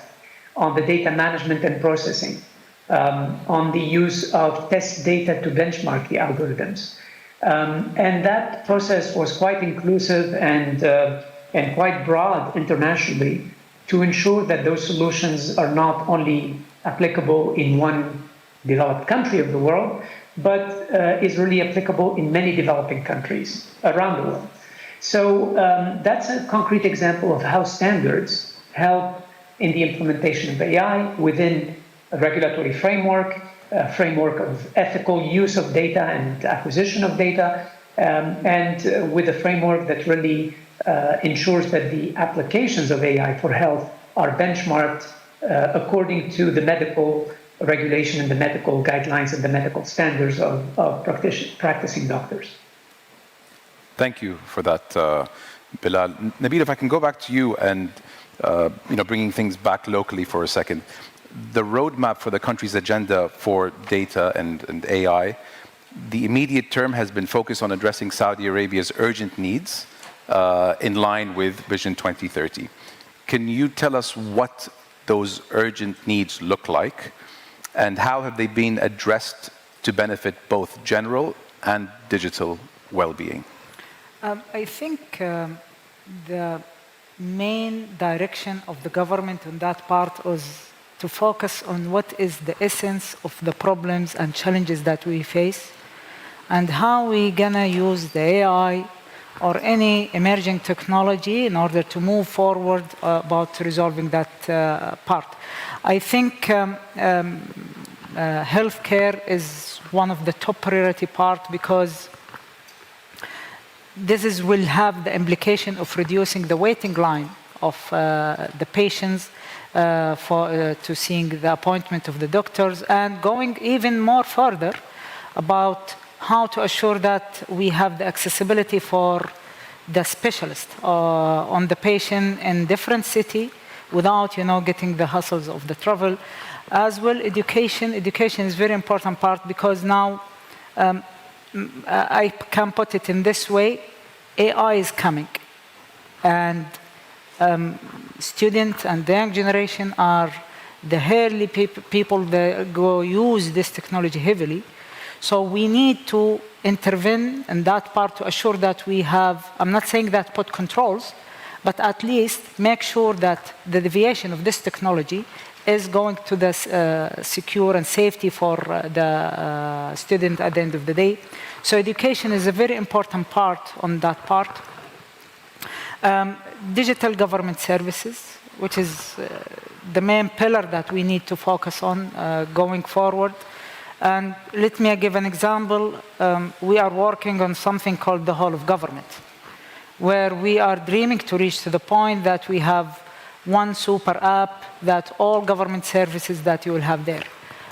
on the data management and processing, on the use of test data to benchmark the algorithms. And that process was quite inclusive and quite broad internationally to ensure that those solutions are not only applicable in one developed country of the world, but is really applicable in many developing countries around the world. So that's a concrete example of how standards help in the implementation of AI within a regulatory framework, a framework of ethical use of data and acquisition of data, and with a framework that really ensures that the applications of AI for health are benchmarked according to the medical regulation and the medical guidelines and the medical standards of practicing doctors. Thank you for that, Bilal. Nabil, if I can go back to you and bringing things back locally for a second. The roadmap for the country's agenda for data and AI, the immediate term has been focused on addressing Saudi Arabia's urgent needs in line with Vision 2030. Can you tell us what those urgent needs look like and how have they been addressed to benefit both general and digital well-being? I think the main direction of the government on that part was to focus on what is the essence of the problems and challenges that we face and how we're gonna use the AI or any emerging technology in order to move forward about resolving that part. I think healthcare is one of the top priority part because this will have the implication of reducing the waiting line of the patients to seeing the appointment of the doctors and going even more further about how to assure that we have the accessibility for the specialist on the patient in different city without getting the hassles of the travel. As well, education is very important part because now I can put it in this way, AI is coming. And students and the young generation are the early people that go use this technology heavily. So we need to intervene in that part to assure that we have, I'm not saying that put controls, but at least make sure that the deviation of this technology is going to the secure and safety for the student at the end of the day. So education is a very important part on that part. Digital government services, which is the main pillar that we need to focus on going forward. And let me give an example. We are working on something called the whole of government, where we are dreaming to reach to the point that we have one super app that all government services that you will have there.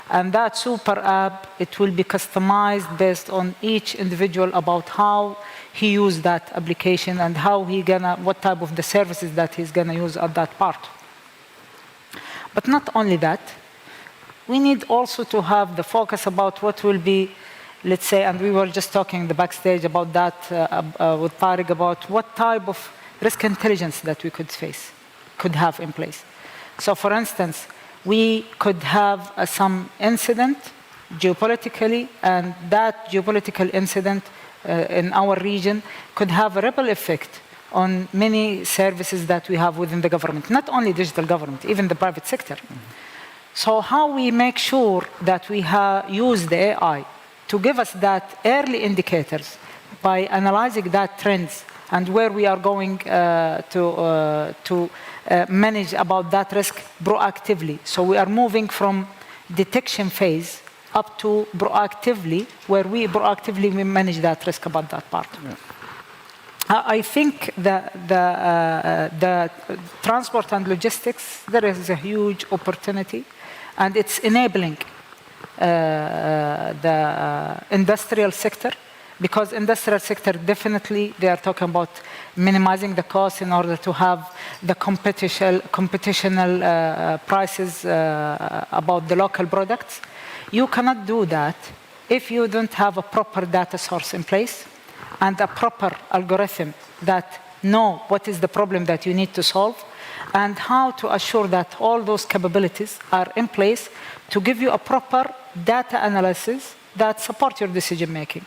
And that super app, it will be customized based on each individual about how he used that application and how what type of the services that he's gonna use at that part. But not only that, we need also to have the focus about what will be, let's say, and we were just talking in the backstage about that with Tariq, about what type of risk intelligence that we could have in place. So for instance, we could have some incident geopolitically, and that geopolitical incident in our region could have a ripple effect on many services that we have within the government, not only digital government, even the private sector. So how we make sure that we use the AI to give us that early indicators by analyzing that trends and where we are going to manage about that risk proactively. So we are moving from detection phase up to proactively, where we proactively manage that risk about that part. Yeah. I think the transport and logistics, there is a huge opportunity, and it's enabling the industrial sector, because industrial sector definitely, they are talking about minimizing the cost in order to have the competitional prices about the local products. You cannot do that if you don't have a proper data source in place and a proper algorithm that know what is the problem that you need to solve and how to assure that all those capabilities are in place to give you a proper data analysis that support your decision making.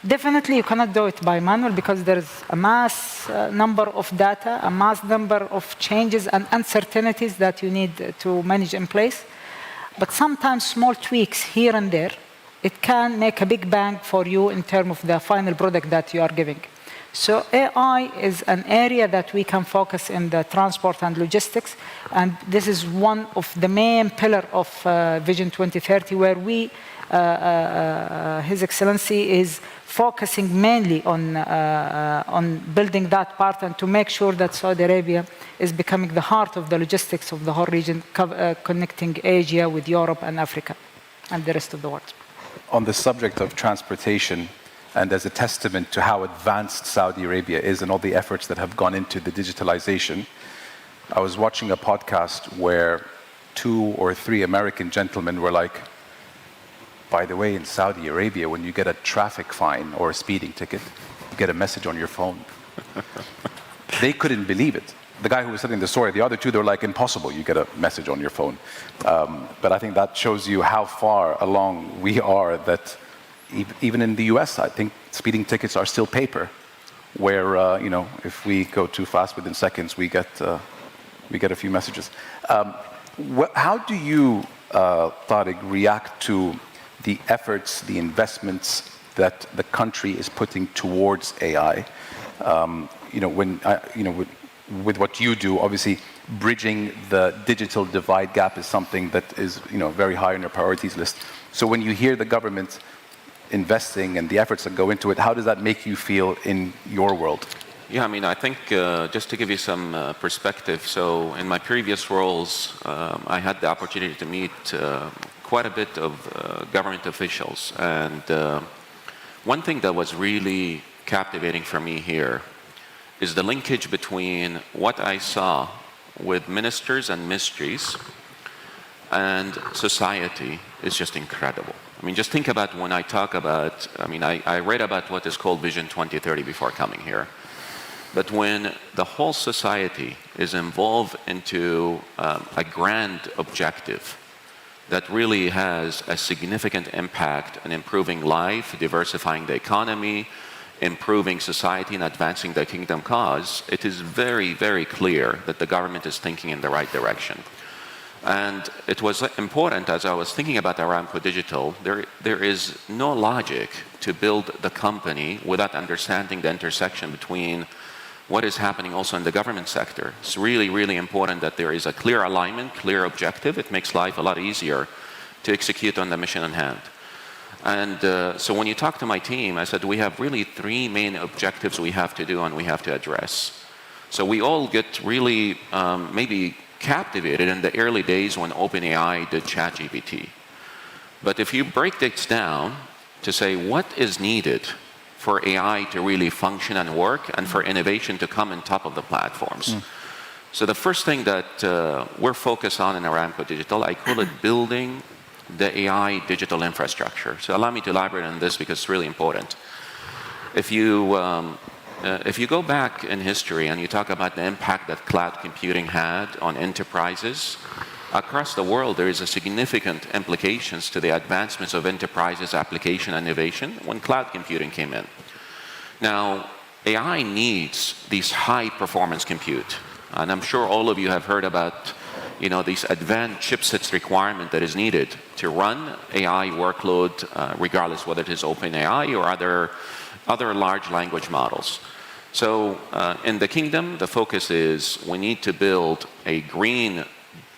Definitely you cannot do it by manual because there is a mass number of data, a mass number of changes and uncertainties that you need to manage in place. But sometimes small tweaks here and there, it can make a big bang for you in terms of the final product that you are giving. So AI is an area that we can focus in the transport and logistics, and this is one of the main pillars of Vision 2030, where His Excellency is focusing mainly on building that part and to make sure that Saudi Arabia is becoming the heart of the logistics of the whole region, connecting Asia with Europe and Africa and the rest of the world. On the subject of transportation, and as a testament to how advanced Saudi Arabia is and all the efforts that have gone into the digitalization, I was watching a podcast where 2 or 3 American gentlemen were like, by the way, in Saudi Arabia, when you get a traffic fine or a speeding ticket, you get a message on your phone. They couldn't believe it. The guy who was telling the story, the other 2, they were like, impossible, you get a message on your phone. But I think that shows you how far along we are, that even in the US, I think speeding tickets are still paper, where if we go too fast, within seconds, we get a few messages. How do you, Tariq, react to the efforts, the investments that the country is putting towards AI? With what you do, obviously, bridging the digital divide gap is something that is, very high on your priorities list. So when you hear the government investing and the efforts that go into it, how does that make you feel in your world? Yeah, I think just to give you some perspective, so in my previous roles, I had the opportunity to meet quite a bit of government officials. And one thing that was really captivating for me here is the linkage between what I saw with ministers and ministries and society is just incredible. Just think about when I talk about, I read about what is called Vision 2030 before coming here. But when the whole society is involved into a grand objective that really has a significant impact on improving life, diversifying the economy, improving society, and advancing the kingdom cause, it is very, very clear that the government is thinking in the right direction. And it was important, as I was thinking about Aramco Digital, there is no logic to build the company without understanding the intersection between what is happening also in the government sector. It's really, really important that there is a clear alignment, clear objective. It makes life a lot easier to execute on the mission in hand. And so when you talk to my team, I said, we have really three main objectives we have to do and we have to address. So we all get really maybe captivated in the early days when OpenAI did ChatGPT. But if you break this down to say what is needed for AI to really function and work and for innovation to come on top of the platforms. So the first thing that we're focused on in Aramco Digital, I call it building the AI digital infrastructure. So allow me to elaborate on this because it's really important. If you go back in history and you talk about the impact that cloud computing had on enterprises, across the world there is a significant implications to the advancements of enterprises, application, and innovation when cloud computing came in. Now, AI needs these high performance compute. And I'm sure all of you have heard about these advanced chipsets requirement that is needed to run AI workload, regardless whether it is OpenAI or other large language models. So in the kingdom, the focus is we need to build a green,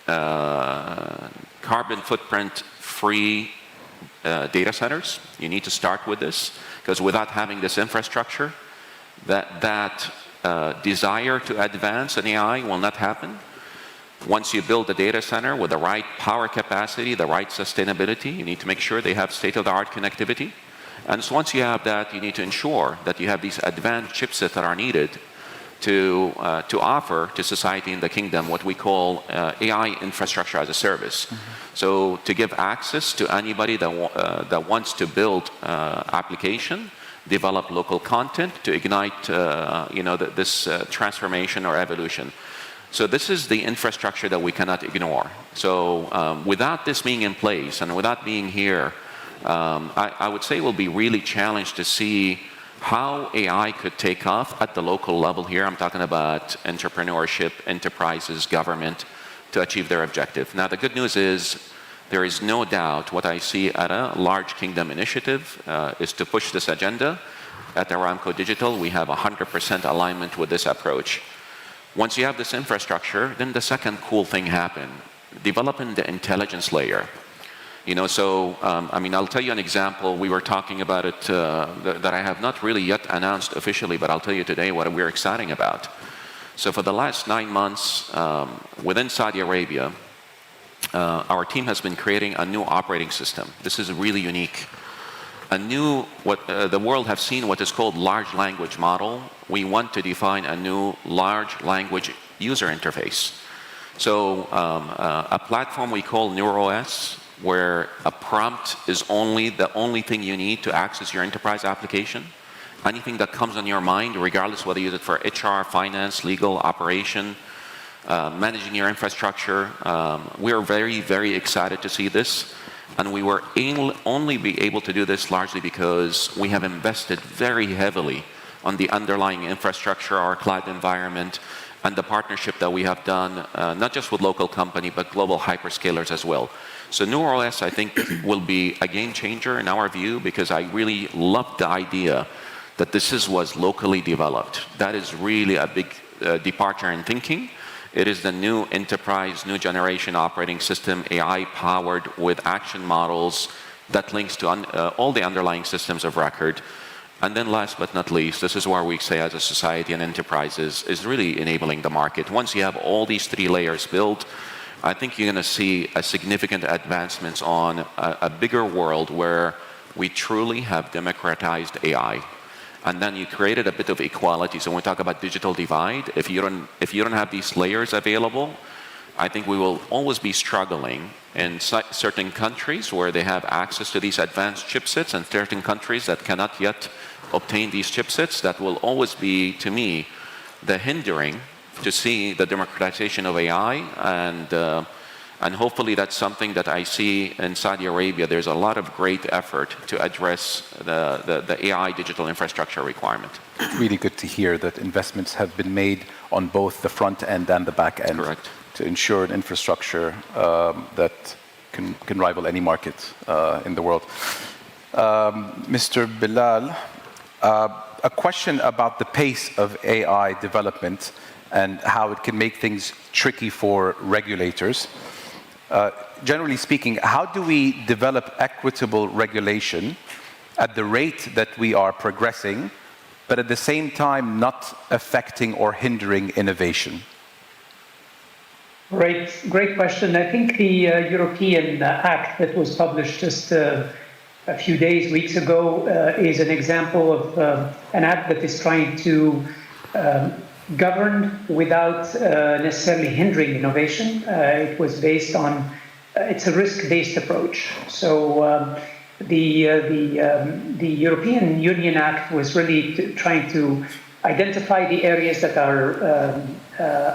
carbon footprint-free data centers. You need to start with this, because without having this infrastructure, that desire to advance in AI will not happen. Once you build a data center with the right power capacity, the right sustainability, you need to make sure they have state-of-the-art connectivity. And so once you have that, you need to ensure that you have these advanced chipsets that are needed to offer to society in the kingdom what we call AI infrastructure as a service. So to give access to anybody that wants to build application, develop local content to ignite this transformation or evolution. So this is the infrastructure that we cannot ignore. So without this being in place and without being here, I would say we'll be really challenged to see how AI could take off at the local level here. I'm talking about entrepreneurship, enterprises, government, to achieve their objective. Now, the good news is there is no doubt what I see at a large kingdom initiative is to push this agenda. At Aramco Digital, we have 100% alignment with this approach. Once you have this infrastructure, then the second cool thing happens, developing the intelligence layer. I'll tell you an example. We were talking about it that I have not really yet announced officially, but I'll tell you today what we're excited about. So for the last 9 months, within Saudi Arabia, our team has been creating a new operating system. This is really unique. The world has seen what is called large language model. We want to define a new large language user interface. So a platform we call NeuroOS, where a prompt is the only thing you need to access your enterprise application. Anything that comes on your mind, regardless whether you use it for HR, finance, legal, operation, managing your infrastructure. We are very, very excited to see this. And we were only be able to do this largely because we have invested very heavily on the underlying infrastructure, our cloud environment, and the partnership that we have done, not just with local company, but global hyperscalers as well. So NeuroOS, I think, will be a game changer in our view, because I really love the idea that this was locally developed. That is really a big departure in thinking. It is the new enterprise, new generation operating system, AI powered with action models that links to all the underlying systems of record. And then last but not least, this is where we say as a society and enterprises is really enabling the market. Once you have all these three layers built, I think you're going to see a significant advancements on a bigger world where we truly have democratized AI. And then you created a bit of equality. So when we talk about digital divide, if you don't have these layers available, I think we will always be struggling in certain countries where they have access to these advanced chipsets, and certain countries that cannot yet obtain these chipsets. That will always be, to me, the hindering to see the democratization of AI, and hopefully that's something that I see in Saudi Arabia. There's a lot of great effort to address the AI digital infrastructure requirement. It's really good to hear that investments have been made on both the front end and the back end. Correct. To ensure an infrastructure that can rival any market in the world. Mr. Bilal, a question about the pace of AI development and how it can make things tricky for regulators. Generally speaking, how do we develop equitable regulation at the rate that we are progressing, but at the same time not affecting or hindering innovation? Great question. I think the European Act that was published just a few weeks ago, is an example of an act that is trying to govern without necessarily hindering innovation. It was based on, it's a risk-based approach. So the European Union Act was really trying to identify the areas that are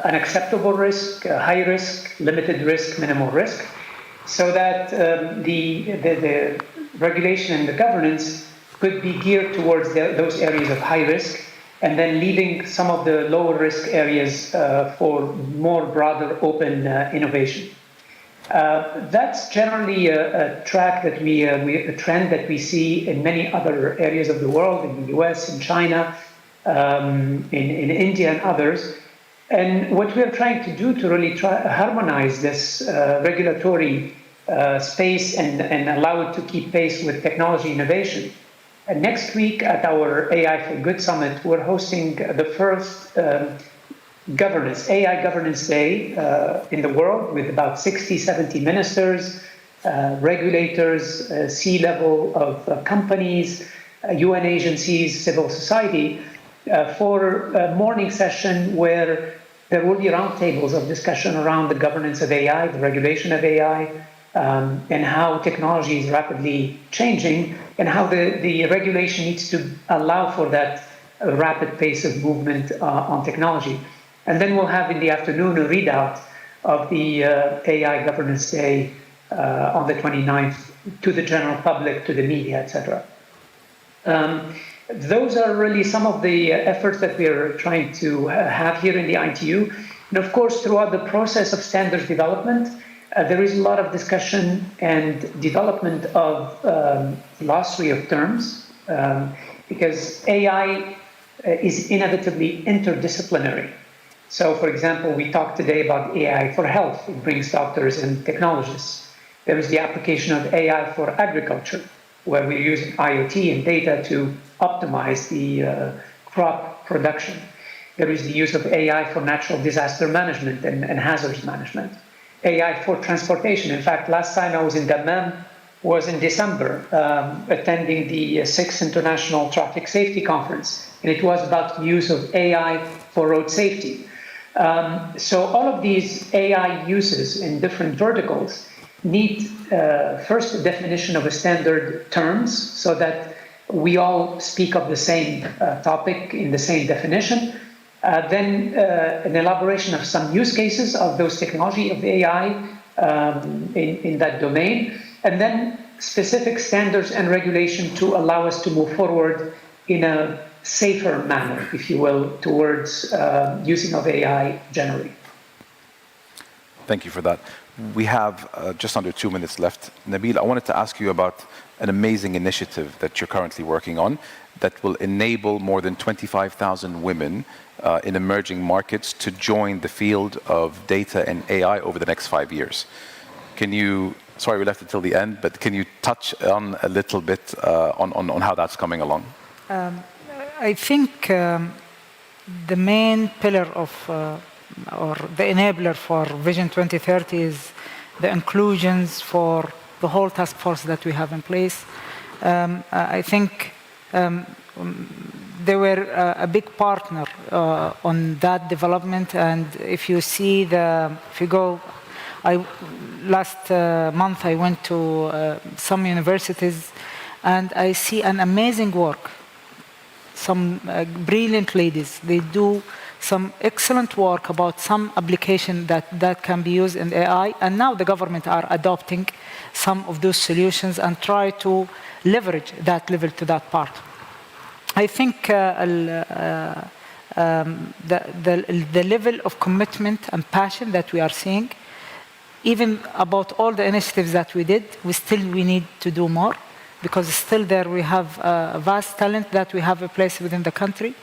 unacceptable risk, high risk, limited risk, minimal risk, so that the regulation and the governance could be geared towards those areas of high risk, and then leaving some of the lower risk areas for more broader open innovation. That's generally a track that a trend that we see in many other areas of the world, in the US, in China, in India and others. And what we're trying to do to really harmonize this regulatory space and allow it to keep pace with technology innovation. And next week at our AI for Good Summit, we're hosting the first AI governance day in the world, with about 60, 70 ministers, regulators, C-level of companies, UN agencies, civil society, for a morning session where there will be roundtables of discussion around the governance of AI, the regulation of AI, and how technology is rapidly changing, and how the regulation needs to allow for that rapid pace of movement on technology. And then we'll have in the afternoon a readout of the AI Governance Day on the 29th to the general public, to the media, etc. Those are really some of the efforts that we're trying to have here in the ITU. And of course, throughout the process of standards development, there is a lot of discussion and development of glossary of terms, because AI is inevitably interdisciplinary. So, for example, we talked today about AI for health. It brings doctors and technologists. There is the application of AI for agriculture, where we're using IoT and data to optimize the crop production. There is the use of AI for natural disaster management and hazards management. AI for transportation. In fact, last time I was in Dammam was in December, attending the 6th International Traffic Safety Conference, and it was about the use of AI for road safety. So all of these AI uses in different verticals need first a definition of a standard terms, so that we all speak of the same topic in the same definition. Then an elaboration of some use cases of those technology of AI in that domain, and then specific standards and regulation to allow us to move forward in a safer manner, if you will, towards using of AI generally. Thank you for that. We have just under 2 minutes left. Nabil, I wanted to ask you about an amazing initiative that you're currently working on that will enable more than 25,000 women in emerging markets to join the field of data and AI over the next 5 years. Can you, sorry we left it till the end, but can you touch on a little bit on how that's coming along? I think the main pillar of or the enabler for Vision 2030 is the inclusions for the whole task force that we have in place. I think they were a big partner on that development, and if you see last month I went to some universities and I see an amazing work. Some brilliant ladies, they do some excellent work about some application that can be used in AI, and now the government are adopting some of those solutions and try to leverage that level to that part. I think the level of commitment and passion that we are seeing, even about all the initiatives that we did, we need to do more, because still there we have a vast talent that we have a place within the country.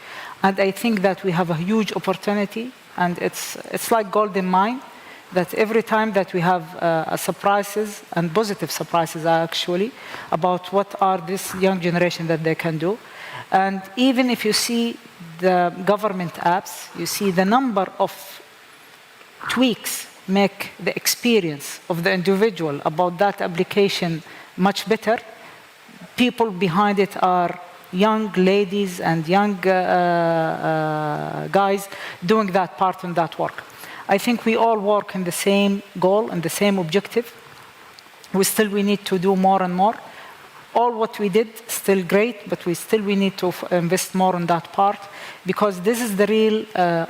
And I think that we have a huge opportunity, and it's like golden mine, that every time that we have surprises, and positive surprises actually, about what are this young generation that they can do. And even if you see the government apps, you see the number of tweaks make the experience of the individual about that application much better. People behind it are young ladies and young guys doing that part and that work. I think we all work in the same goal and the same objective. We need to do more and more. All what we did, still great, but we need to invest more on that part, because this is the real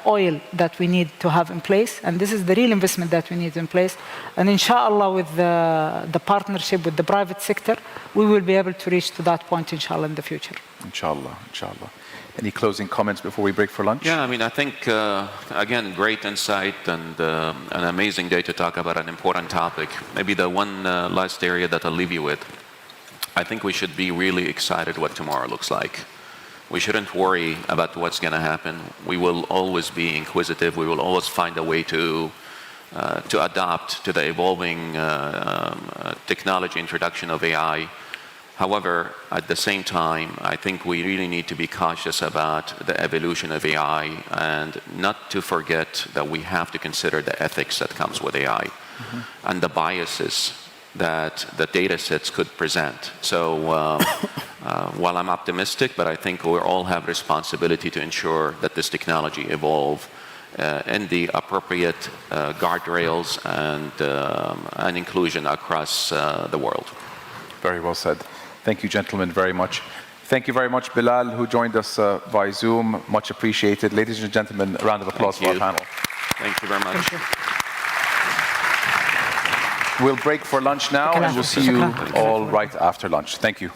oil that we need to have in place, and this is the real investment that we need in place. And inshallah, with the partnership with the private sector, we will be able to reach to that point, inshallah, in the future. Inshallah, inshallah. Any closing comments before we break for lunch? Yeah, I mean, I think, again, great insight and an amazing day to talk about an important topic. Maybe the one last area that I'll leave you with, I think we should be really excited what tomorrow looks like. We shouldn't worry about what's going to happen. We will always be inquisitive. We will always find a way to adapt to the evolving technology introduction of AI. However, at the same time, I think we really need to be cautious about the evolution of AI, and not to forget that we have to consider the ethics that comes with AI and the biases that the data sets could present. So while I'm optimistic, but I think we all have responsibility to ensure that this technology evolve in the appropriate guardrails and inclusion across the world. Very well said. Thank you, gentlemen, very much. Thank you very much, Bilal, who joined us via Zoom. Much appreciated. Ladies and gentlemen, a round of applause for our panel. Thank you very much. We'll break for lunch now, and we'll see you all right after lunch. Thank you.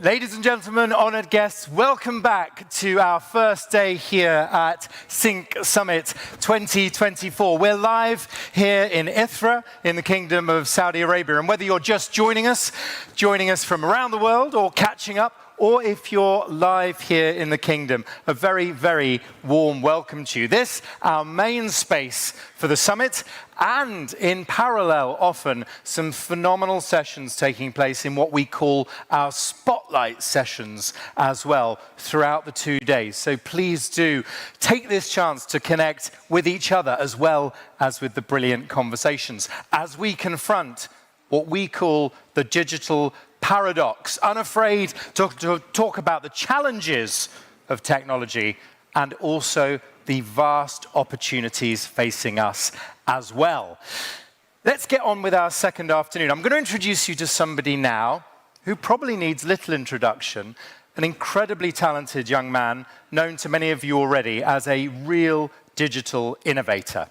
Ladies and gentlemen, honoured guests, welcome back to our first day here at Sync Summit 2024. We're live here in Ithra in the Kingdom of Saudi Arabia. And whether you're just joining us from around the world or catching up, or if you're live here in the Kingdom, a very, very warm welcome to you. This, our main space for the summit, and in parallel, often, some phenomenal sessions taking place in what we call our spotlight sessions as well throughout the 2 days. So please do take this chance to connect with each other as well as with the brilliant conversations as we confront what we call the digital paradox, unafraid to talk about the challenges of technology and also the vast opportunities facing us as well. Let's get on with our second afternoon. I'm going to introduce you to somebody now who probably needs little introduction, an incredibly talented young man known to many of you already as a real digital innovator.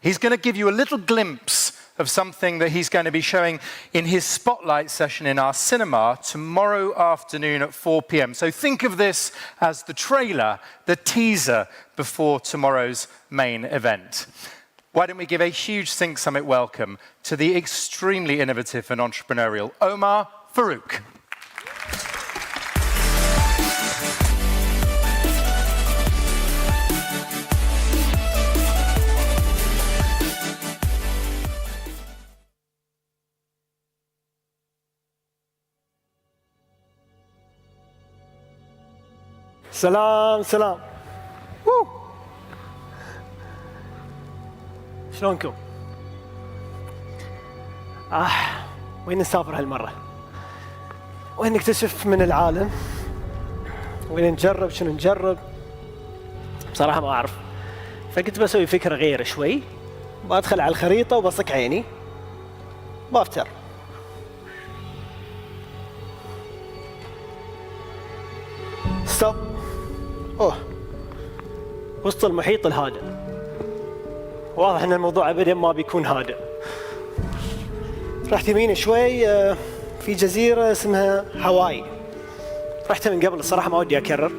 He's going to give you a little glimpse of something that he's going to be showing in his spotlight session in our cinema tomorrow afternoon at 4 p.m. So think of this as the trailer, the teaser before tomorrow's main event. Why don't we give a huge Sync Summit welcome to the extremely innovative and entrepreneurial Omar Farouk. سلام سلام. شلونكم؟ وين نسافر هالمرة؟ وين نكتشف من العالم؟ وين نجرب شنو نجرب؟ بصراحة ما أعرف. فكنت بسوي فكرة غير شوي، بدخل على الخريطة وبصك عيني بافتر. ستوب. وسط المحيط الهادئ. واضح ان الموضوع ابدا ما بيكون هادئ. رحت يمين شوي في جزيرة اسمها هاواي. رحتها من قبل الصراحة ما ودي اكرر.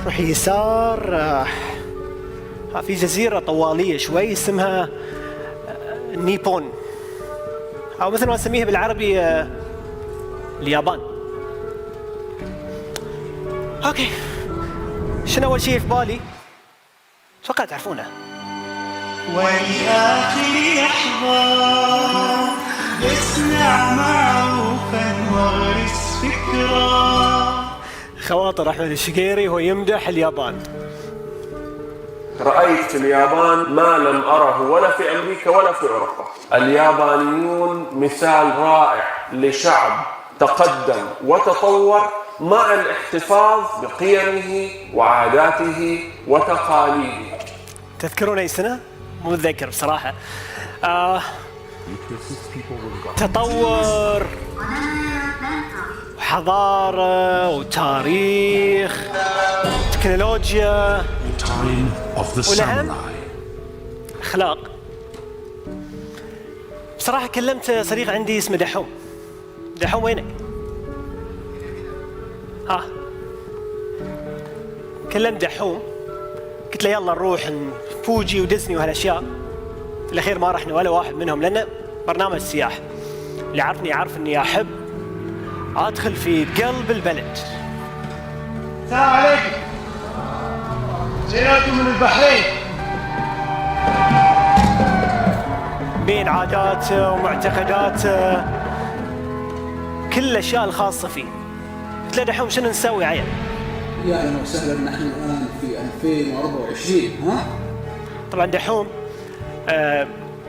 روح يسار في جزيرة طوالية شوي اسمها نيبون، او مثل ما نسميها بالعربي اليابان. اوكي، شنو اول شيء في بالي؟ اتوقع تعرفونه. ولآخر لحظة يصنع معروفا واغرس فكرة. خواطر احمد الشقيري هو يمدح اليابان. رأيت في اليابان ما لم أره ولا في أمريكا ولا في أوروبا. اليابانيون مثال رائع لشعب تقدم وتطور مع الاحتفاظ بقيمه وعاداته وتقاليده. تذكرون أي سنة؟ مو متذكر بصراحة. تطور وحضارة وتاريخ وتكنولوجيا والأهم أخلاق. بصراحة كلمت صديق عندي اسمه دحوم. دحوم وينك؟ كلمت دحوم، قلت له يلا نروح فوجي وديزني وهالاشياء. في الاخير ما رحنا ولا واحد منهم لانه برنامج سياح. اللي عارفني يعرف اني احب ادخل في قلب البلد. السلام عليكم. جيناكم من البحرين. بين عاداته ومعتقداته كل الاشياء الخاصه فيه. قلت له دحوم شنو نسوي عيل؟ يا اهلا وسهلا، نحن الان في 2024. ها؟ طبعا دحوم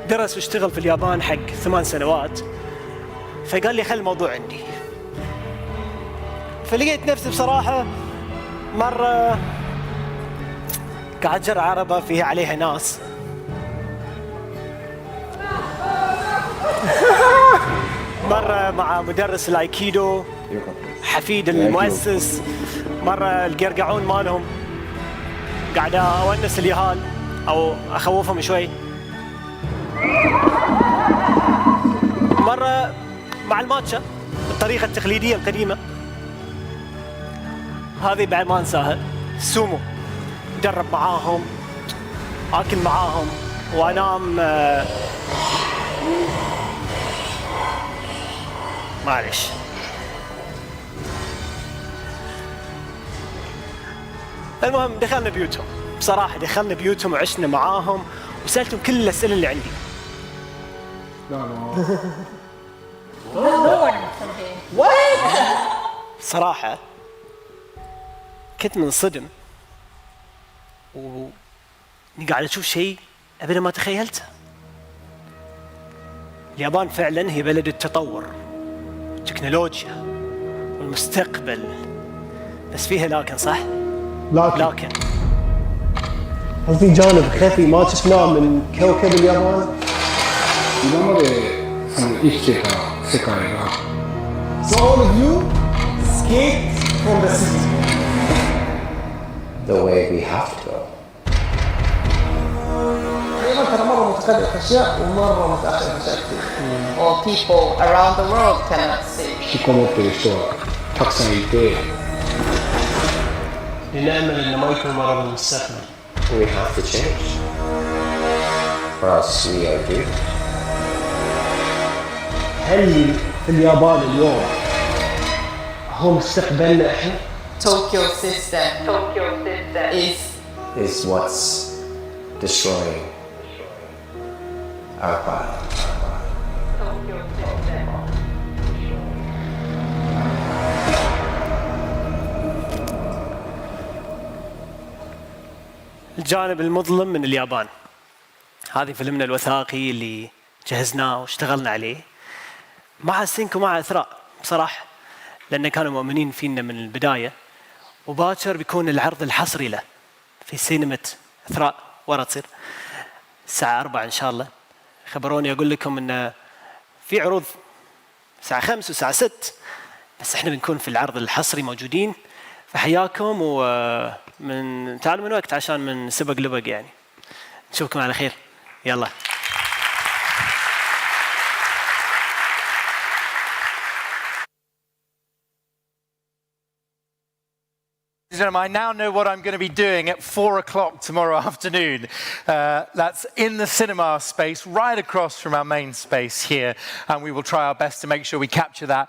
درس واشتغل في اليابان حق 8 سنوات، فقال لي خلي الموضوع عندي. فلقيت نفسي بصراحة مرة قاعد أجر عربة فيها عليها ناس مرة مع مدرس الأيكيدو حفيد المؤسس، مرة القرقعون مالهم قاعد أونس اليهال أو أخوفهم شوي، مرة مع الماتشا بالطريقة التقليدية القديمة هذه بعد ما انساها، سومو. ادرب معاهم، اكل معاهم، وانام معلش. المهم دخلنا بيوتهم، بصراحة دخلنا بيوتهم وعشنا معاهم وسألتهم كل الأسئلة اللي عندي. صراحة كنت منصدم وإني قاعد أشوف شيء أبدا ما تخيلته. اليابان فعلا هي بلد التطور، التكنولوجيا والمستقبل، بس فيها لكن، صح؟ لكن قصدي جانب خفي ما شفناه من كوكب اليابان. So all of you escaped from the city. The way we have to go. تقريبا ترى مرة متقدم في أشياء ومرة متأخر في أشياء كثير. All people around the world cannot see. 引きこもってる人はたくさんいて。لنأمل إنه ما يكون مرض المستقبل. We have to change, or else we are doomed. هل في اليابان اليوم هو مستقبلنا إحنا؟ Tokyo system Is what's destroying our planet. الجانب المظلم من اليابان. هذه فيلمنا الوثائقي اللي جهزناه واشتغلنا عليه مع سينك ومع إثراء بصراحة، لأن كانوا مؤمنين فينا من البداية. وباكر بيكون العرض الحصري له في سينما إثراء، ورا تصير الساعة 4 إن شاء الله. خبروني أقول لكم إن في عروض الساعة 5 والساعة 6، بس إحنا بنكون في العرض الحصري موجودين. فحياكم، ومن تعالوا من وقت عشان من سبق لبق يعني. نشوفكم على خير، يلا. Gentlemen, I now know what I'm going to be doing at 4 o'clock tomorrow afternoon. That's in the cinema space, right across from our main space here. And we will try our best to make sure we capture that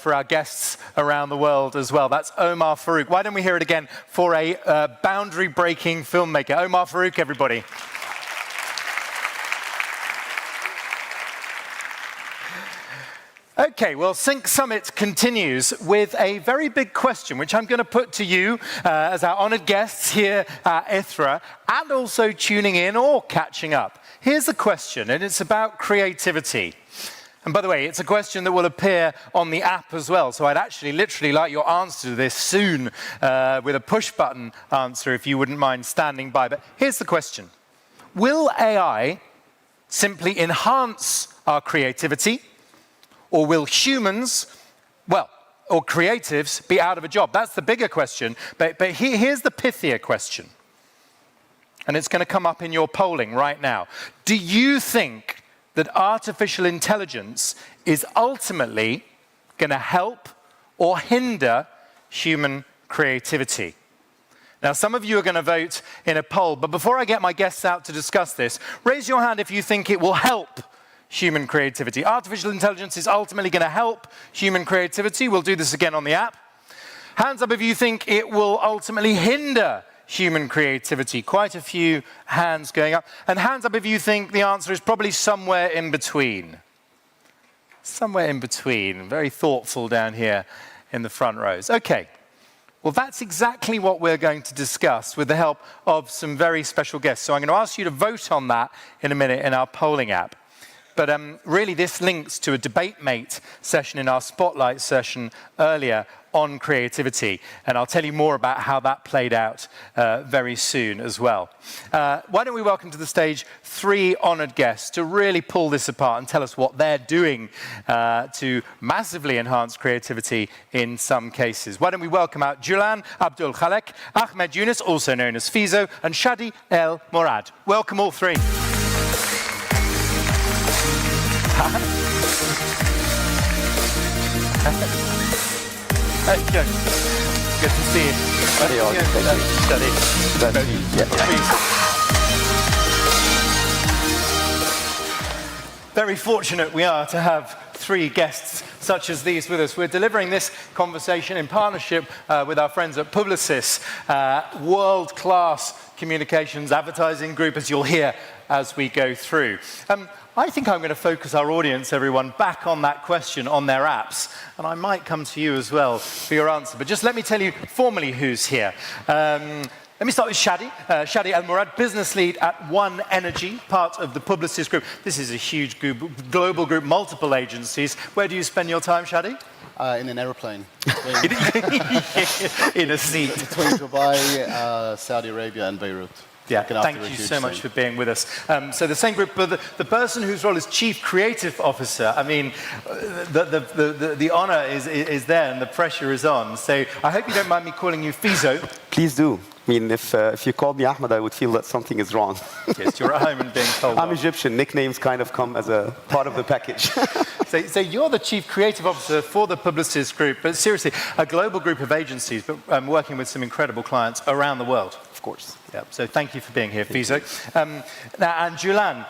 for our guests around the world as well. That's Omar Farouk. Why don't we hear it again for a boundary-breaking filmmaker? Omar Farouk, everybody. Okay, well, Sync Summit continues with a very big question, which I'm going to put to you as our honored guests here at ITHRA, and also tuning in or catching up. Here's the question, and it's about creativity. And by the way, it's a question that will appear on the app as well, so I'd actually literally like your answer to this soon with a push-button answer, if you wouldn't mind standing by. But here's the question. Will AI simply enhance our creativity? Or will humans, well, or creatives, be out of a job? That's the bigger question. But here's the pithier question. And it's going to come up in your polling right now. Do you think that artificial intelligence is ultimately going to help or hinder human creativity? Now, some of you are going to vote in a poll, but before I get my guests out to discuss this, raise your hand if you think it will help human creativity. Artificial intelligence is ultimately going to help human creativity. We'll do this again on the app. Hands up if you think it will ultimately hinder human creativity. Quite a few hands going up. And hands up if you think the answer is probably somewhere in between. Somewhere in between. Very thoughtful down here in the front rows. Okay. Well, that's exactly what we're going to discuss with the help of some very special guests. So I'm going to ask you to vote on that in a minute in our polling app. But really, this links to a DebateMate session in our Spotlight session earlier on creativity. And I'll tell you more about how that played out very soon as well. Why don't we welcome to the stage 3 honored guests to really pull this apart and tell us what they're doing to massively enhance creativity in some cases. Why don't we welcome out Julan Abdul Khalek, Ahmed Yunus, also known as Fizo, and Shadi El Morad. Welcome all 3. Let's go. Good to see you. Very fortunate we are to have three guests such as these with us. We're delivering this conversation in partnership with our friends at Publicis, world-class communications advertising group, as you'll hear as we go through. I think I'm going to focus our audience, everyone, back on that question on their apps. And I might come to you as well for your answer. But just let me tell you formally who's here. Let me start with Shadi. Shadi Al-Murad, business lead at One Energy, part of the Publicis group. This is a huge group, global group, multiple agencies. Where do you spend your time, Shadi? In an airplane. In a seat. Between Dubai, Saudi Arabia, and Beirut. Yeah, thank you so much for being with us. So the same group, but the person whose role is Chief Creative Officer, I mean, the honor is there and the pressure is on. So I hope you don't mind me calling you Fizo. Please do. I mean, if you called me Ahmed, I would feel that something is wrong. Yes, you're at home and being told. I'm Egyptian. Nicknames kind of come as a part of the package. So you're the Chief Creative Officer for the Publicis Group, but seriously, a global group of agencies, but working with some incredible clients around the world. Of course. Yeah, so thank you for being here, Fizo. Now, and Julan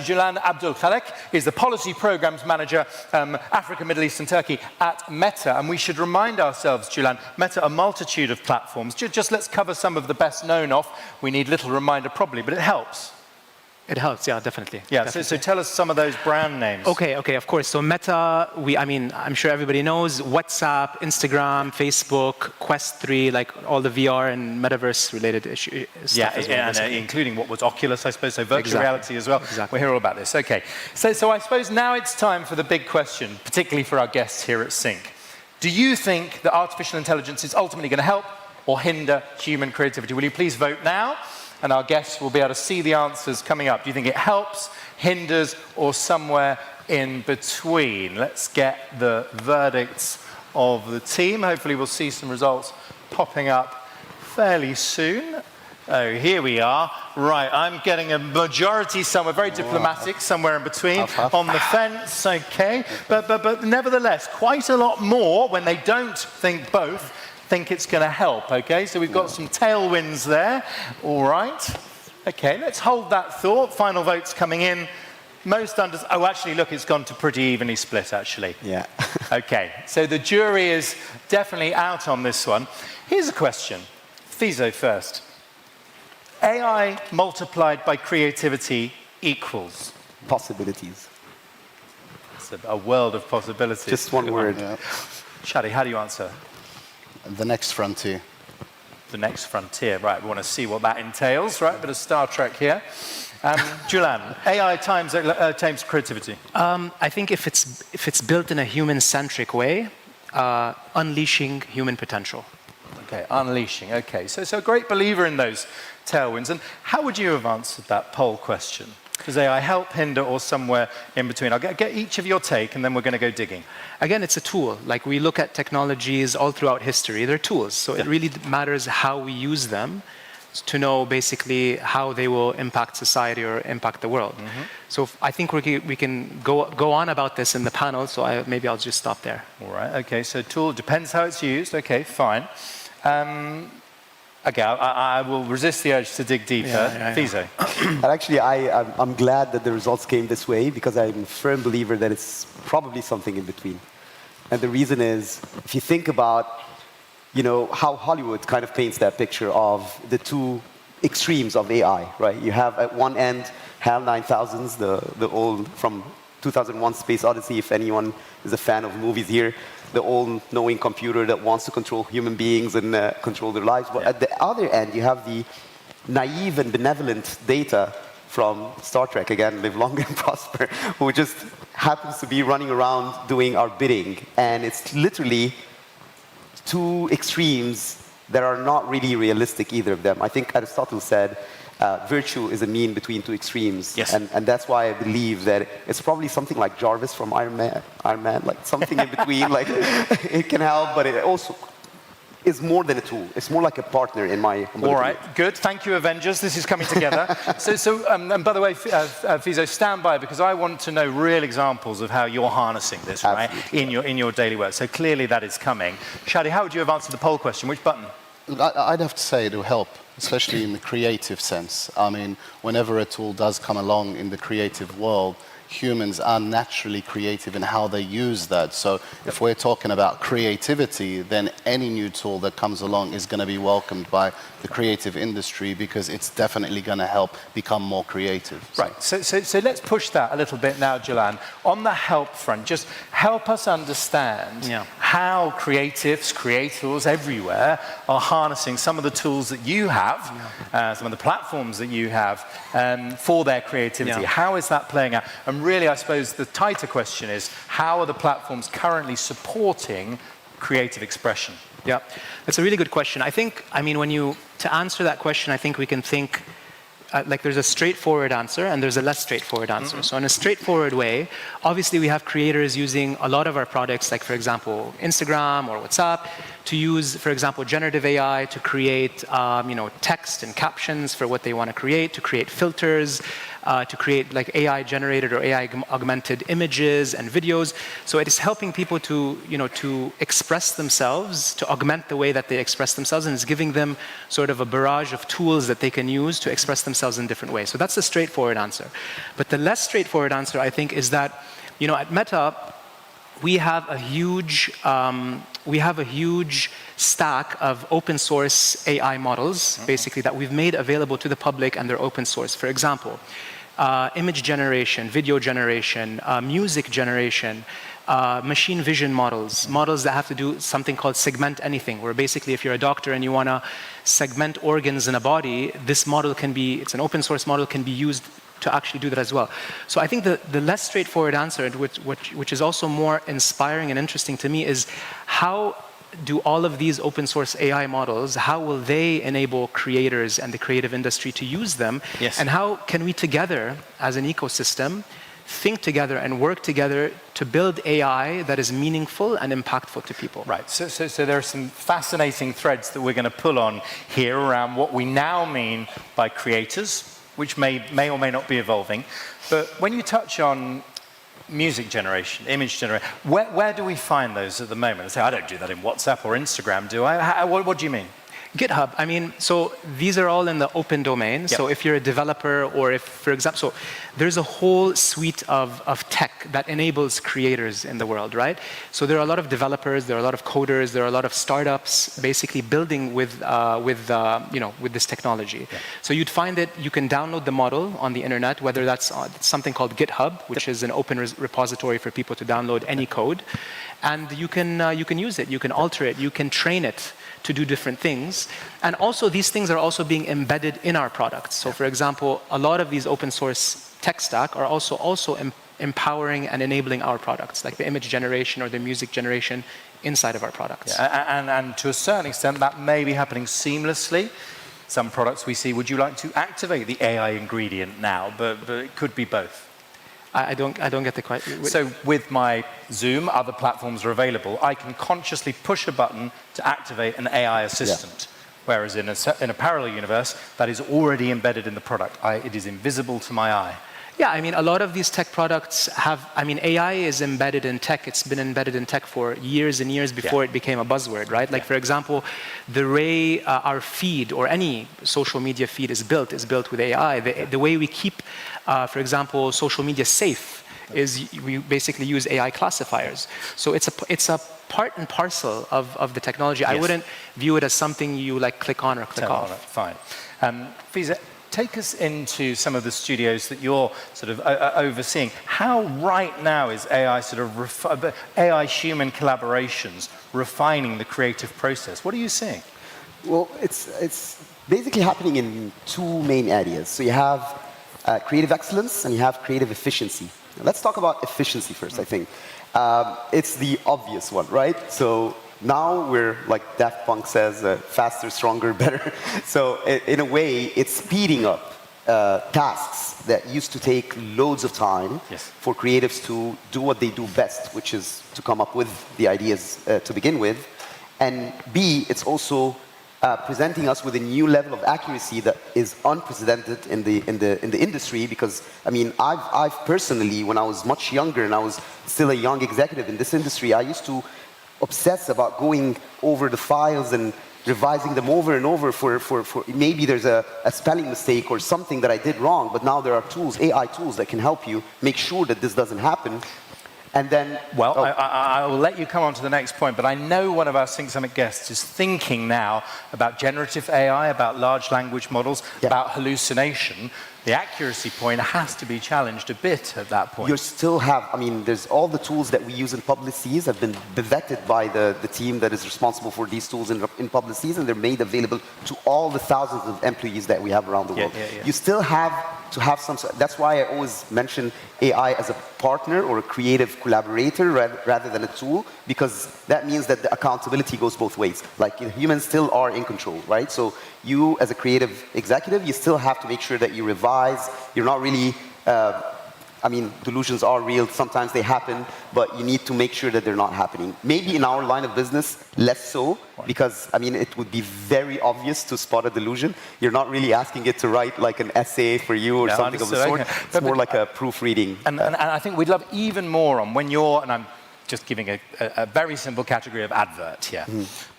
Julan Abdul Khalek is the Policy Programs Manager, Africa, Middle East and Turkey at Meta. And we should remind ourselves, Julan, Meta, a multitude of platforms. Just let's cover some of the best known off. We need little reminder probably, but it helps. It helps, yeah, definitely. Yeah, definitely. So tell us some of those brand names. Okay, of course. So Meta, I'm sure everybody knows WhatsApp, Instagram, Facebook, Quest 3, like all the VR and metaverse related issues. Yeah, and including what was Oculus, I suppose, so virtual reality as well. Exactly. We'll hear all about this. Okay, so I suppose now it's time for the big question, particularly for our guests here at Sync. Do you think that artificial intelligence is ultimately going to help or hinder human creativity? Will you please vote now? And our guests will be able to see the answers coming up. Do you think it helps, hinders, or somewhere in between? Let's get the verdicts of the team. Hopefully we'll see some results popping up fairly soon. Oh, here we are. Right, I'm getting a majority somewhere, very diplomatic, somewhere in between, on the fence, okay. But nevertheless, quite a lot more when they don't think both, think it's going to help, okay? So we've got some tailwinds there, all right. Okay, let's hold that thought. Final votes coming in. Oh, actually, look, it's gone to pretty evenly split, actually. Yeah. Okay, so the jury is definitely out on this one. Here's a question. Fizo first. AI multiplied by creativity equals? Possibilities. It's a world of possibilities. Just one word. Yeah. Shadi, how do you answer? The next frontier. The next frontier, right. We want to see what that entails, right? Bit of Star Trek here. Julan, AI times creativity. I think if it's built in a human-centric way, unleashing human potential. Okay, unleashing. Okay, so a great believer in those tailwinds. And how would you have answered that poll question? Does AI help, hinder, or somewhere in between? I'll get each of your take, and then we're going to go digging. Again, it's a tool. Like we look at technologies all throughout history, they're tools. So it really matters how we use them to know basically how they will impact society or impact the world. So I think we can go on about this in the panel, so maybe I'll just stop there. All right, okay, so tool depends how it's used. Okay, fine. Okay, I will resist the urge to dig deeper. Fizo. And actually, I'm glad that the results came this way because I'm a firm believer that it's probably something in between. And the reason is, if you think about, how Hollywood kind of paints that picture of the two extremes of AI, right? You have at one end HAL 9000s, the old from 2001 Space Odyssey, if anyone is a fan of movies here, the all-knowing computer that wants to control human beings and control their lives. But at the other end, you have the naive and benevolent Data from Star Trek, again, live long and prosper, who just happens to be running around doing our bidding. And it's literally two extremes that are not really realistic, either of them. I think Aristotle said, virtue is a mean between two extremes. Yes. And that's why I believe that it's probably something like Jarvis from Iron Man, like something in between. Like it can help, but it also is more than a tool. It's more like a partner in my humble All opinion. right, good. Thank you, Avengers. This is coming together. And by the way, Fizo, stand by, because I want to know real examples of how you're harnessing this, right, in your daily work. So clearly that is coming. Shadi, how would you have answered the poll question? Which button? I'd have to say it will help, especially in the creative sense. I mean, whenever a tool does come along in the creative world, humans are naturally creative in how they use that. So if we're talking about creativity, then any new tool that comes along is going to be welcomed by the creative industry, because it's definitely going to help become more creative. Right, so let's push that a little bit now, Jalan. On the help front, just help us understand how creatives, creators everywhere are harnessing some of the tools that you have, some of the platforms that you have for their creativity. How is that playing out? And really, I suppose the tighter question is, how are the platforms currently supporting creative expression? Yeah, that's a really good question. I mean, to answer that question, I think we can think, like there's a straightforward answer and there's a less straightforward answer. So in a straightforward way, obviously we have creators using a lot of our products, like for example, Instagram or WhatsApp, to use, for example, generative AI to create text and captions for what they want to create filters, to create like AI generated or AI augmented images and videos. So it is helping people to express themselves, to augment the way that they express themselves, and it's giving them sort of a barrage of tools that they can use to express themselves in different ways. So that's the straightforward answer. But the less straightforward answer, I think, is that, at Meta, we have a huge stack of open source AI models, basically, that we've made available to the public, and they're open source. For example, image generation, video generation, music generation, machine vision models that have to do something called segment anything, where basically if you're a doctor and you want to segment organs in a body, this model it's an open source model, can be used to actually do that as well. So I think the less straightforward answer, which is also more inspiring and interesting to me, is how do all of these open source AI models, how will they enable creators and the creative industry to use them? Yes. And how can we together, as an ecosystem, think together and work together to build AI that is meaningful and impactful to people? Right, so there are some fascinating threads that we're going to pull on here around what we now mean by creators, which may or may not be evolving. But when you touch on music generation, image generation, where do we find those at the moment? I say, I don't do that in WhatsApp or Instagram, do I? What do you mean? GitHub. I mean, so these are all in the open domain. Yep. So if you're a developer, or if, for example, so there's a whole suite of tech that enables creators in the world, right? So there are a lot of developers, there are a lot of coders, there are a lot of startups basically building with this technology. Yeah. So you'd find that you can download the model on the internet, whether that's something called GitHub, which is an open repository for people to download any code, and you can use it, you can alter it, you can train it to do different things. And also these things are also being embedded in our products. So for example, a lot of these open source tech stack are also empowering and enabling our products, like the image generation or the music generation inside of our products. Yeah, and to a certain extent, that may be happening seamlessly. Some products we see, would you like to activate the AI ingredient now? But it could be both. I don't get the question. So with my Zoom, other platforms are available. I can consciously push a button to activate an AI assistant. Yeah. Whereas in a parallel universe, that is already embedded in the product. It is invisible to my eye. Yeah, I mean, a lot of these tech products AI is embedded in tech. It's been embedded in tech for years and years before it became a buzzword, right? Like, for example, the way our feed or any social media feed is built with AI. The way we keep, for example, social media safe is we basically use AI classifiers. So it's a part and parcel of the technology. Yes. I wouldn't view it as something you like click on or click off. Fine. Fiza, take us into some of the studios that you're sort of overseeing. How right now is AI AI human collaborations refining the creative process? What are you seeing? Well, it's basically happening in two main areas. So you have creative excellence and you have creative efficiency. Now, let's talk about efficiency first, I think. It's the obvious one, right? So now we're, like Daft Punk says, faster, stronger, better. So in a way, it's speeding up tasks that used to take loads of time for creatives to do what they do best, which is to come up with the ideas to begin with. And B, it's also presenting us with a new level of accuracy that is unprecedented in the industry. Because I mean, I've personally, when I was much younger and I was still a young executive in this industry, I used to obsess about going over the files and revising them over and over for maybe there's a spelling mistake or something that I did wrong. But now there are tools, AI tools, that can help you make sure that this doesn't happen. And then, well, I will let you come on to the next point, but I know one of our Sync Summit guests is thinking now about generative AI, about large language models, about hallucination. The accuracy point has to be challenged a bit at that point. You still have, I mean, there's all the tools that we use in Publicis have been vetted by the team that is responsible for these tools in Publicis, and they're made available to all the thousands of employees that we have around the world. You still have to have some, that's why I always mention AI as a partner or a creative collaborator rather than a tool, because that means that the accountability goes both ways. Like, humans still are in control, right? So you, as a creative executive, you still have to make sure that you revise. You're not really, I mean, delusions are real. Sometimes they happen, but you need to make sure that they're not happening. Maybe in our line of business, less so, because, I mean, it would be very obvious to spot a delusion. You're not really asking it to write like an essay for you or something of the sort. It's more like a proofreading. And I think we'd love even more on when you're, and I'm just giving a very simple category of advert here.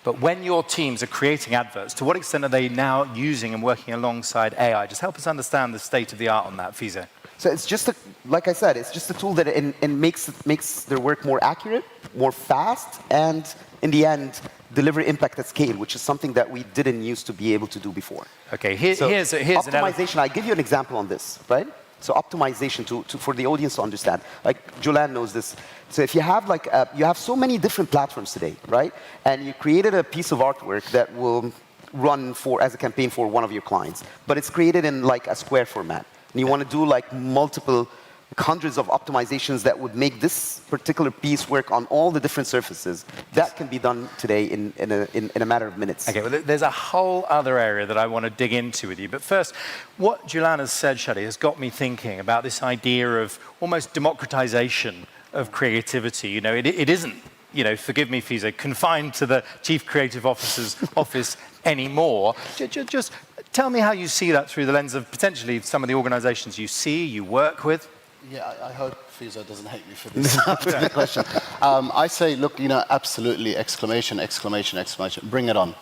But when your teams are creating adverts, to what extent are they now using and working alongside AI? Just help us understand the state of the art on that, Fiza. So it's just, like I said, it's just a tool that makes their work more accurate, more fast, and in the end, deliver impact at scale, which is something that we didn't used to be able to do before. Okay, here's optimization. I give you an example on this, right? So optimization for the audience to understand. Like Julan knows this. So if you have you have so many different platforms today, right? And you created a piece of artwork that will run as a campaign for one of your clients, but it's created in like a square format. And you want to do like multiple hundreds of optimizations that would make this particular piece work on all the different surfaces. That can be done today in a matter of minutes. Okay, well, there's a whole other area that I want to dig into with you. But first, what Julan has said, Shadi, has got me thinking about this idea of almost democratization of creativity. You know, it isn't, you know, forgive me, Fiza, confined to the Chief Creative Officer's office anymore. Just tell me how you see that through the lens of potentially some of the organizations you see, you work with. Yeah, I hope Fiza doesn't hate me for this question. I say, look, you know, absolutely, exclamation, exclamation, exclamation, bring it on.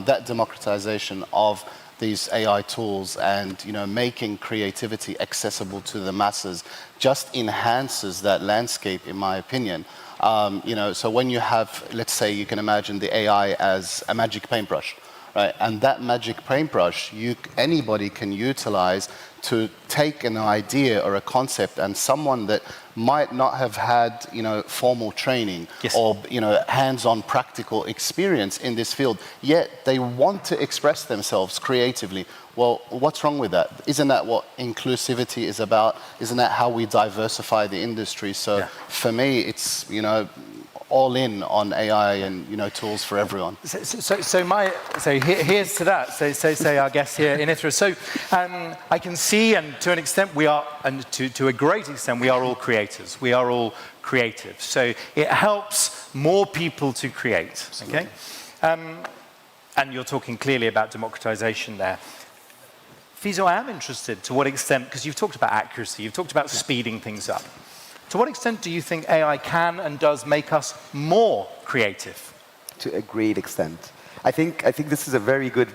That democratization of these AI tools and, you know, making creativity accessible to the masses just enhances that landscape, in my opinion. You know, so when you have, let's say, you can imagine the AI as a magic paintbrush, right? And that magic paintbrush, anybody can utilize to take an idea or a concept, and someone that might not have had, you know, formal training or, you know, hands-on practical experience in this field, yet they want to express themselves creatively. Well, what's wrong with that? Isn't that what inclusivity is about? Isn't that how we diversify the industry? So for me, it's, you know, all in on AI and, you know, tools for everyone. So here's to that. Say our guest here in Ithra. So I can see, and to an extent we are, and to a great extent we are all creators. We are all creative. So it helps more people to create. Okay, and you're talking clearly about democratization there. Fiza, I am interested to what extent, because you've talked about accuracy, you've talked about speeding things up. To what extent do you think AI can and does make us more creative? To a great extent. I think this is a very good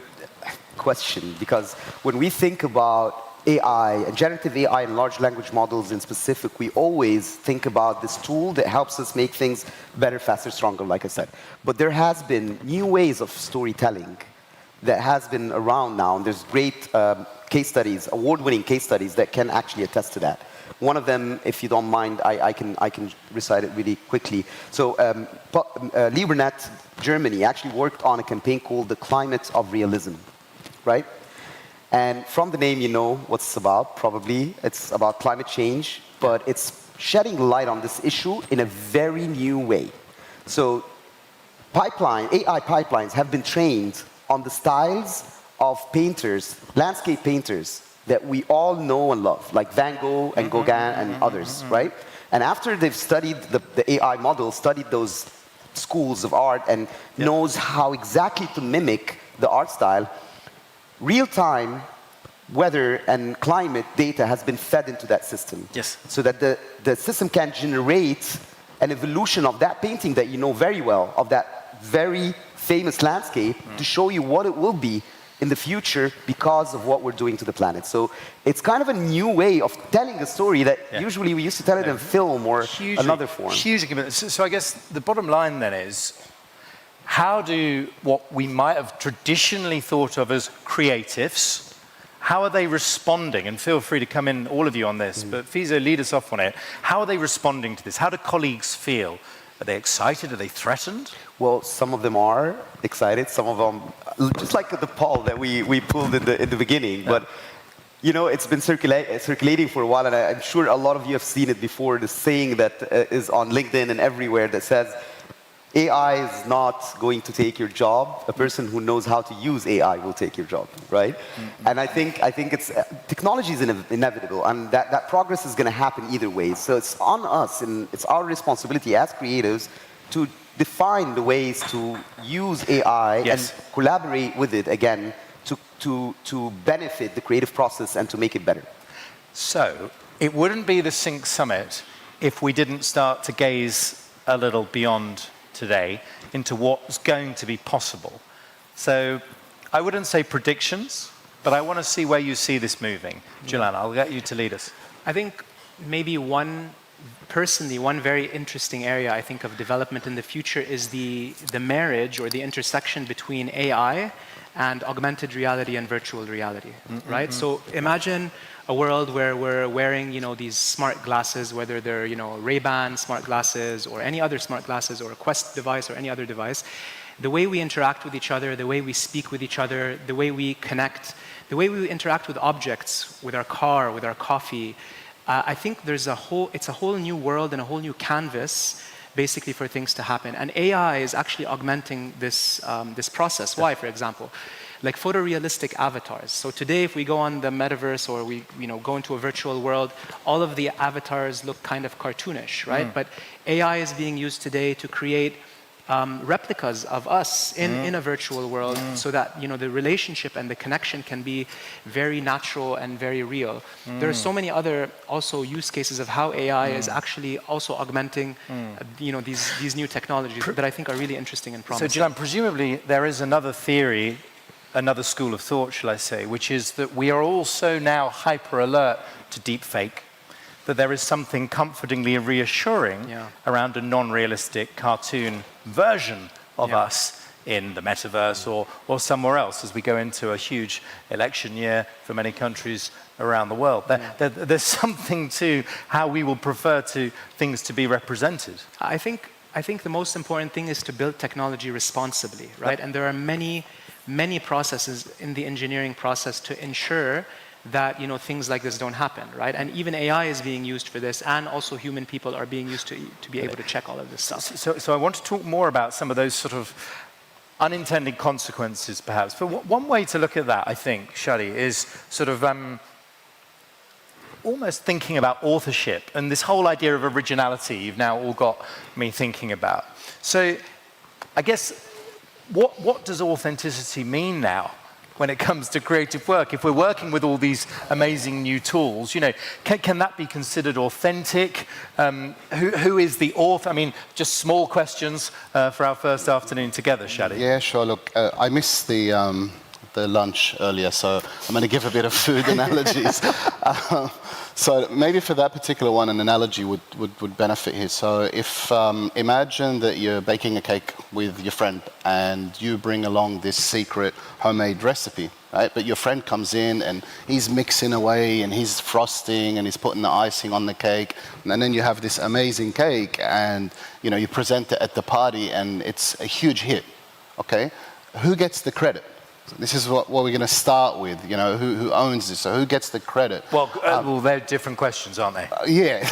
question, because when we think about AI, and generative AI and large language models in specific, we always think about this tool that helps us make things better, faster, stronger, like I said. But there has been new ways of storytelling that has been around now, and there's great case studies, award-winning case studies that can actually attest to that. One of them, if you don't mind, I can recite it really quickly. So Libernet, Germany, actually worked on a campaign called The Climate of Realism, right? And from the name, you know what it's about, probably. It's about climate change, but it's shedding light on this issue in a very new way. So AI pipelines have been trained on the styles of painters, landscape painters, that we all know and love, like Van Gogh and Gauguin and others, right? And after they've studied, the AI model studied those schools of art and knows how exactly to mimic the art style, real-time weather and climate data has been fed into that system. Yes. So that the system can generate an evolution of that painting that you know very well, of that very famous landscape, to show you what it will be in the future because of what we're doing to the planet. So it's kind of a new way of telling a story that usually we used to tell it in film or another form. Hugely committed. So I guess the bottom line then is, how do what we might have traditionally thought of as creatives, how are they responding? And feel free to come in, all of you, on this, but Fiza, lead us off on it. How are they responding to this? How do colleagues feel? Are they excited? Are they threatened? Well, some of them are excited. Some of them, just like the poll that we pulled in the beginning. Yeah. But you know, it's been circulating for a while, and I'm sure a lot of you have seen it before. The saying that is on LinkedIn and everywhere that says, AI is not going to take your job. A person who knows how to use AI will take your job, right? Mm-hmm. And I think it's technology is inevitable, and that progress is going to happen either way. So it's on us, and it's our responsibility as creatives to define the ways to use AI and collaborate with it again to benefit the creative process and to make it better. So it wouldn't be the Sync Summit if we didn't start to gaze a little beyond today into what's going to be possible. So I wouldn't say predictions, but I want to see where you see this moving. Jilan, I'll get you to lead us. I think maybe one very interesting area I think of development in the future is the marriage or the intersection between AI and augmented reality and virtual reality, right? So imagine a world where we're wearing, these smart glasses, whether they're, Ray-Ban smart glasses or any other smart glasses or a Quest device or any other device. The way we interact with each other, the way we speak with each other, the way we connect, the way we interact with objects, with our car, with our coffee, I think it's a whole new world and a whole new canvas basically for things to happen. And AI is actually augmenting this process. Why, for example? Like photorealistic avatars. So today, if we go on the metaverse or we go into a virtual world, all of the avatars look kind of cartoonish, right? But AI is being used today to create replicas of us in a virtual world so that the relationship and the connection can be very natural and very real. There are so many other also use cases of how AI is actually also augmenting these new technologies that I think are really interesting and promising. So Jilan, presumably there is another theory, another school of thought, shall I say, which is that we are also now hyper alert to deepfake, that there is something comfortingly reassuring around a non-realistic cartoon version of us in the metaverse or somewhere else as we go into a huge election year for many countries around the world. There's something to how we will prefer things to be represented. I think the most important thing is to build technology responsibly, right? And there are many processes in the engineering process to ensure that things like this don't happen, right? And even AI is being used for this, and also human people are being used to be able to check all of this stuff. So I want to talk more about some of those sort of unintended consequences, perhaps. But one way to look at that, I think, Shadi, is sort of almost thinking about authorship and this whole idea of originality you've now all got me thinking about. So I guess, what does authenticity mean now when it comes to creative work? If we're working with all these amazing new tools, can that be considered authentic? Who is the author? I mean, just small questions for our first afternoon together, Shadi. Yeah, sure. Look, I missed the lunch earlier, so I'm going to give a bit of food analogies. So maybe for that particular one, an analogy would benefit here. So if imagine that you're baking a cake with your friend and you bring along this secret homemade recipe, right? But your friend comes in and he's mixing away and he's frosting and he's putting the icing on the cake. And then you have this amazing cake and you present it at the party and it's a huge hit, okay? Who gets the credit? This is what we're going to start with, who owns this, so who gets the credit? Well, they're different questions, aren't they? Yeah.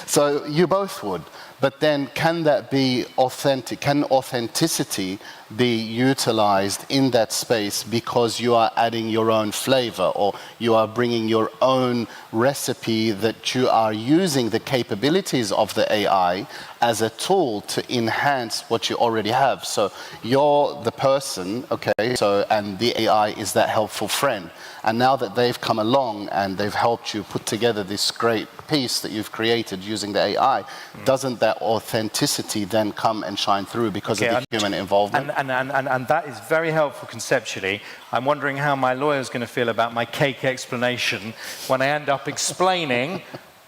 So you both would. But then can that be authentic? Can authenticity be utilized in that space because you are adding your own flavor or you are bringing your own recipe that you are using the capabilities of the AI as a tool to enhance what you already have. So you're the person, okay, so, and the AI is that helpful friend. And now that they've come along and they've helped you put together this great piece that you've created using the AI, doesn't that authenticity then come and shine through because of the human involvement? And that is very helpful conceptually. I'm wondering how my lawyer's going to feel about my cake explanation when I end up explaining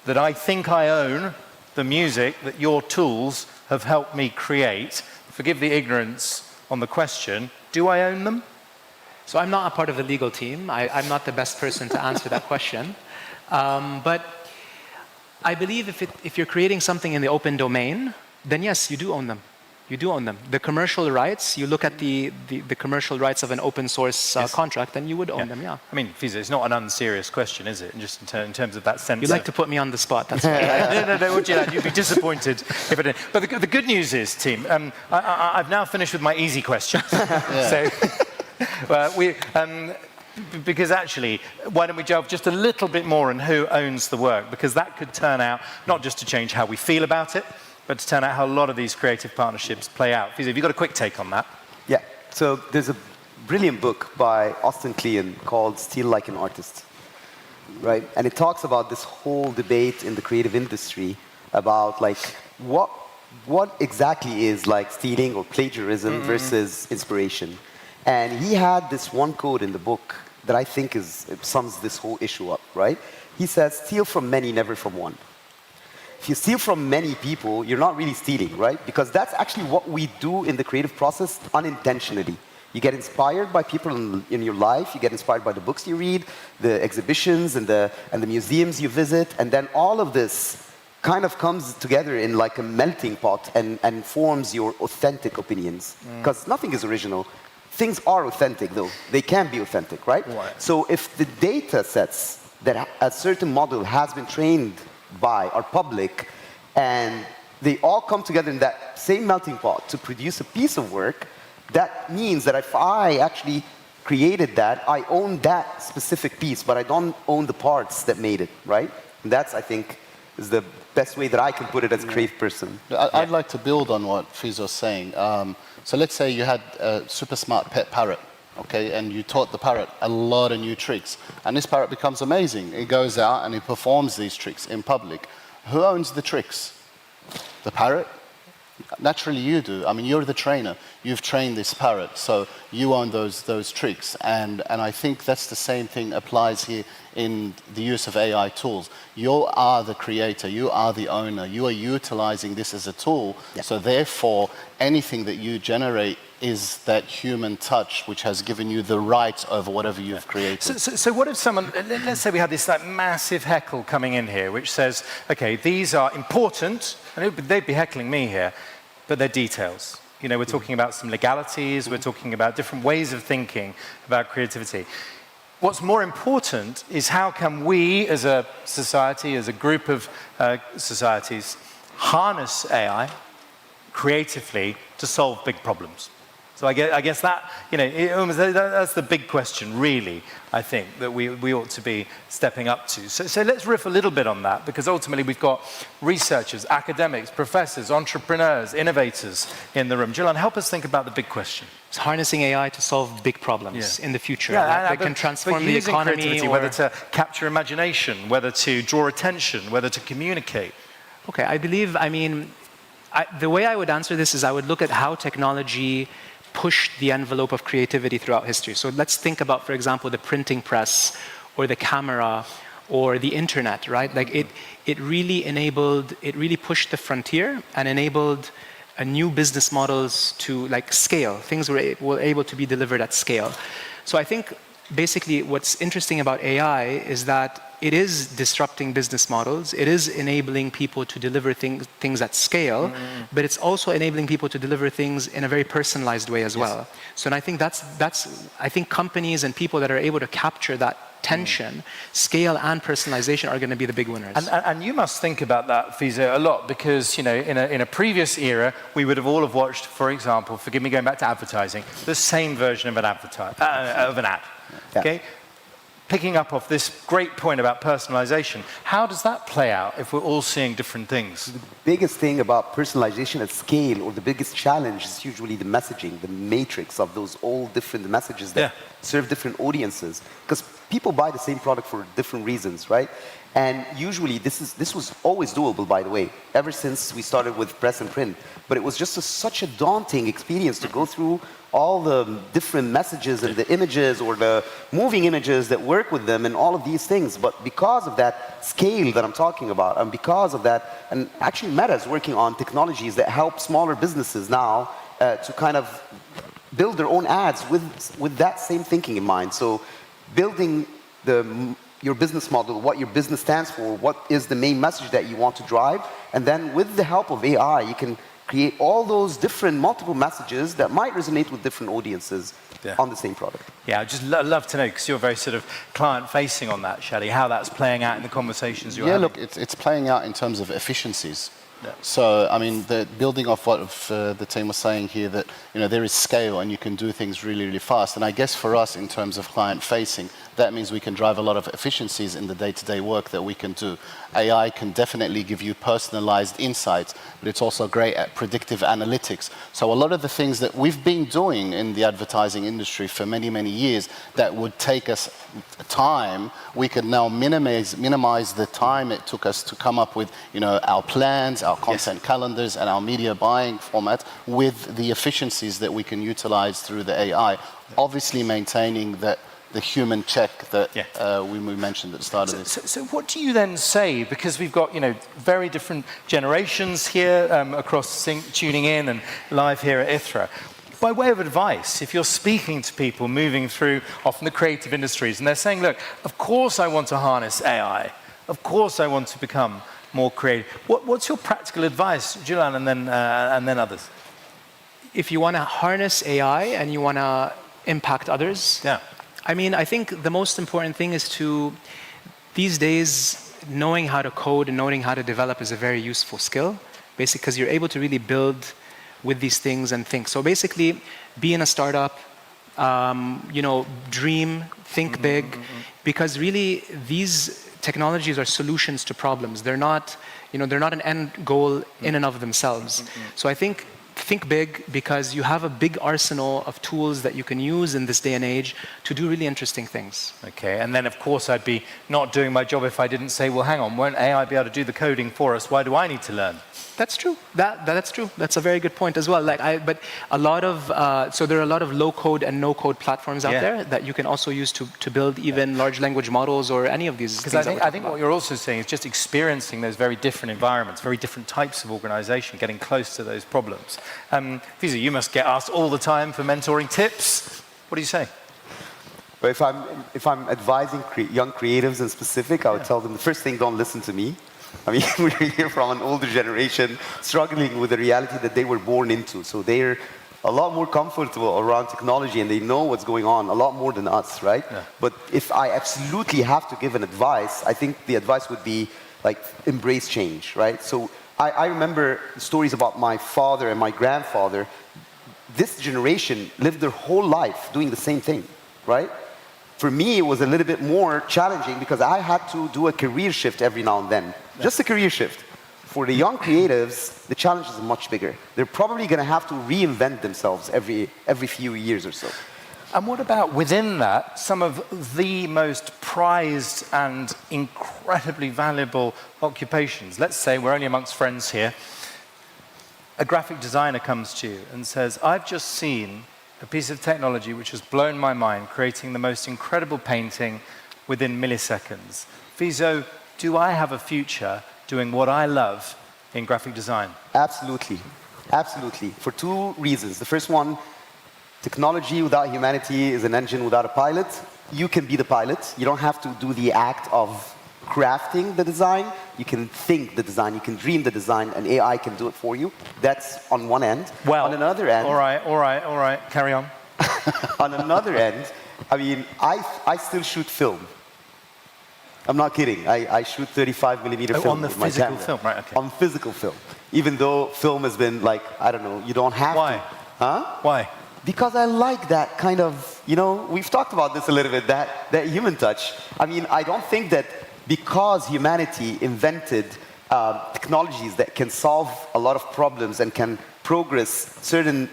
that I think I own the music that your tools have helped me create. Forgive the ignorance on the question, do I own them? So I'm not a part of the legal team. I'm not the best person to answer that question. But I believe if you're creating something in the open domain, then yes, you do own them. You do own them. The commercial rights, you look at the commercial rights of an open source contract, then you would own them, yeah. I mean, Fiza, it's not an unserious question, is it? Just in terms of that sense. You like to put me on the spot, that's right. No, you'd be disappointed if I didn't. But the good news is, team, I've now finished with my easy questions. So, because actually, why don't we delve just a little bit more on who owns the work? Because that could turn out not just to change how we feel about it, but to turn out how a lot of these creative partnerships play out. Fiza, have you got a quick take on that? Yeah, so there's a brilliant book by Austin Kleon called Steal Like an Artist, right? And it talks about this whole debate in the creative industry about like what exactly is like stealing or plagiarism versus inspiration. And he had this one quote in the book that I think sums this whole issue up, right? He says, steal from many, never from one. If you steal from many people, you're not really stealing, right? Because that's actually what we do in the creative process unintentionally. You get inspired by people in your life, you get inspired by the books you read, the exhibitions and the museums you visit, and then all of this kind of comes together in like a melting pot and forms your authentic opinions. Because nothing is original. Things are authentic, though. They can be authentic, right? So if the data sets that a certain model has been trained by are public, and they all come together in that same melting pot to produce a piece of work, that means that if I actually created that, I own that specific piece, but I don't own the parts that made it, right? And that's, I think, is the best way that I can put it as a creative person. I'd like to build on what Fiza's saying. So let's say you had a super smart pet parrot, okay, and you taught the parrot a lot of new tricks, and this parrot becomes amazing. It goes out and it performs these tricks in public. Who owns the tricks? The parrot? Naturally you do. I mean, you're the trainer. You've trained this parrot, so you own those tricks. And I think that's the same thing applies here in the use of AI tools. You are the creator. You are the owner. You are utilizing this as a tool. So therefore, anything that you generate is that human touch which has given you the right over whatever you've created. So what if someone, let's say we had this like massive heckle coming in here which says, okay, these are important, and they'd be heckling me here, but they're details. You know, we're talking about some legalities, we're talking about different ways of thinking about creativity. What's more important is how can we as a society, as a group of societies, harness AI creatively to solve big problems. So I guess that, you know, that's the big question, really, I think, that we ought to be stepping up to. So let's riff a little bit on that, because ultimately we've got researchers, academics, professors, entrepreneurs, innovators in the room. Jilan, help us think about the big question. It's harnessing AI to solve big problems in the future that can transform the economy. Whether to capture imagination, whether to draw attention, whether to communicate. Okay, I believe, the way I would answer this is I would look at how technology pushed the envelope of creativity throughout history. So let's think about, for example, the printing press or the camera or the internet, right? Like it really pushed the frontier and enabled new business models to like scale. Things were able to be delivered at scale. So I think basically what's interesting about AI is that it is disrupting business models. It is enabling people to deliver things at scale, but it's also enabling people to deliver things in a very personalized way as well. So and I think I think companies and people that are able to capture that tension, scale and personalization are going to be the big winners. And you must think about that, Fiza, a lot, because you know, in a previous era, we would have all have watched, for example, forgive me going back to advertising, the same version of an ad. Okay. picking up off this great point about personalization, how does that play out if we're all seeing different things? The biggest thing about personalization at scale, or the biggest challenge, is usually the messaging, the matrix of those all different messages that serve different audiences. Because people buy the same product for different reasons, right? And usually this was always doable, by the way, ever since we started with press and print. But it was just such a daunting experience to go through all the different messages and the images or the moving images that work with them and all of these things. But because of that scale that I'm talking about, and because of that, and actually Meta is working on technologies that help smaller businesses now to kind of build their own ads with that same thinking in mind. So building your business model, what your business stands for, what is the main message that you want to drive, and then with the help of AI, you can create all those different multiple messages that might resonate with different audiences on the same product. Yeah, I'd just love to know, because you're very sort of client-facing on that, Shelley, how that's playing out in the conversations you're having. Yeah, look, it's playing out in terms of efficiencies. So, I mean, building off what the team was saying here, that there is scale and you can do things really, really fast. And I guess for us, in terms of client-facing, that means we can drive a lot of efficiencies in the day-to-day work that we can do. AI can definitely give you personalized insights, but it's also great at predictive analytics. So a lot of the things that we've been doing in the advertising industry for many, many years that would take us time, we can now minimize the time it took us to come up with our plans, our content calendars, and our media buying format with the efficiencies that we can utilize through the AI, obviously maintaining the human check that we mentioned at the start of this. So what do you then say? Because we've got very different generations here across Sync, tuning in and live here at ITHRA. By way of advice, if you're speaking to people moving through often the creative industries and they're saying, look, of course I want to harness AI. Of course I want to become more creative. What's your practical advice, Julian, and then others? If you want to harness AI and you want to impact others, I mean, I think the most important thing is these days, knowing how to code and knowing how to develop is a very useful skill, basically, because you're able to really build with these things and think. So basically, be in a startup, dream, think big, because really these technologies are solutions to problems. They're not, they're not an end goal in and of themselves. So I think big, because you have a big arsenal of tools that you can use in this day and age to do really interesting things. Okay, and then of course I'd be not doing my job if I didn't say, well, hang on, won't AI be able to do the coding for us? Why do I need to learn? That's true. That's true. That's a very good point as well. But a lot of so there are a lot of low-code and no-code platforms out there that you can also use to build even large language models or any of these. Because I think what you're also saying is just experiencing those very different environments, very different types of organization, getting close to those problems. Fiza, you must get asked all the time for mentoring tips. What do you say? Well, if I'm advising young creatives in specific, I would tell them the first thing: don't listen to me. I mean, we're here from an older generation struggling with the reality that they were born into. So they're a lot more comfortable around technology and they know what's going on a lot more than us, right? But if I absolutely have to give an advice, I think the advice would be like embrace change, right? So I remember stories about my father and my grandfather. This generation lived their whole life doing the same thing, right? For me, it was a little bit more challenging because I had to do a career shift every now and then. Just a career shift. For the young creatives, the challenge is much bigger. They're probably going to have to reinvent themselves every few years or so. And what about within that, some of the most prized and incredibly valuable occupations? Let's say we're only amongst friends here. A graphic designer comes to you and says, I've just seen a piece of technology which has blown my mind, creating the most incredible painting within milliseconds. Fizo, do I have a future doing what I love in graphic design? Absolutely. Absolutely. For two reasons. The first one, technology without humanity is an engine without a pilot. You can be the pilot. You don't have to do the act of crafting the design. You can think the design, you can dream the design, and AI can do it for you. That's on one end. Well, on another end... All right, carry on. On another end, I mean, I still shoot film. I'm not kidding. I shoot 35 millimeter film on the with my physical camera. film, right, okay. On physical film. Even though film has been like, I don't know, you don't have to. Why? Huh? Why? because I like that kind of, we've talked about this a little bit, that human touch. I mean, I don't think that because humanity invented technologies that can solve a lot of problems and can progress certain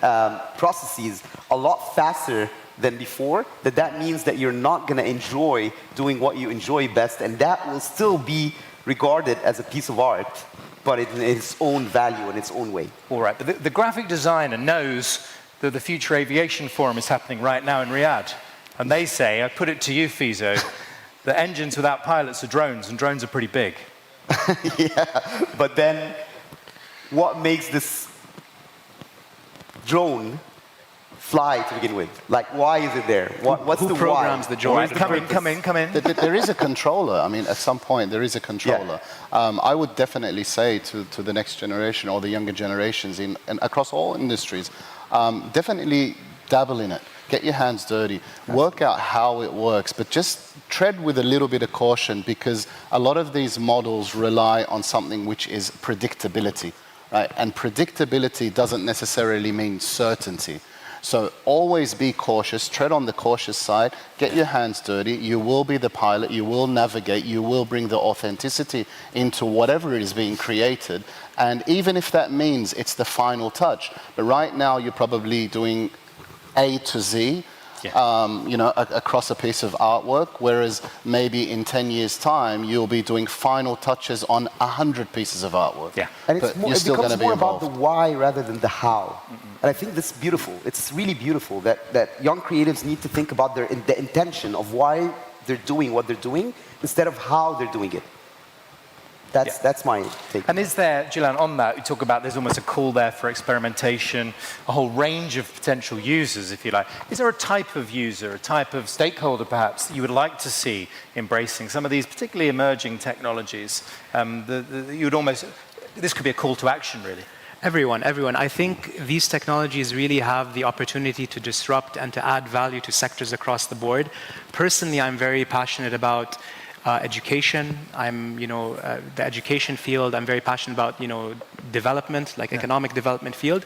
processes a lot faster than before, that means that you're not going to enjoy doing what you enjoy best, and that will still be regarded as a piece of art, but in its own value, in its own way. All right, but the graphic designer knows that the Future Aviation Forum is happening right now in Riyadh. And they say, I put it to you, Fizo, that engines without pilots are drones, and drones are pretty big. Yeah, but then what makes this drone fly to begin with? Like, why is it there? What's Who the programs why? the drone? Come in. There is a controller. I mean, at some point, there is a controller. Yeah. I would definitely say to the next generation or the younger generations and across all industries, definitely dabble in it. Get your hands dirty. Work out how it works, but just tread with a little bit of caution, because a lot of these models rely on something which is predictability, right? And predictability doesn't necessarily mean certainty. So always be cautious, tread on the cautious side, get your hands dirty. You will be the pilot, you will navigate, you will bring the authenticity into whatever is being created. And even if that means it's the final touch, but right now you're probably doing A to Z, across a piece of artwork, whereas maybe in 10 years' time, you'll be doing final touches on 100 pieces of artwork. Yeah. And but it becomes more about the why rather than the how. And I think that's beautiful. It's really beautiful that young creatives need to think about the intention of why they're doing what they're doing instead of how they're doing it. That's my take. And is there, Gillian, on that, you talk about there's almost a call there for experimentation, a whole range of potential users, if you like. Is there a type of user, a type of stakeholder, perhaps, that you would like to see embracing some of these particularly emerging technologies? This could be a call to action, really. Everyone. I think these technologies really have the opportunity to disrupt and to add value to sectors across the board. Personally, I'm very passionate about education. The education field. I'm very passionate about, development, like economic development field.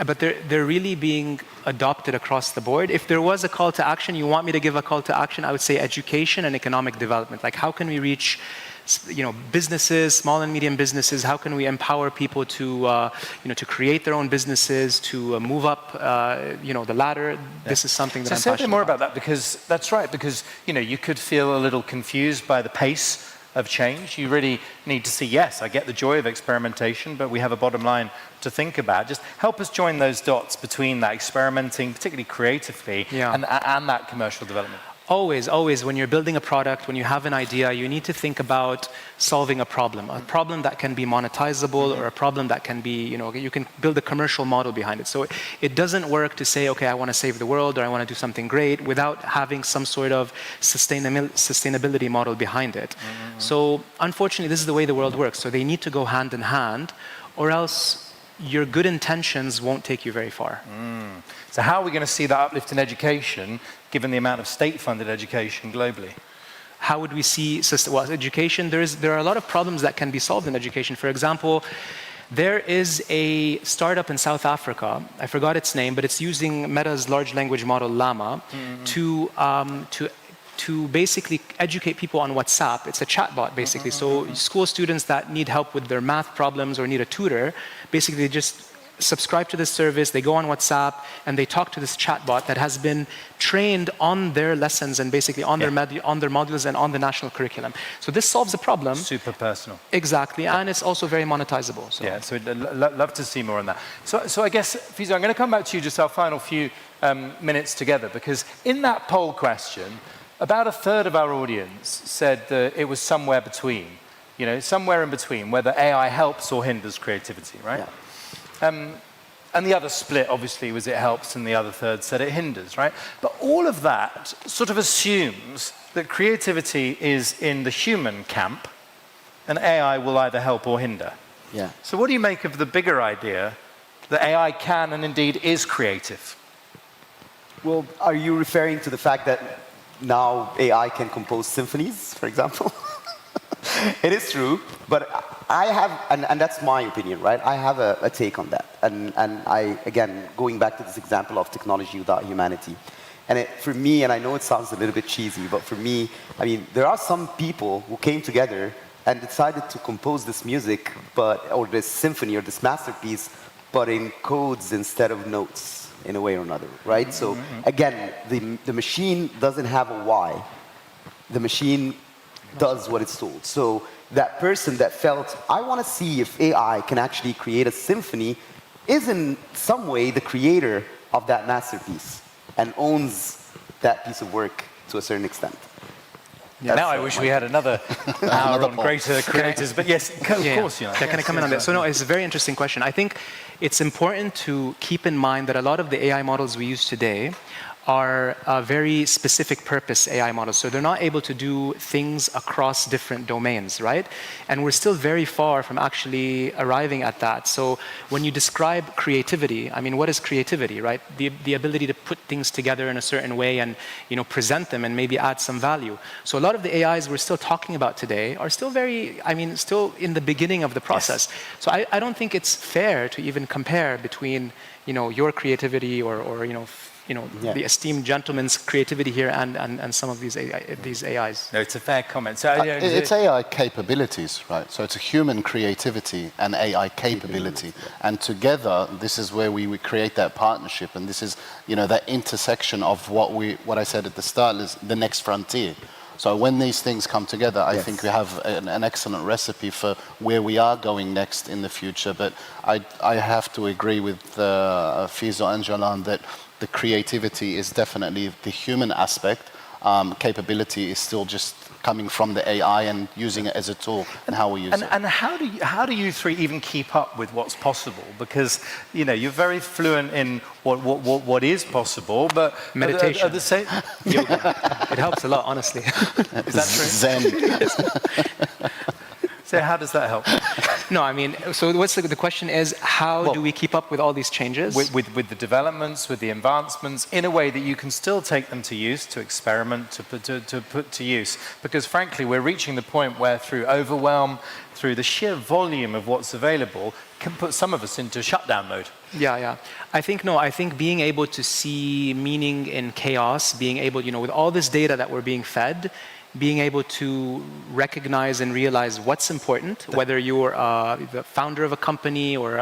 But they're really being adopted across the board. If there was a call to action, you want me to give a call to action, I would say education and economic development. Like, how can we reach businesses, small and medium businesses? How can we empower people to, to create their own businesses, to move up, the ladder? This is something that I'm passionate about. So say a bit more about that, because that's right. Because you could feel a little confused by the pace of change. You really need to see, yes, I get the joy of experimentation, but we have a bottom line to think about. Just help us join those dots between that experimenting, particularly creatively, and that commercial development. Always, when you're building a product, when you have an idea, you need to think about solving a problem that can be monetizable, or a problem that can be, you can build a commercial model behind it. So it doesn't work to say, okay, I want to save the world, or I want to do something great, without having some sort of sustainability model behind it. So unfortunately, this is the way the world works. So they need to go hand in hand, or else your good intentions won't take you very far. So how are we going to see that uplift in education, given the amount of state-funded education globally? How would we see education? There are a lot of problems that can be solved in education. For example, there is a startup in South Africa, I forgot its name, but it's using Meta's large language model, Llama, to basically educate people on WhatsApp. It's a chatbot, basically. So school students that need help with their math problems or need a tutor, basically they just subscribe to this service, they go on WhatsApp, and they talk to this chatbot that has been trained on their lessons and basically on their modules and on the national curriculum. So this solves a problem. Super personal. Exactly, and it's also very monetizable. So. Yeah, so I'd love to see more on that. So I guess, Fizo, I'm going to come back to you just our final few minutes together, because in that poll question, about a third of our audience said that it was somewhere between, somewhere in between, whether AI helps or hinders creativity, right? Yeah. And the other split, obviously, was it helps, and the other third said it hinders, right? But all of that sort of assumes that creativity is in the human camp, and AI will either help or hinder. Yeah. So what do you make of the bigger idea that AI can and indeed is creative? Well, are you referring to the fact that now AI can compose symphonies, for example? It is true, but I have, and that's my opinion, right? I have a take on that. And I, again, going back to this example of technology without humanity. And for me, and I know it sounds a little bit cheesy, but for me, I mean, there are some people who came together and decided to compose this music, or this symphony or this masterpiece, but in codes instead of notes, in a way or another, right? So again, the machine doesn't have a why. The machine does what it's told. So that person that felt, I want to see if AI can actually create a symphony, is in some way the creator of that masterpiece and owns that piece of work to a certain extent. Yeah, now I wish we had another hour on greater creators, but yes, of course, you know. Can I come in on that? So no, it's a very interesting question. I think it's important to keep in mind that a lot of the AI models we use today are very specific purpose AI models. So they're not able to do things across different domains, right? And we're still very far from actually arriving at that. So when you describe creativity, I mean, what is creativity, right? The ability to put things together in a certain way and, you know, present them and maybe add some value. So a lot of the AIs we're still talking about today are still very, I mean, still in the beginning of the process. Yes. So I don't think it's fair to even compare between, you know, your creativity or the esteemed gentleman's creativity here and some of these AIs. No, it's a fair comment. So, it's AI capabilities, right? So it's a human creativity and AI capability. And together, this is where we create that partnership. And this is, you know, that intersection of what I said at the start is the next frontier. So when these things come together, I think we have an excellent recipe for where we are going next in the future. But I have to agree with Fizo and Jalan that the creativity is definitely the human aspect. Capability is still just coming from the AI and using it as a tool and how we use it. And how do you three even keep up with what's possible? Because, you know, you're very fluent in what is possible, but meditation, at the same yoga, it helps a lot, honestly. Is that true? Zen. So how does that help? No, I mean, so what's the question is, how do we keep up with all these changes? With the developments, with the advancements, in a way that you can still take them to use, to experiment, to put to use. Because frankly, we're reaching the point where through overwhelm, through the sheer volume of what's available, can put some of us into shutdown mode. Yeah. I think being able to see meaning in chaos, being able, you know, with all this data that we're being fed, being able to recognize and realize what's important, whether you're the founder of a company or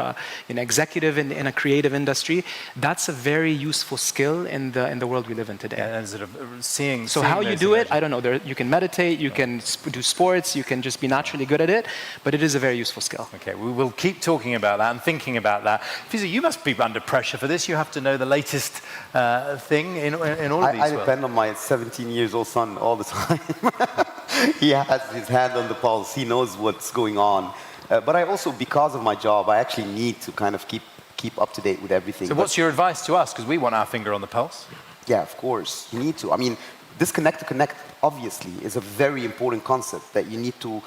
an executive in a creative industry, that's a very useful skill in the world we live in today. And sort of seeing. So how you do it, I don't know. You can meditate, you can do sports, you can just be naturally good at it, but it is a very useful skill. Okay, we will keep talking about that and thinking about that. Fiza, you must be under pressure for this. You have to know the latest thing in all of these. I depend on my 17-year-old son all the time. He has his hand on the pulse. He knows what's going on. But I also, because of my job, I actually need to kind of keep up to date with everything. So what's your advice to us? Because we want our finger on the pulse. Yeah, of course. You need to. I mean, disconnect to connect, obviously, is a very important concept that you need to.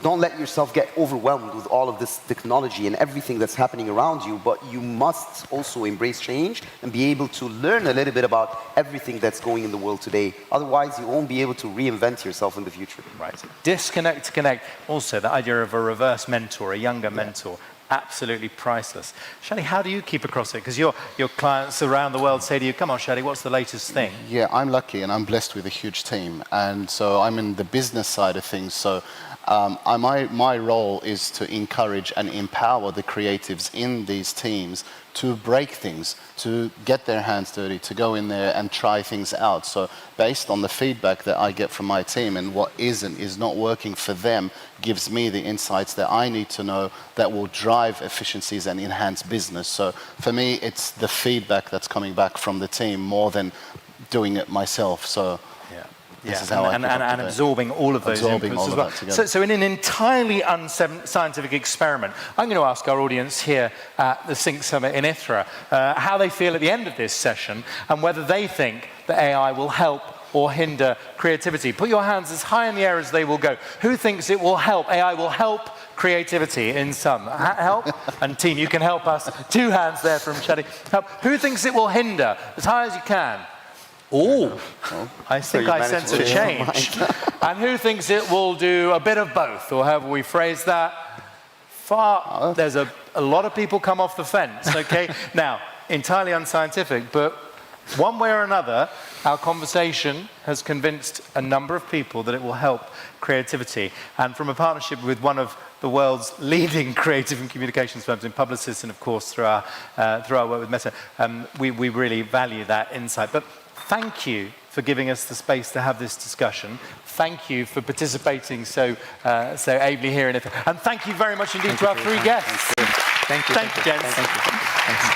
Don't let yourself get overwhelmed with all of this technology and everything that's happening around you, but you must also embrace change and be able to learn a little bit about everything that's going in the world today. Otherwise, you won't be able to reinvent yourself in the future. Right. Disconnect to connect. Also, the idea of a reverse mentor, a younger mentor, absolutely priceless. Shadi, how do you keep across it? Because your clients around the world say to you, come on, Shadi, what's the latest thing? Yeah, I'm lucky and I'm blessed with a huge team. And so I'm in the business side of things. So my role is to encourage and empower the creatives in these teams to break things, to get their hands dirty, to go in there and try things out. So based on the feedback that I get from my team and what is not working for them, gives me the insights that I need to know that will drive efficiencies and enhance business. So for me, it's the feedback that's coming back from the team more than doing it myself. So. This is how and absorbing all of those inputs as well. So in an entirely unscientific experiment, I'm going to ask our audience here at the Sync Summit in ITHRA how they feel at the end of this session and whether they think that AI will help or hinder creativity. Put your hands as high in the air as they will go. Who thinks it will help? AI will help creativity in some. Help? And team, you can help us. 2 hands there from Shadi. Help. Who thinks it will hinder? As high as you can. Oh, I think I sense a change. And who thinks it will do a bit of both, or however we phrase that? There's a lot of people come off the fence, okay? Now, entirely unscientific, but one way or another, our conversation has convinced a number of people that it will help creativity. And from a partnership with one of the world's leading creative and communications firms in Publicis, and of course through our work with Meta, we really value that insight. But thank you for giving us the space to have this discussion. Thank you for participating so ably here in it. And thank you very much indeed to our three guests. Thank you. Thank you, gents. Thank you.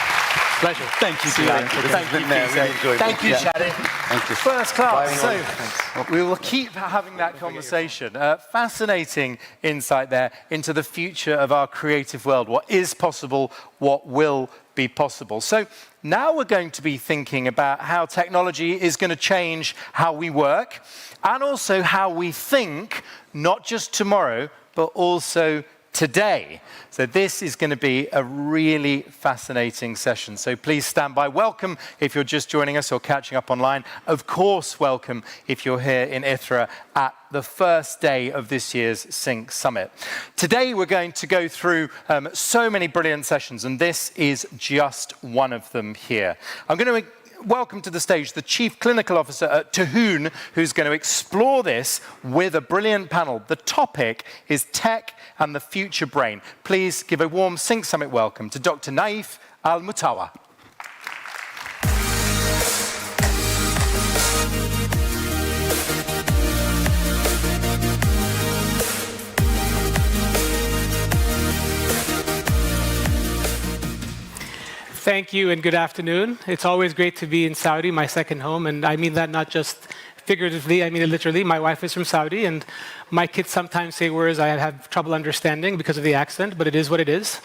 Pleasure. Thank you, Suzanne. Thank you, Peter. Thank you, Shadi. Thank you. First class. So we will keep having that conversation. Fascinating insight there into the future of our creative world. What is possible, what will be possible. So now we're going to be thinking about how technology is going to change how we work and also how we think, not just tomorrow, but also today. So this is going to be a really fascinating session. So please stand by. Welcome if you're just joining us or catching up online. Of course, welcome if you're here in ITHRA at the first day of this year's Sync Summit. Today we're going to go through so many brilliant sessions, and this is just one of them here. I'm going to welcome to the stage the Chief Clinical Officer at Tahoon, who's going to explore this with a brilliant panel. The topic is tech and the future brain. Please give a warm Sync Summit welcome to Dr. Naif Al-Mutawa. Thank you and good afternoon. It's always great to be in Saudi, my second home, and I mean that not just figuratively, I mean it literally. My wife is from Saudi, and my kids sometimes say words I have trouble understanding because of the accent, but it is what it is.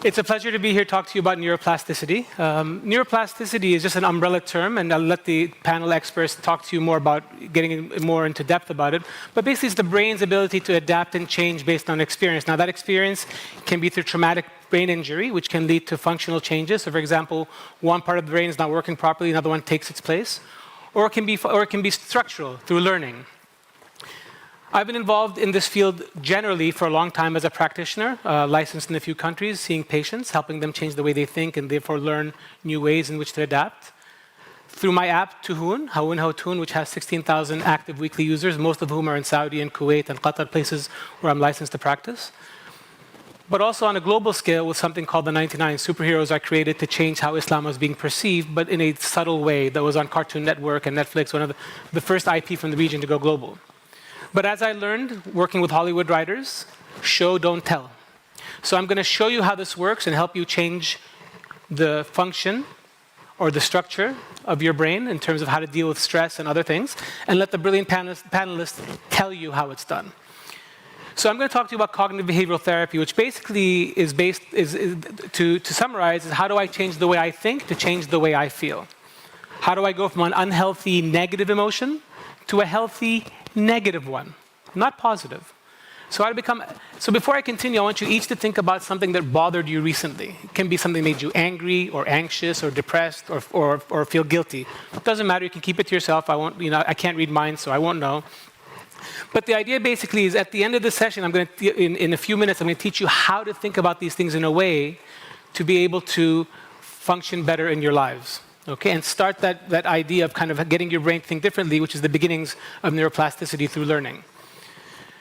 It's a pleasure to be here to talk to you about neuroplasticity. Neuroplasticity is just an umbrella term, and I'll let the panel experts talk to you more about getting more into depth about it. But basically, it's the brain's ability to adapt and change based on experience. Now, that experience can be through traumatic brain injury, which can lead to functional changes. So, for example, one part of the brain is not working properly, another one takes its place. Or it can be structural through learning. I've been involved in this field generally for a long time as a practitioner, licensed in a few countries, seeing patients, helping them change the way they think and therefore learn new ways in which to adapt. Through my app, Tahoon, Haoon, which has 16,000 active weekly users, most of whom are in Saudi and Kuwait and Qatar, places where I'm licensed to practice. But also on a global scale with something called the 99 Superheroes I created to change how Islam was being perceived, but in a subtle way that was on Cartoon Network and Netflix, one of the first IP from the region to go global. But as I learned working with Hollywood writers, show, don't tell. So I'm going to show you how this works and help you change the function or the structure of your brain in terms of how to deal with stress and other things, and let the brilliant panelists tell you how it's done. So I'm going to talk to you about cognitive behavioral therapy, which basically is to summarize, is how do I change the way I think to change the way I feel? How do I go from an unhealthy negative emotion to a healthy negative one, not positive? So before I continue, I want you each to think about something that bothered you recently. It can be something that made you angry or anxious or depressed or feel guilty. It doesn't matter, you can keep it to yourself. I can't read minds, so I won't know. But the idea basically is at the end of the session, in a few minutes, I'm going to teach you how to think about these things in a way to be able to function better in your lives. Okay, and start that idea of kind of getting your brain to think differently, which is the beginnings of neuroplasticity through learning.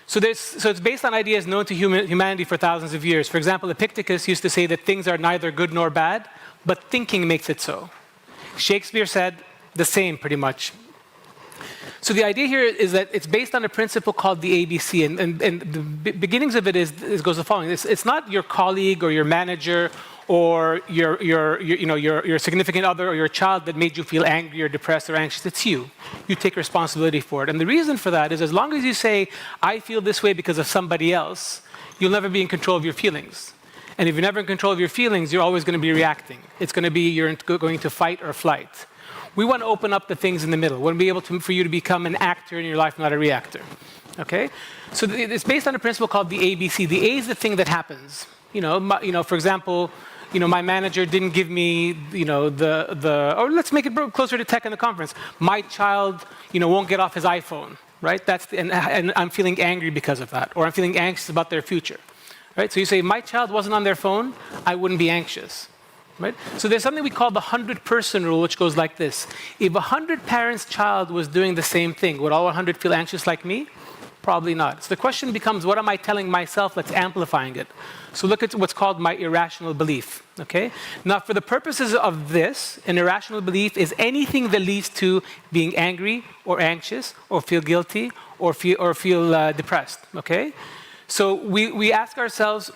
So it's based on ideas known to humanity for thousands of years. For example, Epictetus used to say that things are neither good nor bad, but thinking makes it so. Shakespeare said the same, pretty much. So the idea here is that it's based on a principle called the ABC, and the beginnings of it goes the following. It's not your colleague or your manager or your significant other or your child that made you feel angry or depressed or anxious. It's you. You take responsibility for it. And the reason for that is as long as you say, I feel this way because of somebody else, you'll never be in control of your feelings. And if you're never in control of your feelings, you're always going to be reacting. It's going to be you're going to fight or flight. We want to open up the things in the middle. We want to be able for you to become an actor in your life, not a reactor. Okay? So it's based on a principle called the ABC. The A is the thing that happens. For example, my manager didn't give me, or let's make it closer to tech in the conference. My child, won't get off his iPhone, right? And I'm feeling angry because of that, or I'm feeling anxious about their future. right? So you say, if my child wasn't on their phone, I wouldn't be anxious. Right? So there's something we call the 100-person rule, which goes like this. If 100 parents' child was doing the same thing, would all 100 feel anxious like me? Probably not. So the question becomes, what am I telling myself that's amplifying it? So look at what's called my irrational belief. Okay? Now, for the purposes of this, an irrational belief is anything that leads to being angry or anxious or feel guilty or feel depressed. Okay? So we ask ourselves,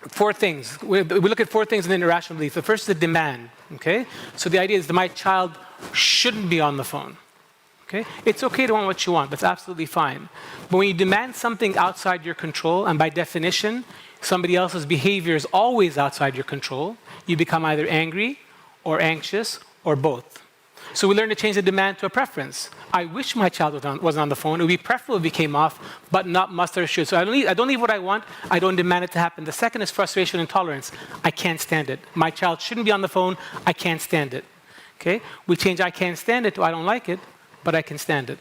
4 things. We look at 4 things in an irrational belief. The first is the demand. Okay? So the idea is that my child shouldn't be on the phone. Okay? It's okay to want what you want. That's absolutely fine. But when you demand something outside your control, and by definition, somebody else's behavior is always outside your control, you become either angry or anxious or both. So we learn to change the demand to a preference. I wish my child wasn't on the phone. It would be preferable if it came off, but not must or should. So I don't need what I want. I don't demand it to happen. The second is frustration and tolerance. I can't stand it. My child shouldn't be on the phone. I can't stand it. Okay? We change I can't stand it to I don't like it, but I can stand it.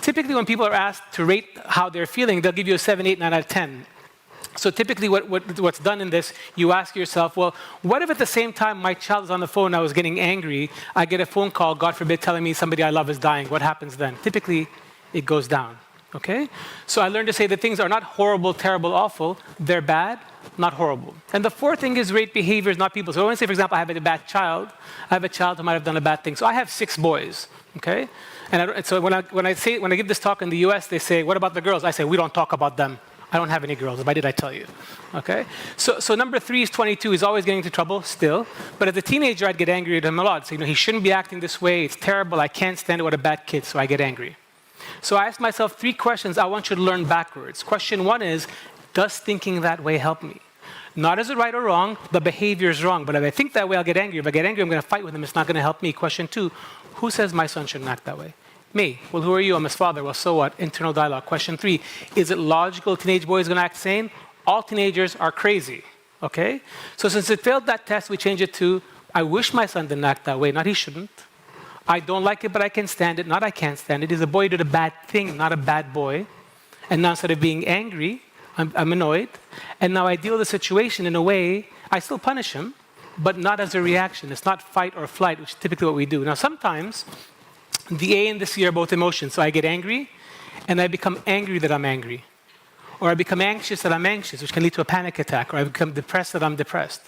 Typically, when people are asked to rate how they're feeling, they'll give you a 7, 8, 9 out of 10. So typically what's done in this, you ask yourself, well, what if at the same time my child is on the phone, I was getting angry, I get a phone call, God forbid, telling me somebody I love is dying. What happens then? Typically, it goes down. Okay? So I learned to say that things are not horrible, terrible, awful. They're bad, not horrible. And the 4th thing is rate behaviors, not people. So when I say, for example, I have a bad child, I have a child who might have done a bad thing. So I have 6 boys. Okay? And so when I give this talk in the US, they say, what about the girls? I say, we don't talk about them. I don't have any girls. If I did, I'd tell you. Okay? So number 3 is 22. He's always getting into trouble still. But as a teenager, I'd get angry at him a lot. So, he shouldn't be acting this way. It's terrible. I can't stand it. What a bad kid. So I get angry. So I asked myself 3 questions I want you to learn backwards. Question 1 is, does thinking that way help me? Not is it right or wrong, the behavior is wrong. But if I think that way, I'll get angry. If I get angry, I'm going to fight with him. It's not going to help me. Question 2, who says my son shouldn't act that way? Me. Well, who are you? I'm his father. Well, so what? Internal dialogue. Question 3, is it logical a teenage boy is going to act sane? All teenagers are crazy. Okay? So since it failed that test, we changed it to, I wish my son didn't act that way, not he shouldn't. I don't like it, but I can stand it, not I can't stand it. He's a boy who did a bad thing, not a bad boy. And now instead of being angry, I'm annoyed. And now I deal with the situation in a way, I still punish him, but not as a reaction. It's not fight or flight, which is typically what we do. Now sometimes, the A and the C are both emotions. So I get angry, and I become angry that I'm angry. Or I become anxious that I'm anxious, which can lead to a panic attack. Or I become depressed that I'm depressed.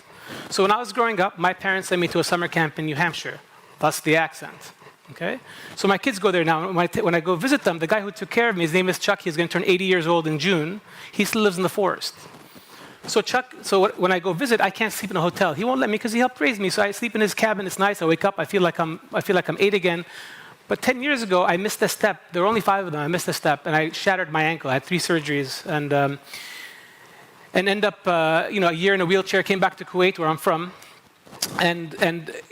So when I was growing up, my parents sent me to a summer camp in New Hampshire. Thus the accent. Okay? So my kids go there now. When I go visit them, the guy who took care of me, his name is Chuck. He's going to turn 80 years old in June. He still lives in the forest. So when I go visit, I can't sleep in a hotel. He won't let me because he helped raise me. So I sleep in his cabin. It's nice. I wake up. I feel like I'm 8 again. But 10 years ago, I missed a step. There were only 5 of them. I missed a step, and I shattered my ankle. I had 3 surgeries, and ended up, a year in a wheelchair. Came back to Kuwait, where I'm from, and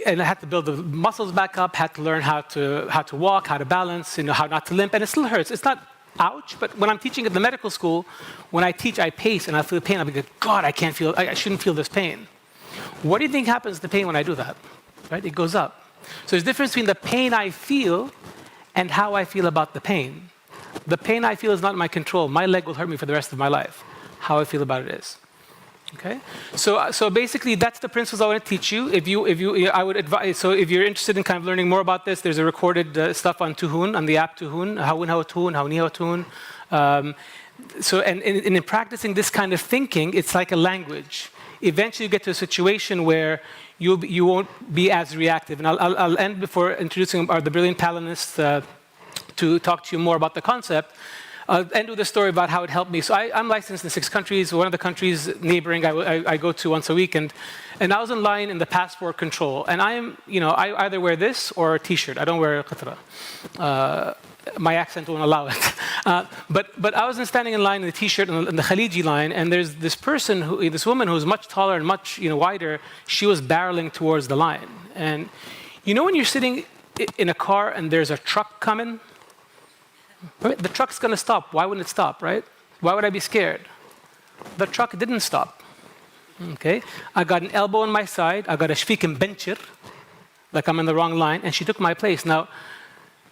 I had to build the muscles back up. Had to learn how to walk, how to balance, how not to limp, and it still hurts. It's not ouch, but when I'm teaching at the medical school, when I teach, I pace, and I feel pain. I'm like, God, I shouldn't feel this pain. What do you think happens to the pain when I do that? Right? It goes up. So there's a difference between the pain I feel and how I feel about the pain. The pain I feel is not in my control. My leg will hurt me for the rest of my life. How I feel about it is. Okay? So basically, that's the principles I want to teach you. I would advise. So if you're interested in kind of learning more about this, there's a recorded stuff on Tuhun, on the app Tuhun, how ni hao Tuhun. So in practicing this kind of thinking, it's like a language. Eventually, you get to a situation where you won't be as reactive. And I'll end before introducing the brilliant panelists to talk to you more about the concept. I'll end with a story about how it helped me. So I'm licensed in 6 countries. One of the countries neighboring I go to once a week. And I was in line in the passport control. And I either wear this or a T-shirt. I don't wear qatra. My accent won't allow it. But I was standing in line in the T-shirt in the Khaliji line, and there's this woman who's much taller and much wider. She was barreling towards the line, and when you're sitting in a car and there's a truck coming, right? The truck's going to stop. Why wouldn't it stop, right? Why would I be scared? The truck didn't stop. Okay, I got an elbow on my side. I got a shfiq bencher, like I'm in the wrong line, and she took my place. Now.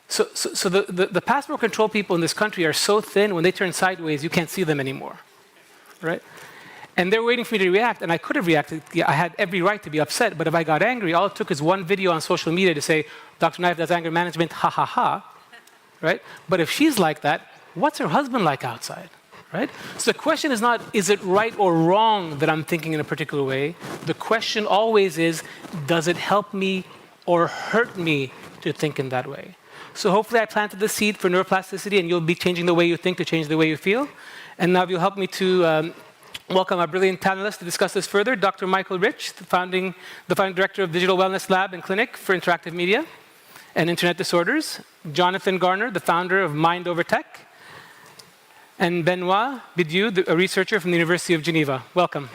So the passport control people in this country are so thin, when they turn sideways, you can't see them anymore, right? And they're waiting for me to react, and I could have reacted. Yeah, I had every right to be upset, but if I got angry, all it took is one video on social media to say, Dr. Naif does anger management, ha ha ha, right? But if she's like that, what's her husband like outside, right? So the question is not, is it right or wrong that I'm thinking in a particular way? The question always is, does it help me or hurt me to think in that way? So hopefully I planted the seed for neuroplasticity, and you'll be changing the way you think to change the way you feel. And now you'll help me to welcome our brilliant panelists to discuss this further. Dr. Michael Rich, the founding director of Digital Wellness Lab and Clinic for Interactive Media and Internet Disorders. Jonathan Garner, the founder of Mind Over Tech. And Benoit Bidieu, a researcher from the University of Geneva. Welcome.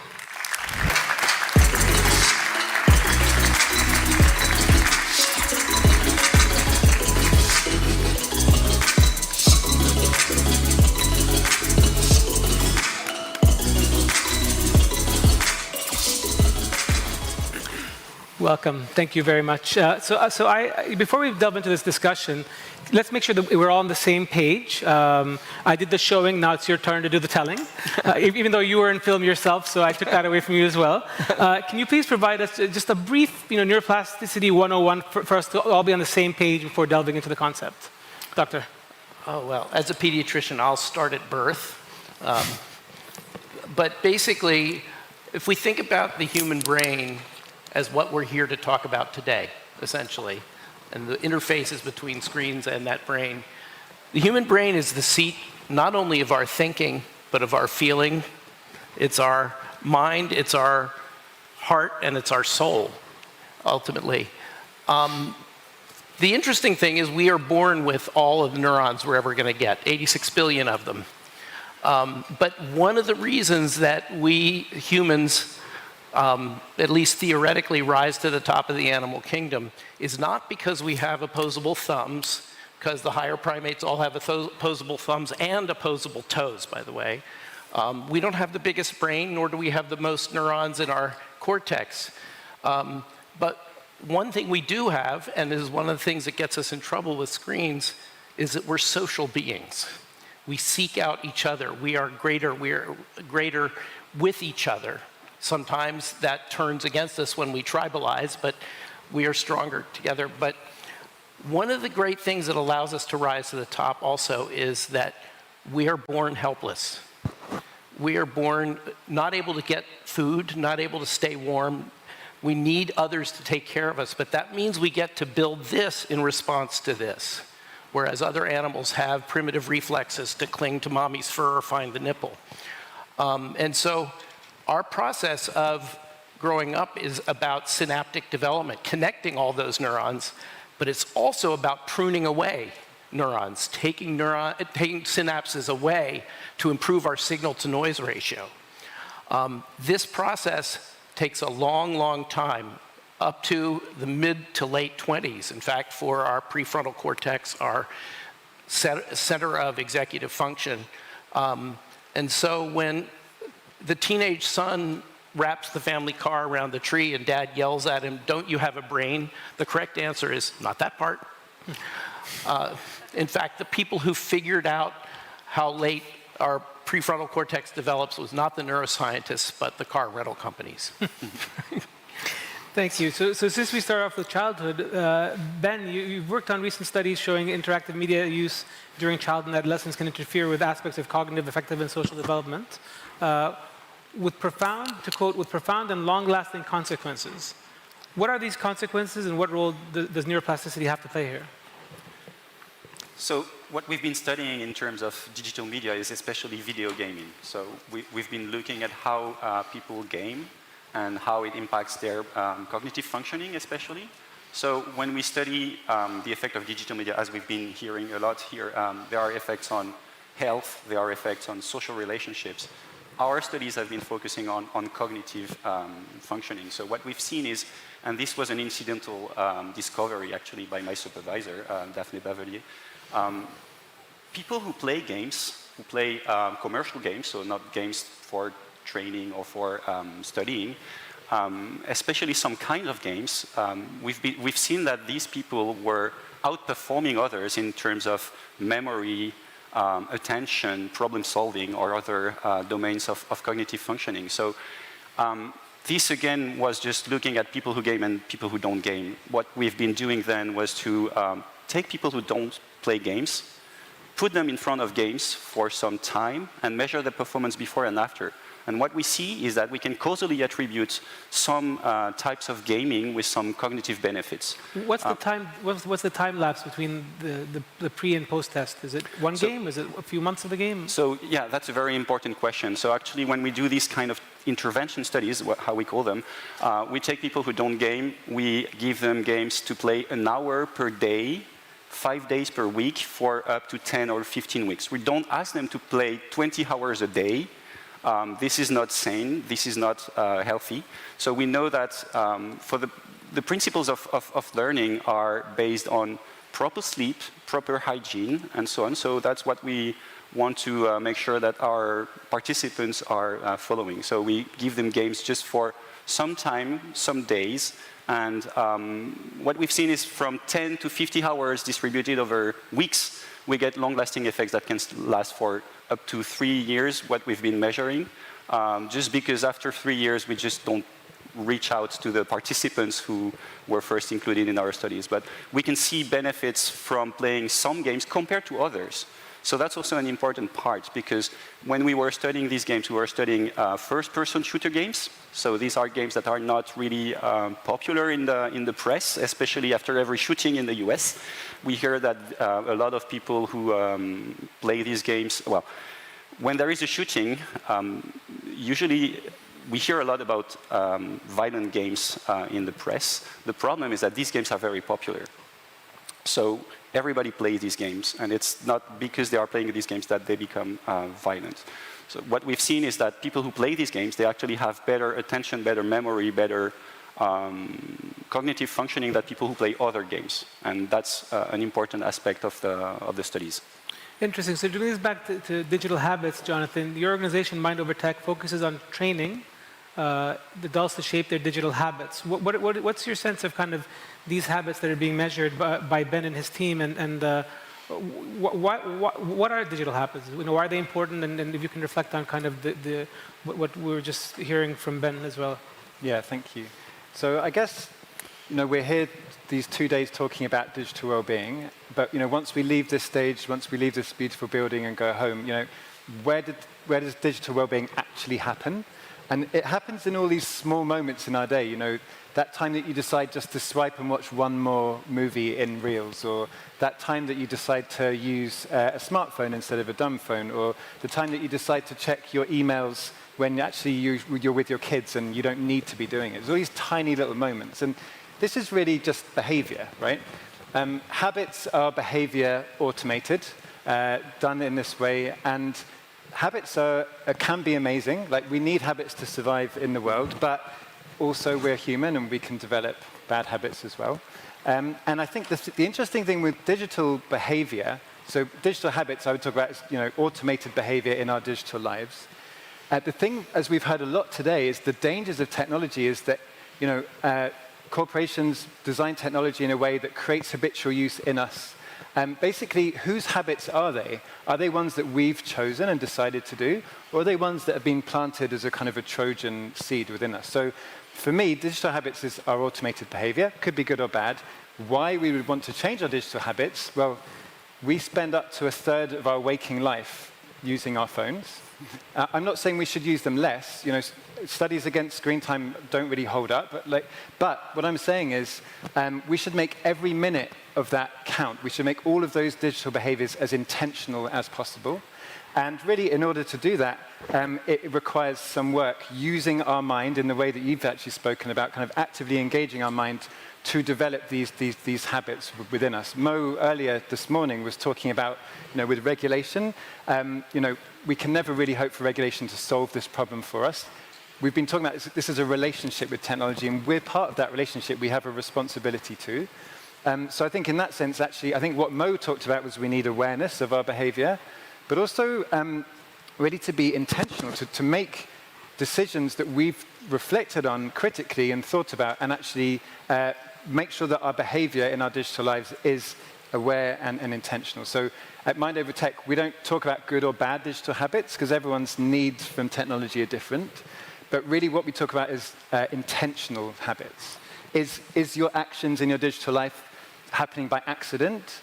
Welcome. Thank you very much. Before we delve into this discussion, let's make sure that we're all on the same page. I did the showing. Now it's your turn to do the telling, even though you were in film yourself, so I took that away from you as well. Can you please provide us just a brief neuroplasticity 101 for us to all be on the same page before delving into the concept? Doctor. Oh, well, as a pediatrician, I'll start at birth. But basically, if we think about the human brain as what we're here to talk about today, essentially, and the interfaces between screens and that brain. The human brain is the seat not only of our thinking, but of our feeling. It's our mind, it's our heart, and it's our soul, ultimately. The interesting thing is we are born with all of the neurons we're ever going to get, 86 billion of them. But one of the reasons that we humans at least theoretically rise to the top of the animal kingdom is not because we have opposable thumbs, because the higher primates all have opposable thumbs and opposable toes, by the way. We don't have the biggest brain, nor do we have the most neurons in our cortex. But one thing we do have, and is one of the things that gets us in trouble with screens, is that we're social beings. We seek out each other. We are greater with each other. Sometimes that turns against us when we tribalize, but we are stronger together. But one of the great things that allows us to rise to the top also is that we are born helpless. We are born not able to get food, not able to stay warm. We need others to take care of us, but that means we get to build this in response to this, whereas other animals have primitive reflexes to cling to mommy's fur or find the nipple. And so our process of growing up is about synaptic development, connecting all those neurons, but it's also about pruning away neurons, taking synapses away to improve our signal-to-noise ratio. This process takes a long, long time, up to the mid to late 20s. In fact, for our prefrontal cortex, our center of executive function. And so when the teenage son wraps the family car around the tree and dad yells at him, "Don't you have a brain?" The correct answer is, not that part. In fact, the people who figured out how late our prefrontal cortex develops was not the neuroscientists, but the car rental companies. Thank you. So since we start off with childhood, Ben, you've worked on recent studies showing interactive media use during childhood and adolescence can interfere with aspects of cognitive, affective, and social development. With profound and long-lasting consequences. What are these consequences, and what role does neuroplasticity have to play here? So what we've been studying in terms of digital media is especially video gaming. So we've been looking at how people game and how it impacts their cognitive functioning especially. So when we study the effect of digital media, as we've been hearing a lot here, there are effects on health, there are effects on social relationships. Our studies have been focusing on cognitive functioning. So what we've seen is, and this was an incidental discovery actually by my supervisor, Daphne Bavelier, people who play games, who play commercial games, so not games for training or for studying, especially some kind of games, we've seen that these people were outperforming others in terms of memory, attention, problem solving, or other domains of cognitive functioning. So this again was just looking at people who game and people who don't game. What we've been doing then was to take people who don't play games, put them in front of games for some time, and measure their performance before and after. And what we see is that we can causally attribute some types of gaming with some cognitive benefits. What's the time lapse between the pre and post test? Is it one game? Is it a few months of the game? So yeah, that's a very important question. So actually, when we do these kind of intervention studies, how we call them, we take people who don't game, we give them games to play an hour per day, 5 days per week for up to 10 or 15 weeks. We don't ask them to play 20 hours a day. This is not sane, this is not healthy. So we know that for the principles of learning are based on proper sleep, proper hygiene, and so on. So that's what we want to make sure that our participants are following. So we give them games just for some time, some days, and what we've seen is from 10 to 50 hours distributed over weeks, we get long-lasting effects that can last for up to 3 years, what we've been measuring, just because after 3 years, we just don't reach out to the participants who were first included in our studies. But we can see benefits from playing some games compared to others. So that's also an important part, because when we were studying these games, we were studying first-person shooter games. So these are games that are not really popular in the press, especially after every shooting in the US. We hear that a lot of people who play these games, well, when there is a shooting, usually we hear a lot about violent games in the press. The problem is that these games are very popular. So everybody plays these games, and it's not because they are playing these games that they become violent. So what we've seen is that people who play these games, they actually have better attention, better memory, better cognitive functioning than people who play other games. And that's an important aspect of the studies. Interesting. So to bring this back to digital habits, Jonathan, your organization, Mind Over Tech, focuses on training adults to shape their digital habits. What's your sense of kind of these habits that are being measured by Ben and his team, and what are digital habits? Why are they important? And if you can reflect on kind of what we were just hearing from Ben as well. Yeah, thank you. So I guess we're here these 2 days talking about digital well-being, but once we leave this stage, once we leave this beautiful building and go home, where does digital well-being actually happen? And it happens in all these small moments in our day, that time that you decide just to swipe and watch one more movie in Reels, or that time that you decide to use a smartphone instead of a dumb phone, or the time that you decide to check your emails when actually you're with your kids and you don't need to be doing it. There's all these tiny little moments. And this is really just behavior, right? Habits are behavior automated, done in this way, and habits can be amazing. Like, we need habits to survive in the world, but also we're human and we can develop bad habits as well. And I think the interesting thing with digital behavior, so digital habits I would talk about is automated behavior in our digital lives. The thing, as we've heard a lot today, is the dangers of technology is that corporations design technology in a way that creates habitual use in us. Basically, whose habits are they? Are they ones that we've chosen and decided to do, or are they ones that have been planted as a kind of a Trojan seed within us? So for me, digital habits is our automated behavior, could be good or bad. Why we would want to change our digital habits? Well, we spend up to 1/3 of our waking life using our phones. I'm not saying we should use them less. Studies against screen time don't really hold up. But what I'm saying is we should make every minute of that count. We should make all of those digital behaviors as intentional as possible. And really, in order to do that, it requires some work using our mind in the way that you've actually spoken about, kind of actively engaging our mind to develop these habits within us. Mo earlier this morning was talking about, with regulation, we can never really hope for regulation to solve this problem for us. We've been talking about this is a relationship with technology, and we're part of that relationship. We have a responsibility too. So I think in that sense, actually, I think what Mo talked about was we need awareness of our behavior, but also really to be intentional, to make decisions that we've reflected on critically and thought about, and actually make sure that our behavior in our digital lives is aware and intentional. So at Mind Over Tech, we don't talk about good or bad digital habits because everyone's needs from technology are different. But really what we talk about is intentional habits. Is your actions in your digital life happening by accident?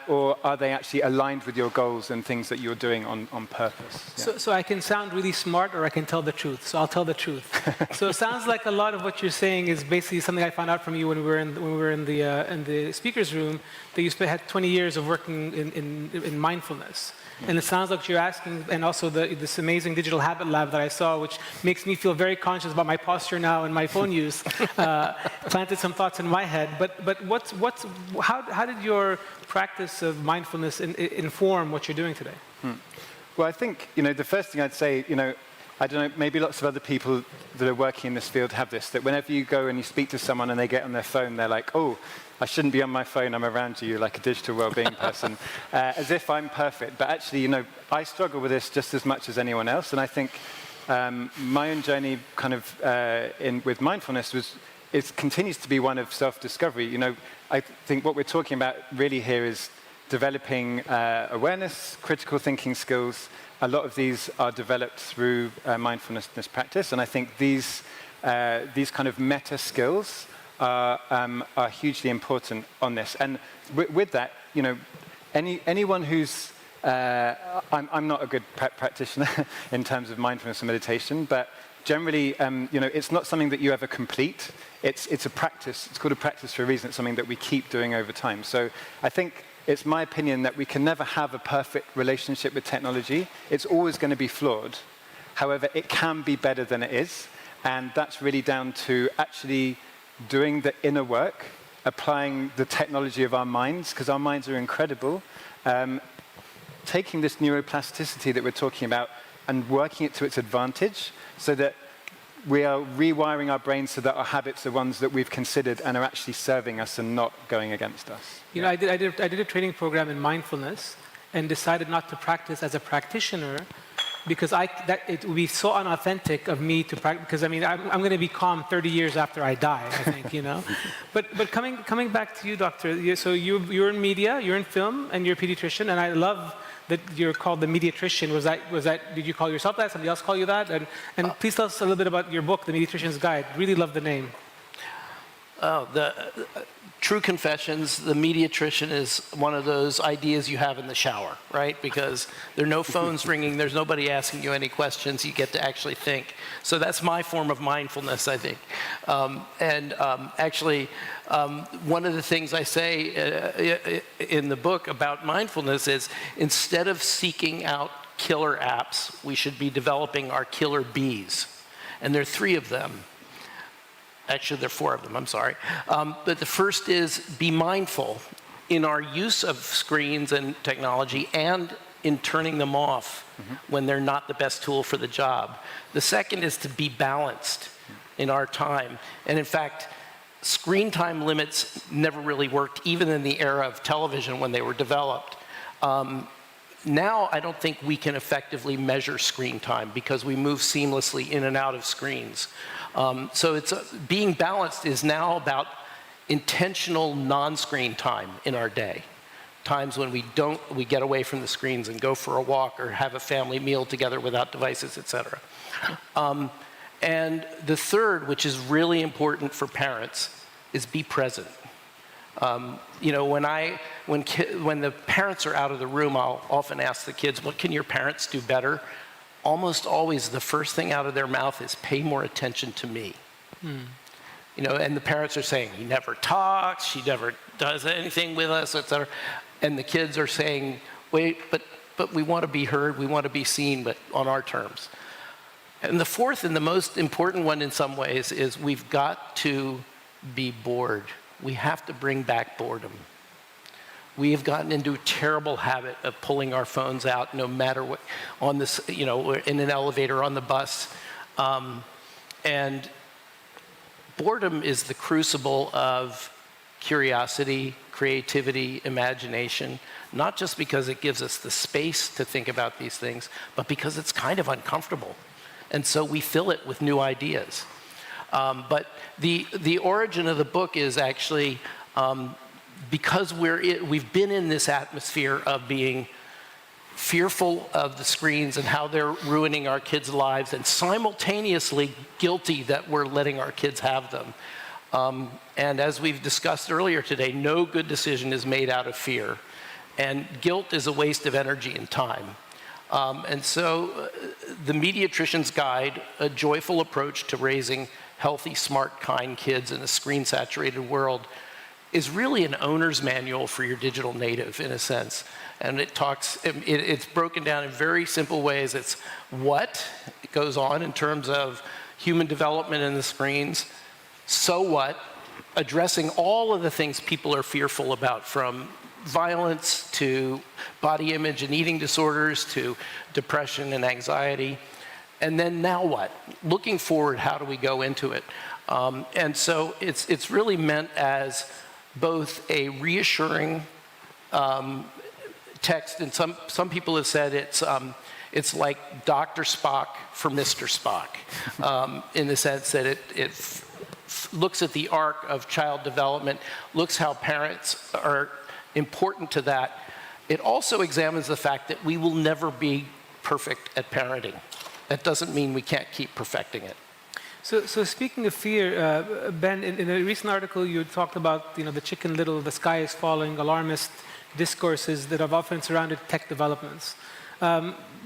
Or are they actually aligned with your goals and things that you're doing on purpose? Yeah. So I can sound really smart or I can tell the truth. So I'll tell the truth. So it sounds like a lot of what you're saying is basically something I found out from you when we were in the speaker's room, that you had 20 years of working in mindfulness. And it sounds like you're asking, and also this amazing digital habit lab that I saw, which makes me feel very conscious about my posture now and my phone use, planted some thoughts in my head. But how did your practice of mindfulness inform what you're doing today? Well, I think, the first thing I'd say, I don't know, maybe lots of other people that are working in this field have this, that whenever you go and you speak to someone and they get on their phone, they're like, oh, I shouldn't be on my phone, I'm around you like a digital well-being person, as if I'm perfect. But actually, I struggle with this just as much as anyone else. And I think my own journey kind of with mindfulness continues to be one of self-discovery. I think what we're talking about really here is developing awareness, critical thinking skills. A lot of these are developed through mindfulness practice. And I think these kind of meta skills are hugely important on this. And with that, anyone who's I'm not a good practitioner in terms of mindfulness and meditation, but generally, it's not something that you ever complete. It's a practice. It's called a practice for a reason. It's something that we keep doing over time. So I think it's my opinion that we can never have a perfect relationship with technology. It's always going to be flawed. However, it can be better than it is. And that's really down to actually doing the inner work, applying the technology of our minds, because our minds are incredible, taking this neuroplasticity that we're talking about and working it to its advantage so that we are rewiring our brains so that our habits are ones that we've considered and are actually serving us and not going against us. I did a training program in mindfulness and decided not to practice as a practitioner because it would be so unauthentic of me to practice. Because I'm going to be calm 30 years after I die, I think, But coming back to you, doctor. So you're in media, you're in film, and you're a pediatrician, and I love that you're called the mediatrician. Was that? Did you call yourself that? Somebody else call you that? And please tell us a little bit about your book, The Mediatrician's Guide. Really love the name. True confessions, the mediatrician is one of those ideas you have in the shower, right? Because there are no phones ringing, there's nobody asking you any questions, you get to actually think. So that's my form of mindfulness, I think. Actually, one of the things I say in the book about mindfulness is instead of seeking out killer apps, we should be developing our killer bees. And there are 3 of them. Actually, there are 4 of them, I'm sorry. But the first is be mindful in our use of screens and technology and in turning them off when they're not the best tool for the job. The second is to be balanced in our time. And in fact, screen time limits never really worked, even in the era of television when they were developed. Now, I don't think we can effectively measure screen time because we move seamlessly in and out of screens. So being balanced is now about intentional non-screen time in our day. Times when we get away from the screens and go for a walk or have a family meal together without devices, etc. And the third, which is really important for parents, is be present. When the parents are out of the room, I'll often ask the kids, what can your parents do better? Almost always the first thing out of their mouth is pay more attention to me. And the parents are saying, he never talks, she never does anything with us, etc. And the kids are saying, wait, but we want to be heard, we want to be seen, but on our terms. And the fourth and the most important one in some ways is we've got to be bored. We have to bring back boredom. We have gotten into a terrible habit of pulling our phones out no matter what, on this, in an elevator, on the bus. And boredom is the crucible of curiosity, creativity, imagination, not just because it gives us the space to think about these things, but because it's kind of uncomfortable. And so we fill it with new ideas. But the origin of the book is actually because we've been in this atmosphere of being fearful of the screens and how they're ruining our kids' lives, and simultaneously guilty that we're letting our kids have them. And as we've discussed earlier today, no good decision is made out of fear. And guilt is a waste of energy and time. And so the Mediatrician's Guide, a joyful approach to raising healthy, smart, kind kids in a screen-saturated world, is really an owner's manual for your digital native, in a sense. And it's broken down in very simple ways. It's what goes on in terms of human development in the screens, so what, addressing all of the things people are fearful about, from violence to body image and eating disorders to depression and anxiety. And then now what? Looking forward, how do we go into it? And so it's really meant as both a reassuring text, and some people have said it's like Dr. Spock for Mr. Spock, in the sense that it looks at the arc of child development, looks how parents are important to that. It also examines the fact that we will never be perfect at parenting. That doesn't mean we can't keep perfecting it. So speaking of fear, Ben, in a recent article you talked about the Chicken Little, the sky is falling, alarmist discourses that have often surrounded tech developments.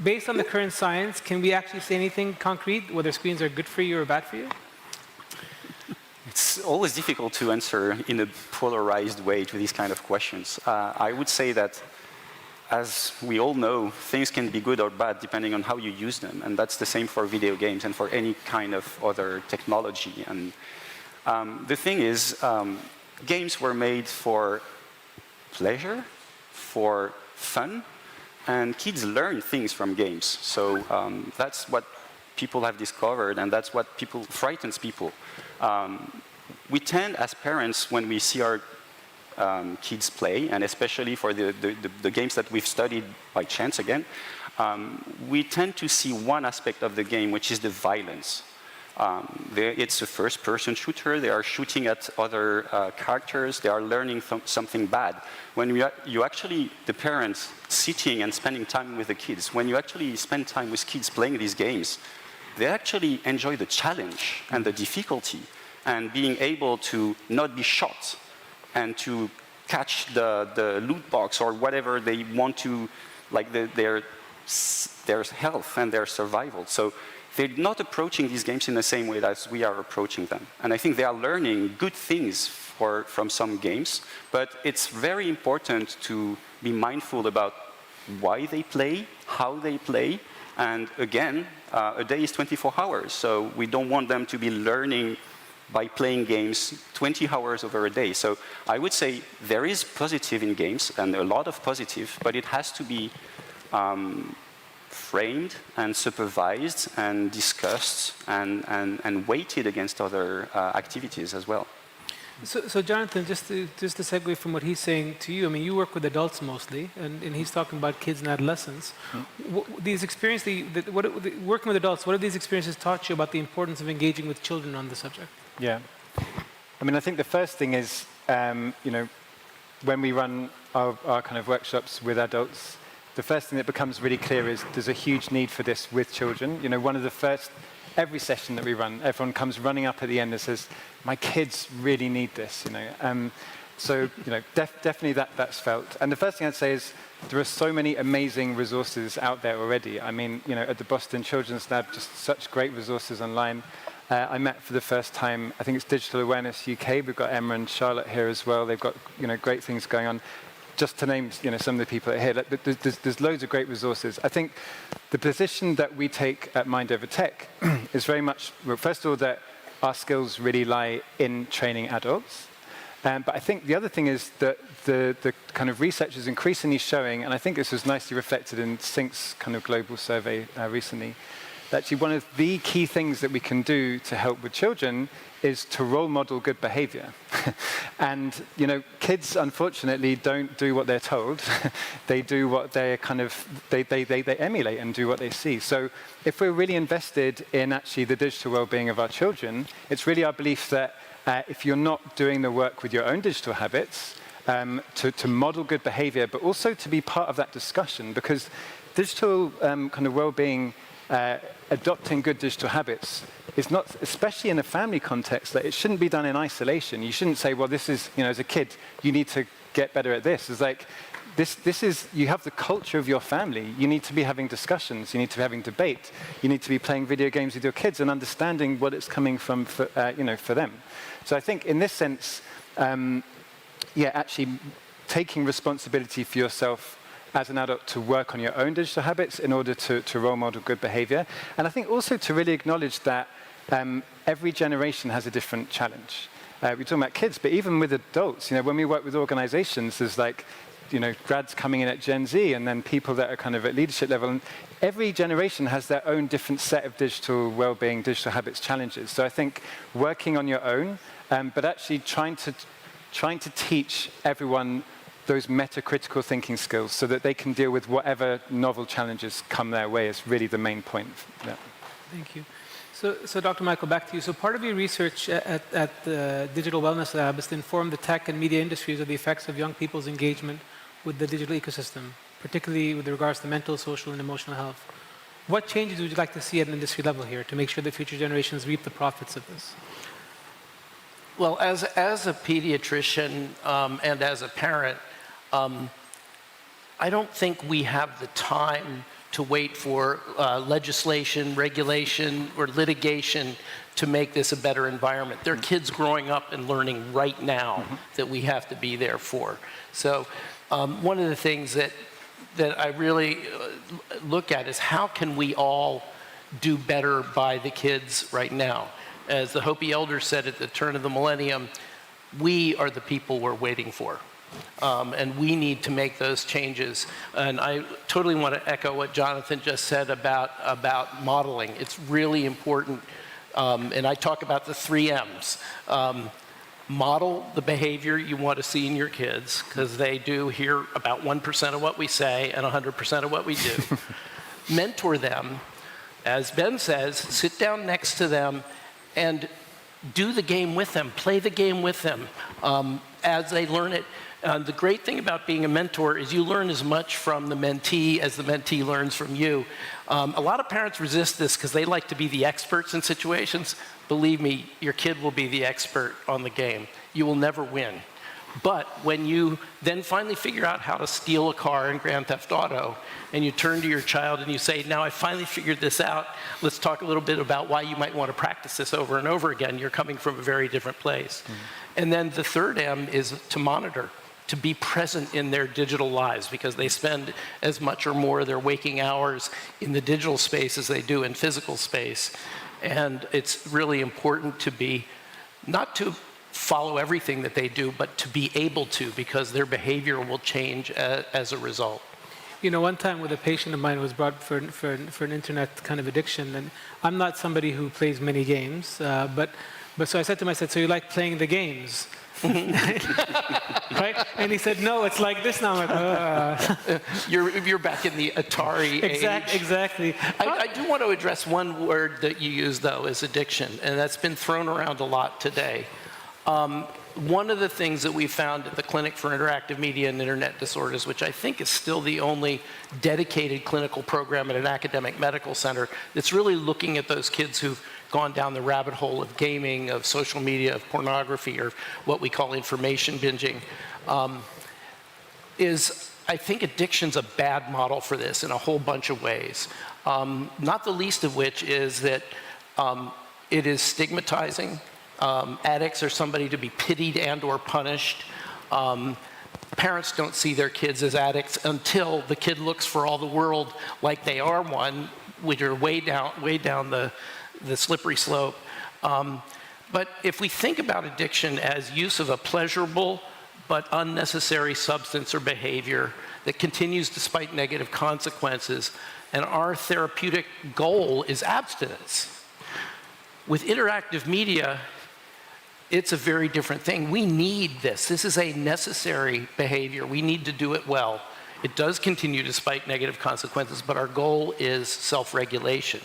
Based on the current science, can we actually say anything concrete, whether screens are good for you or bad for you? It's always difficult to answer in a polarized way to these kind of questions. I would say that, as we all know, things can be good or bad depending on how you use them, and that's the same for video games and for any kind of other technology. And the thing is, games were made for pleasure, for fun, and kids learn things from games. So that's what people have discovered, and that's what frightens people. We tend, as parents, when we see our kids play, and especially for the games that we've studied by chance again, we tend to see one aspect of the game, which is the violence. It's a first-person shooter. They are shooting at other characters. They are learning something bad. When you actually, the parents sitting and spending time with the kids, when you actually spend time with kids playing these games, they actually enjoy the challenge and the difficulty and being able to not be shot and to catch the loot box or whatever they want to, like their health and their survival. So they're not approaching these games in the same way as we are approaching them. And I think they are learning good things from some games, but it's very important to be mindful about why they play, how they play, and again, a day is 24 hours, so we don't want them to be learning by playing games 20 hours over a day. So I would say there is positive in games, and a lot of positive, but it has to be framed and supervised and discussed and weighted against other activities as well. So Jonathan, just to segue from what he's saying to you, I mean, you work with adults mostly, and he's talking about kids and adolescents. These experiences, working with adults, what have these experiences taught you about the importance of engaging with children on the subject? Yeah. I mean, I think the first thing is, when we run our kind of workshops with adults, the first thing that becomes really clear is there's a huge need for this with children. One of the first, every session that we run, everyone comes running up at the end and says, my kids really need this, So, definitely that's felt. And the first thing I'd say is there are so many amazing resources out there already. I mean, at the Boston Children's Lab, just such great resources online. I met for the first time, I think it's Digital Awareness UK. We've got Emma and Charlotte here as well. They've got, great things going on. Just to name, some of the people here, there's loads of great resources. I think the position that we take at Mind Over Tech is very much, well, first of all, that our skills really lie in training adults. But I think the other thing is that the kind of research is increasingly showing, and I think this was nicely reflected in Sync's kind of global survey recently, that actually one of the key things that we can do to help with children is to role model good behavior. And, kids, unfortunately, don't do what they're told. They do what they're they emulate and do what they see. So if we're really invested in actually the digital well-being of our children, it's really our belief that if you're not doing the work with your own digital habits, to model good behavior, but also to be part of that discussion, because digital kind of well-being, adopting good digital habits is not, especially in a family context, that it shouldn't be done in isolation. You shouldn't say, well, this is, as a kid, you need to get better at this. It's like, this is, you have the culture of your family. You need to be having discussions. You need to be having debate. You need to be playing video games with your kids and understanding what it's coming from for them. So I think in this sense, actually taking responsibility for yourself as an adult to work on your own digital habits in order to role model good behavior. And I think also to really acknowledge that every generation has a different challenge. We're talking about kids, but even with adults, when we work with organizations, there's like, grads coming in at Gen Z and then people that are kind of at leadership level. And every generation has their own different set of digital well-being, digital habits challenges. So I think working on your own, but actually trying to teach everyone those metacritical thinking skills so that they can deal with whatever novel challenges come their way is really the main point. Yeah. Thank you. So Dr. Michael, back to you. So part of your research at the Digital Wellness Lab is to inform the tech and media industries of the effects of young people's engagement with the digital ecosystem, particularly with regards to mental, social, and emotional health. What changes would you like to see at an industry level here to make sure that future generations reap the profits of this? Well, as a pediatrician and as a parent, I don't think we have the time to wait for legislation, regulation, or litigation to make this a better environment. There are kids growing up and learning right now that we have to be there for. So one of the things that I really look at is how can we all do better by the kids right now? As the Hopi elder said at the turn of the millennium, we are the people we're waiting for. And we need to make those changes. And I totally want to echo what Jonathan just said about modeling. It's really important. And I talk about the 3 M's. Model the behavior you want to see in your kids, because they do hear about 1% of what we say and 100% of what we do. Mentor them. As Ben says, sit down next to them and do the game with them, play the game with them as they learn it. The great thing about being a mentor is you learn as much from the mentee as the mentee learns from you. A lot of parents resist this because they like to be the experts in situations. Believe me, your kid will be the expert on the game. You will never win. But when you then finally figure out how to steal a car in Grand Theft Auto, and you turn to your child and you say, now I finally figured this out, let's talk a little bit about why you might want to practice this over and over again. You're coming from a very different place. And then the 3rd M is to monitor, to be present in their digital lives, because they spend as much or more of their waking hours in the digital space as they do in physical space. And it's really important to be, not to follow everything that they do, but to be able to, because their behavior will change as a result. One time with a patient of mine who was brought for an internet kind of addiction, and I'm not somebody who plays many games, but so I said to him, so you like playing the games? Right? And he said, no, it's like this now. I'm like, You're back in the Atari age. Exactly. I do want to address one word that you use, though, is addiction, and that's been thrown around a lot today. One of the things that we found at the Clinic for Interactive Media and Internet Disorders, which I think is still the only dedicated clinical program at an academic medical center that's really looking at those kids who've gone down the rabbit hole of gaming, of social media, of pornography, or what we call information binging, is I think addiction's a bad model for this in a whole bunch of ways. Not the least of which is that it is stigmatizing. Addicts are somebody to be pitied and or punished. Parents don't see their kids as addicts until the kid looks for all the world like they are one, which are way down the slippery slope. But if we think about addiction as use of a pleasurable but unnecessary substance or behavior that continues despite negative consequences, and our therapeutic goal is abstinence. With interactive media, it's a very different thing. We need this. This is a necessary behavior. We need to do it well. It does continue despite negative consequences, but our goal is self-regulation.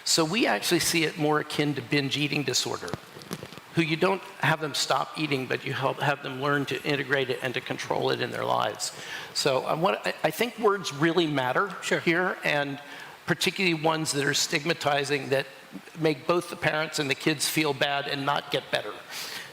So we actually see it more akin to binge eating disorder. who you don't have them stop eating, but you have them learn to integrate it and to control it in their lives. So I think words really matter here, and particularly ones that are stigmatizing, that make both the parents and the kids feel bad and not get better.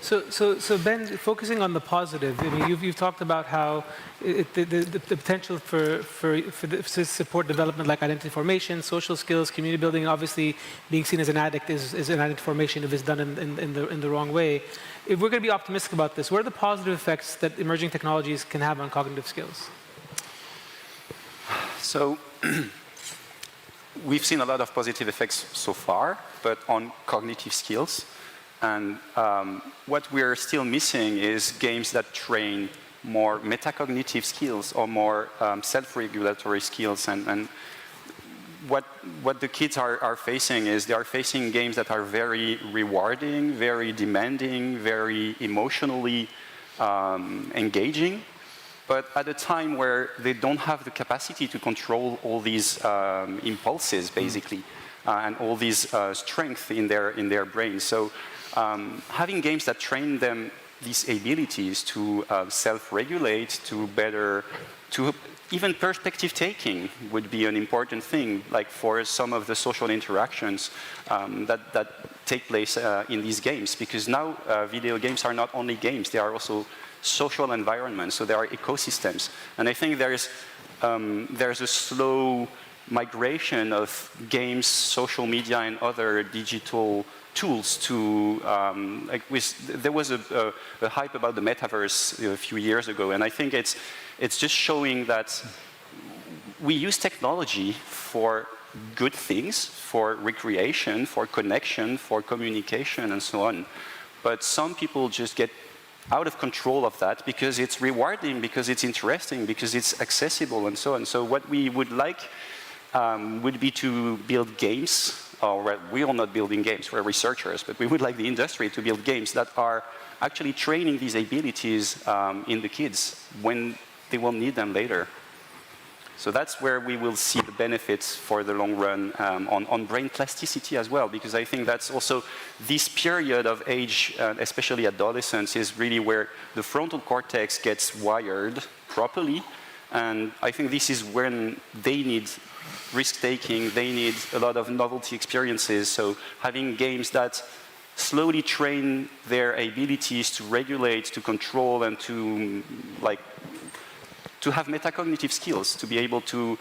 So Ben, focusing on the positive, I mean, you've talked about how the potential to support development like identity formation, social skills, community building, and obviously being seen as an addict is an identity formation if it's done in the wrong way. If we're going to be optimistic about this, what are the positive effects that emerging technologies can have on cognitive skills? So we've seen a lot of positive effects so far, but on cognitive skills. And what we're still missing is games that train more metacognitive skills or more self-regulatory skills. And what the kids are facing is they are facing games that are very rewarding, very demanding, very emotionally engaging, but at a time where they don't have the capacity to control all these impulses, basically, and all these strength in their brain. So having games that train them these abilities to self-regulate, to even perspective taking would be an important thing, like for some of the social interactions that take place in these games. Because now video games are not only games, they are also social environments, so there are ecosystems. And I think there's a slow migration of games, social media, and other digital tools to, there was a hype about the metaverse a few years ago, and I think it's just showing that we use technology for good things, for recreation, for connection, for communication, and so on. But some people just get out of control of that because it's rewarding, because it's interesting, because it's accessible, and so on. So what we would like would be to build games. We are not building games, we're researchers, but we would like the industry to build games that are actually training these abilities in the kids when they will need them later. So that's where we will see the benefits for the long run on brain plasticity as well, because I think that's also this period of age, especially adolescence, is really where the frontal cortex gets wired properly, and I think this is when they need risk-taking, they need a lot of novelty experiences, so having games that slowly train their abilities to regulate, to control, and to have metacognitive skills, to be able to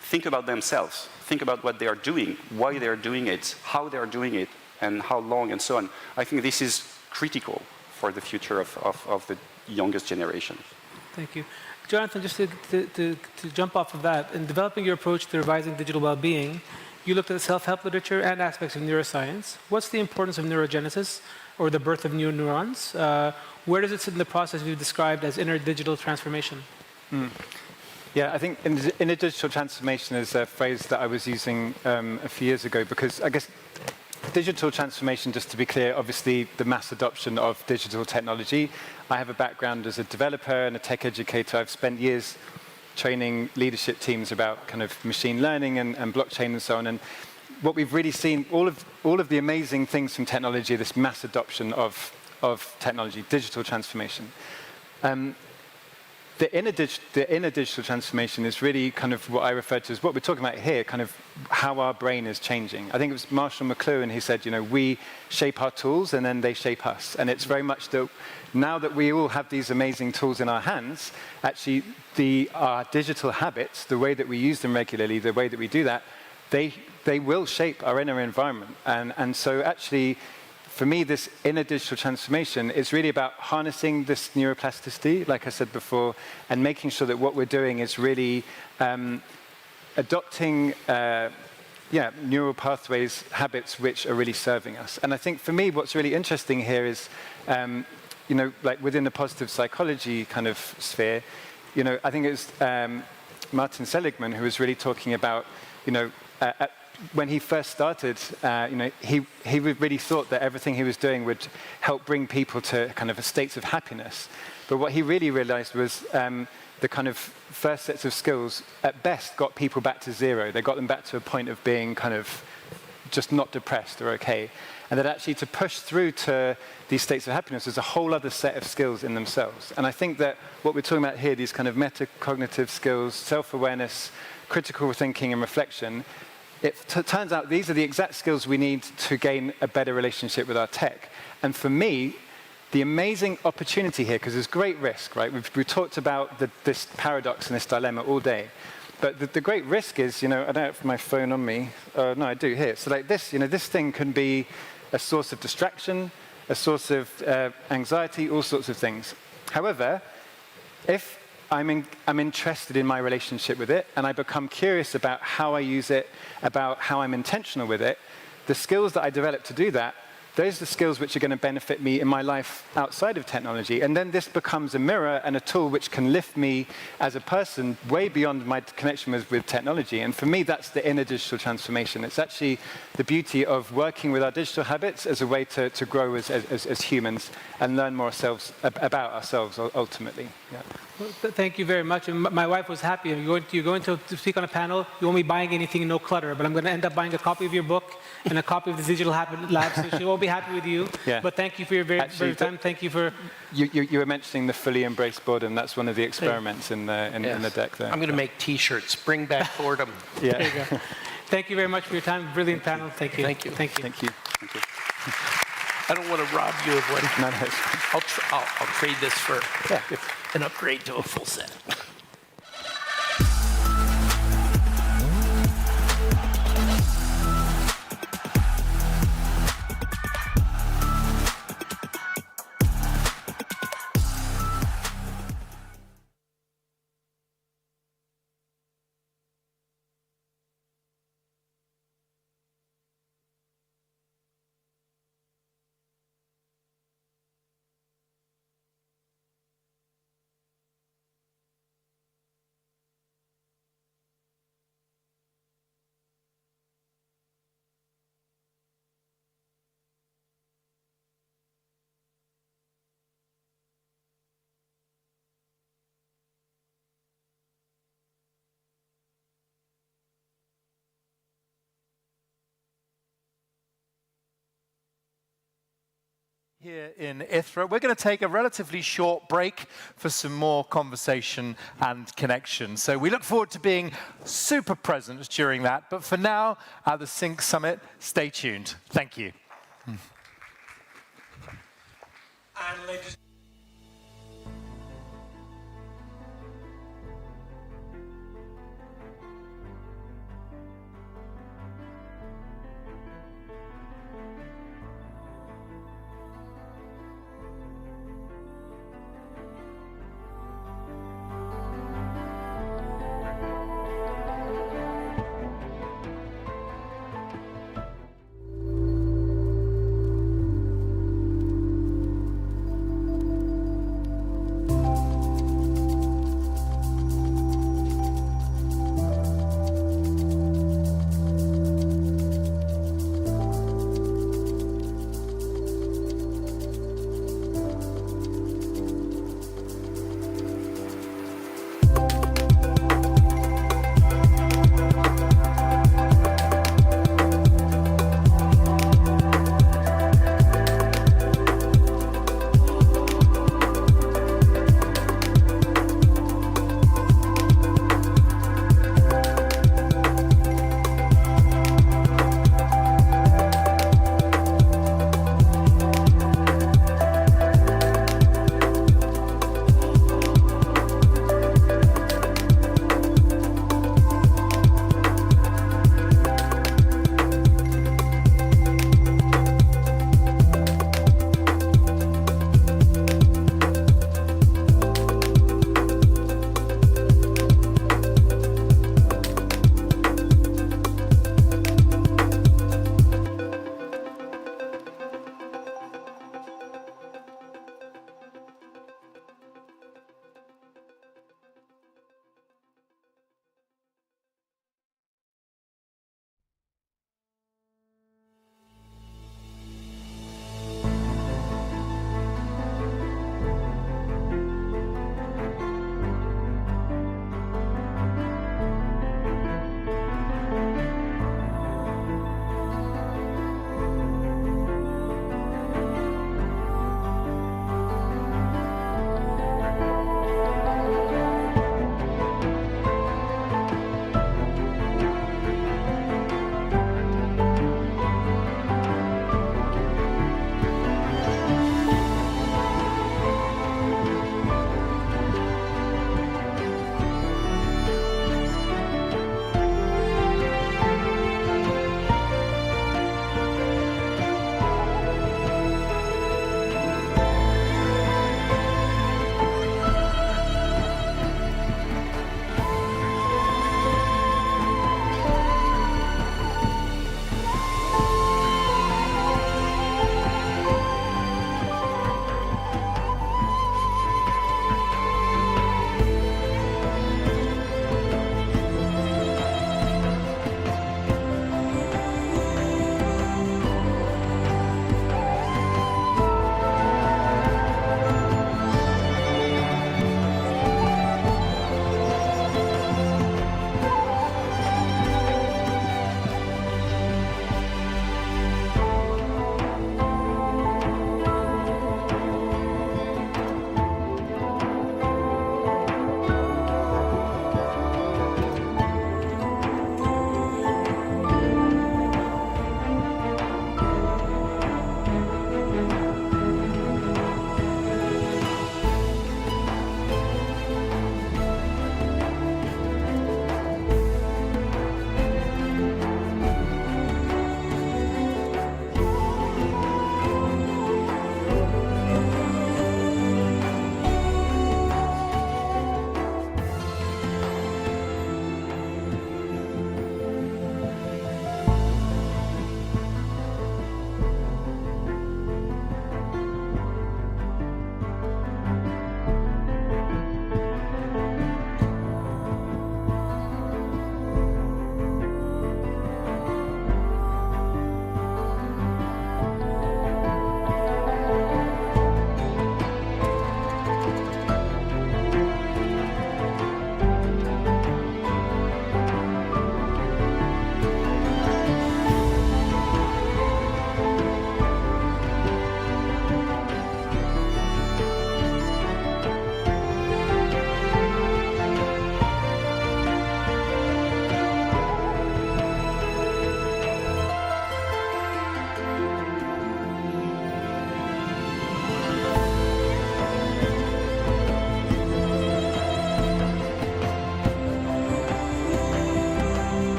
think about themselves, think about what they are doing, why they are doing it, how they are doing it, and how long, and so on. I think this is critical for the future of the youngest generation. Thank you. Jonathan, just to jump off of that, in developing your approach to revising digital well-being, you looked at self-help literature and aspects of neuroscience. What's the importance of neurogenesis, or the birth of new neurons? Where does it sit in the process we've described as inner digital transformation? Yeah, I think inner digital transformation is a phrase that I was using a few years ago, because I guess digital transformation, just to be clear, obviously the mass adoption of digital technology. I have a background as a developer and a tech educator. I've spent years training leadership teams about kind of machine learning and blockchain and so on. And what we've really seen, all of the amazing things from technology, this mass adoption of technology, digital transformation. The inner digital transformation is really kind of what I refer to as what we're talking about here, kind of how our brain is changing. I think it was Marshall McLuhan who said, we shape our tools and then they shape us. And it's very much that now that we all have these amazing tools in our hands, actually our digital habits, the way that we use them regularly, the way that we do that, they will shape our inner environment. And so actually, for me, this inner digital transformation is really about harnessing this neuroplasticity, like I said before, and making sure that what we're doing is really adopting neural pathways, habits which are really serving us. And I think for me, what's really interesting here is, like within the positive psychology kind of sphere, I think it was Martin Seligman who was really talking about, when he first started, he really thought that everything he was doing would help bring people to kind of a state of happiness. But what he really realized was the kind of first sets of skills, at best, got people back to zero. They got them back to a point of being kind of just not depressed or okay. And that actually to push through to these states of happiness is a whole other set of skills in themselves. And I think that what we're talking about here, these kind of metacognitive skills, self-awareness, critical thinking and reflection, it turns out these are the exact skills we need to gain a better relationship with our tech. And for me, the amazing opportunity here, because there's great risk, right? We've talked about this paradox and this dilemma all day. But the great risk is, I don't have my phone on me. No, I do here. So like this, this thing can be a source of distraction, a source of anxiety, all sorts of things. However, if I'm interested in my relationship with it, and I become curious about how I use it, about how I'm intentional with it, the skills that I develop to do that, those are the skills which are going to benefit me in my life outside of technology. And then this becomes a mirror and a tool which can lift me as a person way beyond my connection with technology. And for me, that's the inner digital transformation. It's actually the beauty of working with our digital habits as a way to grow as humans and learn more about ourselves ultimately. Yeah. Well, thank you very much. And my wife was happy. You're going to speak on a panel. You won't be buying anything, no clutter. But I'm going to end up buying a copy of your book and a copy of the Digital Habit Lab. So she won't be happy with you. Yeah. But thank you for your very time. Thank you for. You were mentioning the fully embrace boredom. That's one of the experiments in the deck there. I'm going to make T-shirts. Bring back boredom. Yeah. There you go. Thank you very much for your time. Brilliant panel. Thank you. Thank you. Thank you. Thank you. Thank you. I don't want to rob you of one. No, no. I'll trade this for an upgrade to a full set. Here in ITHRA. We're going to take a relatively short break for some more conversation and connection. So we look forward to being super present during that. But for now, at the Sync Summit, stay tuned. Thank you. And ladies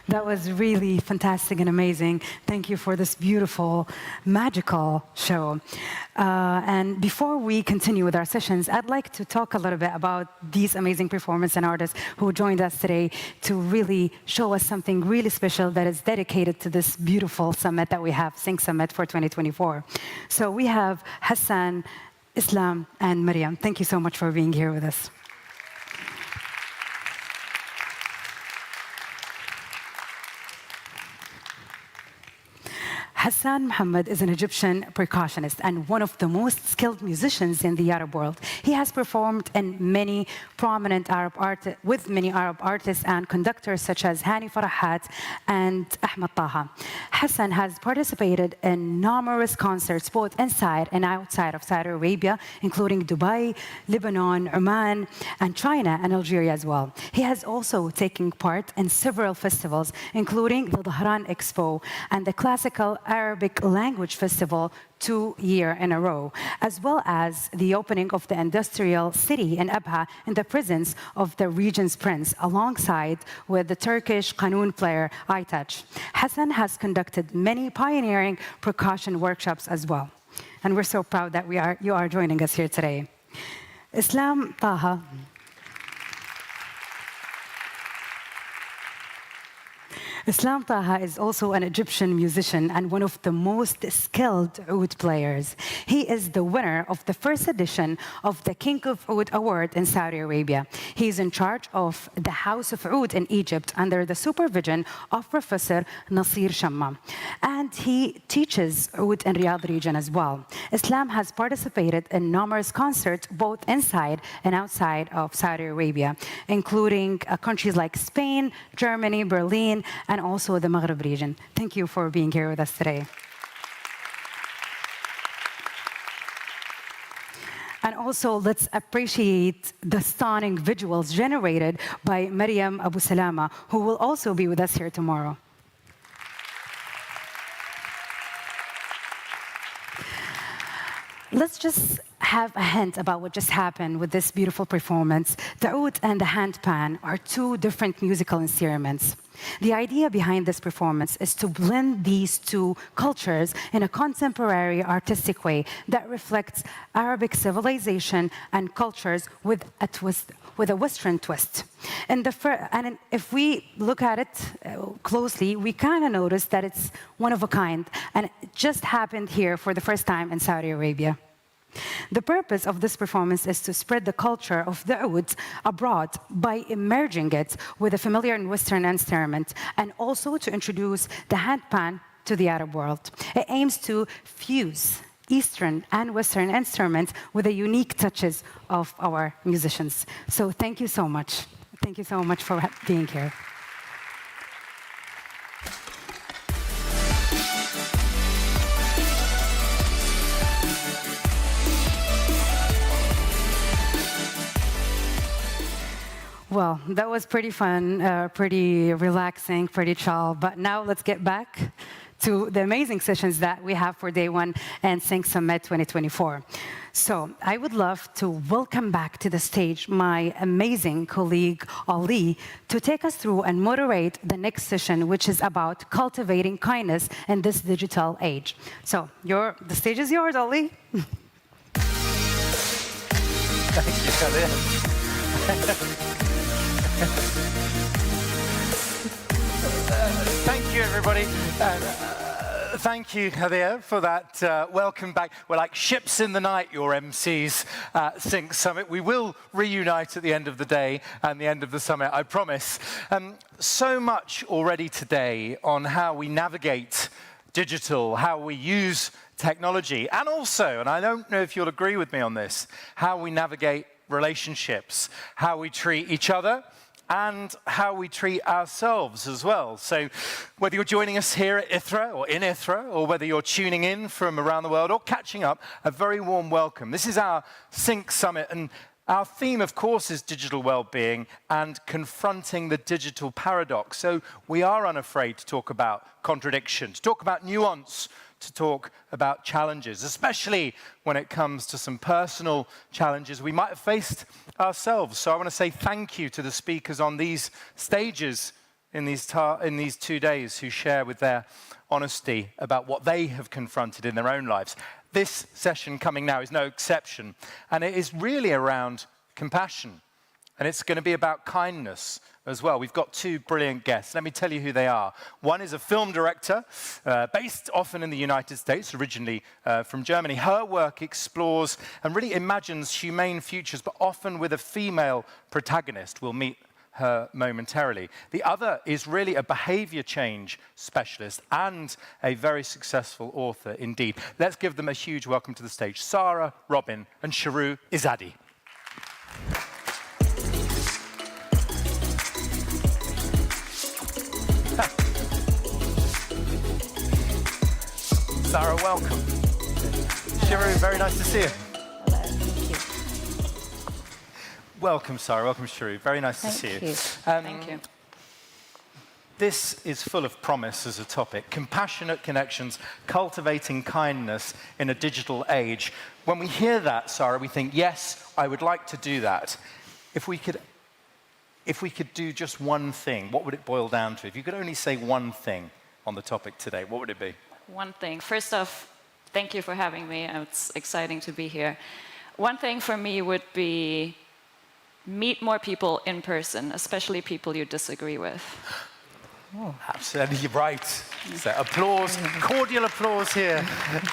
That was really fantastic and amazing. Thank you for this beautiful, magical show. And before we continue with our sessions, I'd like to talk a little bit about these amazing performers and artists who joined us today to really show us something really special that is dedicated to this beautiful summit that we have, Sync Summit for 2024. So we have Hassan, Islam, and Mariam. Thank you so much for being here with us. Hassan Mohammed is an Egyptian percussionist and one of the most skilled musicians in the Arab world. He has performed in many prominent with many Arab artists and conductors such as Hani Farahat and Ahmed Taha. Hassan has participated in numerous concerts both inside and outside of Saudi Arabia, including Dubai, Lebanon, Oman, and China and Algeria as well. He has also taken part in several festivals, including the Dhahran Expo and the Classical Arabic Language Festival 2 years in a row, as well as the opening of the industrial city in Abha in the presence of the region's prince, alongside with the Turkish Qanun player Aytaç. Hassan has conducted many pioneering percussion workshops as well. And we're so proud that you are joining us here today. Islam Taha. Islam Taha is also an Egyptian musician and one of the most skilled oud players. He is the winner of the first edition of the King of Oud Award in Saudi Arabia. He is in charge of the House of Oud in Egypt under the supervision of Professor Nasir Shamma. And he teaches oud in Riyadh region as well. Islam has participated in numerous concerts both inside and outside of Saudi Arabia, including countries like Spain, Germany, Berlin, and also the Maghreb region. Thank you for being here with us today. And also, let's appreciate the stunning visuals generated by Mariam Abu Salama, who will also be with us here tomorrow. Let's just have a hint about what just happened with this beautiful performance. The oud and the handpan are two different musical instruments. The idea behind this performance is to blend these two cultures in a contemporary artistic way that reflects Arabic civilization and cultures with a Western twist. And if we look at it closely, we kind of notice that it's one of a kind, and it just happened here for the first time in Saudi Arabia. The purpose of this performance is to spread the culture of the oud abroad by merging it with a familiar and Western instrument, and also to introduce the handpan to the Arab world. It aims to fuse Eastern and Western instruments with the unique touches of our musicians. So thank you so much. Thank you so much for being here. Well, that was pretty fun, pretty relaxing, pretty chill. But now let's get back to the amazing sessions that we have for day one and Sync Summit 2024. So I would love to welcome back to the stage my amazing colleague, Ali, to take us through and moderate the next session, which is about cultivating kindness in this digital age. So the stage is yours, Ali. Thank you, Khalid. Thank you, everybody. Thank you, Hadia, for that welcome back. We're like ships in the night, your MCs at Sync Summit. We will reunite at the end of the day and the end of the summit, I promise. So much already today on how we navigate digital, how we use technology, and also, and I don't know if you'll agree with me on this, how we navigate relationships, how we treat each other, and how we treat ourselves as well. So whether you're joining us here at ITHRA or in ITHRA, or whether you're tuning in from around the world or catching up, a very warm welcome. This is our Sync Summit, and our theme, of course, is digital well-being and confronting the digital paradox. So we are unafraid to talk about contradiction, to talk about nuance, to talk about challenges, especially when it comes to some personal challenges we might have faced ourselves. So I want to say thank you to the speakers on these stages in these 2 days who share with their honesty about what they have confronted in their own lives. This session coming now is no exception, and it is really around compassion, and it's going to be about kindness as well. We've got two brilliant guests. Let me tell you who they are. One is a film director, based often in the United States, originally from Germany. Her work explores and really imagines humane futures, but often with a female protagonist. We'll meet her momentarily. The other is really a behavior change specialist and a very successful author indeed. Let's give them a huge welcome to the stage. Sarah, Robin, and Sharu Izadi. Sarah, welcome. Sharu, very nice to see you. Hello, thank you. Welcome, Sarah. Welcome, Sharu. Very nice to see you. Thank you. This is full of promise as a topic. Compassionate connections, cultivating kindness in a digital age. When we hear that, Sarah, we think, yes, I would like to do that. If we could do just one thing, what would it boil down to? If you could only say one thing on the topic today, what would it be? One thing. First off, thank you for having me. It's exciting to be here. One thing for me would be meet more people in person, especially people you disagree with. Oh, absolutely right. So applause, cordial applause here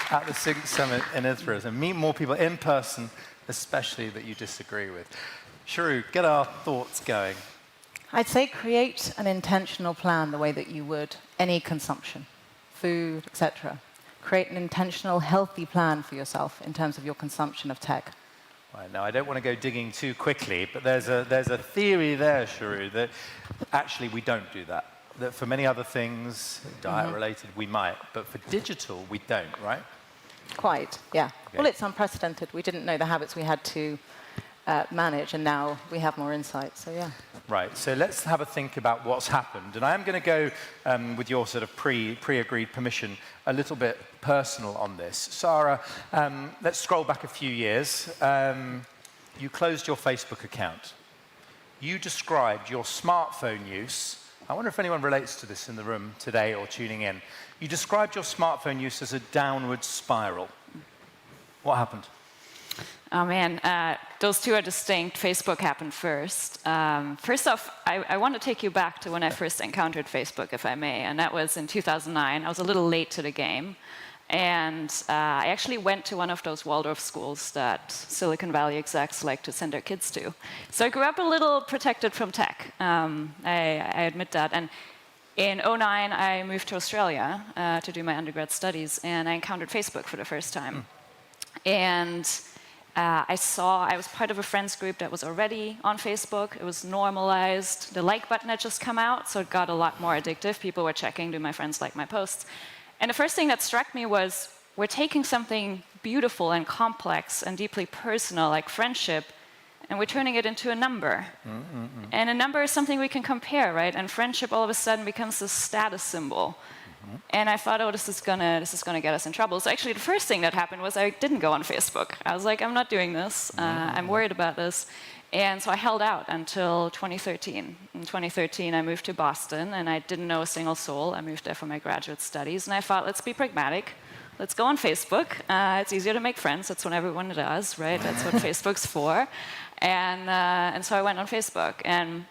at the Sync Summit in Israel. And meet more people in person, especially that you disagree with. Sharu, get our thoughts going. I'd say create an intentional plan the way that you would any consumption, food, etc. Create an intentional, healthy plan for yourself in terms of your consumption of tech. Right, now, I don't want to go digging too quickly, but there's a theory there, Sharu, that actually we don't do that. That for many other things, diet-related, we might, but for digital, we don't, right? Quite, yeah. Okay. Well, it's unprecedented. We didn't know the habits we had to manage, and now we have more insight, so yeah. Right, so let's have a think about what's happened. And I am going to go, with your sort of pre-agreed permission, a little bit personal on this. Sarah, let's scroll back a few years. You closed your Facebook account. You described your smartphone use. I wonder if anyone relates to this in the room today or tuning in. You described your smartphone use as a downward spiral. What happened? Oh man, those two are distinct. Facebook happened first. First off, I want to take you back to when I first encountered Facebook, if I may, and that was in 2009. I was a little late to the game, and I actually went to one of those Waldorf schools that Silicon Valley execs like to send their kids to. So I grew up a little protected from tech. I admit that. And in 2009, I moved to Australia to do my undergrad studies, and I encountered Facebook for the first time. And I was part of a friends group that was already on Facebook. It was normalized. The like button had just come out, so it got a lot more addictive. People were checking, do my friends like my posts? And the first thing that struck me was, we're taking something beautiful and complex and deeply personal, like friendship, and we're turning it into a number. And a number is something we can compare, right? And friendship all of a sudden becomes this status symbol. And I thought, oh, this is gonna get us in trouble. So actually, the first thing that happened was I didn't go on Facebook. I was like, I'm not doing this. I'm worried about this. And so I held out until 2013. In 2013, I moved to Boston, and I didn't know a single soul. I moved there for my graduate studies, and I thought, let's be pragmatic. Let's go on Facebook. It's easier to make friends. That's what everyone does, right? That's what Facebook's for. And so I went on Facebook. And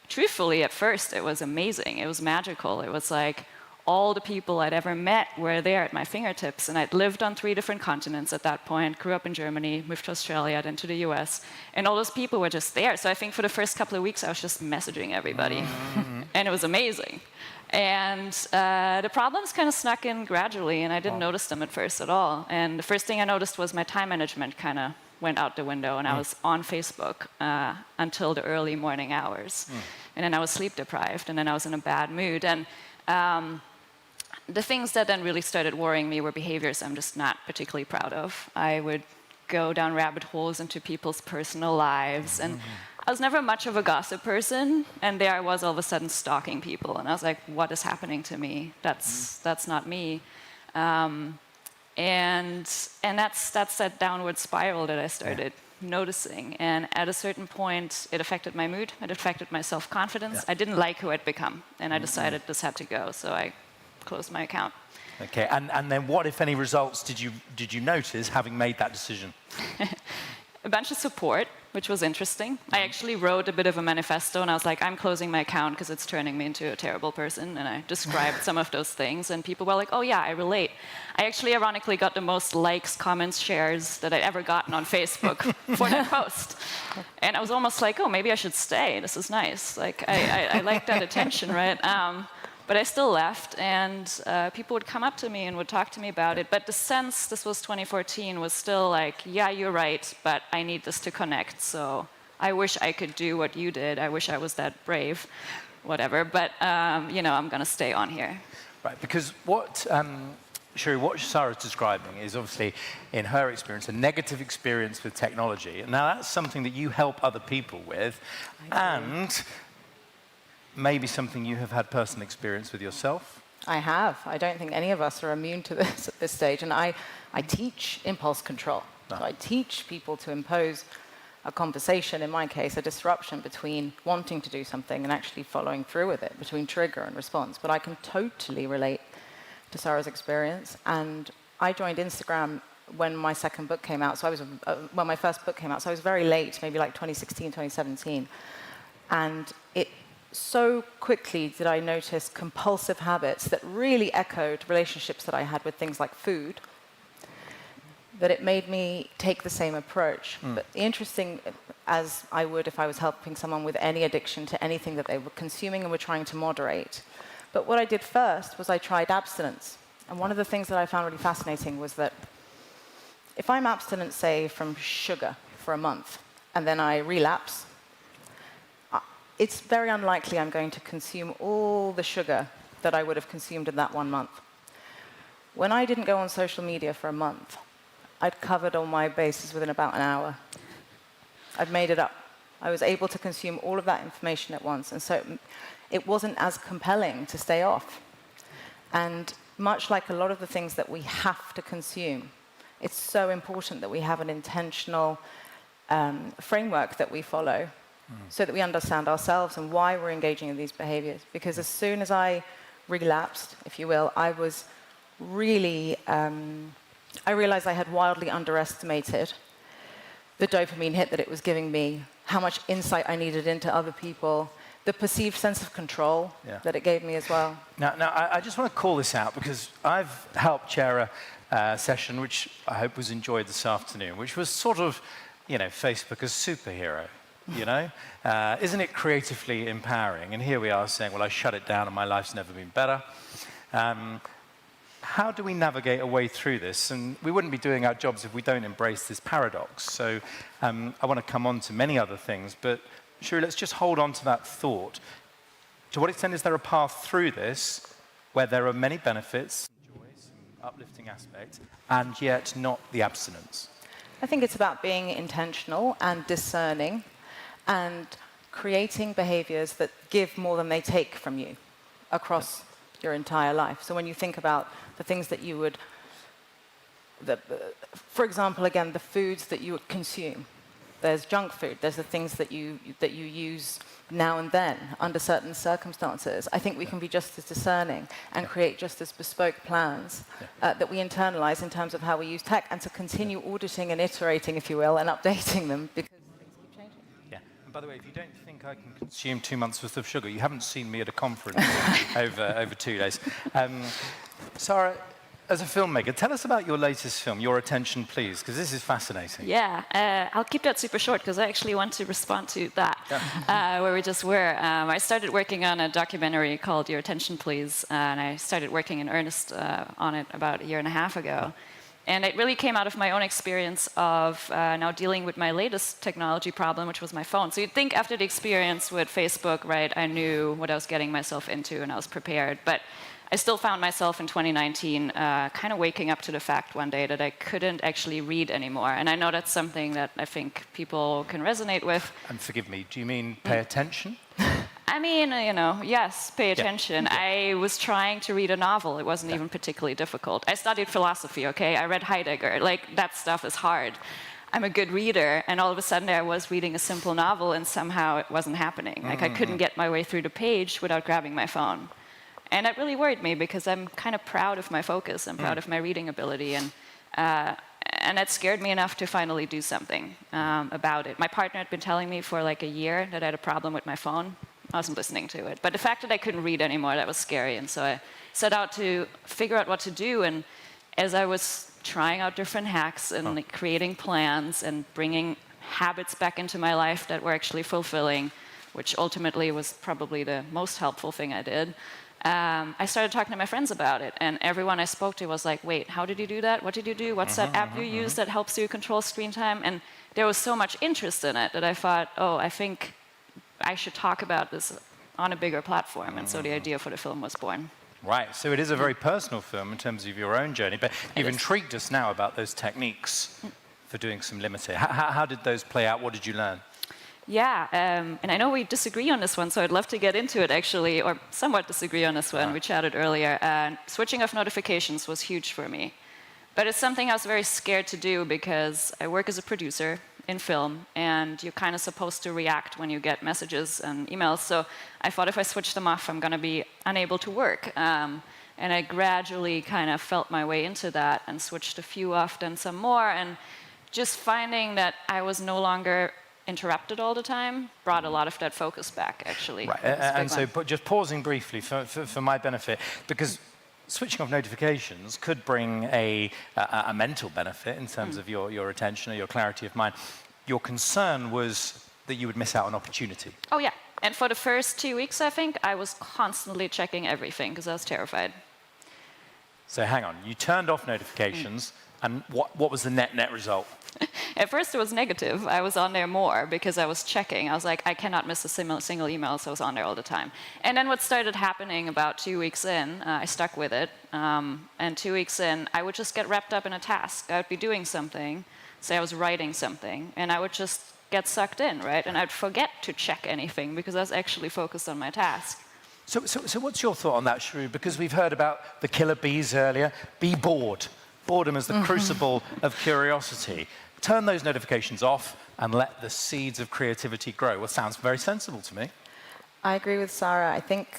truthfully, at first, it was amazing. It was magical. It was like, all the people I'd ever met were there at my fingertips, and I'd lived on 3 different continents at that point, grew up in Germany, moved to Australia, then to the US, and all those people were just there. So I think for the first couple of weeks, I was just messaging everybody, and it was amazing. And the problems kind of snuck in gradually, and I didn't notice them at first at all. And the first thing I noticed was my time management kind of went out the window, and I was on Facebook until the early morning hours. And then I was sleep deprived, and then I was in a bad mood. And the things that then really started worrying me were behaviors I'm just not particularly proud of. I would go down rabbit holes into people's personal lives, and I was never much of a gossip person, and there I was all of a sudden stalking people, and I was like, what is happening to me? That's not me. And that's that downward spiral that I started noticing. And at a certain point, it affected my mood, it affected my self-confidence. I didn't like who I'd become, and I decided this had to go, so I closed my account. Okay, and then what, if any, results did you notice having made that decision? A bunch of support, which was interesting. I actually wrote a bit of a manifesto, and I was like, I'm closing my account because it's turning me into a terrible person, and I described some of those things, and people were like, oh yeah, I relate. I actually ironically got the most likes, comments, shares that I'd ever gotten on Facebook for that post. And I was almost like, oh, maybe I should stay, this is nice. Like, I like that attention, right? But I still left, and people would come up to me and would talk to me about it. But the sense, this was 2014, was still like, yeah, you're right, but I need this to connect. So I wish I could do what you did. I wish I was that brave, whatever. But, you know, I'm going to stay on here. Right, because what Sarah's describing is obviously, in her experience, a negative experience with technology. And now that's something that you help other people with, and maybe something you have had personal experience with yourself. I have. I don't think any of us are immune to this at this stage. And I teach impulse control. So I teach people to impose a conversation, in my case, a disruption between wanting to do something and actually following through with it, between trigger and response. But I can totally relate to Sarah's experience. And I joined Instagram when my second book came out. So I was, when my first book came out. So I was very late, maybe like 2016, 2017. And so quickly did I notice compulsive habits that really echoed relationships that I had with things like food, that it made me take the same approach. But the interesting, as I would if I was helping someone with any addiction to anything that they were consuming and were trying to moderate. But what I did first was I tried abstinence. And one of the things that I found really fascinating was that if I'm abstinent, say, from sugar for a month, and then I relapse, it's very unlikely I'm going to consume all the sugar that I would have consumed in that 1 month. When I didn't go on social media for a month, I'd covered all my bases within about an hour. I'd made it up. I was able to consume all of that information at once, and so it wasn't as compelling to stay off. And much like a lot of the things that we have to consume, it's so important that we have an intentional framework that we follow, so that we understand ourselves and why we're engaging in these behaviors. Because as soon as I relapsed, if you will, I was really, I realized I had wildly underestimated the dopamine hit that it was giving me, how much insight I needed into other people, the perceived sense of control that it gave me as well. Now I just want to call this out, because I've helped chair a session which I hope was enjoyed this afternoon, which was sort of, you know, Facebook as superhero. You know, isn't it creatively empowering? And here we are saying, well, I shut it down and my life's never been better. How do we navigate a way through this? And we wouldn't be doing our jobs if we don't embrace this paradox. So I want to come on to many other things, but Shuri, let's just hold on to that thought. To what extent is there a path through this where there are many benefits, joys, uplifting aspects, and yet not the abstinence? I think it's about being intentional and discerning, and creating behaviors that give more than they take from you across your entire life. So when you think about the things that you would, for example, again, the foods that you would consume. There's junk food. There's the things that you use now and then under certain circumstances. I think we can be just as discerning and create just as bespoke plans that we internalize in terms of how we use tech, and to continue auditing and iterating, if you will, and updating them, because by the way, if you don't think I can consume 2 months worth of sugar, you haven't seen me at a conference over 2 days. Sarah, as a filmmaker, tell us about your latest film, Your Attention Please, because this is fascinating. Yeah, I'll keep that super short because I actually want to respond to that, where we just were. I started working on a documentary called Your Attention Please, and I started working in earnest on it about 1.5 years ago. And it really came out of my own experience of now dealing with my latest technology problem, which was my phone. So you'd think after the experience with Facebook, right, I knew what I was getting myself into and I was prepared. But I still found myself in 2019 kind of waking up to the fact one day that I couldn't actually read anymore. And I know that's something that I think people can resonate with. And forgive me, do you mean pay attention? I mean, you know, yes, pay attention. Yeah. I was trying to read a novel. It wasn't even particularly difficult. I studied philosophy, okay? I read Heidegger. Like, that stuff is hard. I'm a good reader, and all of a sudden I was reading a simple novel and somehow it wasn't happening. Like I couldn't get my way through the page without grabbing my phone. And that really worried me because I'm kind of proud of my focus. I'm proud of my reading ability. And that scared me enough to finally do something about it. My partner had been telling me for like a year that I had a problem with my phone. I wasn't listening to it. But the fact that I couldn't read anymore, that was scary. And so I set out to figure out what to do. And as I was trying out different hacks and like, creating plans and bringing habits back into my life that were actually fulfilling, which ultimately was probably the most helpful thing I did, I started talking to my friends about it. And everyone I spoke to was like, wait, how did you do that? What did you do? What's that app you use that helps you control screen time? And there was so much interest in it that I thought, oh, I think I should talk about this on a bigger platform. And so the idea for the film was born. Right, so it is a very personal film in terms of your own journey, but you've intrigued us now about those techniques for doing some limiting. How did those play out? What did you learn? Yeah, and I know we disagree on this one, so I'd love to get into it actually, or somewhat disagree on this one. We chatted earlier. Switching off notifications was huge for me. But it's something I was very scared to do because I work as a producer in film, and you're kind of supposed to react when you get messages and emails. So I thought if I switch them off, I'm going to be unable to work. And I gradually kind of felt my way into that and switched a few off, then some more. And just finding that I was no longer interrupted all the time brought a lot of that focus back, actually. Right, and so just pausing briefly for my benefit, because switching off notifications could bring a mental benefit in terms of your attention or your clarity of mind. Your concern was that you would miss out on opportunity. Oh, yeah. And for the first 2 weeks, I think, I was constantly checking everything because I was terrified. So hang on, you turned off notifications, and what was the net result? At first, it was negative. I was on there more because I was checking. I was like, I cannot miss a single email, so I was on there all the time. And then what started happening about 2 weeks in, I stuck with it. And 2 weeks in, I would just get wrapped up in a task. I would be doing something, say I was writing something, and I would just get sucked in, right? And I'd forget to check anything because I was actually focused on my task. So what's your thought on that, Shrew? Because we've heard about the killer bees earlier. Be bored. Boredom is the crucible of curiosity. Turn those notifications off and let the seeds of creativity grow. Well, sounds very sensible to me. I agree with Sarah. I think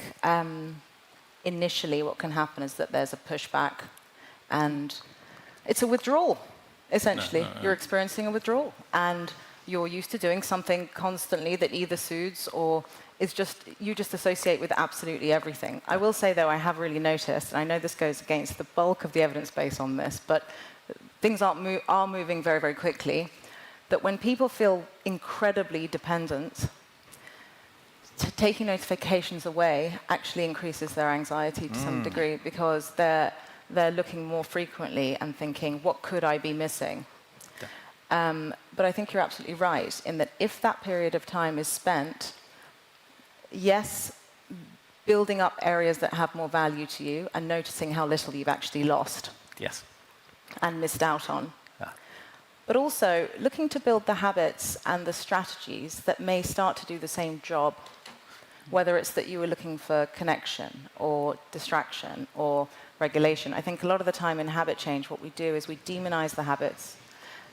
initially what can happen is that there's a pushback and it's a withdrawal, essentially. You're experiencing a withdrawal and you're used to doing something constantly that either soothes or is you just associate with absolutely everything. I will say, though, I have really noticed, and I know this goes against the bulk of the evidence base on this, but things are moving very, very quickly, that when people feel incredibly dependent, taking notifications away actually increases their anxiety to some degree because they're looking more frequently and thinking, what could I be missing? But I think you're absolutely right in that if that period of time is spent, yes, building up areas that have more value to you and noticing how little you've actually lost. Yes. And missed out on. But also looking to build the habits and the strategies that may start to do the same job, whether it's that you were looking for connection or distraction or regulation. I think a lot of the time in habit change, what we do is we demonize the habits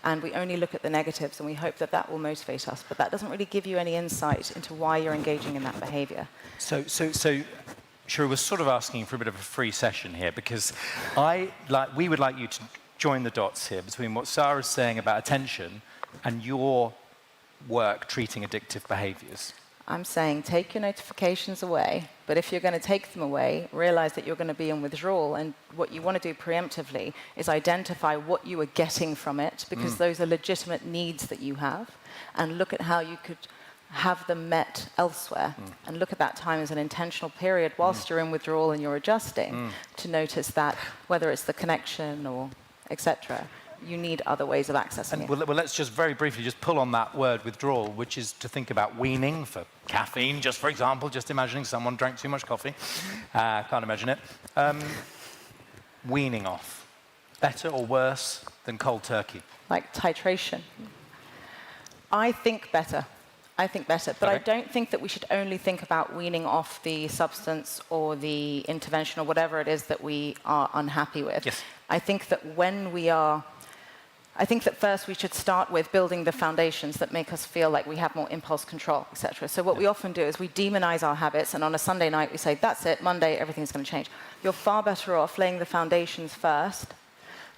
and we only look at the negatives and we hope that that will motivate us. But that doesn't really give you any insight into why you're engaging in that behavior. So Shrew was sort of asking for a bit of a free session here because we would like you to join the dots here between what Sarah's saying about attention and your work treating addictive behaviors. I'm saying take your notifications away, but if you're going to take them away, realize that you're going to be in withdrawal, and what you want to do preemptively is identify what you are getting from it, because those are legitimate needs that you have, and look at how you could have them met elsewhere, and look at that time as an intentional period whilst you're in withdrawal and you're adjusting to notice that whether it's the connection or etc., you need other ways of accessing it. Well, let's just very briefly just pull on that word withdrawal, which is to think about weaning for caffeine, just for example, just imagining someone drank too much coffee. Can't imagine it. Weaning off. Better or worse than cold turkey? Like titration. I think better. But I don't think that we should only think about weaning off the substance or the intervention or whatever it is that we are unhappy with. Yes. I think that when we are I think that first we should start with building the foundations that make us feel like we have more impulse control, etc. So what we often do is we demonize our habits, and on a Sunday night we say, that's it, Monday, everything's going to change. You're far better off laying the foundations first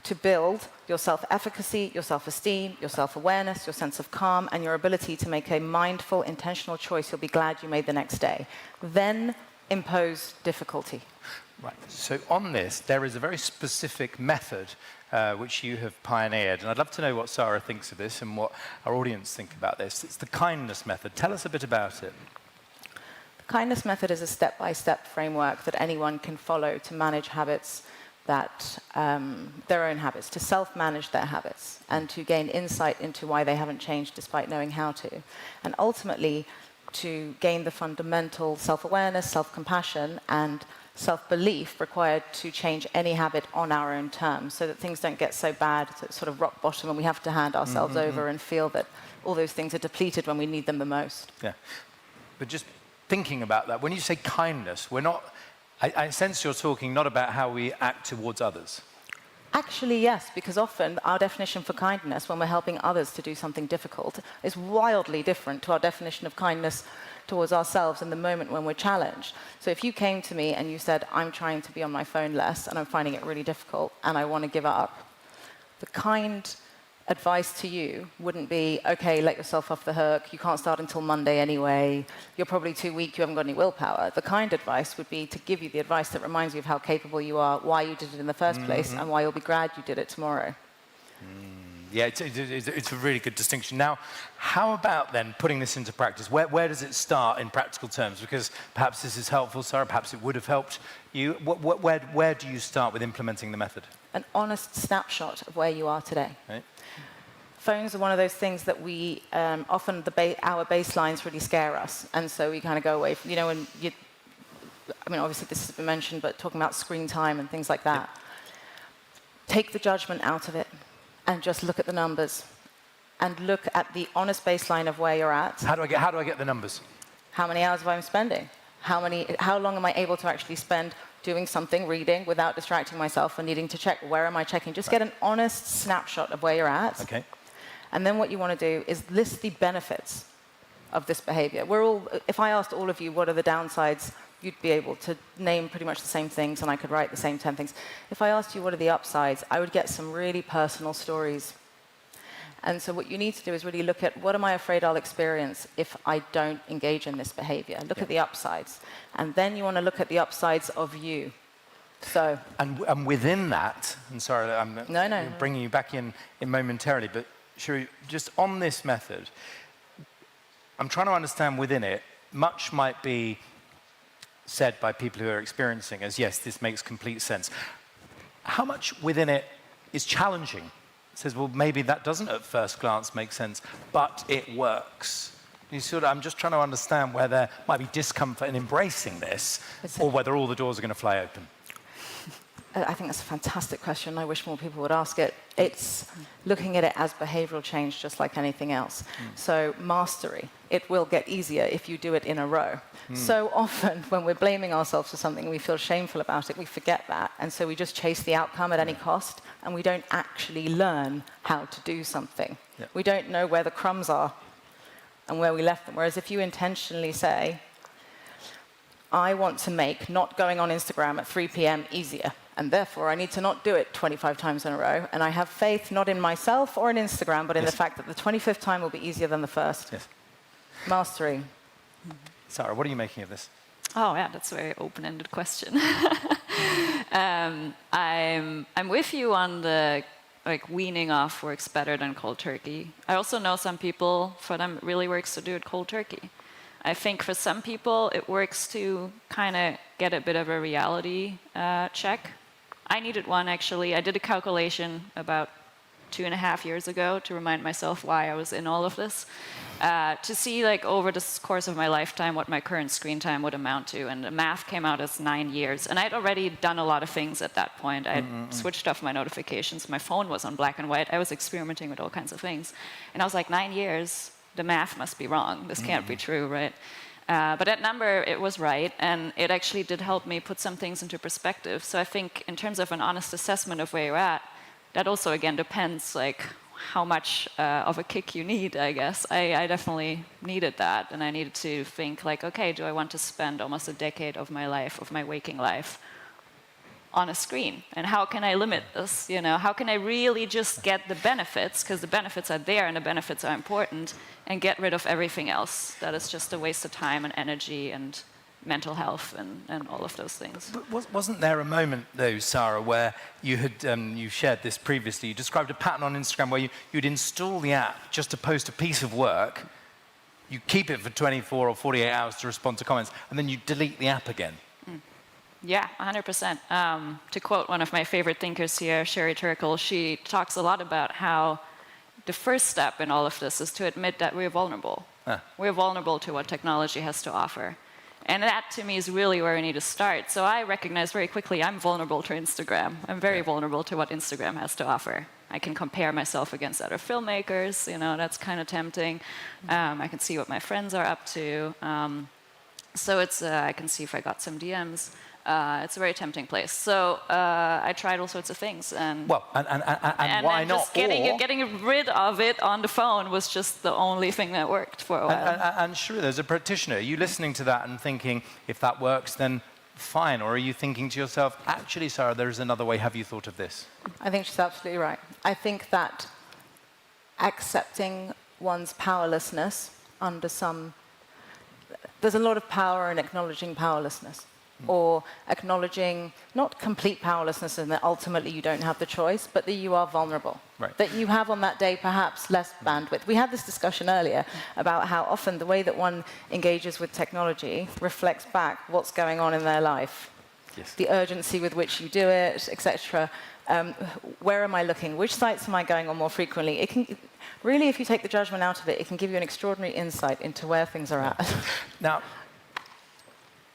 to build your self-efficacy, your self-esteem, your self-awareness, your sense of calm, and your ability to make a mindful, intentional choice you'll be glad you made the next day. Then impose difficulty. Right. So on this, there is a very specific method which you have pioneered. And I'd love to know what Sarah thinks of this and what our audience think about this. It's the kindness method. Tell us a bit about it. The kindness method is a step-by-step framework that anyone can follow to manage habits that their own habits, to self-manage their habits and to gain insight into why they haven't changed despite knowing how to. And ultimately, to gain the fundamental self-awareness, self-compassion, and self-belief required to change any habit on our own terms so that things don't get so bad, so it's sort of rock bottom, and we have to hand ourselves over and feel that all those things are depleted when we need them the most. Yeah. But just thinking about that, when you say kindness, we're not, I sense you're talking not about how we act towards others. Actually, yes, because often our definition for kindness when we're helping others to do something difficult is wildly different to our definition of kindness towards ourselves in the moment when we're challenged. So if you came to me and you said, I'm trying to be on my phone less and I'm finding it really difficult and I want to give up, the kind advice to you wouldn't be, okay, let yourself off the hook, you can't start until Monday anyway, you're probably too weak, you haven't got any willpower. The kind advice would be to give you the advice that reminds you of how capable you are, why you did it in the first place, and why you'll be glad you did it tomorrow. Yeah, it's a really good distinction. Now, how about then putting this into practice? Where does it start in practical terms? Because perhaps this is helpful, Sarah, perhaps it would have helped you. Where do you start with implementing the method? An honest snapshot of where you are today. Right. Phones are one of those things that we often our baselines really scare us, and so we kind of go away from, you know, when you, I mean, obviously this has been mentioned, but talking about screen time and things like that. Take the judgment out of it and just look at the numbers and look at the honest baseline of where you're at. How do I get the numbers? How many hours have I been spending? How long am I able to actually spend doing something, reading, without distracting myself and needing to check where am I checking? Just get an honest snapshot of where you're at. Okay. And then what you want to do is list the benefits of this behavior. If I asked all of you what are the downsides, you'd be able to name pretty much the same things and I could write the same 10 things. If I asked you what are the upsides, I would get some really personal stories. And so what you need to do is really look at what am I afraid I'll experience if I don't engage in this behavior. Look at the upsides. And then you want to look at the upsides of you. So. And within that, and sorry, I'm bringing you back in momentarily, but Shuri, just on this method, I'm trying to understand within it, much might be said by people who are experiencing as, yes, this makes complete sense. How much within it is challenging? It says, well, maybe that doesn't at first glance make sense, but it works. You sort of, I'm just trying to understand where there might be discomfort in embracing this, or whether all the doors are going to fly open. I think that's a fantastic question. I wish more people would ask it. It's looking at it as behavioral change, just like anything else. So mastery, it will get easier if you do it in a row. So often when we're blaming ourselves for something, we feel shameful about it, we forget that. And so we just chase the outcome at any cost, and we don't actually learn how to do something. Yeah. We don't know where the crumbs are and where we left them. Whereas if you intentionally say, I want to make not going on Instagram at 3 p.m. easier, and therefore I need to not do it 25 times in a row, and I have faith not in myself or in Instagram, but in the fact that the 25th time will be easier than the first. Yes. Mastery. Sarah, what are you making of this? Oh, yeah, that's a very open-ended question. I'm with you on the weaning off works better than cold turkey. I also know some people, for them it really works to do it cold turkey. I think for some people it works to kind of get a bit of a reality check. I needed one, actually. I did a calculation about 2.5 years ago to remind myself why I was in all of this, to see over the course of my lifetime what my current screen time would amount to, and the math came out as 9 years. And I'd already done a lot of things at that point. I'd switched off my notifications, my phone was on black and white, I was experimenting with all kinds of things. And I was like, 9 years, the math must be wrong, this can't be true, right? But that number, it was right, and it actually did help me put some things into perspective. So I think in terms of an honest assessment of where you're at, that also, again, depends, how much of a kick you need, I guess. I definitely needed that, and I needed to think like, okay, do I want to spend almost a decade of my life, of my waking life, on a screen? And how can I limit this? You know, how can I really just get the benefits, because the benefits are there and the benefits are important, and get rid of everything else that is just a waste of time and energy and mental health and all of those things. But wasn't there a moment, though, Sarah, where you had you shared this previously? You described a pattern on Instagram where you'd install the app just to post a piece of work, you keep it for 24 or 48 hours to respond to comments, and then you delete the app again. Yeah, 100%. To quote one of my favorite thinkers here, Sherry Turkle, she talks a lot about how the first step in all of this is to admit that we're vulnerable. We're vulnerable to what technology has to offer. And that, to me, is really where we need to start. So I recognize very quickly I'm vulnerable to Instagram. I'm very vulnerable to what Instagram has to offer. I can compare myself against other filmmakers. You know, that's kind of tempting. I can see what my friends are up to. So it's, I can see if I got some DMs. It's a very tempting place. So I tried all sorts of things, and well, and why not? Just getting rid of it on the phone was just the only thing that worked for a while. And sure, as a practitioner, are you listening to that and thinking, if that works, then fine? Or are you thinking to yourself, actually, Sarah, there is another way. Have you thought of this? I think she's absolutely right. I think that accepting one's powerlessness under some... There's a lot of power in acknowledging powerlessness. Or acknowledging not complete powerlessness and that ultimately you don't have the choice, but that you are vulnerable. Right. That you have on that day perhaps less bandwidth. We had this discussion earlier about how often the way that one engages with technology reflects back what's going on in their life. Yes. The urgency with which you do it, etc. Where am I looking? Which sites am I going on more frequently? It can really, if you take the judgment out of it, it can give you an extraordinary insight into where things are at. Now,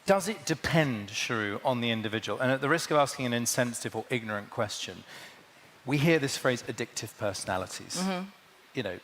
does it depend, Sharu, on the individual? And at the risk of asking an insensitive or ignorant question, we hear this phrase addictive personalities. You know,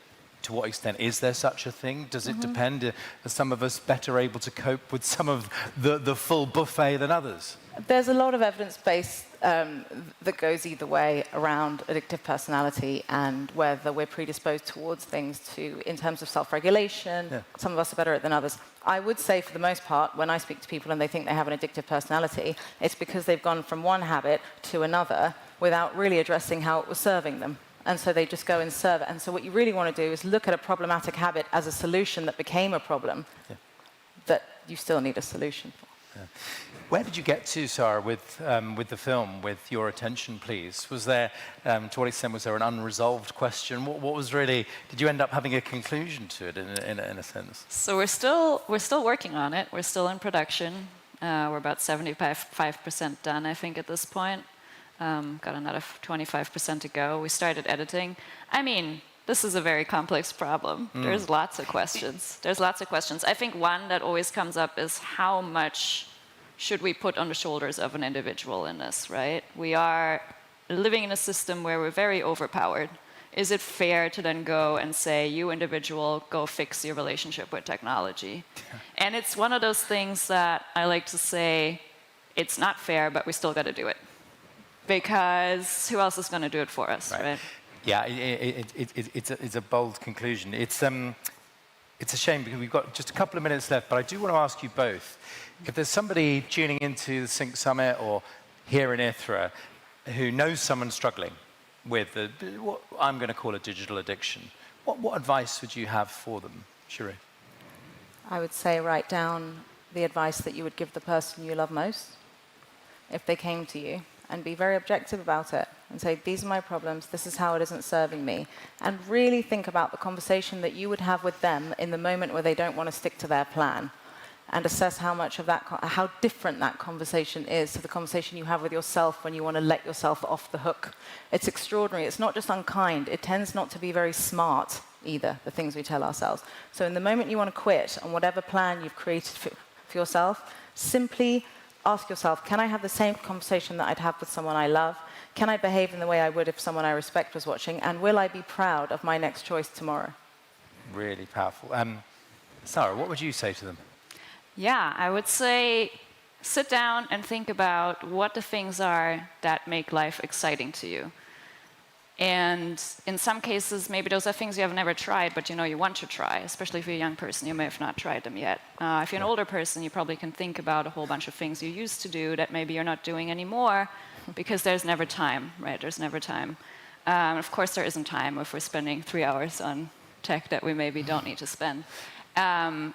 to what extent is there such a thing? Does it depend? Are some of us better able to cope with some of the full buffet than others? There's a lot of evidence base that goes either way around addictive personality and whether we're predisposed towards things in terms of self-regulation. Yeah. Some of us are better at it than others. I would say for the most part, when I speak to people and they think they have an addictive personality, it's because they've gone from one habit to another without really addressing how it was serving them. And so they just go and serve it. And so what you really want to do is look at a problematic habit as a solution that became a problem that you still need a solution for. Yeah. Where did you get to, Sarah, with the film, with Your Attention, Please? Was there, to what extent, was there an unresolved question? What was really, did you end up having a conclusion to it in a sense? So we're still working on it. We're still in production. We're about 75% done, I think, at this point. Got another 25% to go. We started editing. I mean, this is a very complex problem. There's lots of questions. I think one that always comes up is how much should we put on the shoulders of an individual in this, right? We are living in a system where we're very overpowered. Is it fair to then go and say, you individual, go fix your relationship with technology? And it's one of those things that I like to say, it's not fair, but we still got to do it. Because who else is going to do it for us, right? Yeah, it's a bold conclusion. It's a shame because we've got just a couple of minutes left, but I do want to ask you both, if there's somebody tuning into the Sync Summit or here in ITHRA who knows someone struggling with what I'm going to call a digital addiction, what advice would you have for them, Sharu? I would say write down the advice that you would give the person you love most if they came to you, and be very objective about it and say, these are my problems, this is how it isn't serving me. And really think about the conversation that you would have with them in the moment where they don't want to stick to their plan, and assess how much of that, how different that conversation is to the conversation you have with yourself when you want to let yourself off the hook. It's extraordinary. It's not just unkind. It tends not to be very smart either, the things we tell ourselves. So in the moment you want to quit on whatever plan you've created for yourself, simply ask yourself, can I have the same conversation that I'd have with someone I love? Can I behave in the way I would if someone I respect was watching? And will I be proud of my next choice tomorrow? Really powerful. Sarah, what would you say to them? Yeah, I would say sit down and think about what the things are that make life exciting to you. And in some cases, maybe those are things you have never tried, but you know you want to try, especially if you're a young person, you may have not tried them yet. If you're an older person, you probably can think about a whole bunch of things you used to do that maybe you're not doing anymore because there's never time, right? There's never time. Of course, there isn't time if we're spending 3 hours on tech that we maybe don't need to spend. And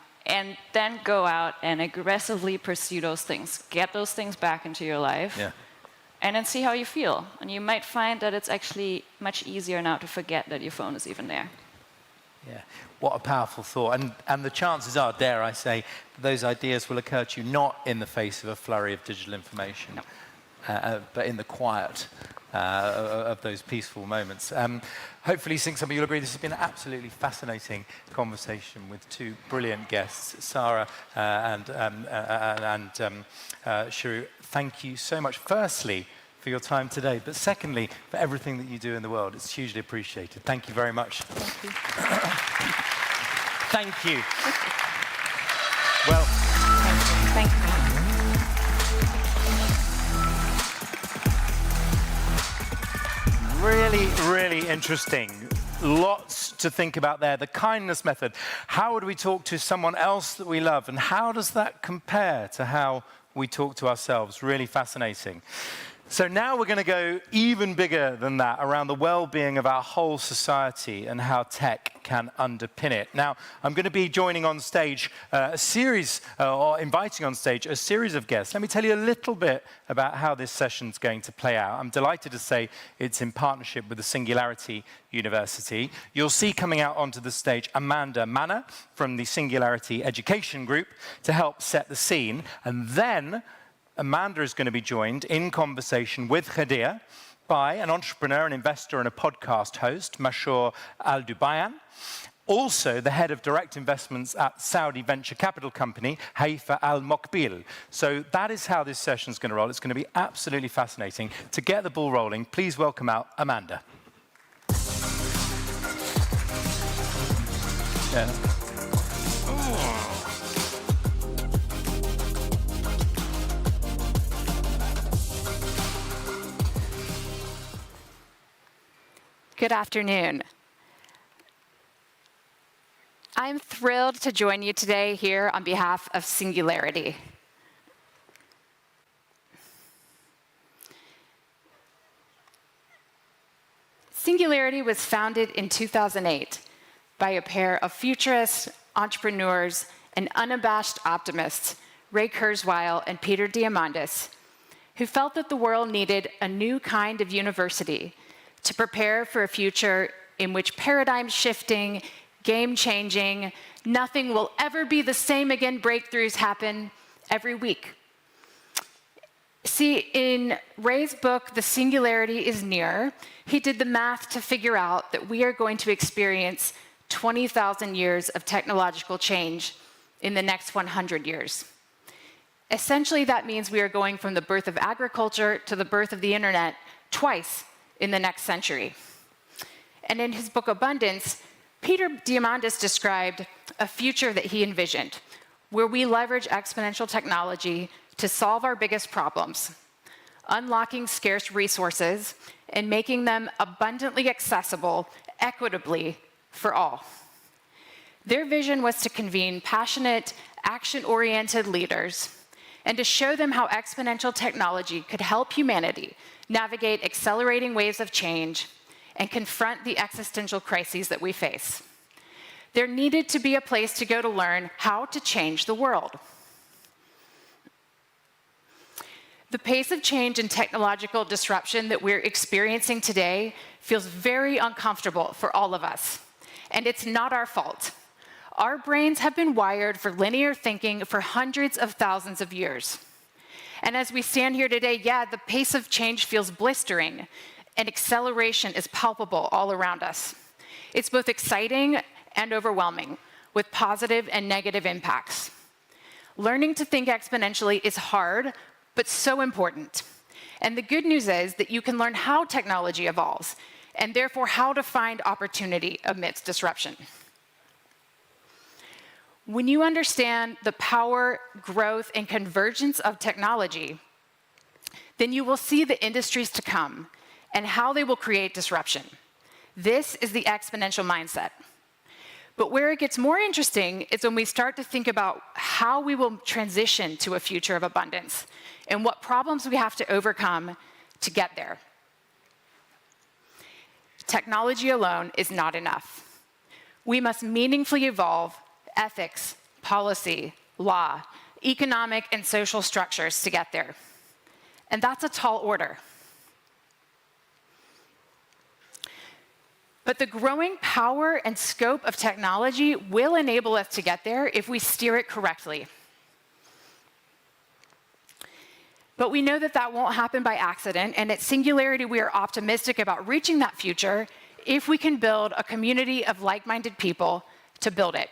then go out and aggressively pursue those things. Get those things back into your life. Yeah. And then see how you feel. And you might find that it's actually much easier now to forget that your phone is even there. Yeah, what a powerful thought. And the chances are, dare I say, those ideas will occur to you not in the face of a flurry of digital information, but in the quiet of those peaceful moments. Hopefully, some of you will agree this has been an absolutely fascinating conversation with two brilliant guests, Sarah and Shrew. Thank you so much, firstly, for your time today, but secondly, for everything that you do in the world. It's hugely appreciated. Thank you very much. Thank you. Thank you. Well, thank you. Really, really interesting. Lots to think about there. The kindness method. How would we talk to someone else that we love? And how does that compare to how we talk to ourselves? Really fascinating. So now we're going to go even bigger than that around the well-being of our whole society and how tech can underpin it. Now, I'm going to be joining on stage or inviting on stage a series of guests. Let me tell you a little bit about how this session's going to play out. I'm delighted to say it's in partnership with the Singularity University. You'll see coming out onto the stage Amanda Manner from the Singularity Education Group to help set the scene. And then Amanda is going to be joined in conversation with Khadir by an entrepreneur, an investor, and a podcast host, Mashour Al-Dubayan. Also, the head of direct investments at Saudi venture capital company, Haifa Al-Mokbil. So that is how this session is going to roll. It's going to be absolutely fascinating. To get the ball rolling, please welcome out Amanda. Yeah. Good afternoon. I'm thrilled to join you today here on behalf of Singularity. Singularity was founded in 2008 by a pair of futurists, entrepreneurs, and unabashed optimists, Ray Kurzweil and Peter Diamandis, who felt that the world needed a new kind of university to prepare for a future in which paradigm-shifting, game-changing, nothing will ever be the same again breakthroughs happen every week. See, in Ray's book, The Singularity is Near, he did the math to figure out that we are going to experience 20,000 years of technological change in the next 100 years. Essentially, that means we are going from the birth of agriculture to the birth of the internet twice in the next century. And in his book Abundance, Peter Diamandis described a future that he envisioned, where we leverage exponential technology to solve our biggest problems, unlocking scarce resources and making them abundantly accessible equitably for all. Their vision was to convene passionate, action-oriented leaders and to show them how exponential technology could help humanity navigate accelerating waves of change and confront the existential crises that we face. There needed to be a place to go to learn how to change the world. The pace of change and technological disruption that we're experiencing today feels very uncomfortable for all of us, and it's not our fault. Our brains have been wired for linear thinking for hundreds of thousands of years. And as we stand here today, yeah, the pace of change feels blistering, and acceleration is palpable all around us. It's both exciting and overwhelming, with positive and negative impacts. Learning to think exponentially is hard, but so important. And the good news is that you can learn how technology evolves, and therefore how to find opportunity amidst disruption. When you understand the power, growth, and convergence of technology, then you will see the industries to come and how they will create disruption. This is the exponential mindset. But where it gets more interesting is when we start to think about how we will transition to a future of abundance and what problems we have to overcome to get there. Technology alone is not enough. We must meaningfully evolve ethics, policy, law, economic and social structures to get there. And that's a tall order. But the growing power and scope of technology will enable us to get there if we steer it correctly. But we know that that won't happen by accident, and at Singularity, we are optimistic about reaching that future if we can build a community of like-minded people to build it.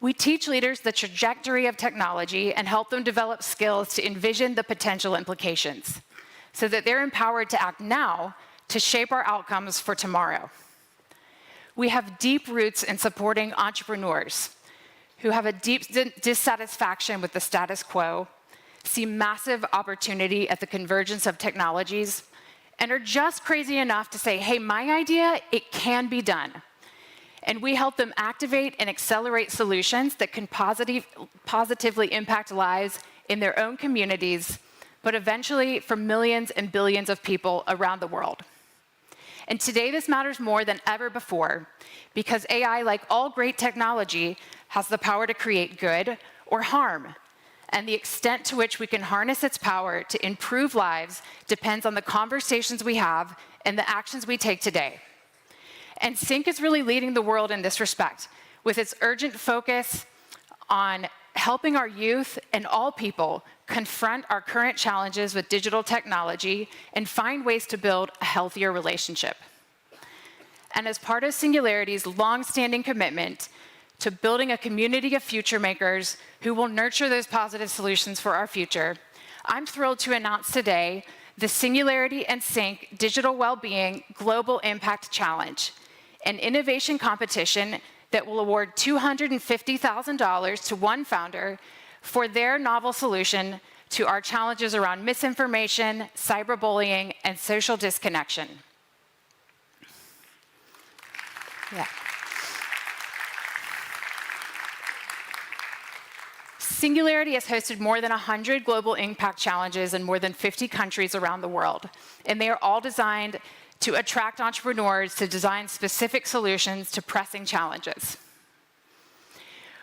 We teach leaders the trajectory of technology and help them develop skills to envision the potential implications so that they're empowered to act now to shape our outcomes for tomorrow. We have deep roots in supporting entrepreneurs who have a deep dissatisfaction with the status quo, see massive opportunity at the convergence of technologies, and are just crazy enough to say, hey, my idea, it can be done. And we help them activate and accelerate solutions that can positively impact lives in their own communities, but eventually for millions and billions of people around the world. And today this matters more than ever before because AI, like all great technology, has the power to create good or harm. And the extent to which we can harness its power to improve lives depends on the conversations we have and the actions we take today. And Sync is really leading the world in this respect, with its urgent focus on helping our youth and all people confront our current challenges with digital technology and find ways to build a healthier relationship. And as part of Singularity's long-standing commitment to building a community of future makers who will nurture those positive solutions for our future, I'm thrilled to announce today the Singularity and Sync Digital Wellbeing Global Impact Challenge, an innovation competition that will award $250,000 to one founder for their novel solution to our challenges around misinformation, cyberbullying, and social disconnection. Yeah. Singularity has hosted more than 100 global impact challenges in more than 50 countries around the world, and they are all designed to attract entrepreneurs to design specific solutions to pressing challenges.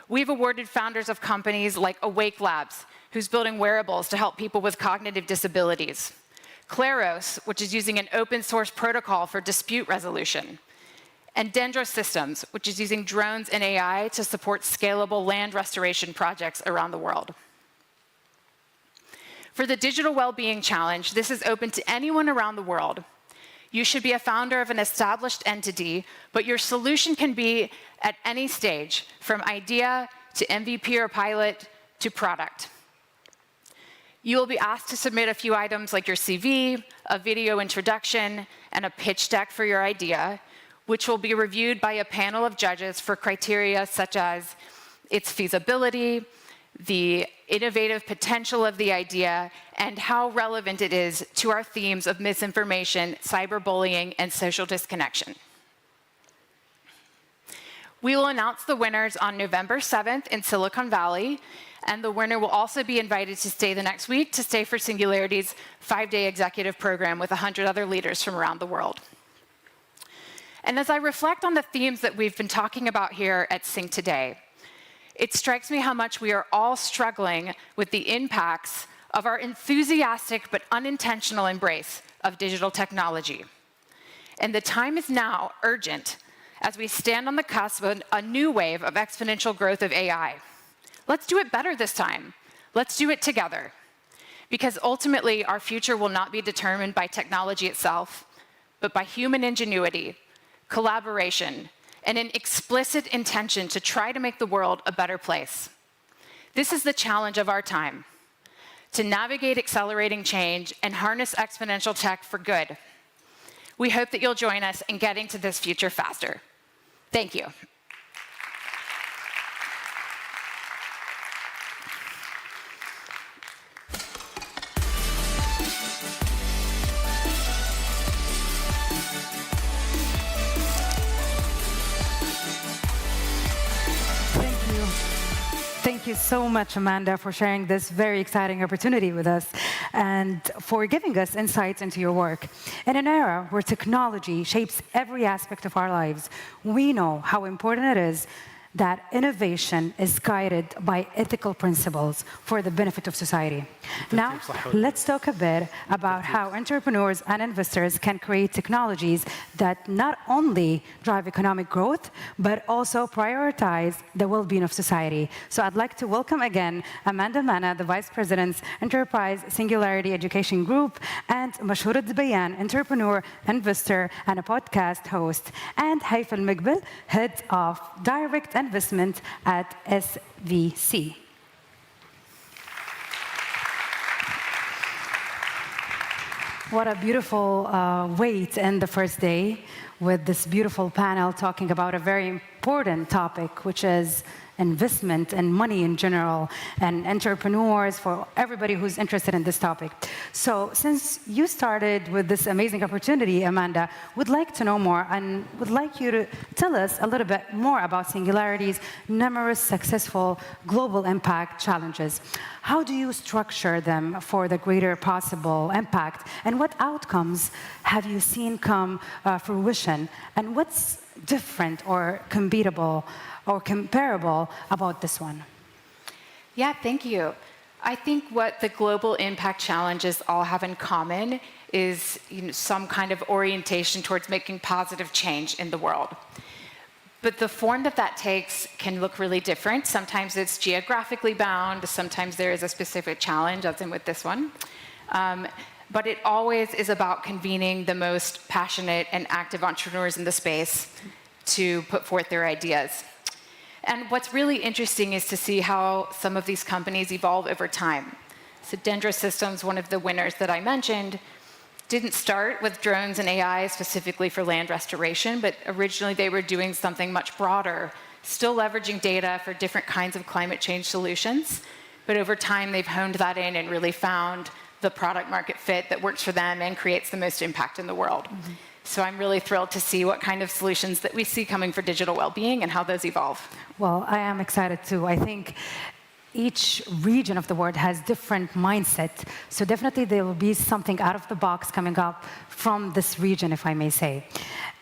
We've awarded founders of companies like Awake Labs, who's building wearables to help people with cognitive disabilities, Claros, which is using an open source protocol for dispute resolution, and Dendro Systems, which is using drones and AI to support scalable land restoration projects around the world. For the Digital Wellbeing Challenge, this is open to anyone around the world. You should be a founder of an established entity, but your solution can be at any stage, from idea to MVP or pilot to product. You will be asked to submit a few items like your CV, a video introduction, and a pitch deck for your idea, which will be reviewed by a panel of judges for criteria such as its feasibility, the innovative potential of the idea, and how relevant it is to our themes of misinformation, cyberbullying, and social disconnection. We will announce the winners on November 7th in Silicon Valley, and the winner will also be invited to stay the next week to stay for Singularity's 5-day executive program with 100 other leaders from around the world. And as I reflect on the themes that we've been talking about here at Sync today, it strikes me how much we are all struggling with the impacts of our enthusiastic but unintentional embrace of digital technology. And the time is now urgent as we stand on the cusp of a new wave of exponential growth of AI. Let's do it better this time. Let's do it together. Because ultimately, our future will not be determined by technology itself, but by human ingenuity, collaboration, and an explicit intention to try to make the world a better place. This is the challenge of our time, to navigate accelerating change and harness exponential tech for good. We hope that you'll join us in getting to this future faster. Thank you. you so much, Amanda, for sharing this very exciting opportunity with us and for giving us insights into your work. In an era where technology shapes every aspect of our lives, we know how important it is that innovation is guided by ethical principles for the benefit of society. Now, let's talk a bit about how entrepreneurs and investors can create technologies that not only drive economic growth, but also prioritize the well-being of society. So I'd like to welcome again Amanda Mana, the Vice President, Enterprise Singularity Education Group, and Mashhour Dbayan, entrepreneur, investor, and a podcast host, and Haifa Al-Maqbel, Head of Direct Investment at SVC. What a beautiful way to end the first day with this beautiful panel talking about a very important topic, which is investment and money in general, and entrepreneurs, for everybody who's interested in this topic. So since you started with this amazing opportunity, Amanda, would like to know more and would like you to tell us a little bit more about Singularity's numerous successful global impact challenges. How do you structure them for the greater possible impact, and what outcomes have you seen come fruition, and what's different or comparable about this one? Yeah, thank you. I think what the global impact challenges all have in common is some kind of orientation towards making positive change in the world. But the form that takes can look really different. Sometimes it's geographically bound, sometimes there is a specific challenge, as in with this one. But it always is about convening the most passionate and active entrepreneurs in the space to put forth their ideas. And what's really interesting is to see how some of these companies evolve over time. So Dendra Systems, one of the winners that I mentioned, didn't start with drones and AI specifically for land restoration, but originally they were doing something much broader, still leveraging data for different kinds of climate change solutions. But over time, they've honed that in and really found the product market fit that works for them and creates the most impact in the world. Mm-hmm. So I'm really thrilled to see what kind of solutions that we see coming for digital well-being and how those evolve. Well, I am excited too. I think each region of the world has different mindset. So definitely there will be something out of the box coming up from this region, if I may say.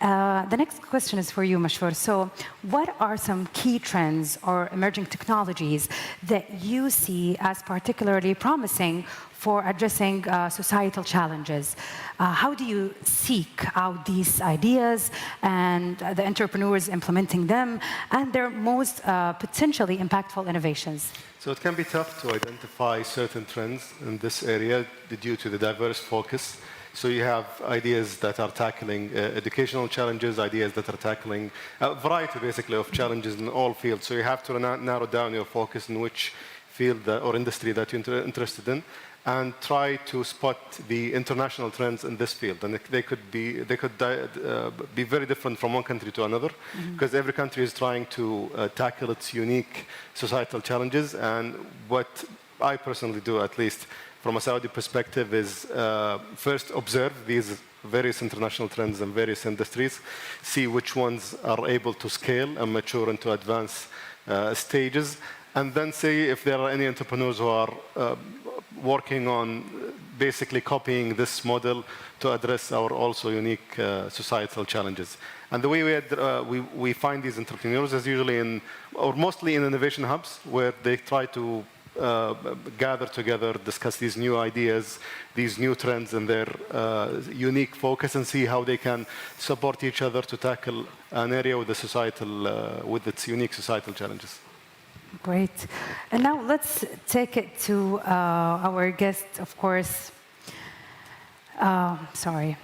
The next question is for you, Mashhour. So what are some key trends or emerging technologies that you see as particularly promising for addressing societal challenges? How do you seek out these ideas and the entrepreneurs implementing them and their most potentially impactful innovations? So it can be tough to identify certain trends in this area due to the diverse focus. So you have ideas that are tackling educational challenges, ideas that are tackling a variety, basically, of challenges in all fields. So you have to narrow down your focus in which field or industry that you're interested in, and try to spot the international trends in this field. And they could be very different from one country to another, because every country is trying to tackle its unique societal challenges. And what I personally do, at least from a Saudi perspective, is first observe these various international trends in various industries, see which ones are able to scale and mature into advanced stages, and then see if there are any entrepreneurs who are working on basically copying this model to address our also unique societal challenges. And the way we find these entrepreneurs is usually mostly in innovation hubs, where they try to gather together, discuss these new ideas, these new trends and their unique focus, and see how they can support each other to tackle an area with its unique societal challenges. Great. And now let's take it to our guest, of course. Sorry.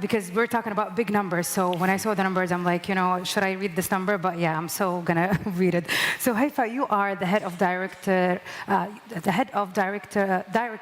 Because we're talking about big numbers, so when I saw the numbers, I'm like, should I read this number? But yeah, I'm so gonna read it. So Haifa, you are the head of direct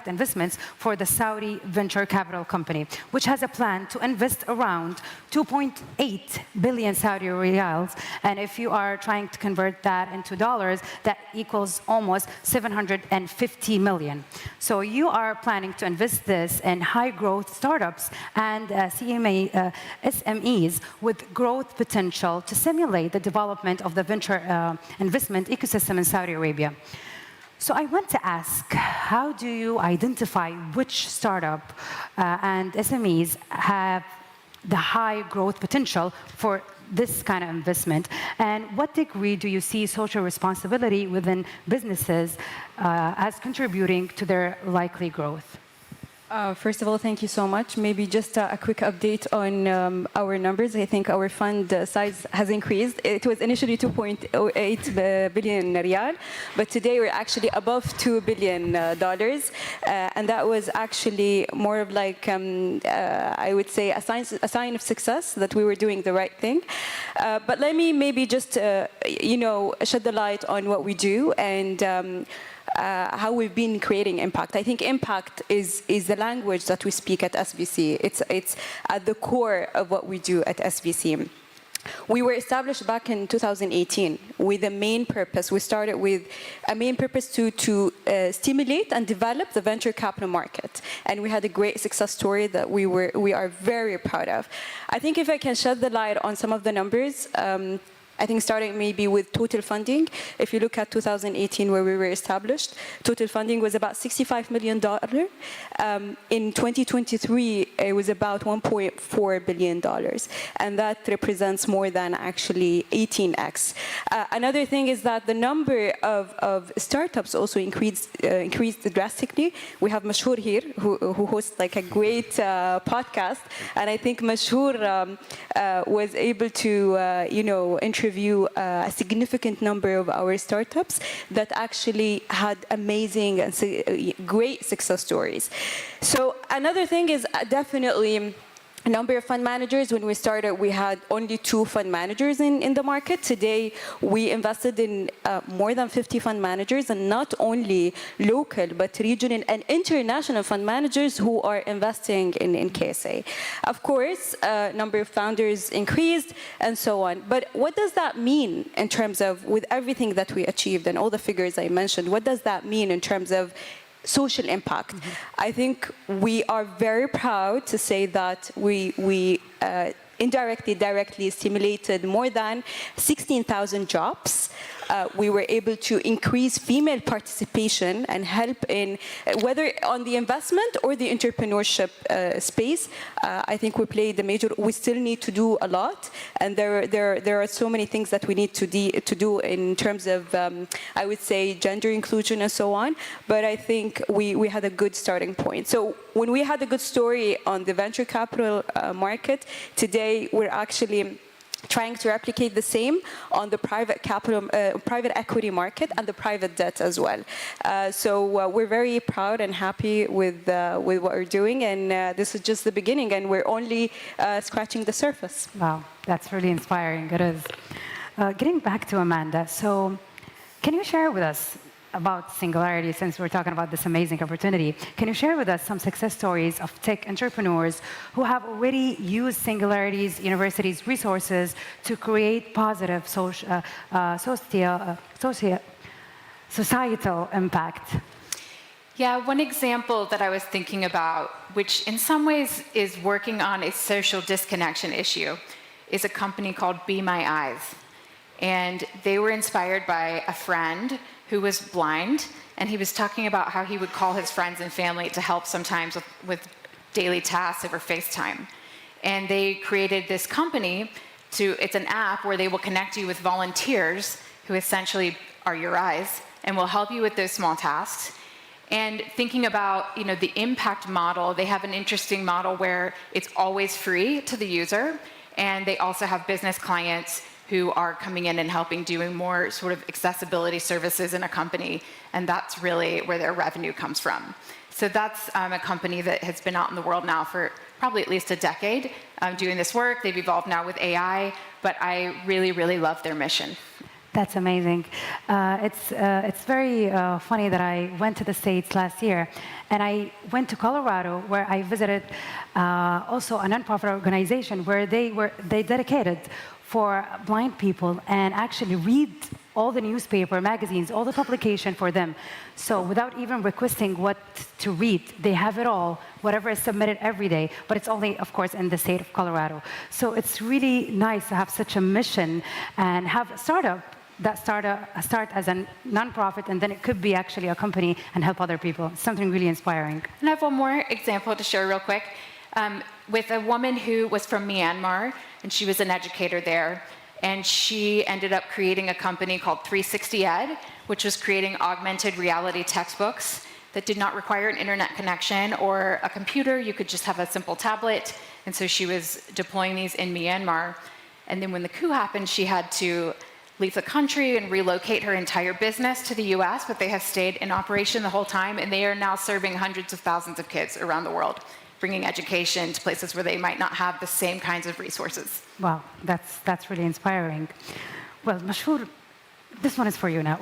investments for the Saudi venture capital company, which has a plan to invest around 2.8 billion Saudi riyals, and if you are trying to convert that into dollars, that equals almost 750 million. So you are planning to invest this in high growth startups and and SMEs with growth potential to simulate the development of the venture investment ecosystem in Saudi Arabia. So I want to ask, how do you identify which startup and SMEs have the high growth potential for this kind of investment? And what degree do you see social responsibility within businesses as contributing to their likely growth? First of all, thank you so much. Maybe just a quick update on our numbers. I think our fund size has increased. It was initially 2.08 billion riyal, but today we're actually above $2 billion. And that was actually more of like, I would say, a sign of success that we were doing the right thing. But let me maybe just, shed the light on what we do and how we've been creating impact. I think impact is the language that we speak at SVC. It's at the core of what we do at SVC. We were established back in 2018 with a main purpose. We started with a main purpose to stimulate and develop the venture capital market. And we had a great success story that we are very proud of. I think if I can shed the light on some of the numbers, I think starting maybe with total funding. If you look at 2018 where we were established, total funding was about $65 million. In 2023, it was about $1.4 billion. And that represents more than actually 18x. Another thing is that the number of startups also increased drastically. We have Mashhoor here, who hosts like a great podcast. And I think Mashhoor was able to, interview a significant number of our startups that actually had amazing and great success stories. So another thing is definitely a number of fund managers. When we started, we had only 2 fund managers in the market. Today, we invested in more than 50 fund managers, and not only local, but regional and international fund managers who are investing in KSA. Of course, number of founders increased, and so on. But what does that mean in terms of, with everything that we achieved and all the figures I mentioned, what does that mean in terms of social impact? I think we are very proud to say that we indirectly, directly stimulated more than 16,000 jobs. We were able to increase female participation and help in, whether on the investment or the entrepreneurship space. I think we played the major. We still need to do a lot, and there are so many things that we need to do in terms of, I would say, gender inclusion and so on. But I think we had a good starting point. So when we had a good story on the venture capital market, today we're actually trying to replicate the same on the private capital, private equity market and the private debt as well. So we're very proud and happy with what we're doing, and this is just the beginning, and we're only scratching the surface. Wow, that's really inspiring. It is. Getting back to Amanda, so can you share with us about Singularity, since we're talking about this amazing opportunity? Can you share with us some success stories of tech entrepreneurs who have already used Singularity's university's resources to create positive societal impact? Yeah, one example that I was thinking about, which in some ways is working on a social disconnection issue, is a company called Be My Eyes. And they were inspired by a friend who was blind, and he was talking about how he would call his friends and family to help sometimes with daily tasks over FaceTime. And they created this company it's an app where they will connect you with volunteers who essentially are your eyes and will help you with those small tasks. And thinking about the impact model, they have an interesting model where it's always free to the user, and they also have business clients who are coming in and helping doing more sort of accessibility services in a company, and that's really where their revenue comes from. So that's a company that has been out in the world now for probably at least a decade doing this work. They've evolved now with AI, but I really, really love their mission. That's amazing. It's very funny that I went to the States last year, and I went to Colorado, where I visited also a nonprofit organization where they dedicated for blind people and actually read all the newspaper, magazines, all the publication for them. So without even requesting what to read, they have it all, whatever is submitted every day, but it's only, of course, in the state of Colorado. So it's really nice to have such a mission and have a startup that start as a nonprofit, and then it could be actually a company and help other people. It's something really inspiring. And I have one more example to share real quick with a woman who was from Myanmar, and she was an educator there. And she ended up creating a company called 360 Ed, which was creating augmented reality textbooks that did not require an internet connection or a computer. You could just have a simple tablet. And so she was deploying these in Myanmar. And then when the coup happened, she had to leave the country and relocate her entire business to the US, but they have stayed in operation the whole time, and they are now serving hundreds of thousands of kids around the world, bringing education to places where they might not have the same kinds of resources. Wow, that's really inspiring. Well, Mashhoor, this one is for you now.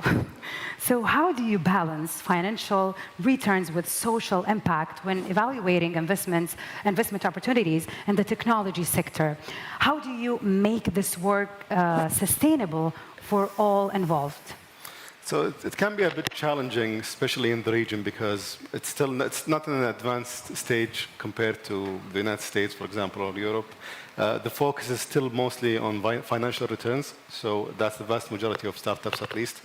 So how do you balance financial returns with social impact when evaluating investment opportunities in the technology sector? How do you make this work sustainable for all involved? So it can be a bit challenging, especially in the region, because it's not in an advanced stage compared to the United States, for example, or Europe. The focus is still mostly on financial returns, so that's the vast majority of startups, at least.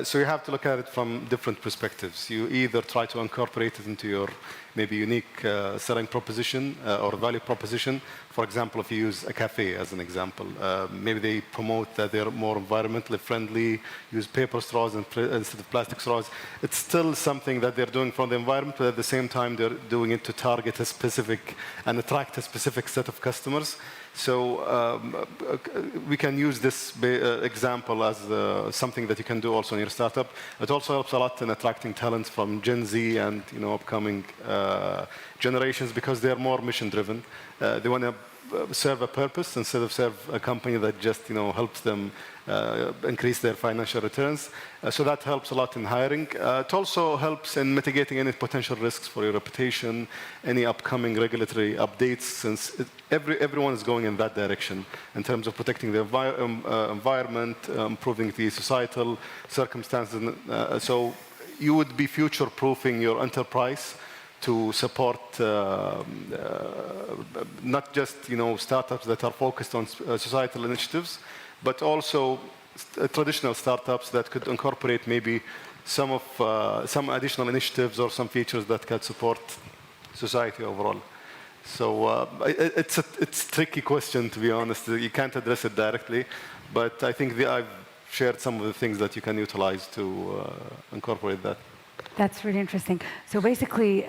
So you have to look at it from different perspectives. You either try to incorporate it into your maybe unique selling proposition or value proposition. For example, if you use a cafe as an example, maybe they promote that they're more environmentally friendly, use paper straws instead of plastic straws. It's still something that they're doing for the environment, but at the same time, they're doing it to target a specific and attract a specific set of customers. So we can use this example as something that you can do also in your startup. It also helps a lot in attracting talents from Gen Z and upcoming generations, because they're more mission-driven. They want to serve a purpose instead of serve a company that just helps them increase their financial returns. So that helps a lot in hiring. It also helps in mitigating any potential risks for your reputation, any upcoming regulatory updates, since everyone is going in that direction in terms of protecting the environment, improving the societal circumstances. So you would be future-proofing your enterprise to support not just startups that are focused on societal initiatives, but also traditional startups that could incorporate maybe some additional initiatives or some features that can support society overall. So it's a tricky question, to be honest. You can't address it directly, but I think I've shared some of the things that you can utilize to incorporate that. That's really interesting. So basically,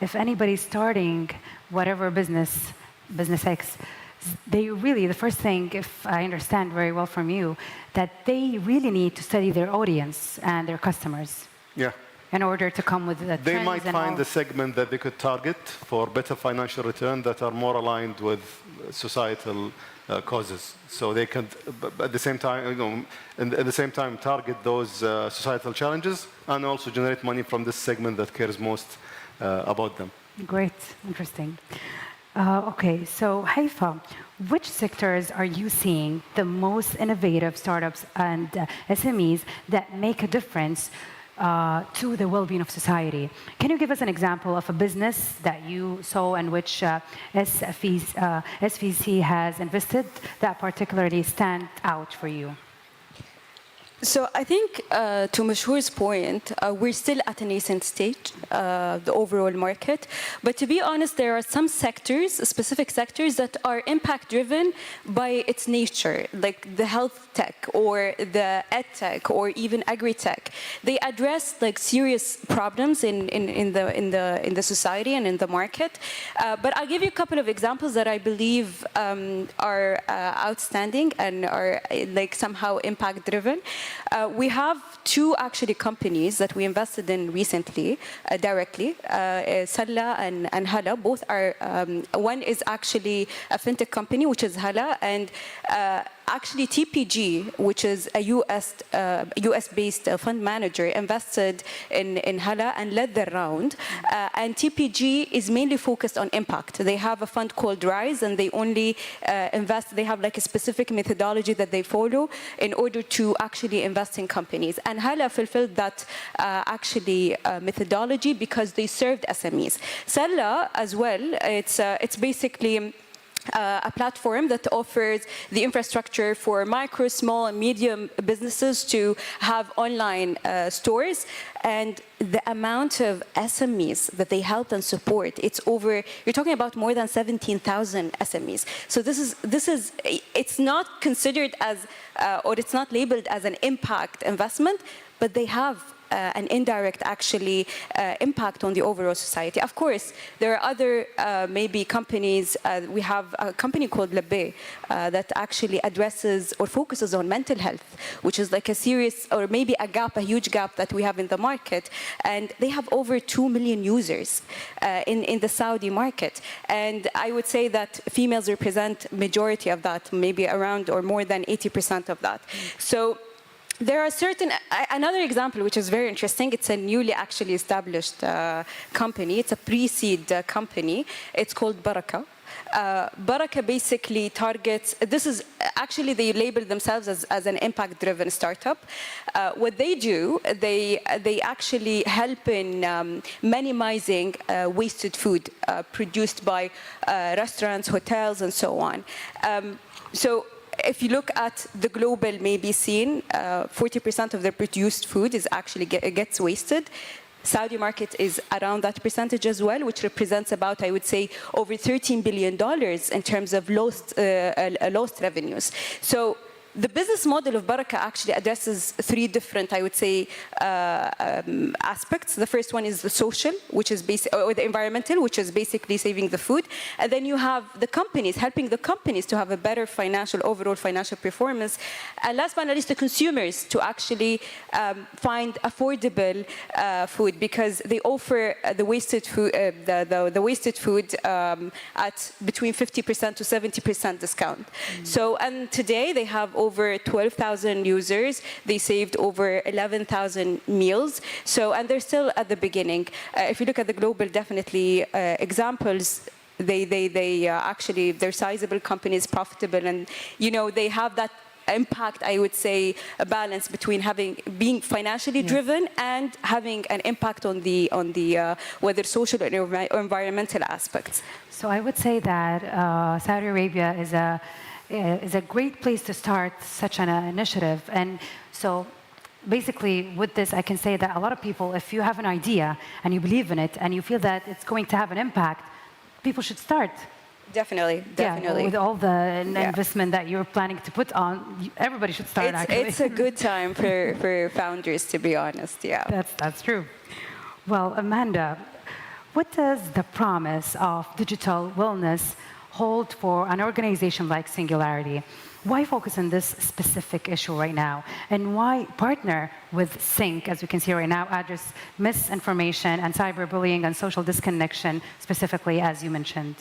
if anybody's starting whatever business X, they really, the first thing, if I understand very well from you, that they really need to study their audience and their customers. Yeah. In order to come with the trends. They might find a segment that they could target for better financial return that are more aligned with societal causes. So they can, at the same time, at the same time, target those societal challenges and also generate money from this segment that cares most about them. Great, interesting. Okay, so Haifa, which sectors are you seeing the most innovative startups and SMEs that make a difference to the well-being of society? Can you give us an example of a business that you saw in which SVC has invested that particularly stand out for you? So I think, to Mashhoor's point, we're still at a nascent stage, the overall market. But to be honest, there are some sectors, specific sectors, that are impact-driven by its nature, like the health tech or the ed tech or even agri-tech. They address like serious problems in the society and in the market. But I'll give you a couple of examples that I believe are outstanding and are like somehow impact-driven. We have two actually companies that we invested in recently directly, Salla and Hala. Both are, one is actually a fintech company, which is Hala, and actually, TPG, which is a US-based fund manager, invested in Hala and led the round. And TPG is mainly focused on impact. They have a fund called Rise, and they only invest. They have like a specific methodology that they follow in order to actually invest in companies. And Hala fulfilled that methodology because they served SMEs. Sella as well. It's basically a platform that offers the infrastructure for micro, small, and medium businesses to have online stores. And the amount of SMEs that they help and support, you're talking about more than 17,000 SMEs. So it's not considered as, or it's not labeled as an impact investment, but they have an indirect impact on the overall society. Of course, there are other maybe companies. We have a company called Wellbeing that actually addresses or focuses on mental health, which is like a serious or maybe a huge gap that we have in the market. And they have over 2 million users in the Saudi market. And I would say that females represent majority of that, maybe around or more than 80% of that. So there are another example which is very interesting. It's a newly established company. It's a pre-seed company. It's called Baraka. Baraka basically targets, they label themselves as an impact-driven startup. What they do, they actually help in minimizing wasted food produced by restaurants, hotels, and so on. If you look at the global scene, 40% of the produced food is actually gets wasted. Saudi market is around that percentage as well, which represents about, I would say, over $13 billion in terms of lost revenues. So the business model of Baraka actually addresses 3 different, I would say, aspects. The first one is the social, which is or the environmental, which is basically saving the food. And then you have the companies, helping the companies to have a better overall financial performance. And last but not least, the consumers to actually find affordable food, because they offer the wasted food, the wasted food at between 50% to 70% discount. So, and today they have over 12,000 users. They saved over 11,000 meals. So, and they're still at the beginning. If you look at the global, definitely examples, they're sizable companies, profitable, and they have that impact, I would say, a balance between being financially driven and having an impact on the whether social or environmental aspects. So I would say that Saudi Arabia is a great place to start such an initiative. And so basically with this, I can say that a lot of people, if you have an idea and you believe in it and you feel that it's going to have an impact, people should start. Definitely. Yeah, with all the investment that you're planning to put on, everybody should start. It's a good time for founders, to be honest. Yeah, that's true. Well, Amanda, what does the promise of digital wellness hold for an organization like Singularity? Why focus on this specific issue right now? And why partner with Sync, as we can see right now, address misinformation and cyberbullying and social disconnection, specifically, as you mentioned?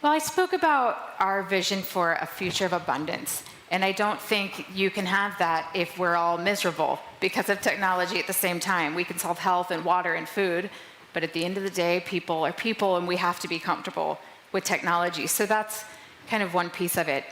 Well, I spoke about our vision for a future of abundance. And I don't think you can have that if we're all miserable because of technology at the same time. We can solve health and water and food, but at the end of the day, people are people, and we have to be comfortable with technology. So that's kind of one piece of it.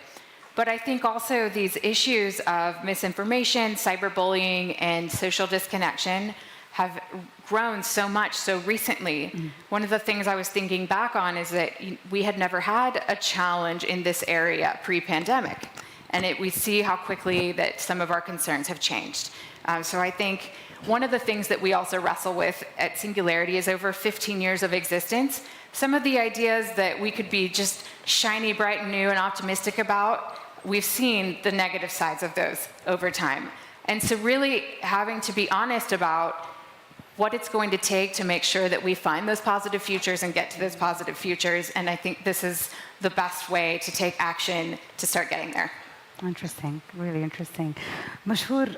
But I think also these issues of misinformation, cyberbullying, and social disconnection have grown so much so recently. One of the things I was thinking back on is that we had never had a challenge in this area pre-pandemic. And we see how quickly that some of our concerns have changed. So I think one of the things that we also wrestle with at Singularity is over 15 years of existence. Some of the ideas that we could be just shiny, bright, and new and optimistic about, we've seen the negative sides of those over time. And so really having to be honest about what it's going to take to make sure that we find those positive futures and get to those positive futures. And I think this is the best way to take action to start getting there. Interesting, really interesting. Mashhoor,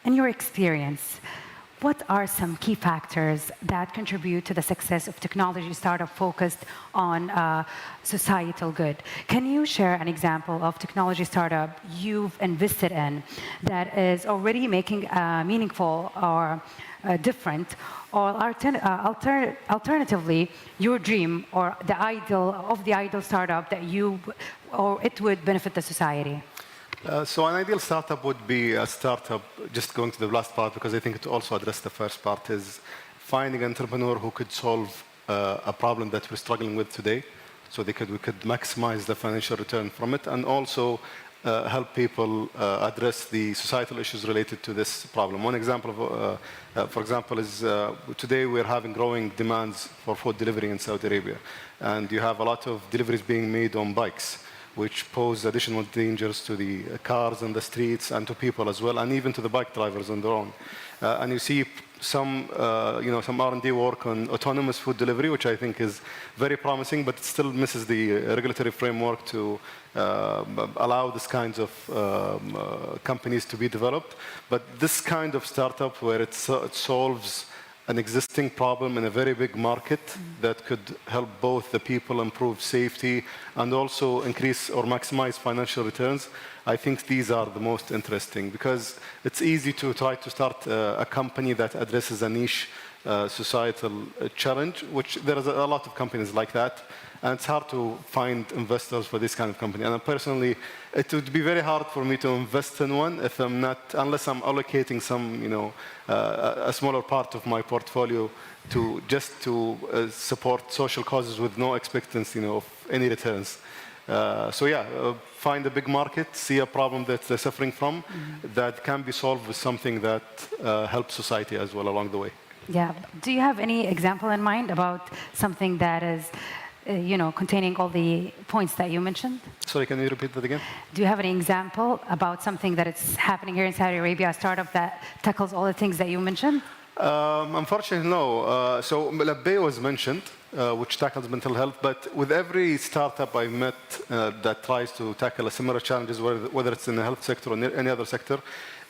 in your experience, what are some key factors that contribute to the success of technology startup focused on societal good? Can you share an example of technology startup you've invested in that is already making meaningful or different, or alternatively, your dream or the ideal startup that it would benefit the society? So an ideal startup would be a startup, just going to the last part, because I think it also addressed the first part, is finding an entrepreneur who could solve a problem that we're struggling with today. So we could maximize the financial return from it, and also help people address the societal issues related to this problem. One example, for example, is today we're having growing demands for food delivery in Saudi Arabia. And you have a lot of deliveries being made on bikes, which pose additional dangers to the cars on the streets and to people as well, and even to the bike drivers on their own. And you see some R&D work on autonomous food delivery, which I think is very promising, but it still misses the regulatory framework to allow this kinds of companies to be developed. But this kind of startup where it solves an existing problem in a very big market that could help both the people improve safety and also increase or maximize financial returns, I think these are the most interesting, because it's easy to try to start a company that addresses a niche societal challenge, which there is a lot of companies like that, and it's hard to find investors for this kind of company. And personally, it would be very hard for me to invest in one if unless I'm allocating some, a smaller part of my portfolio to support social causes with no expectancy, of any returns. Find a big market, see a problem that they're suffering from, that can be solved with something that helps society as well along the way. Yeah. Do you have any example in mind about something that is, containing all the points that you mentioned? Sorry, can you repeat that again? Do you have any example about something that is happening here in Saudi Arabia, a startup that tackles all the things that you mentioned? Unfortunately, no. So Wellbeing was mentioned, which tackles mental health, but with every startup I've met that tries to tackle a similar challenges, whether it's in the health sector or any other sector,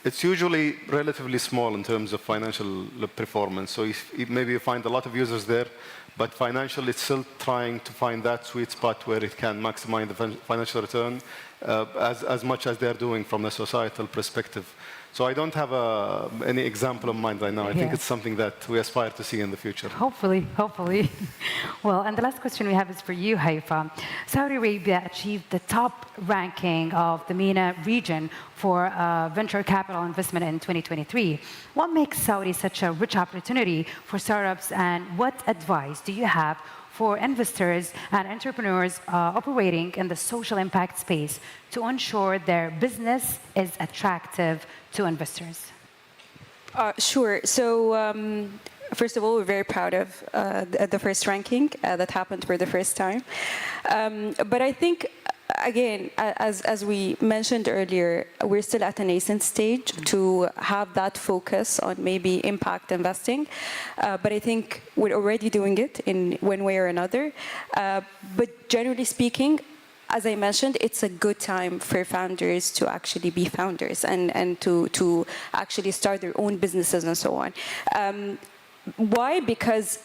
it's usually relatively small in terms of financial performance. So maybe you find a lot of users there, but financially it's still trying to find that sweet spot where it can maximize the financial return as much as they're doing from a societal perspective. So I don't have any example in mind right now. I think it's something that we aspire to see in the future. Hopefully. Well, and the last question we have is for you, Haifa. Saudi Arabia achieved the top ranking of the MENA region for venture capital investment in 2023. What makes Saudi such a rich opportunity for startups, and what advice do you have for investors and entrepreneurs operating in the social impact space to ensure their business is attractive to investors? Sure. So first of all, we're very proud of the first ranking that happened for the first time. But I think, again, as we mentioned earlier, we're still at a nascent stage to have that focus on maybe impact investing. But I think we're already doing it in one way or another. But generally speaking, as I mentioned, it's a good time for founders to actually be founders and to actually start their own businesses and so on. Why? Because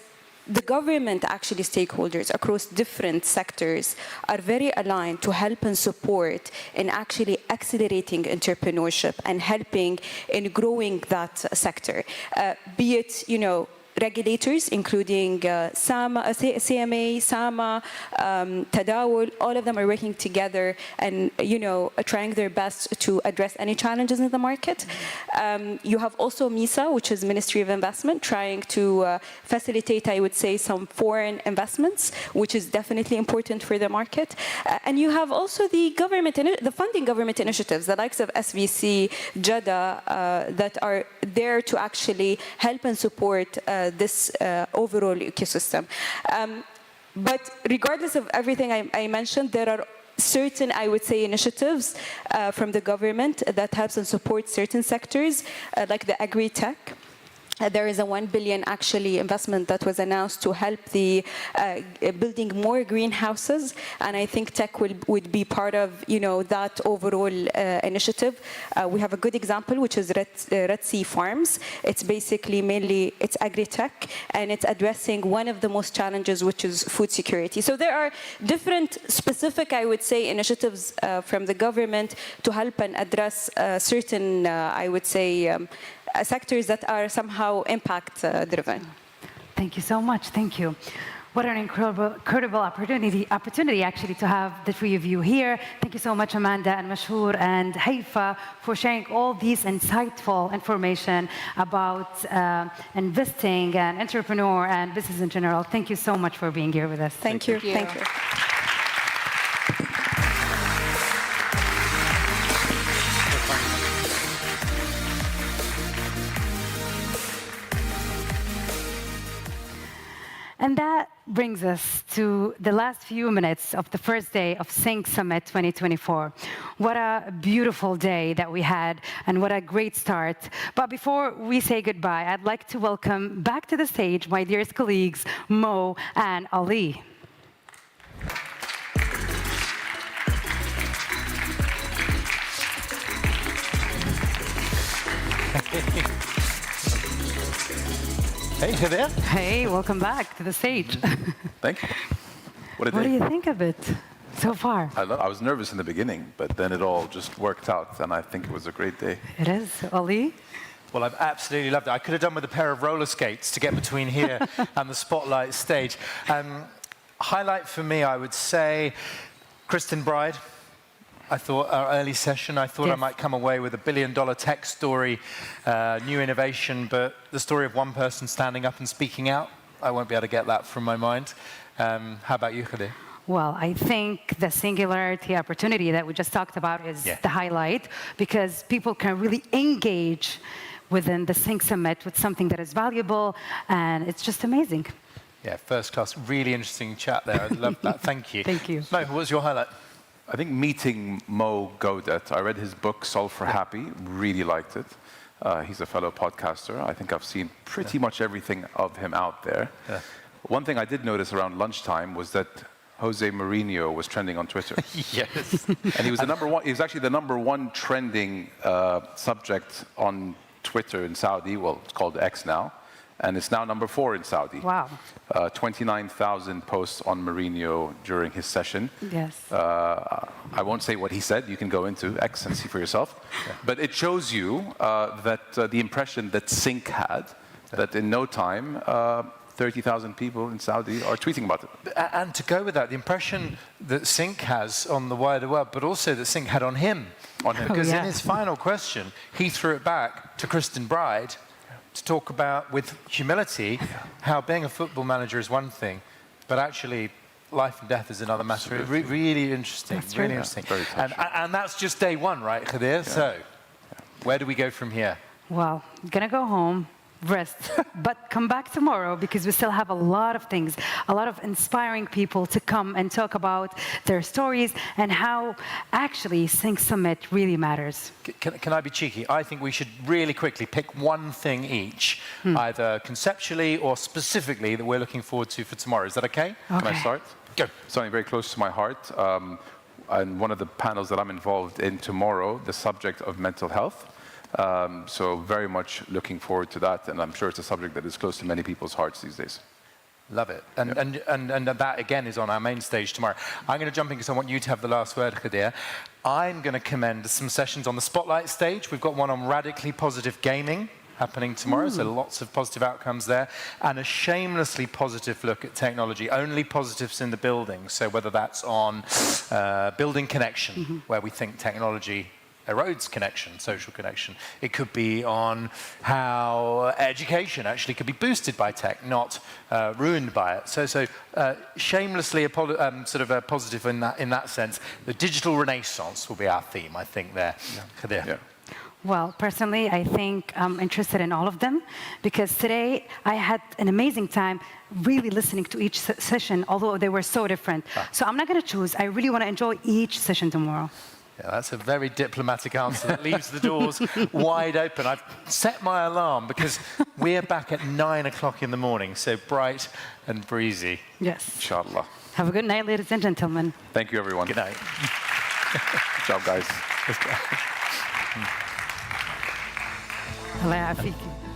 the government, actually stakeholders across different sectors, are very aligned to help and support in actually accelerating entrepreneurship and helping in growing that sector. Be it, regulators, including CMA, SAMA, Tadawul, all of them are working together and, trying their best to address any challenges in the market. You have also MISA, which is Ministry of Investment, trying to facilitate, I would say, some foreign investments, which is definitely important for the market. And you have also the funding government initiatives, the likes of SVC, JADA, that are there to actually help and support this overall ecosystem. But regardless of everything I mentioned, there are certain, I would say, initiatives from the government that helps and supports certain sectors, like the agri-tech. There is a 1 billion actually investment that was announced to help the building more greenhouses, and I think tech would be part of that overall initiative. We have a good example, which is Red Sea Farms. It's basically mainly it's agri-tech, and it's addressing one of the most challenges, which is food security. So there are different specific, I would say, initiatives from the government to help and address certain, I would say, sectors that are somehow impact-driven. Thank you so much. Thank you. What an incredible opportunity actually to have the three of you here. Thank you so much, Amanda and Mashhoor and Haifa, for sharing all these insightful information about investing and entrepreneur and business in general. Thank you so much for being here with us. Thank you. Thank you. And that brings us to the last few minutes of the first day of Sync Summit 2024. What a beautiful day that we had, and what a great start. But before we say goodbye, I'd like to welcome back to the stage my dearest colleagues, Mo and Ali. Hey, you there? Hey, welcome back to the stage. Thank you. What do you think of it so far? I was nervous in the beginning, but then it all just worked out, and I think it was a great day. It is. Ali? Well, I've absolutely loved it. I could have done with a pair of roller skates to get between here and the spotlight stage. Highlight for me, I would say, Kristen Bride. I thought our early session, I thought I might come away with $1 billion tech story, new innovation, but the story of one person standing up and speaking out, I won't be able to get that from my mind. How about you, Khadir? Well, I think the singularity opportunity that we just talked about is the highlight, because people can really engage within the Sync Summit with something that is valuable, and it's just amazing. Yeah, first class, really interesting chat there. I love that. Thank you. Thank you. Mo, what was your highlight? I think meeting Mo Gaudet. I read his book, Solve for Happy, really liked it. He's a fellow podcaster. I think I've seen pretty much everything of him out there. Yeah. One thing I did notice around lunchtime was that Jose Mourinho was trending on Twitter. Yes. And he was he was actually the #1 trending subject on Twitter in Saudi. Well, it's called X now. And it's now #4 in Saudi. Wow. 29,000 posts on Mourinho during his session. Yes. I won't say what he said. You can go into X and see for yourself. Yeah. But it shows you that the impression that Sync had, that in no time, 30,000 people in Saudi are tweeting about it. And to go with that, the impression that Sync has on the wider world, but also that Sync had on him. Because in his final question, he threw it back to Kristen Bride to talk about, with humility, how being a football manager is one thing, but actually life and death is another matter. Really interesting. That's really true. interesting. Yeah, and that's just day one, right, Khadir? Yeah. So, where do we go from here? Well, I'm gonna go home, rest, but come back tomorrow, because we still have a lot of things, a lot of inspiring people to come and talk about their stories and how actually Sync Summit really matters. Can I be cheeky? I think we should really quickly pick one thing each, either conceptually or specifically, that we're looking forward to for tomorrow. Is that okay? Can I start? Go. Something very close to my heart. And one of the panels that I'm involved in tomorrow, the subject of mental health. So very much looking forward to that, and I'm sure it's a subject that is close to many people's hearts these days. Love it. And that, again, is on our main stage tomorrow. I'm going to jump in because I want you to have the last word, Khadir. I'm going to commend some sessions on the Spotlight stage. We've got one on radically positive gaming happening tomorrow, so lots of positive outcomes there, and a shamelessly positive look at technology, only positives in the building. So whether that's on building connection, where we think technology erodes connection, social connection. It could be on how education actually could be boosted by tech, not ruined by it. So shamelessly sort of a positive in that sense. The digital renaissance will be our theme, I think, there. Khadir. Yeah. Well, personally, I think I'm interested in all of them, because today I had an amazing time really listening to each session, although they were so different. So I'm not going to choose. I really want to enjoy each session tomorrow. Yeah, that's a very diplomatic answer that leaves the doors wide open. I've set my alarm because we're back at 9 o'clock in the morning, so bright and breezy. Yes. Inshallah. Have a good night, ladies and gentlemen. Thank you, everyone. Good night. Good job, guys. Allah يعافيك.